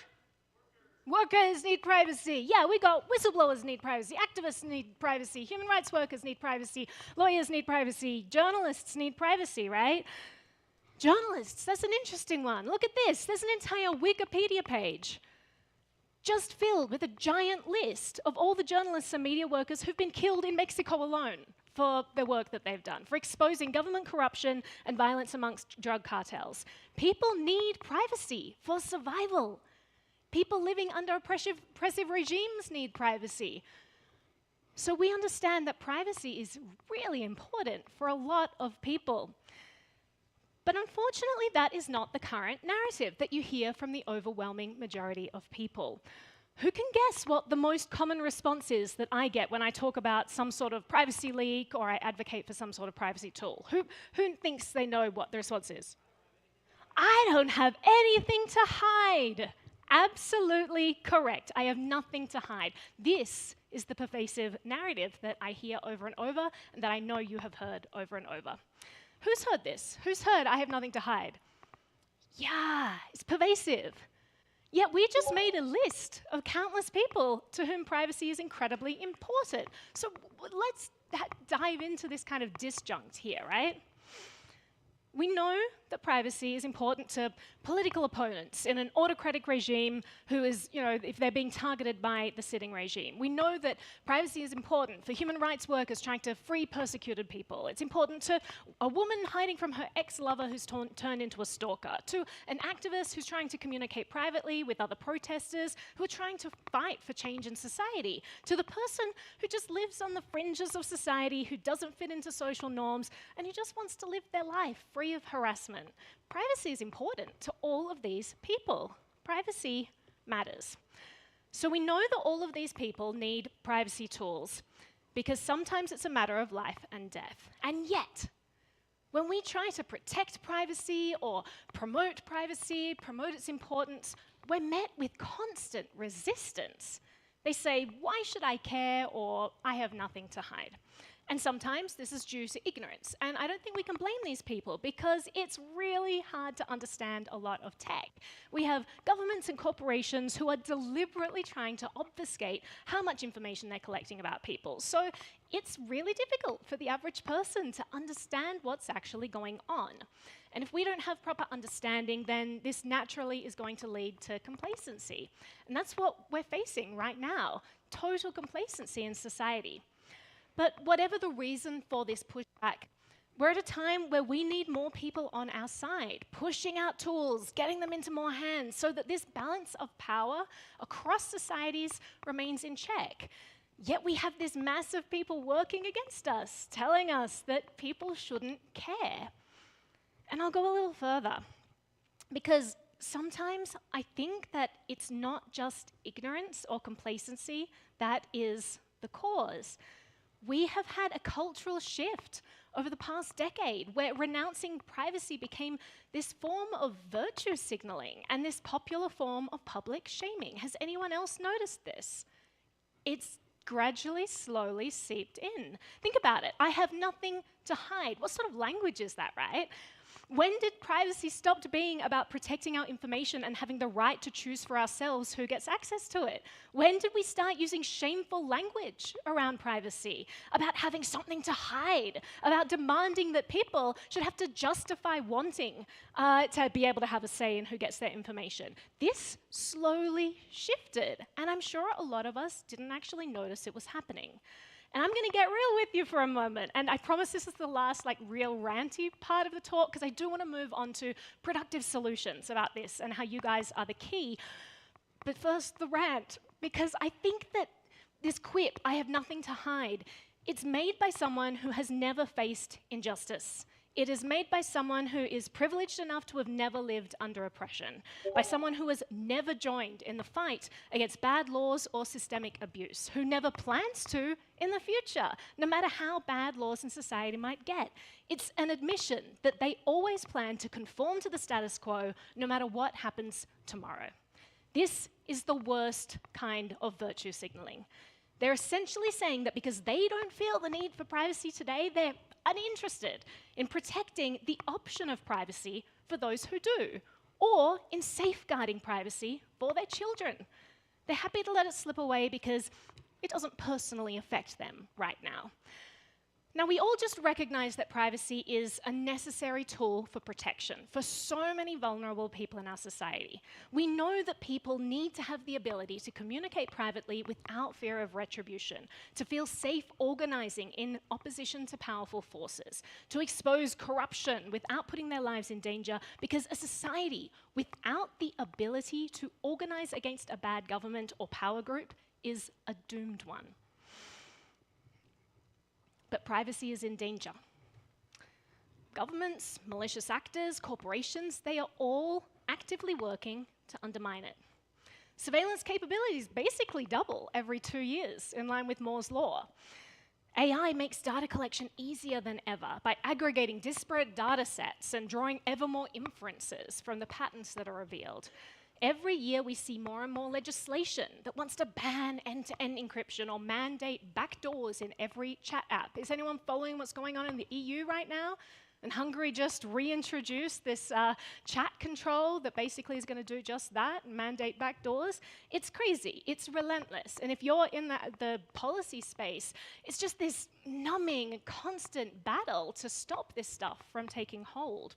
Workers need privacy. Yeah, we got whistleblowers need privacy, activists need privacy, human rights workers need privacy, lawyers need privacy, journalists need privacy, right? Journalists, that's an interesting one. Look at this. There's an entire Wikipedia page just filled with a giant list of all the journalists and media workers who've been killed in Mexico alone for the work that they've done, for exposing government corruption and violence amongst drug cartels. People need privacy for survival. People living under oppressive regimes need privacy. So we understand that privacy is really important for a lot of people. But unfortunately, that is not the current narrative that you hear from the overwhelming majority of people. Who can guess what the most common response is that I get when I talk about some sort of privacy leak or I advocate for some sort of privacy tool? Who thinks they know what the response is? I don't have anything to hide. Absolutely correct. I have nothing to hide. This is the pervasive narrative that I hear over and over, and that I know you have heard over and over. Who's heard this? Who's heard I have nothing to hide? Yeah, it's pervasive. Yet we just made a list of countless people to whom privacy is incredibly important. So let's dive into this kind of disjunct here, right? We know that privacy is important to political opponents in an autocratic regime who is, if they're being targeted by the sitting regime. We know that privacy is important for human rights workers trying to free persecuted people. It's important to a woman hiding from her ex-lover who's turned into a stalker, to an activist who's trying to communicate privately with other protesters who are trying to fight for change in society, to the person who just lives on the fringes of society, who doesn't fit into social norms, and who just wants to live their life free of harassment. Privacy is important to all of these people. privacy matters. So we know that all of these people need privacy tools because sometimes it's a matter of life and death. And yet, when we try to protect privacy or promote privacy, promote its importance, we're met with constant resistance. They say, why should I care, or I have nothing to hide. And sometimes this is due to ignorance. And I don't think we can blame these people because it's really hard to understand a lot of tech. We have governments and corporations who are deliberately trying to obfuscate how much information they're collecting about people. So it's really difficult for the average person to understand what's actually going on. And if we don't have proper understanding, then this naturally is going to lead to complacency. And that's what we're facing right now, total complacency in society. But whatever the reason for this pushback, we're at a time where we need more people on our side, pushing out tools, getting them into more hands, so that this balance of power across societies remains in check. Yet we have this mass of people working against us, telling us that people shouldn't care. And I'll go a little further, because sometimes I think that it's not just ignorance or complacency that is the cause. We have had a cultural shift over the past decade where renouncing privacy became this form of virtue signaling and this popular form of public shaming. Has anyone else noticed this? It's gradually, slowly seeped in. Think about it. I have nothing to hide. What sort of language is that, right? When did privacy stop being about protecting our information and having the right to choose for ourselves who gets access to it? When did we start using shameful language around privacy, about having something to hide, about demanding that people should have to justify wanting to be able to have a say in who gets their information? This slowly shifted, and I'm sure a lot of us didn't actually notice it was happening. And I'm going to get real with you for a moment. And I promise this is the last real ranty part of the talk, because I do want to move on to productive solutions about this and how you guys are the key. But first, the rant, because I think that this quip, I have nothing to hide, it's made by someone who has never faced injustice. It is made by someone who is privileged enough to have never lived under oppression, by someone who has never joined in the fight against bad laws or systemic abuse, who never plans to in the future, no matter how bad laws in society might get. It's an admission that they always plan to conform to the status quo, no matter what happens tomorrow. This is the worst kind of virtue signaling. They're essentially saying that because they don't feel the need for privacy today, they're uninterested in protecting the option of privacy for those who do, or in safeguarding privacy for their children. They're happy to let it slip away because it doesn't personally affect them right now. Now, we all just recognize that privacy is a necessary tool for protection for so many vulnerable people in our society. We know that people need to have the ability to communicate privately without fear of retribution, to feel safe organizing in opposition to powerful forces, to expose corruption without putting their lives in danger, because a society without the ability to organize against a bad government or power group is a doomed one. But privacy is in danger. Governments, malicious actors, corporations, they are all actively working to undermine it. Surveillance capabilities basically double every 2 years, in line with Moore's law. AI makes data collection easier than ever by aggregating disparate data sets and drawing ever more inferences from the patterns that are revealed. Every year we see more and more legislation that wants to ban end-to-end encryption or mandate backdoors in every chat app. Is anyone following what's going on in the EU right now? And Hungary just reintroduced this chat control that basically is going to do just that, mandate backdoors. It's crazy. It's relentless. And if you're in the policy space, it's just this numbing, constant battle to stop this stuff from taking hold.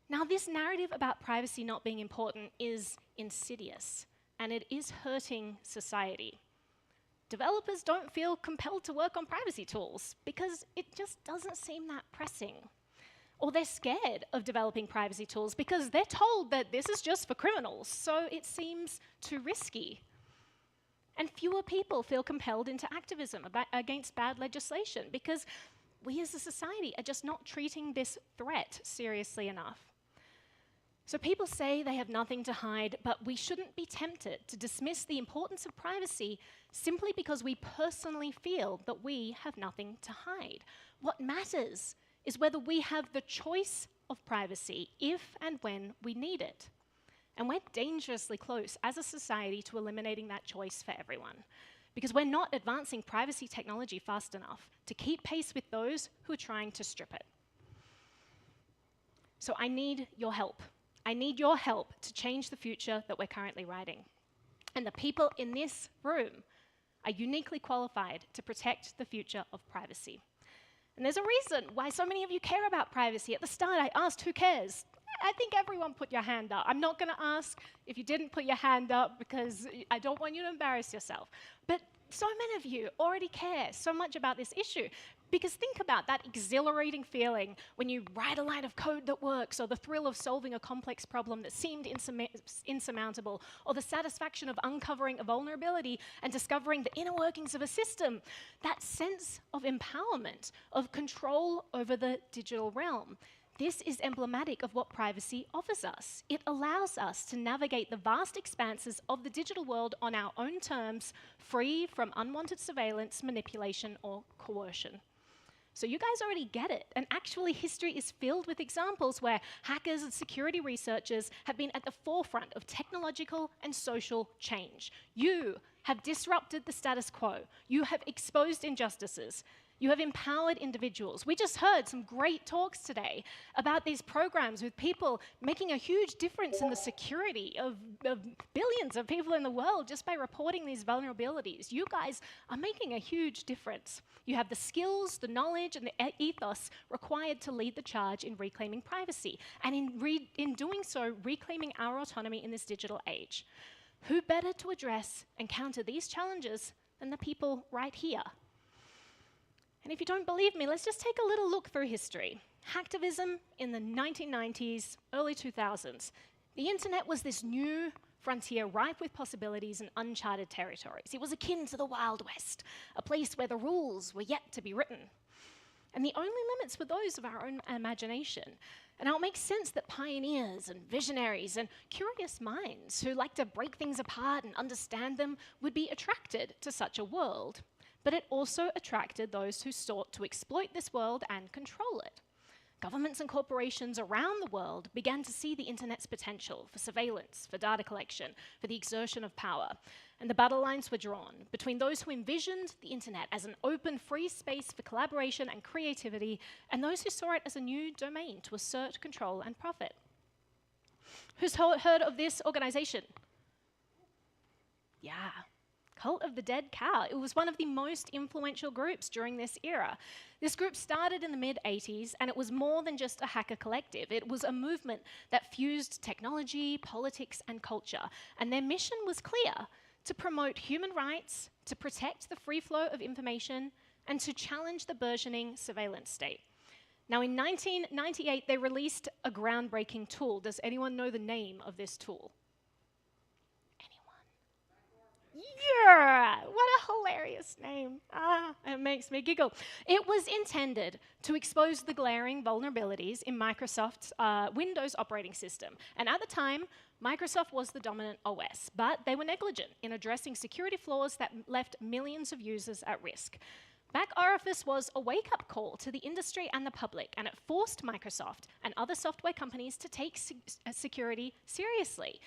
Now, this narrative about privacy not being important is insidious, and it is hurting society. Developers don't feel compelled to work on privacy tools because it just doesn't seem that pressing. Or they're scared of developing privacy tools because they're told that this is just for criminals, so it seems too risky. And fewer people feel compelled into activism against bad legislation because we as a society are just not treating this threat seriously enough. So people say they have nothing to hide, but we shouldn't be tempted to dismiss the importance of privacy simply because we personally feel that we have nothing to hide. What matters is whether we have the choice of privacy if and when we need it. And we're dangerously close as a society to eliminating that choice for everyone, because we're not advancing privacy technology fast enough to keep pace with those who are trying to strip it. So I need your help. I need your help to change the future that we're currently writing. And the people in this room are uniquely qualified to protect the future of privacy. And there's a reason why so many of you care about privacy. At the start, I asked, who cares? I think everyone put your hand up. I'm not going to ask if you didn't put your hand up because I don't want you to embarrass yourself. But so many of you already care so much about this issue. Because think about that exhilarating feeling when you write a line of code that works, or the thrill of solving a complex problem that seemed insurmountable, or the satisfaction of uncovering a vulnerability and discovering the inner workings of a system. That sense of empowerment, of control over the digital realm. This is emblematic of what privacy offers us. It allows us to navigate the vast expanses of the digital world on our own terms, free from unwanted surveillance, manipulation, or coercion. So you guys already get it. And actually, history is filled with examples where hackers and security researchers have been at the forefront of technological and social change. You have disrupted the status quo. You have exposed injustices. You have empowered individuals. We just heard some great talks today about these programs with people making a huge difference in the security of billions of people in the world just by reporting these vulnerabilities. You guys are making a huge difference. You have the skills, the knowledge, and the ethos required to lead the charge in reclaiming privacy, and in doing so, reclaiming our autonomy in this digital age. Who better to address and counter these challenges than the people right here? And if you don't believe me, let's just take a little look through history. Hacktivism in the 1990s, early 2000s. The internet was this new frontier ripe with possibilities and uncharted territories. It was akin to the Wild West, a place where the rules were yet to be written. And the only limits were those of our own imagination. And now it makes sense that pioneers and visionaries and curious minds who like to break things apart and understand them would be attracted to such a world. But it also attracted those who sought to exploit this world and control it. Governments and corporations around the world began to see the internet's potential for surveillance, for data collection, for the exertion of power. And the battle lines were drawn between those who envisioned the internet as an open, free space for collaboration and creativity, and those who saw it as a new domain to assert control and profit. Who's heard of this organization? Yeah. Cult of the Dead Cow. It was one of the most influential groups during this era. This group started in the mid-80s, and it was more than just a hacker collective. It was a movement that fused technology, politics, and culture. And their mission was clear: to promote human rights, to protect the free flow of information, and to challenge the burgeoning surveillance state. Now, in 1998, they released a groundbreaking tool. Does anyone know the name of this tool? Yeah, what a hilarious name. It makes me giggle. It was intended to expose the glaring vulnerabilities in Microsoft's Windows operating system. And at the time, Microsoft was the dominant OS, but they were negligent in addressing security flaws that left millions of users at risk. Back Orifice was a wake-up call to the industry and the public, and it forced Microsoft and other software companies to take security seriously.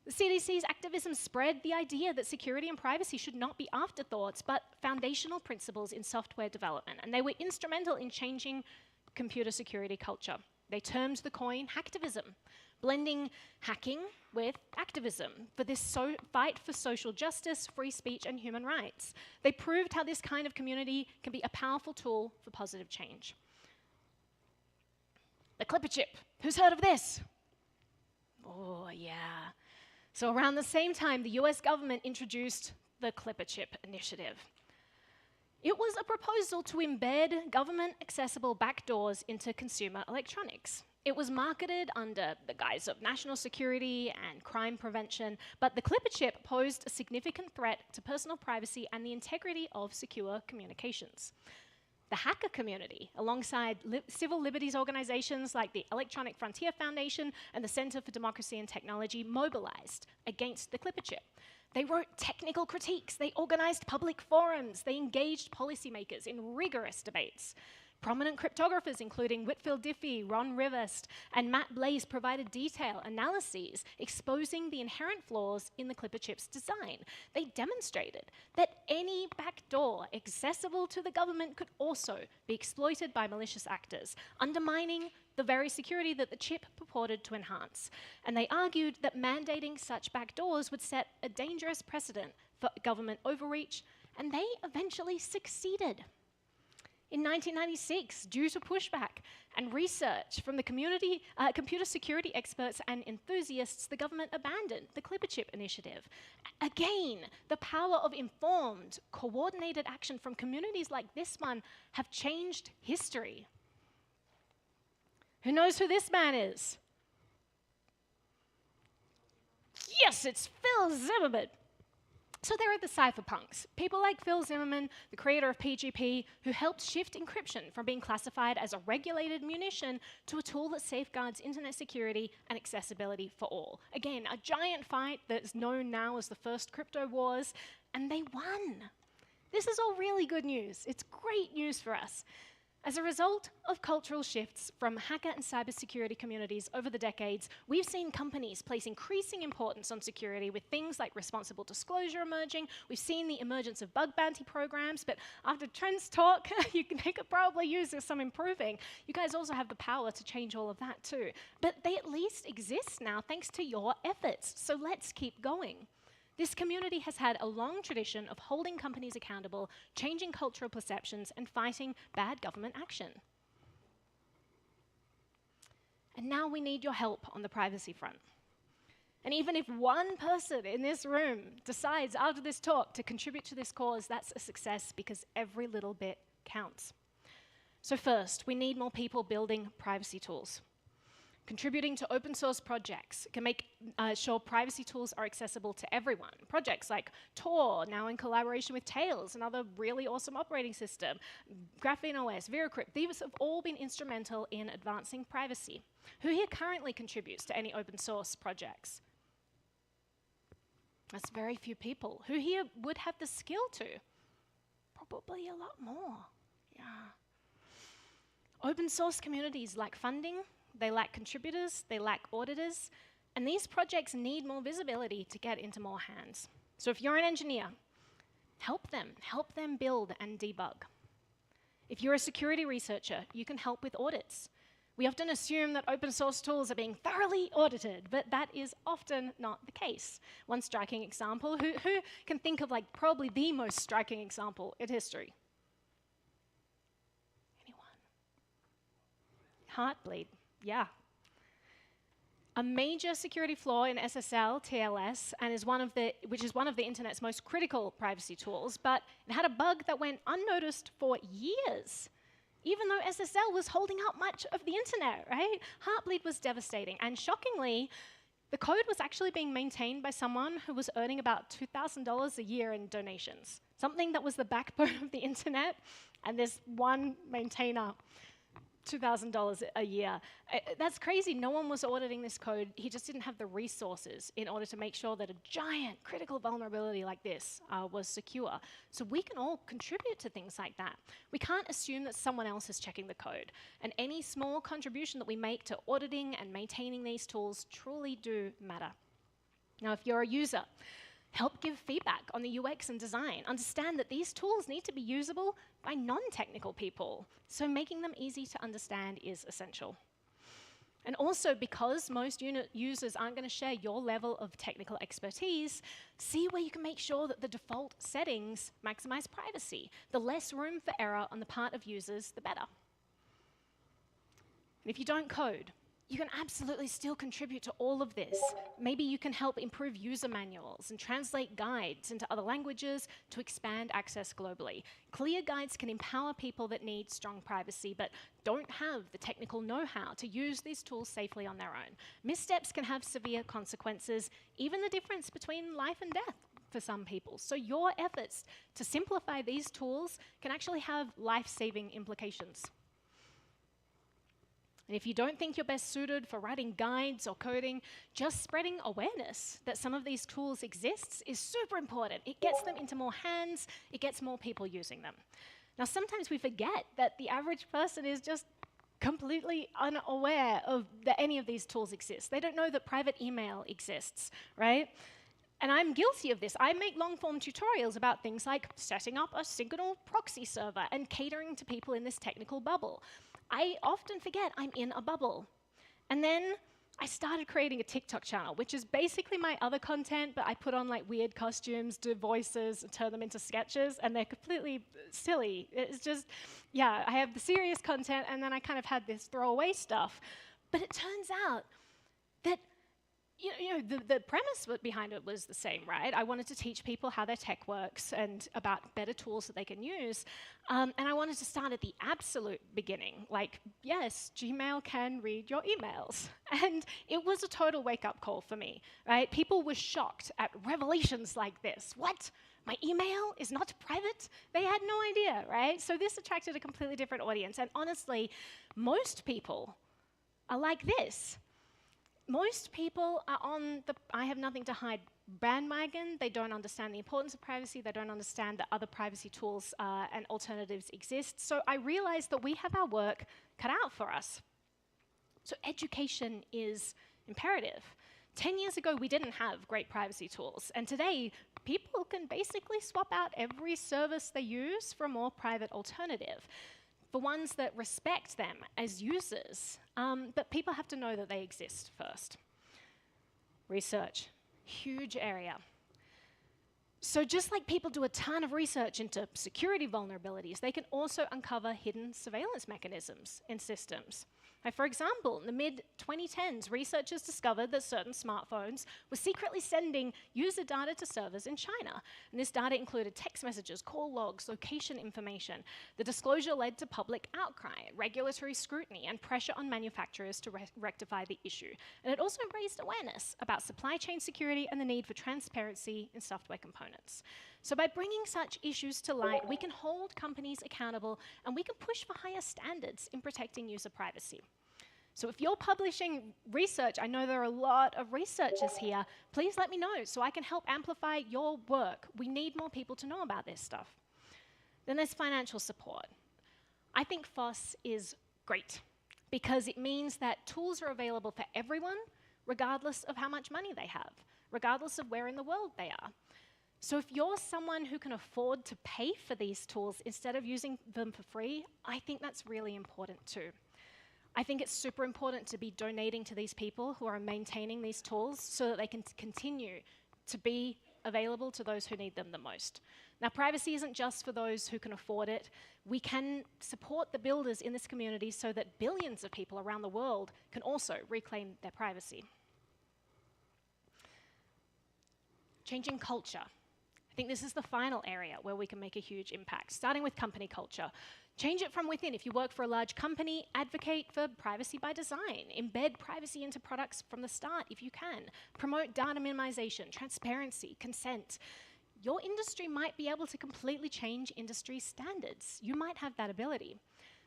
The CDC's activism spread the idea that security and privacy should not be afterthoughts, but foundational principles in software development, and they were instrumental in changing computer security culture. They termed the coin hacktivism, blending hacking with activism for this fight for social justice, free speech, and human rights. They proved how this kind of community can be a powerful tool for positive change. The Clipper chip. Who's heard of this? Oh, yeah. So around the same time, the US government introduced the Clipper chip initiative. It was a proposal to embed government-accessible backdoors into consumer electronics. It was marketed under the guise of national security and crime prevention, but the Clipper chip posed a significant threat to personal privacy and the integrity of secure communications. The hacker community, alongside civil liberties organizations like the Electronic Frontier Foundation and the Center for Democracy and Technology, mobilized against the Clipper chip. They wrote technical critiques, they organized public forums, they engaged policymakers in rigorous debates. Prominent cryptographers, including Whitfield Diffie, Ron Rivest, and Matt Blaze, provided detailed analyses exposing the inherent flaws in the Clipper chip's design. They demonstrated that any backdoor accessible to the government could also be exploited by malicious actors, undermining the very security that the chip purported to enhance. And they argued that mandating such backdoors would set a dangerous precedent for government overreach, and they eventually succeeded. In 1996, due to pushback and research from the community, computer security experts and enthusiasts, the government abandoned the Clipper chip initiative. Again, the power of informed, coordinated action from communities like this one have changed history. Who knows who this man is? Yes, it's Phil Zimmermann. So there are the cypherpunks, people like Phil Zimmermann, the creator of PGP, who helped shift encryption from being classified as a regulated munition to a tool that safeguards internet security and accessibility for all. Again, a giant fight that's known now as the first crypto wars, and they won. This is all really good news. It's great news for us. As a result of cultural shifts from hacker and cybersecurity communities over the decades, we've seen companies place increasing importance on security with things like responsible disclosure emerging. We've seen the emergence of bug bounty programs, but after Trent's talk, they could probably use some improving. You guys also have the power to change all of that too. But they at least exist now thanks to your efforts, so let's keep going. This community has had a long tradition of holding companies accountable, changing cultural perceptions, and fighting bad government action. And now we need your help on the privacy front. And even if one person in this room decides after this talk to contribute to this cause, that's a success because every little bit counts. So first, we need more people building privacy tools. Contributing to open source projects can make sure privacy tools are accessible to everyone. Projects like Tor, now in collaboration with Tails, another really awesome operating system, Graphene OS, VeraCrypt, these have all been instrumental in advancing privacy. Who here currently contributes to any open source projects? That's very few people. Who here would have the skill to? Probably a lot more. Yeah. Open source communities lack funding, they lack contributors, they lack auditors, and these projects need more visibility to get into more hands. So if you're an engineer, help them build and debug. If you're a security researcher, you can help with audits. We often assume that open source tools are being thoroughly audited, but that is often not the case. One striking example, who can think of like probably the most striking example in history? Anyone? Heartbleed. Yeah. A major security flaw in SSL, TLS, and which is one of the internet's most critical privacy tools, but it had a bug that went unnoticed for years, even though SSL was holding up much of the internet, right? Heartbleed was devastating, and shockingly, the code was actually being maintained by someone who was earning about $2,000 a year in donations, something that was the backbone of the internet, and this one maintainer, $2,000 a year. That's crazy. No one was auditing this code. He just didn't have the resources in order to make sure that a giant critical vulnerability like this was secure. So we can all contribute to things like that. We can't assume that someone else is checking the code. And any small contribution that we make to auditing and maintaining these tools truly do matter. Now, if you're a user, help give feedback on the UX and design. Understand that these tools need to be usable by non-technical people, so making them easy to understand is essential. And also, because most users aren't going to share your level of technical expertise, see where you can make sure that the default settings maximize privacy. The less room for error on the part of users, the better. And if you don't code, you can absolutely still contribute to all of this. Maybe you can help improve user manuals and translate guides into other languages to expand access globally. Clear guides can empower people that need strong privacy but don't have the technical know-how to use these tools safely on their own. Missteps can have severe consequences, even the difference between life and death for some people. So your efforts to simplify these tools can actually have life-saving implications. And if you don't think you're best suited for writing guides or coding, just spreading awareness that some of these tools exist is super important. It gets them into more hands, it gets more people using them. Now, sometimes we forget that the average person is just completely unaware of that any of these tools exist. They don't know that private email exists, right? And I'm guilty of this. I make long-form tutorials about things like setting up a SAINTCON proxy server and catering to people in this technical bubble. I often forget I'm in a bubble. And then I started creating a TikTok channel, which is basically my other content, but I put on like weird costumes, do voices, and turn them into sketches, and they're completely silly. It's just, yeah, I have the serious content, and then I kind of had this throwaway stuff. But it turns out that the premise behind it was the same, right? I wanted to teach people how their tech works and about better tools that they can use. And I wanted to start at the absolute beginning. Like, yes, Gmail can read your emails. And it was a total wake-up call for me, right? People were shocked at revelations like this. What? My email is not private? They had no idea, right? So this attracted a completely different audience. And honestly, most people are like this. Most people are on the I have nothing to hide bandwagon. They don't understand the importance of privacy. They don't understand that other privacy tools and alternatives exist. So I realized that we have our work cut out for us. So education is imperative. 10 years ago, we didn't have great privacy tools. And today, people can basically swap out every service they use for a more private alternative, for ones that respect them as users. But people have to know that they exist first. Research, huge area. So just like people do a ton of research into security vulnerabilities, they can also uncover hidden surveillance mechanisms in systems. Like for example, in the mid-2010s, researchers discovered that certain smartphones were secretly sending user data to servers in China. And this data included text messages, call logs, location information. The disclosure led to public outcry, regulatory scrutiny, and pressure on manufacturers to rectify the issue. And it also raised awareness about supply chain security and the need for transparency in software components. So by bringing such issues to light, we can hold companies accountable and we can push for higher standards in protecting user privacy. So if you're publishing research, I know there are a lot of researchers here, please let me know so I can help amplify your work. We need more people to know about this stuff. Then there's financial support. I think FOSS is great because it means that tools are available for everyone, regardless of how much money they have, regardless of where in the world they are. So if you're someone who can afford to pay for these tools instead of using them for free, I think that's really important too. I think it's super important to be donating to these people who are maintaining these tools so that they can continue to be available to those who need them the most. Now, privacy isn't just for those who can afford it. We can support the builders in this community so that billions of people around the world can also reclaim their privacy. Changing culture. I think this is the final area where we can make a huge impact, starting with company culture. Change it from within. If you work for a large company, advocate for privacy by design. Embed privacy into products from the start if you can. Promote data minimization, transparency, consent. Your industry might be able to completely change industry standards. You might have that ability.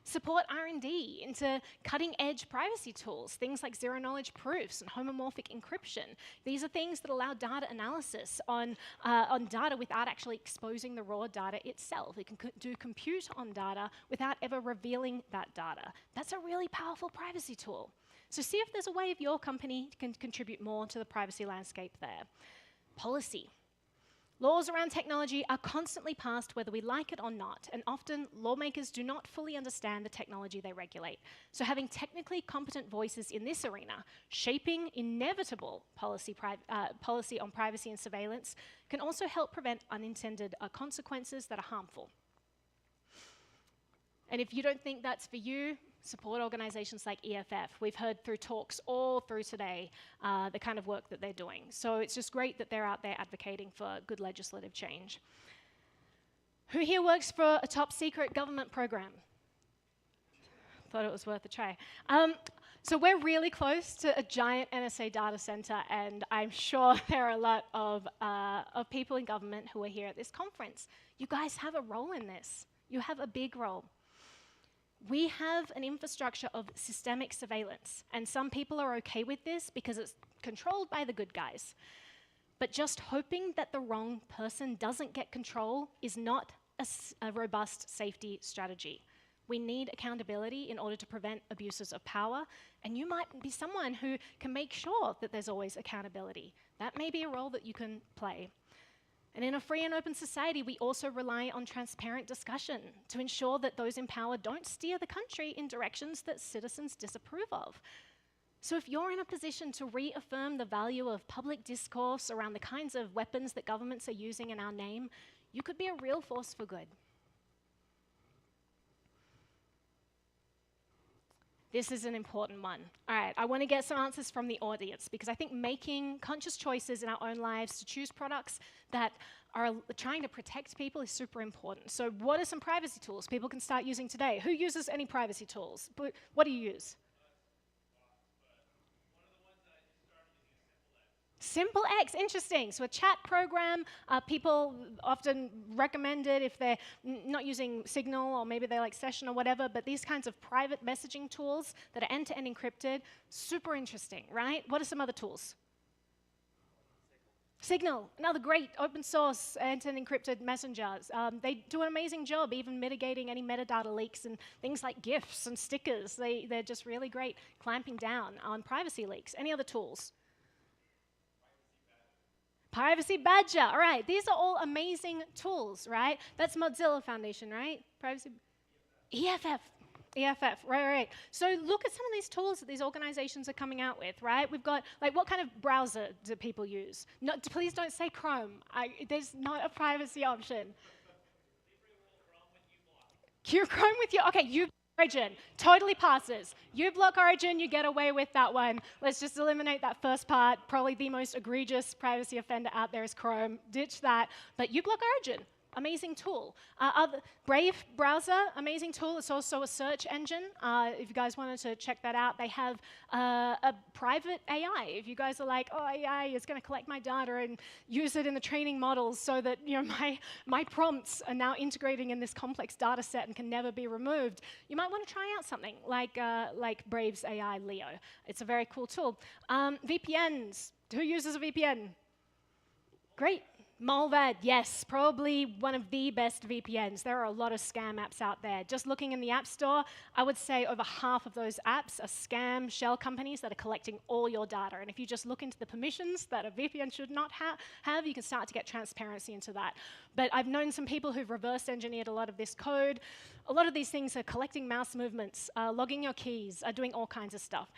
Support R&D into cutting-edge privacy tools, things like zero-knowledge proofs and homomorphic encryption. These are things that allow data analysis on data without actually exposing the raw data itself. It can do compute on data without ever revealing that data. That's a really powerful privacy tool. So see if there's a way your company can contribute more to the privacy landscape there. Policy. Laws around technology are constantly passed whether we like it or not, and often lawmakers do not fully understand the technology they regulate. So having technically competent voices in this arena, shaping inevitable policy on privacy and surveillance, can also help prevent unintended consequences that are harmful. And if you don't think that's for you, support organizations like EFF. We've heard through talks all through today the kind of work that they're doing. So it's just great that they're out there advocating for good legislative change. Who here works for a top secret government program? Thought it was worth a try. So we're really close to a giant NSA data center, and I'm sure there are a lot of people in government who are here at this conference. You guys have a role in this. You have a big role. We have an infrastructure of systemic surveillance, and some people are okay with this because it's controlled by the good guys. But just hoping that the wrong person doesn't get control is not a robust safety strategy. We need accountability in order to prevent abuses of power, and you might be someone who can make sure that there's always accountability. That may be a role that you can play. And in a free and open society, we also rely on transparent discussion to ensure that those in power don't steer the country in directions that citizens disapprove of. So if you're in a position to reaffirm the value of public discourse around the kinds of weapons that governments are using in our name, you could be a real force for good. This is an important one. All right, I want to get some answers from the audience because I think making conscious choices in our own lives to choose products that are trying to protect people is super important. So what are some privacy tools people can start using today? Who uses any privacy tools? What do you use? Simple X, interesting. So a chat program, people often recommend it if they're not using Signal or maybe they like Session or whatever, but these kinds of private messaging tools that are end-to-end encrypted, super interesting, right? What are some other tools? Signal, another great open source end-to-end encrypted messengers. They do an amazing job even mitigating any metadata leaks and things like GIFs and stickers. They're just really great clamping down on privacy leaks. Any other tools? Privacy Badger, all right, these are all amazing tools, right? That's Mozilla Foundation, right? Privacy, EFF, right. So look at some of these tools that these organizations are coming out with, right? We've got, like, what kind of browser do people use? Please don't say Chrome. There's not a privacy option. Chrome with you, okay, you. Origin, totally passes. uBlock Origin, you get away with that one. Let's just eliminate that first part. Probably the most egregious privacy offender out there is Chrome. Ditch that. But uBlock Origin, amazing tool. Brave browser, amazing tool. It's also a search engine. If you guys wanted to check that out, they have a private AI. If you guys are like, oh, AI is going to collect my data and use it in the training models so that my prompts are now integrating in this complex data set and can never be removed, you might want to try out something like Brave's AI Leo. It's a very cool tool. VPNs. Who uses a VPN? Great. Malvad, yes, probably one of the best VPNs. There are a lot of scam apps out there. Just looking in the App Store, I would say over half of those apps are scam shell companies that are collecting all your data. And if you just look into the permissions that a VPN should not have, you can start to get transparency into that. But I've known some people who've reverse engineered a lot of this code. A lot of these things are collecting mouse movements, logging your keys, doing all kinds of stuff.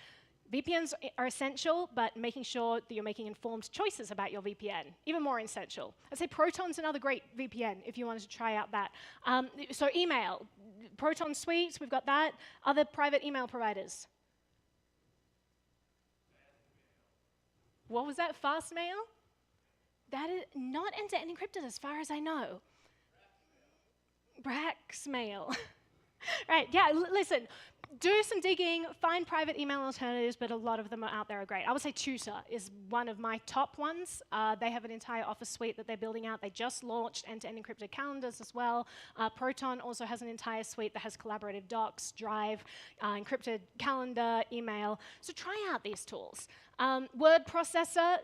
VPNs are essential, but making sure that you're making informed choices about your VPN, even more essential. I'd say Proton's another great VPN if you wanted to try out that. So email, Proton Suite, we've got that. Other private email providers. What was that, Fastmail? That is not end-to-end encrypted as far as I know. Braxmail. Right, yeah, listen. Do some digging, find private email alternatives, but a lot of them out there are great. I would say Tutor is one of my top ones. They have an entire Office suite that they're building out. They just launched end-to-end encrypted calendars as well. Proton also has an entire suite that has collaborative docs, Drive, encrypted calendar, email. So try out these tools. Word processor,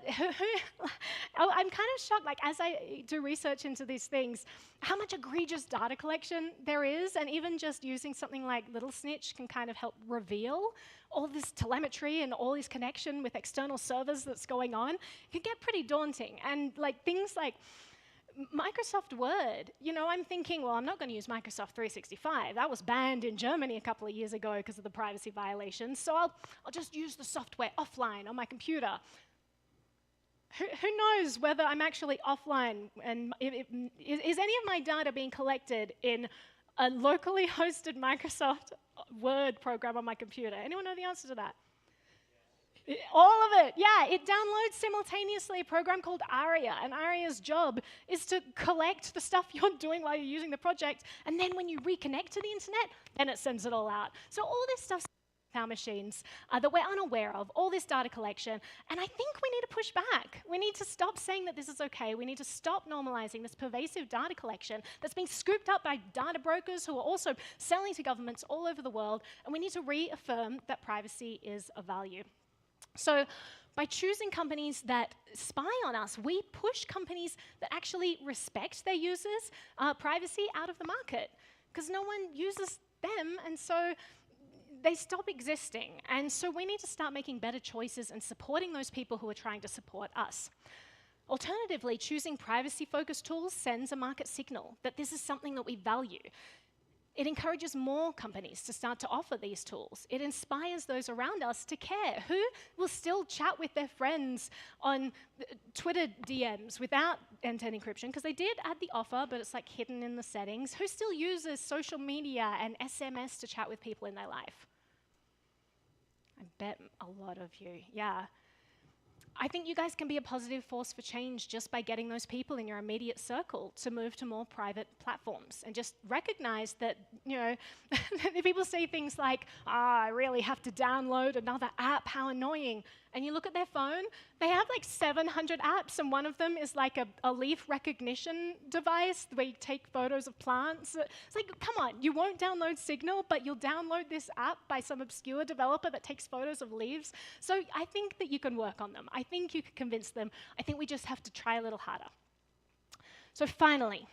I'm kind of shocked, like, as I do research into these things, how much egregious data collection there is, and even just using something like Little Snitch can kind of help reveal all this telemetry and all this connection with external servers that's going on. It can get pretty daunting, and like things like Microsoft Word, I'm thinking, well, I'm not going to use Microsoft 365. That was banned in Germany a couple of years ago because of the privacy violations, so I'll just use the software offline on my computer. Who knows whether I'm actually offline, and is any of my data being collected in a locally hosted Microsoft Word program on my computer? Anyone know the answer to that? All of it, yeah. It downloads simultaneously a program called ARIA, and ARIA's job is to collect the stuff you're doing while you're using the project, and then when you reconnect to the internet, then it sends it all out. So all this stuff's our machines that we're unaware of, all this data collection. And I think we need to push back. We need to stop saying that this is okay. We need to stop normalizing this pervasive data collection that's being scooped up by data brokers who are also selling to governments all over the world. And we need to reaffirm that privacy is a value. So by choosing companies that spy on us, we push companies that actually respect their users' privacy out of the market, because no one uses them, and so they stop existing. And so we need to start making better choices and supporting those people who are trying to support us. Alternatively, choosing privacy-focused tools sends a market signal that this is something that we value. It encourages more companies to start to offer these tools. It inspires those around us to care. Who will still chat with their friends on Twitter DMs without end-to-end encryption? Because they did add the offer, but it's like hidden in the settings. Who still uses social media and SMS to chat with people in their life? I bet a lot of you, yeah. I think you guys can be a positive force for change just by getting those people in your immediate circle to move to more private platforms, and just recognize that, people say things like, I really have to download another app, how annoying. And you look at their phone, they have like 700 apps, and one of them is like a leaf recognition device where you take photos of plants. It's like, come on, you won't download Signal, but you'll download this app by some obscure developer that takes photos of leaves. So I think that you can work on them. I think you can convince them. I think we just have to try a little harder. So finally,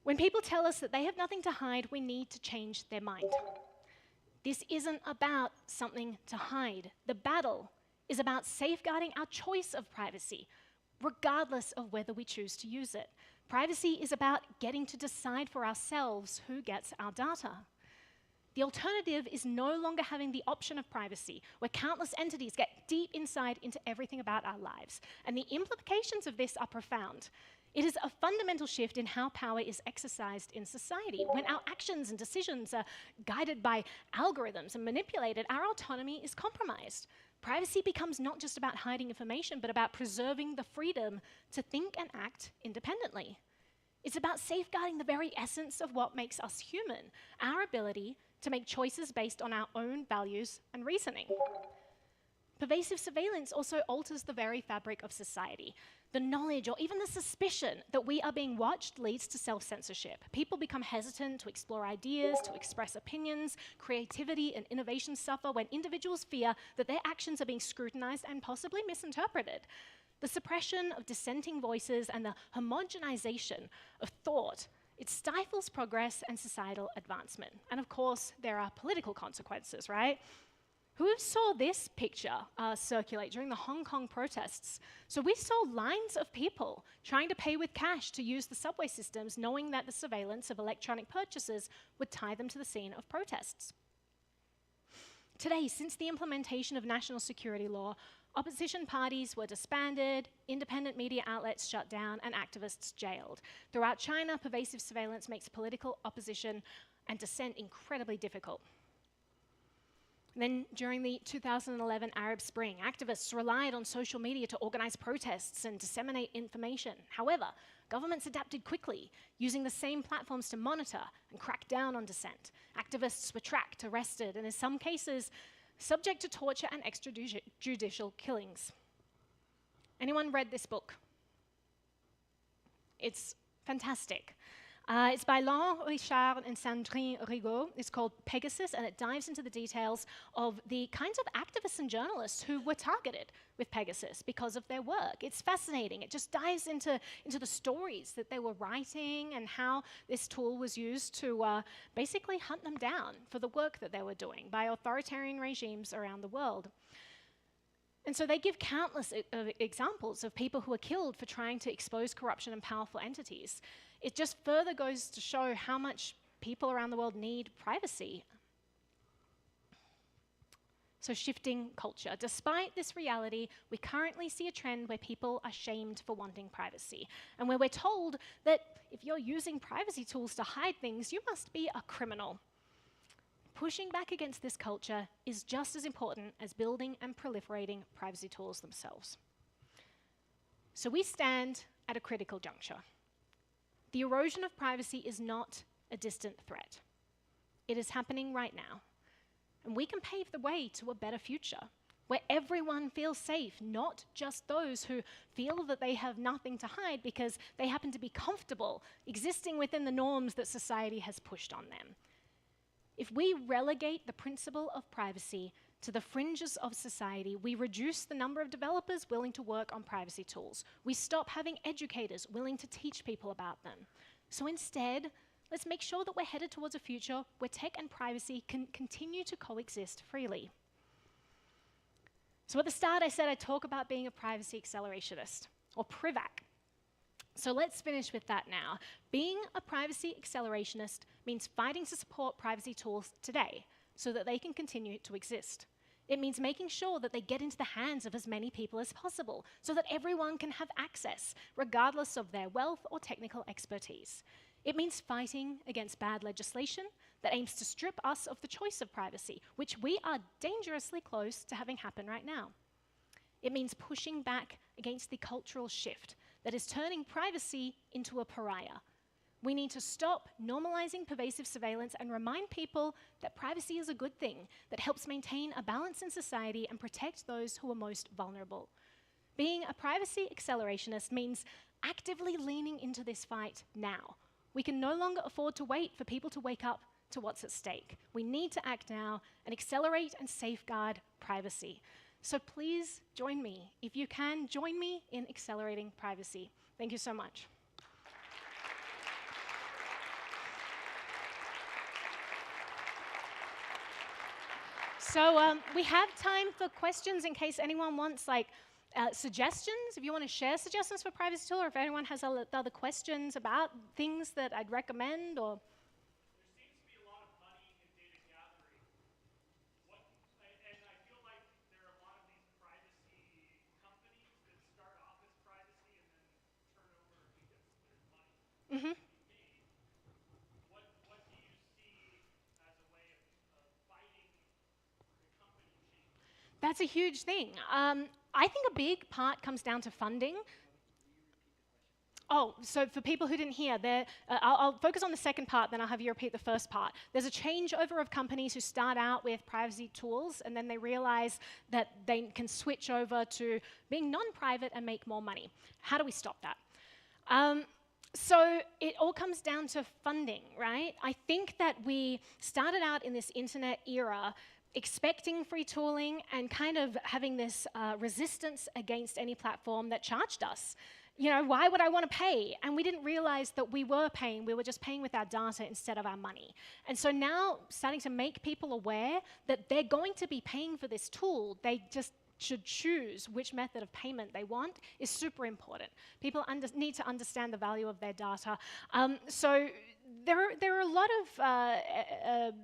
when people tell us that they have nothing to hide, we need to change their mind. This isn't about something to hide. The battle is about safeguarding our choice of privacy, regardless of whether we choose to use it. Privacy is about getting to decide for ourselves who gets our data. The alternative is no longer having the option of privacy, where countless entities get deep inside into everything about our lives. And the implications of this are profound. It is a fundamental shift in how power is exercised in society. When our actions and decisions are guided by algorithms and manipulated, our autonomy is compromised. Privacy becomes not just about hiding information, but about preserving the freedom to think and act independently. It's about safeguarding the very essence of what makes us human, our ability to make choices based on our own values and reasoning. Pervasive surveillance also alters the very fabric of society. The knowledge or even the suspicion that we are being watched leads to self-censorship. People become hesitant to explore ideas, to express opinions. Creativity and innovation suffer when individuals fear that their actions are being scrutinized and possibly misinterpreted. The suppression of dissenting voices and the homogenization of thought, it stifles progress and societal advancement. And of course, there are political consequences, right? Who saw this picture circulate during the Hong Kong protests? So we saw lines of people trying to pay with cash to use the subway systems, knowing that the surveillance of electronic purchases would tie them to the scene of protests. Today, since the implementation of national security law, opposition parties were disbanded, independent media outlets shut down, and activists jailed. Throughout China, pervasive surveillance makes political opposition and dissent incredibly difficult. Then, during the 2011 Arab Spring, activists relied on social media to organize protests and disseminate information. However, governments adapted quickly, using the same platforms to monitor and crack down on dissent. Activists were tracked, arrested, and in some cases, subject to torture and extrajudicial killings. Anyone read this book? It's fantastic. It's by Laurent Richard and Sandrine Rigaud. It's called Pegasus, and it dives into the details of the kinds of activists and journalists who were targeted with Pegasus because of their work. It's fascinating. It just dives into the stories that they were writing and how this tool was used to basically hunt them down for the work that they were doing by authoritarian regimes around the world. And so they give countless examples of people who are killed for trying to expose corruption and powerful entities. It just further goes to show how much people around the world need privacy. So shifting culture. Despite this reality, we currently see a trend where people are shamed for wanting privacy, and where we're told that if you're using privacy tools to hide things, you must be a criminal. Pushing back against this culture is just as important as building and proliferating privacy tools themselves. So we stand at a critical juncture. The erosion of privacy is not a distant threat. It is happening right now. And we can pave the way to a better future where everyone feels safe, not just those who feel that they have nothing to hide because they happen to be comfortable existing within the norms that society has pushed on them. If we relegate the principle of privacy to the fringes of society, we reduce the number of developers willing to work on privacy tools. We stop having educators willing to teach people about them. So instead, let's make sure that we're headed towards a future where tech and privacy can continue to coexist freely. So at the start, I said I'd talk about being a privacy accelerationist, or PRIVAC. So let's finish with that now. Being a privacy accelerationist means fighting to support privacy tools today so that they can continue to exist. It means making sure that they get into the hands of as many people as possible so that everyone can have access, regardless of their wealth or technical expertise. It means fighting against bad legislation that aims to strip us of the choice of privacy, which we are dangerously close to having happen right now. It means pushing back against the cultural shift that is turning privacy into a pariah. We need to stop normalizing pervasive surveillance and remind people that privacy is a good thing that helps maintain a balance in society and protect those who are most vulnerable. Being a privacy accelerationist means actively leaning into this fight now. We can no longer afford to wait for people to wake up to what's at stake. We need to act now and accelerate and safeguard privacy. So please join me. If you can, join me in accelerating privacy. Thank you so much. So we have time for questions in case anyone wants suggestions. If you want to share suggestions for privacy tool, or if anyone has other questions about things that I'd recommend, or mm-hmm. That's a huge thing. I think a big part comes down to funding. Oh, so for people who didn't hear, I'll focus on the second part, then I'll have you repeat the first part. There's a changeover of companies who start out with privacy tools, and then they realize that they can switch over to being non-private and make more money. How do we stop that? So it all comes down to funding, right? I think that we started out in this internet era expecting free tooling and kind of having this resistance against any platform that charged us. You know, why would I want to pay? And we didn't realize that we were paying. We were just paying with our data instead of our money. And so now starting to make people aware that they're going to be paying for this tool, they just should choose which method of payment they want is super important. People need to understand the value of their data. So there are a lot of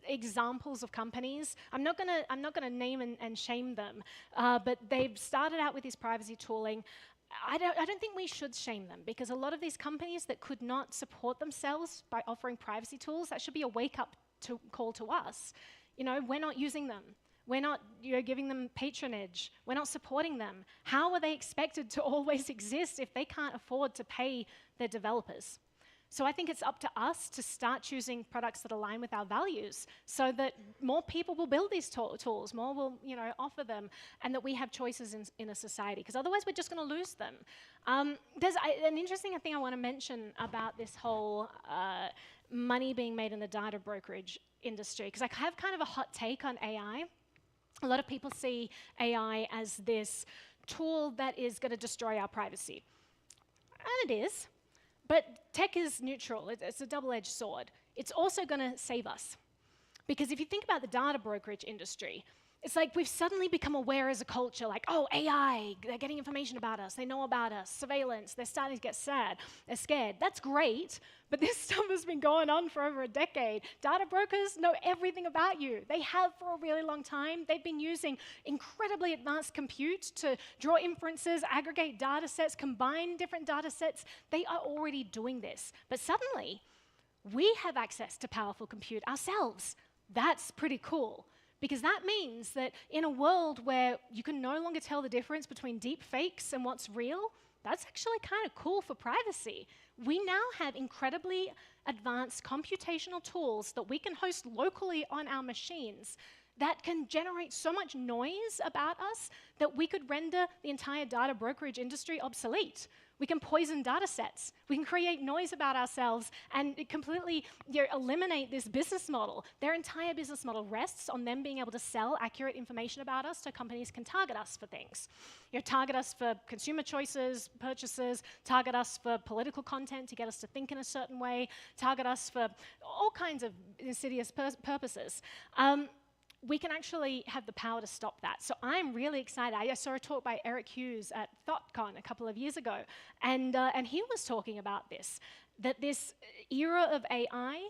examples of companies. I'm not gonna name and shame them, but they've started out with this privacy tooling. I don't think we should shame them, because a lot of these companies that could not support themselves by offering privacy tools, that should be a wake-up call to us. You know, we're not using them. We're not giving them patronage. We're not supporting them. How are they expected to always exist if they can't afford to pay their developers? So I think it's up to us to start choosing products that align with our values so that more people will build these tools, more will offer them, and that we have choices in a society, because otherwise we're just going to lose them. There's an interesting thing I want to mention about this whole money being made in the data brokerage industry, because I have kind of a hot take on AI. A lot of people see AI as this tool that is going to destroy our privacy. And it is. But tech is neutral. It's a double-edged sword. It's also going to save us. Because if you think about the data brokerage industry, it's like we've suddenly become aware as a culture, like, oh, AI, they're getting information about us, they know about us, surveillance, they're starting to get scared. That's great, but this stuff has been going on for over a decade. Data brokers know everything about you. They have for a really long time. They've been using incredibly advanced compute to draw inferences, aggregate data sets, combine different data sets. They are already doing this. But suddenly, we have access to powerful compute ourselves. That's pretty cool. Because that means that in a world where you can no longer tell the difference between deep fakes and what's real, that's actually kind of cool for privacy. We now have incredibly advanced computational tools that we can host locally on our machines that can generate so much noise about us that we could render the entire data brokerage industry obsolete. We can poison data sets. We can create noise about ourselves and completely eliminate this business model. Their entire business model rests on them being able to sell accurate information about us so companies can target us for things. Target us for consumer choices, purchases, target us for political content to get us to think in a certain way, target us for all kinds of insidious purposes. We can actually have the power to stop that. So I'm really excited. I saw a talk by Eric Hughes at ThoughtCon a couple of years ago, and he was talking about this, that this era of AI,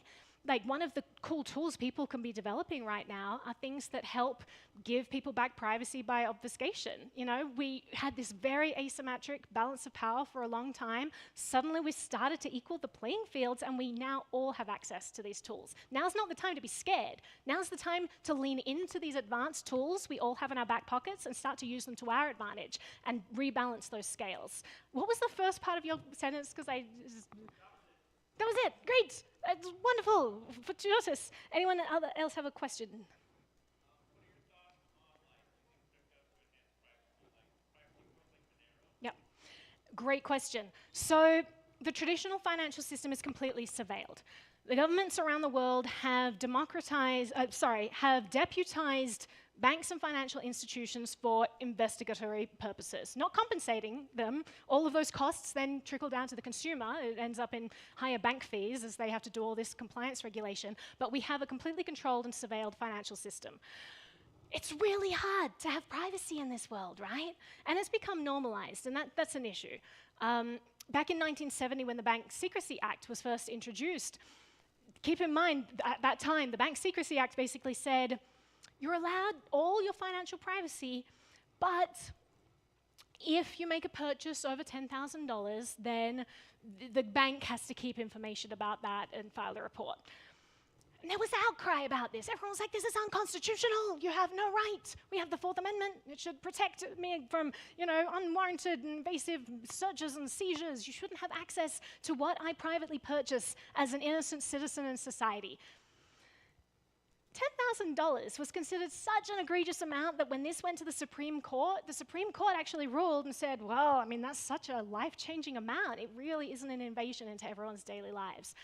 like one of the cool tools people can be developing right now are things that help give people back privacy by obfuscation. We had this very asymmetric balance of power for a long time. Suddenly we started to equal the playing fields, and we now all have access to these tools. Now's not the time to be scared. Now's the time to lean into these advanced tools we all have in our back pockets and start to use them to our advantage and rebalance those scales. What was the first part of your sentence? Because that was it. Great. That's wonderful. Fortuitous. Anyone else have a question? Yeah. Great question. So the traditional financial system is completely surveilled. The governments around the world have have deputized banks and financial institutions for investigatory purposes, not compensating them. All of those costs then trickle down to the consumer. It ends up in higher bank fees as they have to do all this compliance regulation. But we have a completely controlled and surveilled financial system. It's really hard to have privacy in this world, right? And it's become normalized, and that's an issue. Back in 1970, when the Bank Secrecy Act was first introduced, keep in mind, at that time, the Bank Secrecy Act basically said, you're allowed all your financial privacy, but if you make a purchase over $10,000, then the bank has to keep information about that and file a report. And there was outcry about this. Everyone was like, this is unconstitutional. You have no right. We have the Fourth Amendment. It should protect me from, unwarranted invasive searches and seizures. You shouldn't have access to what I privately purchase as an innocent citizen in society. $10,000 was considered such an egregious amount that when this went to the Supreme Court actually ruled and said, well, that's such a life-changing amount. It really isn't an invasion into everyone's daily lives.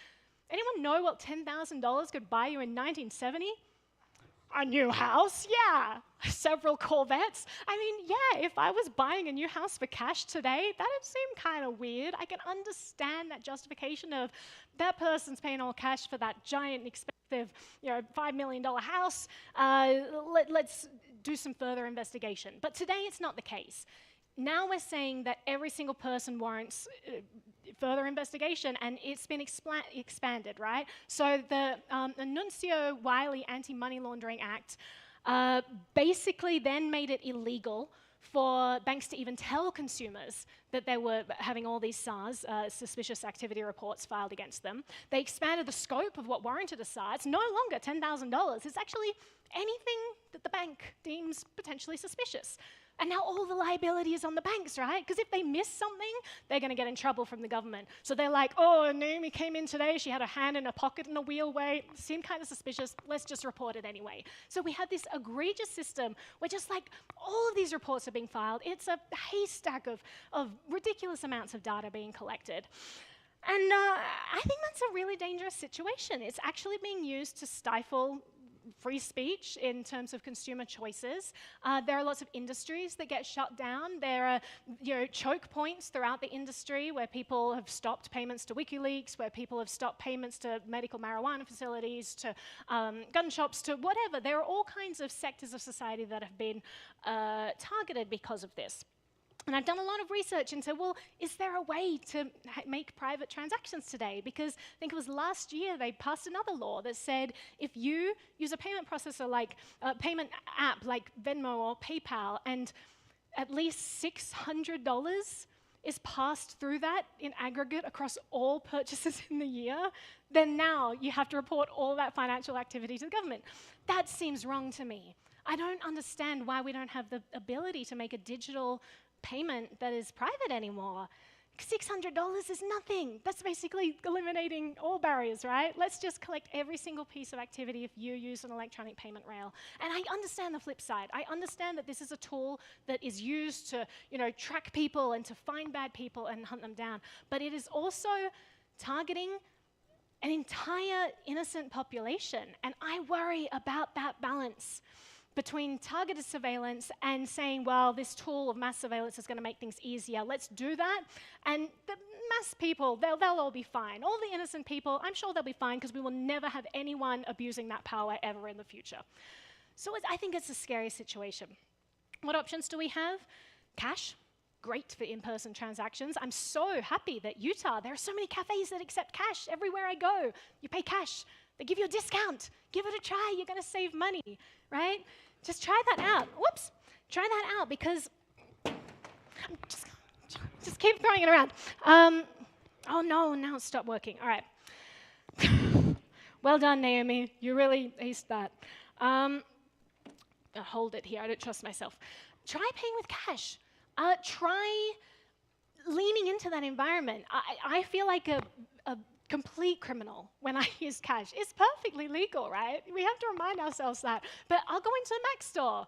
Anyone know what $10,000 could buy you in 1970? A new house, yeah. Several Corvettes. If I was buying a new house for cash today, that'd seem kind of weird. I can understand that justification of that person's paying all cash for that giant, expensive, $5 million house. Let's do some further investigation. But today, it's not the case. Now we're saying that every single person warrants further investigation, and it's been expanded, right? So the Nuncio Wiley Anti-Money Laundering Act basically then made it illegal for banks to even tell consumers that they were having all these SARs, suspicious activity reports, filed against them. They expanded the scope of what warranted a SAR. It's no longer $10,000. It's actually anything that the bank deems potentially suspicious. And now all the liability is on the banks, right? Because if they miss something, they're going to get in trouble from the government. So they're like, oh, Naomi came in today. She had her hand in her pocket in a wheelway. Seemed kind of suspicious. Let's just report it anyway. So we have this egregious system where just like all of these reports are being filed. It's a haystack of ridiculous amounts of data being collected. And I think that's a really dangerous situation. It's actually being used to stifle free speech in terms of consumer choices. There are lots of industries that get shut down. There are choke points throughout the industry where people have stopped payments to WikiLeaks, where people have stopped payments to medical marijuana facilities, to gun shops, to whatever. There are all kinds of sectors of society that have been targeted because of this. And I've done a lot of research into, well, is there a way to make private transactions today? Because I think it was last year they passed another law that said if you use a payment processor like a payment app like Venmo or PayPal, and at least $600 is passed through that in aggregate across all purchases in the year, then now you have to report all that financial activity to the government. That seems wrong to me. I don't understand why we don't have the ability to make a digital payment that is private anymore. $600 is nothing. That's basically eliminating all barriers, right? Let's just collect every single piece of activity if you use an electronic payment rail. And I understand the flip side. I understand that this is a tool that is used to, track people and to find bad people and hunt them down. But it is also targeting an entire innocent population. And I worry about that balance between targeted surveillance and saying, well, this tool of mass surveillance is going to make things easier. Let's do that. And the mass people, they'll all be fine. All the innocent people, I'm sure they'll be fine because we will never have anyone abusing that power ever in the future. So I think it's a scary situation. What options do we have? Cash. Great for in-person transactions. I'm so happy that Utah, there are so many cafes that accept cash everywhere I go. You pay cash. They give you a discount. Give it a try. You're going to save money, right? Just try that out. Whoops. Try that out because just keep throwing it around. Oh, no, now it's stopped working. All right. Well done, Naomi. You really aced that. I'll hold it here. I don't trust myself. Try paying with cash. Try leaning into that environment. I feel like a complete criminal when I use cash. It's perfectly legal, right? We have to remind ourselves that. But I'll go into the Mac store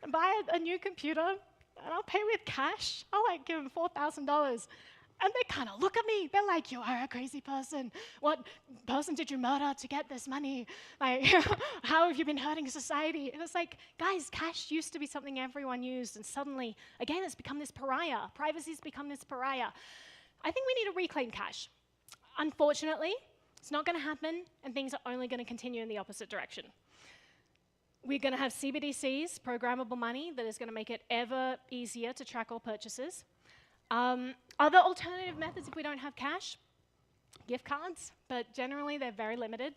and buy a new computer, and I'll pay with cash. I'll give them $4,000. And they kind of look at me. They're like, you are a crazy person. What person did you murder to get this money? How have you been hurting society? And it's like, guys, cash used to be something everyone used, and suddenly, again, it's become this pariah. Privacy's become this pariah. I think we need to reclaim cash. Unfortunately, it's not going to happen, and things are only going to continue in the opposite direction. We're going to have CBDCs, programmable money, that is going to make it ever easier to track all purchases. Other alternative methods if we don't have cash, gift cards, but generally they're very limited.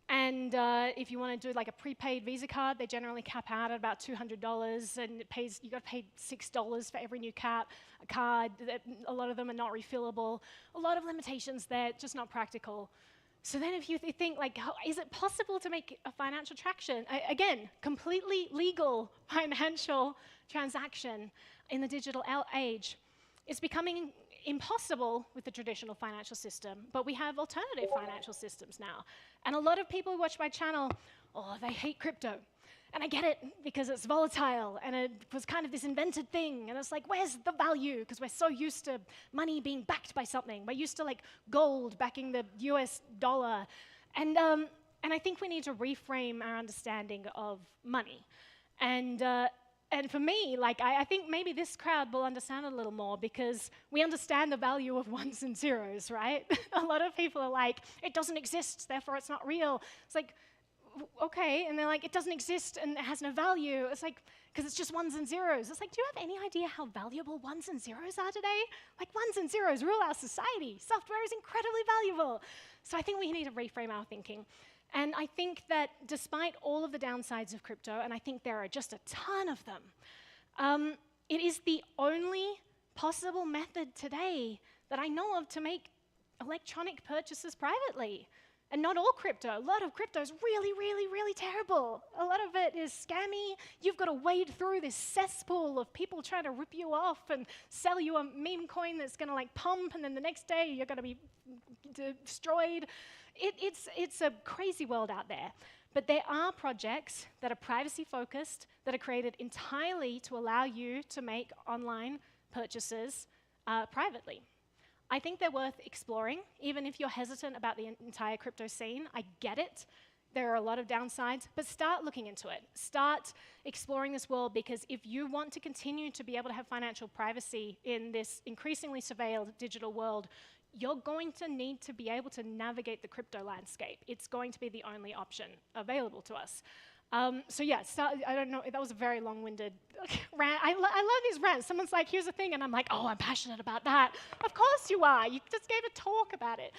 And if you want to do a prepaid Visa card, they generally cap out at about $200, and you got to pay $6 for every new card. A lot of them are not refillable. A lot of limitations there, just not practical. So then if you think, is it possible to make a financial transaction? Again, completely legal financial transaction in the digital age. It's becoming impossible with the traditional financial system, but we have alternative financial systems now. And a lot of people who watch my channel, they hate crypto. And I get it, because it's volatile, and it was kind of this invented thing, and it's like, where's the value? Because we're so used to money being backed by something. We're used to gold backing the US dollar. And I think we need to reframe our understanding of money. And for me, I think maybe this crowd will understand it a little more, because we understand the value of ones and zeros, right? A lot of people are like, it doesn't exist, therefore it's not real. It's like, okay, and they're like, it doesn't exist and it has no value. It's like, because it's just ones and zeros. It's like, do you have any idea how valuable ones and zeros are today? Ones and zeros rule our society. Software is incredibly valuable. So I think we need to reframe our thinking. And I think that despite all of the downsides of crypto, and I think there are just a ton of them, it is the only possible method today that I know of to make electronic purchases privately. And not all crypto. A lot of crypto is really, really, really terrible. A lot of it is scammy. You've got to wade through this cesspool of people trying to rip you off and sell you a meme coin that's going to pump, and then the next day you're going to be destroyed. It's a crazy world out there. But there are projects that are privacy focused, that are created entirely to allow you to make online purchases privately. I think they're worth exploring, even if you're hesitant about the entire crypto scene. I get it. There are a lot of downsides, but start looking into it. Start exploring this world, because if you want to continue to be able to have financial privacy in this increasingly surveilled digital world, you're going to need to be able to navigate the crypto landscape. It's going to be the only option available to us. So yeah, I don't know, that was a very long-winded rant. I love these rants. Someone's like, here's the thing, and I'm like, oh, I'm passionate about that. Of course you are. You just gave a talk about it.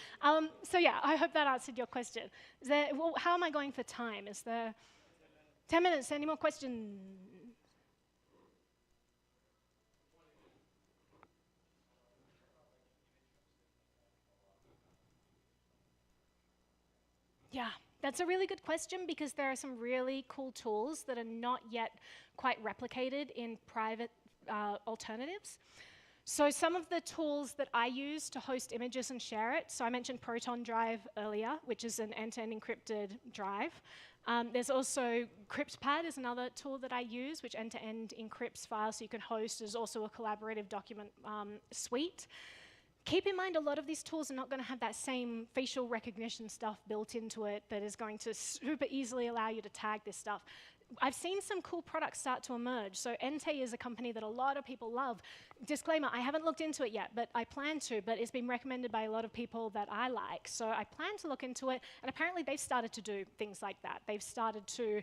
So yeah, I hope that answered your question. How am I going for time? Is there 10 minutes? Any more questions? Yeah. That's a really good question, because there are some really cool tools that are not yet quite replicated in private alternatives. So some of the tools that I use to host images and share it, so I mentioned Proton Drive earlier, which is an end-to-end encrypted drive. There's also CryptPad is another tool that I use, which end-to-end encrypts files so you can host. There's also a collaborative document suite. Keep in mind, a lot of these tools are not going to have that same facial recognition stuff built into it that is going to super easily allow you to tag this stuff. I've seen some cool products start to emerge. So Entei is a company that a lot of people love. Disclaimer, I haven't looked into it yet, but I plan to, but it's been recommended by a lot of people that I like. So I plan to look into it, and apparently they've started to do things like that. They've started to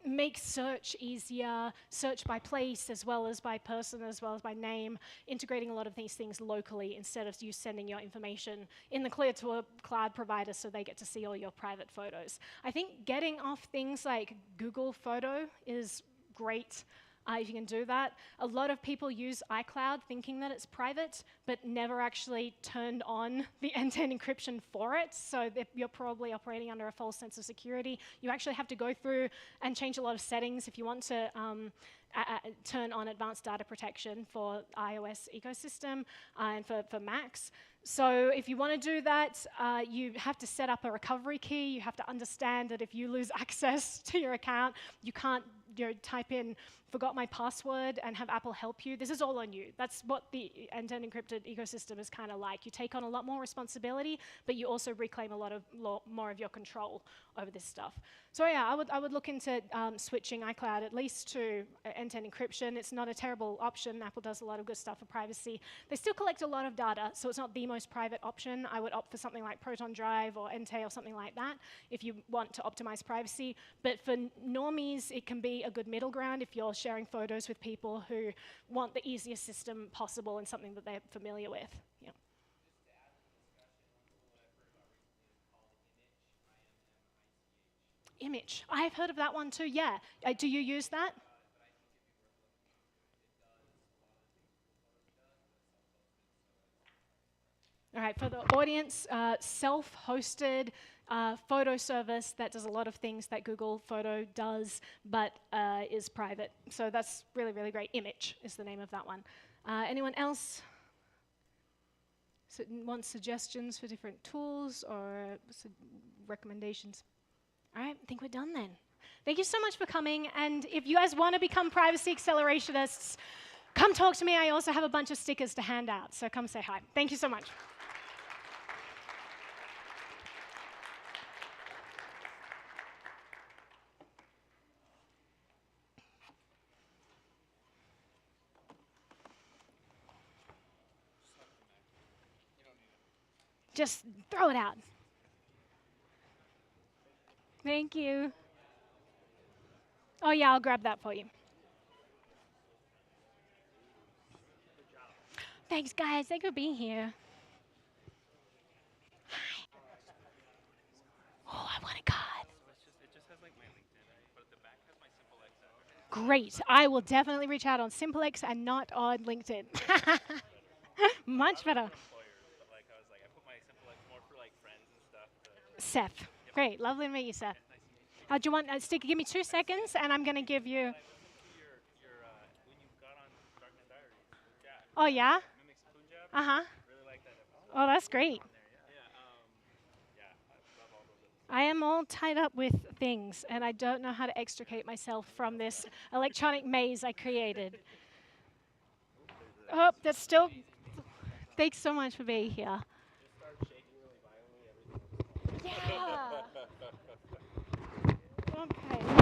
make search easier, search by place as well as by person, as well as by name, integrating a lot of these things locally instead of you sending your information in the clear to a cloud provider so they get to see all your private photos. I think getting off things like Google Photo is great if you can do that. A lot of people use iCloud thinking that it's private, but never actually turned on the end-to-end encryption for it, so you're probably operating under a false sense of security. You actually have to go through and change a lot of settings if you want to turn on advanced data protection for iOS ecosystem and for Macs. So if you want to do that, you have to set up a recovery key. You have to understand that if you lose access to your account, you can't type in "forgot my password" and have Apple help you. This is all on you. That's what the end-to-end encrypted ecosystem is kind of like. You take on a lot more responsibility, but you also reclaim a lot more of your control over this stuff. So yeah, I would look into switching iCloud at least to end-to-end encryption. It's not a terrible option. Apple does a lot of good stuff for privacy. They still collect a lot of data, so it's not the most private option. I would opt for something like Proton Drive or Entei or something like that if you want to optimize privacy. But for normies, it can be a good middle ground if you're sharing photos with people who want the easiest system possible and something that they're familiar with. Yeah. Image. I've heard of that one too, yeah. Do you use that? All right, for the audience, self-hosted photo service that does a lot of things that Google Photo does, but is private. So that's really, really great. Image is the name of that one. Anyone else want suggestions for different tools or recommendations? All right, I think we're done then. Thank you so much for coming. And if you guys want to become privacy accelerationists, come talk to me. I also have a bunch of stickers to hand out, so come say hi. Thank you so much. Just throw it out. Thank you. Oh yeah, I'll grab that for you. Thanks, guys. Thanks for being here. Hi. Oh, I want a card. Great. I will definitely reach out on SimpleX and not on LinkedIn. Much better. Seth. Great. Lovely to meet you, Seth. Do you want a sticker? Give me 2 seconds, and I'm going to give you... Oh, yeah? Uh-huh. Oh, that's great. I am all tied up with things, and I don't know how to extricate myself from this electronic maze I created. Oh, that's still... Thanks so much for being here. Yeah. Okay.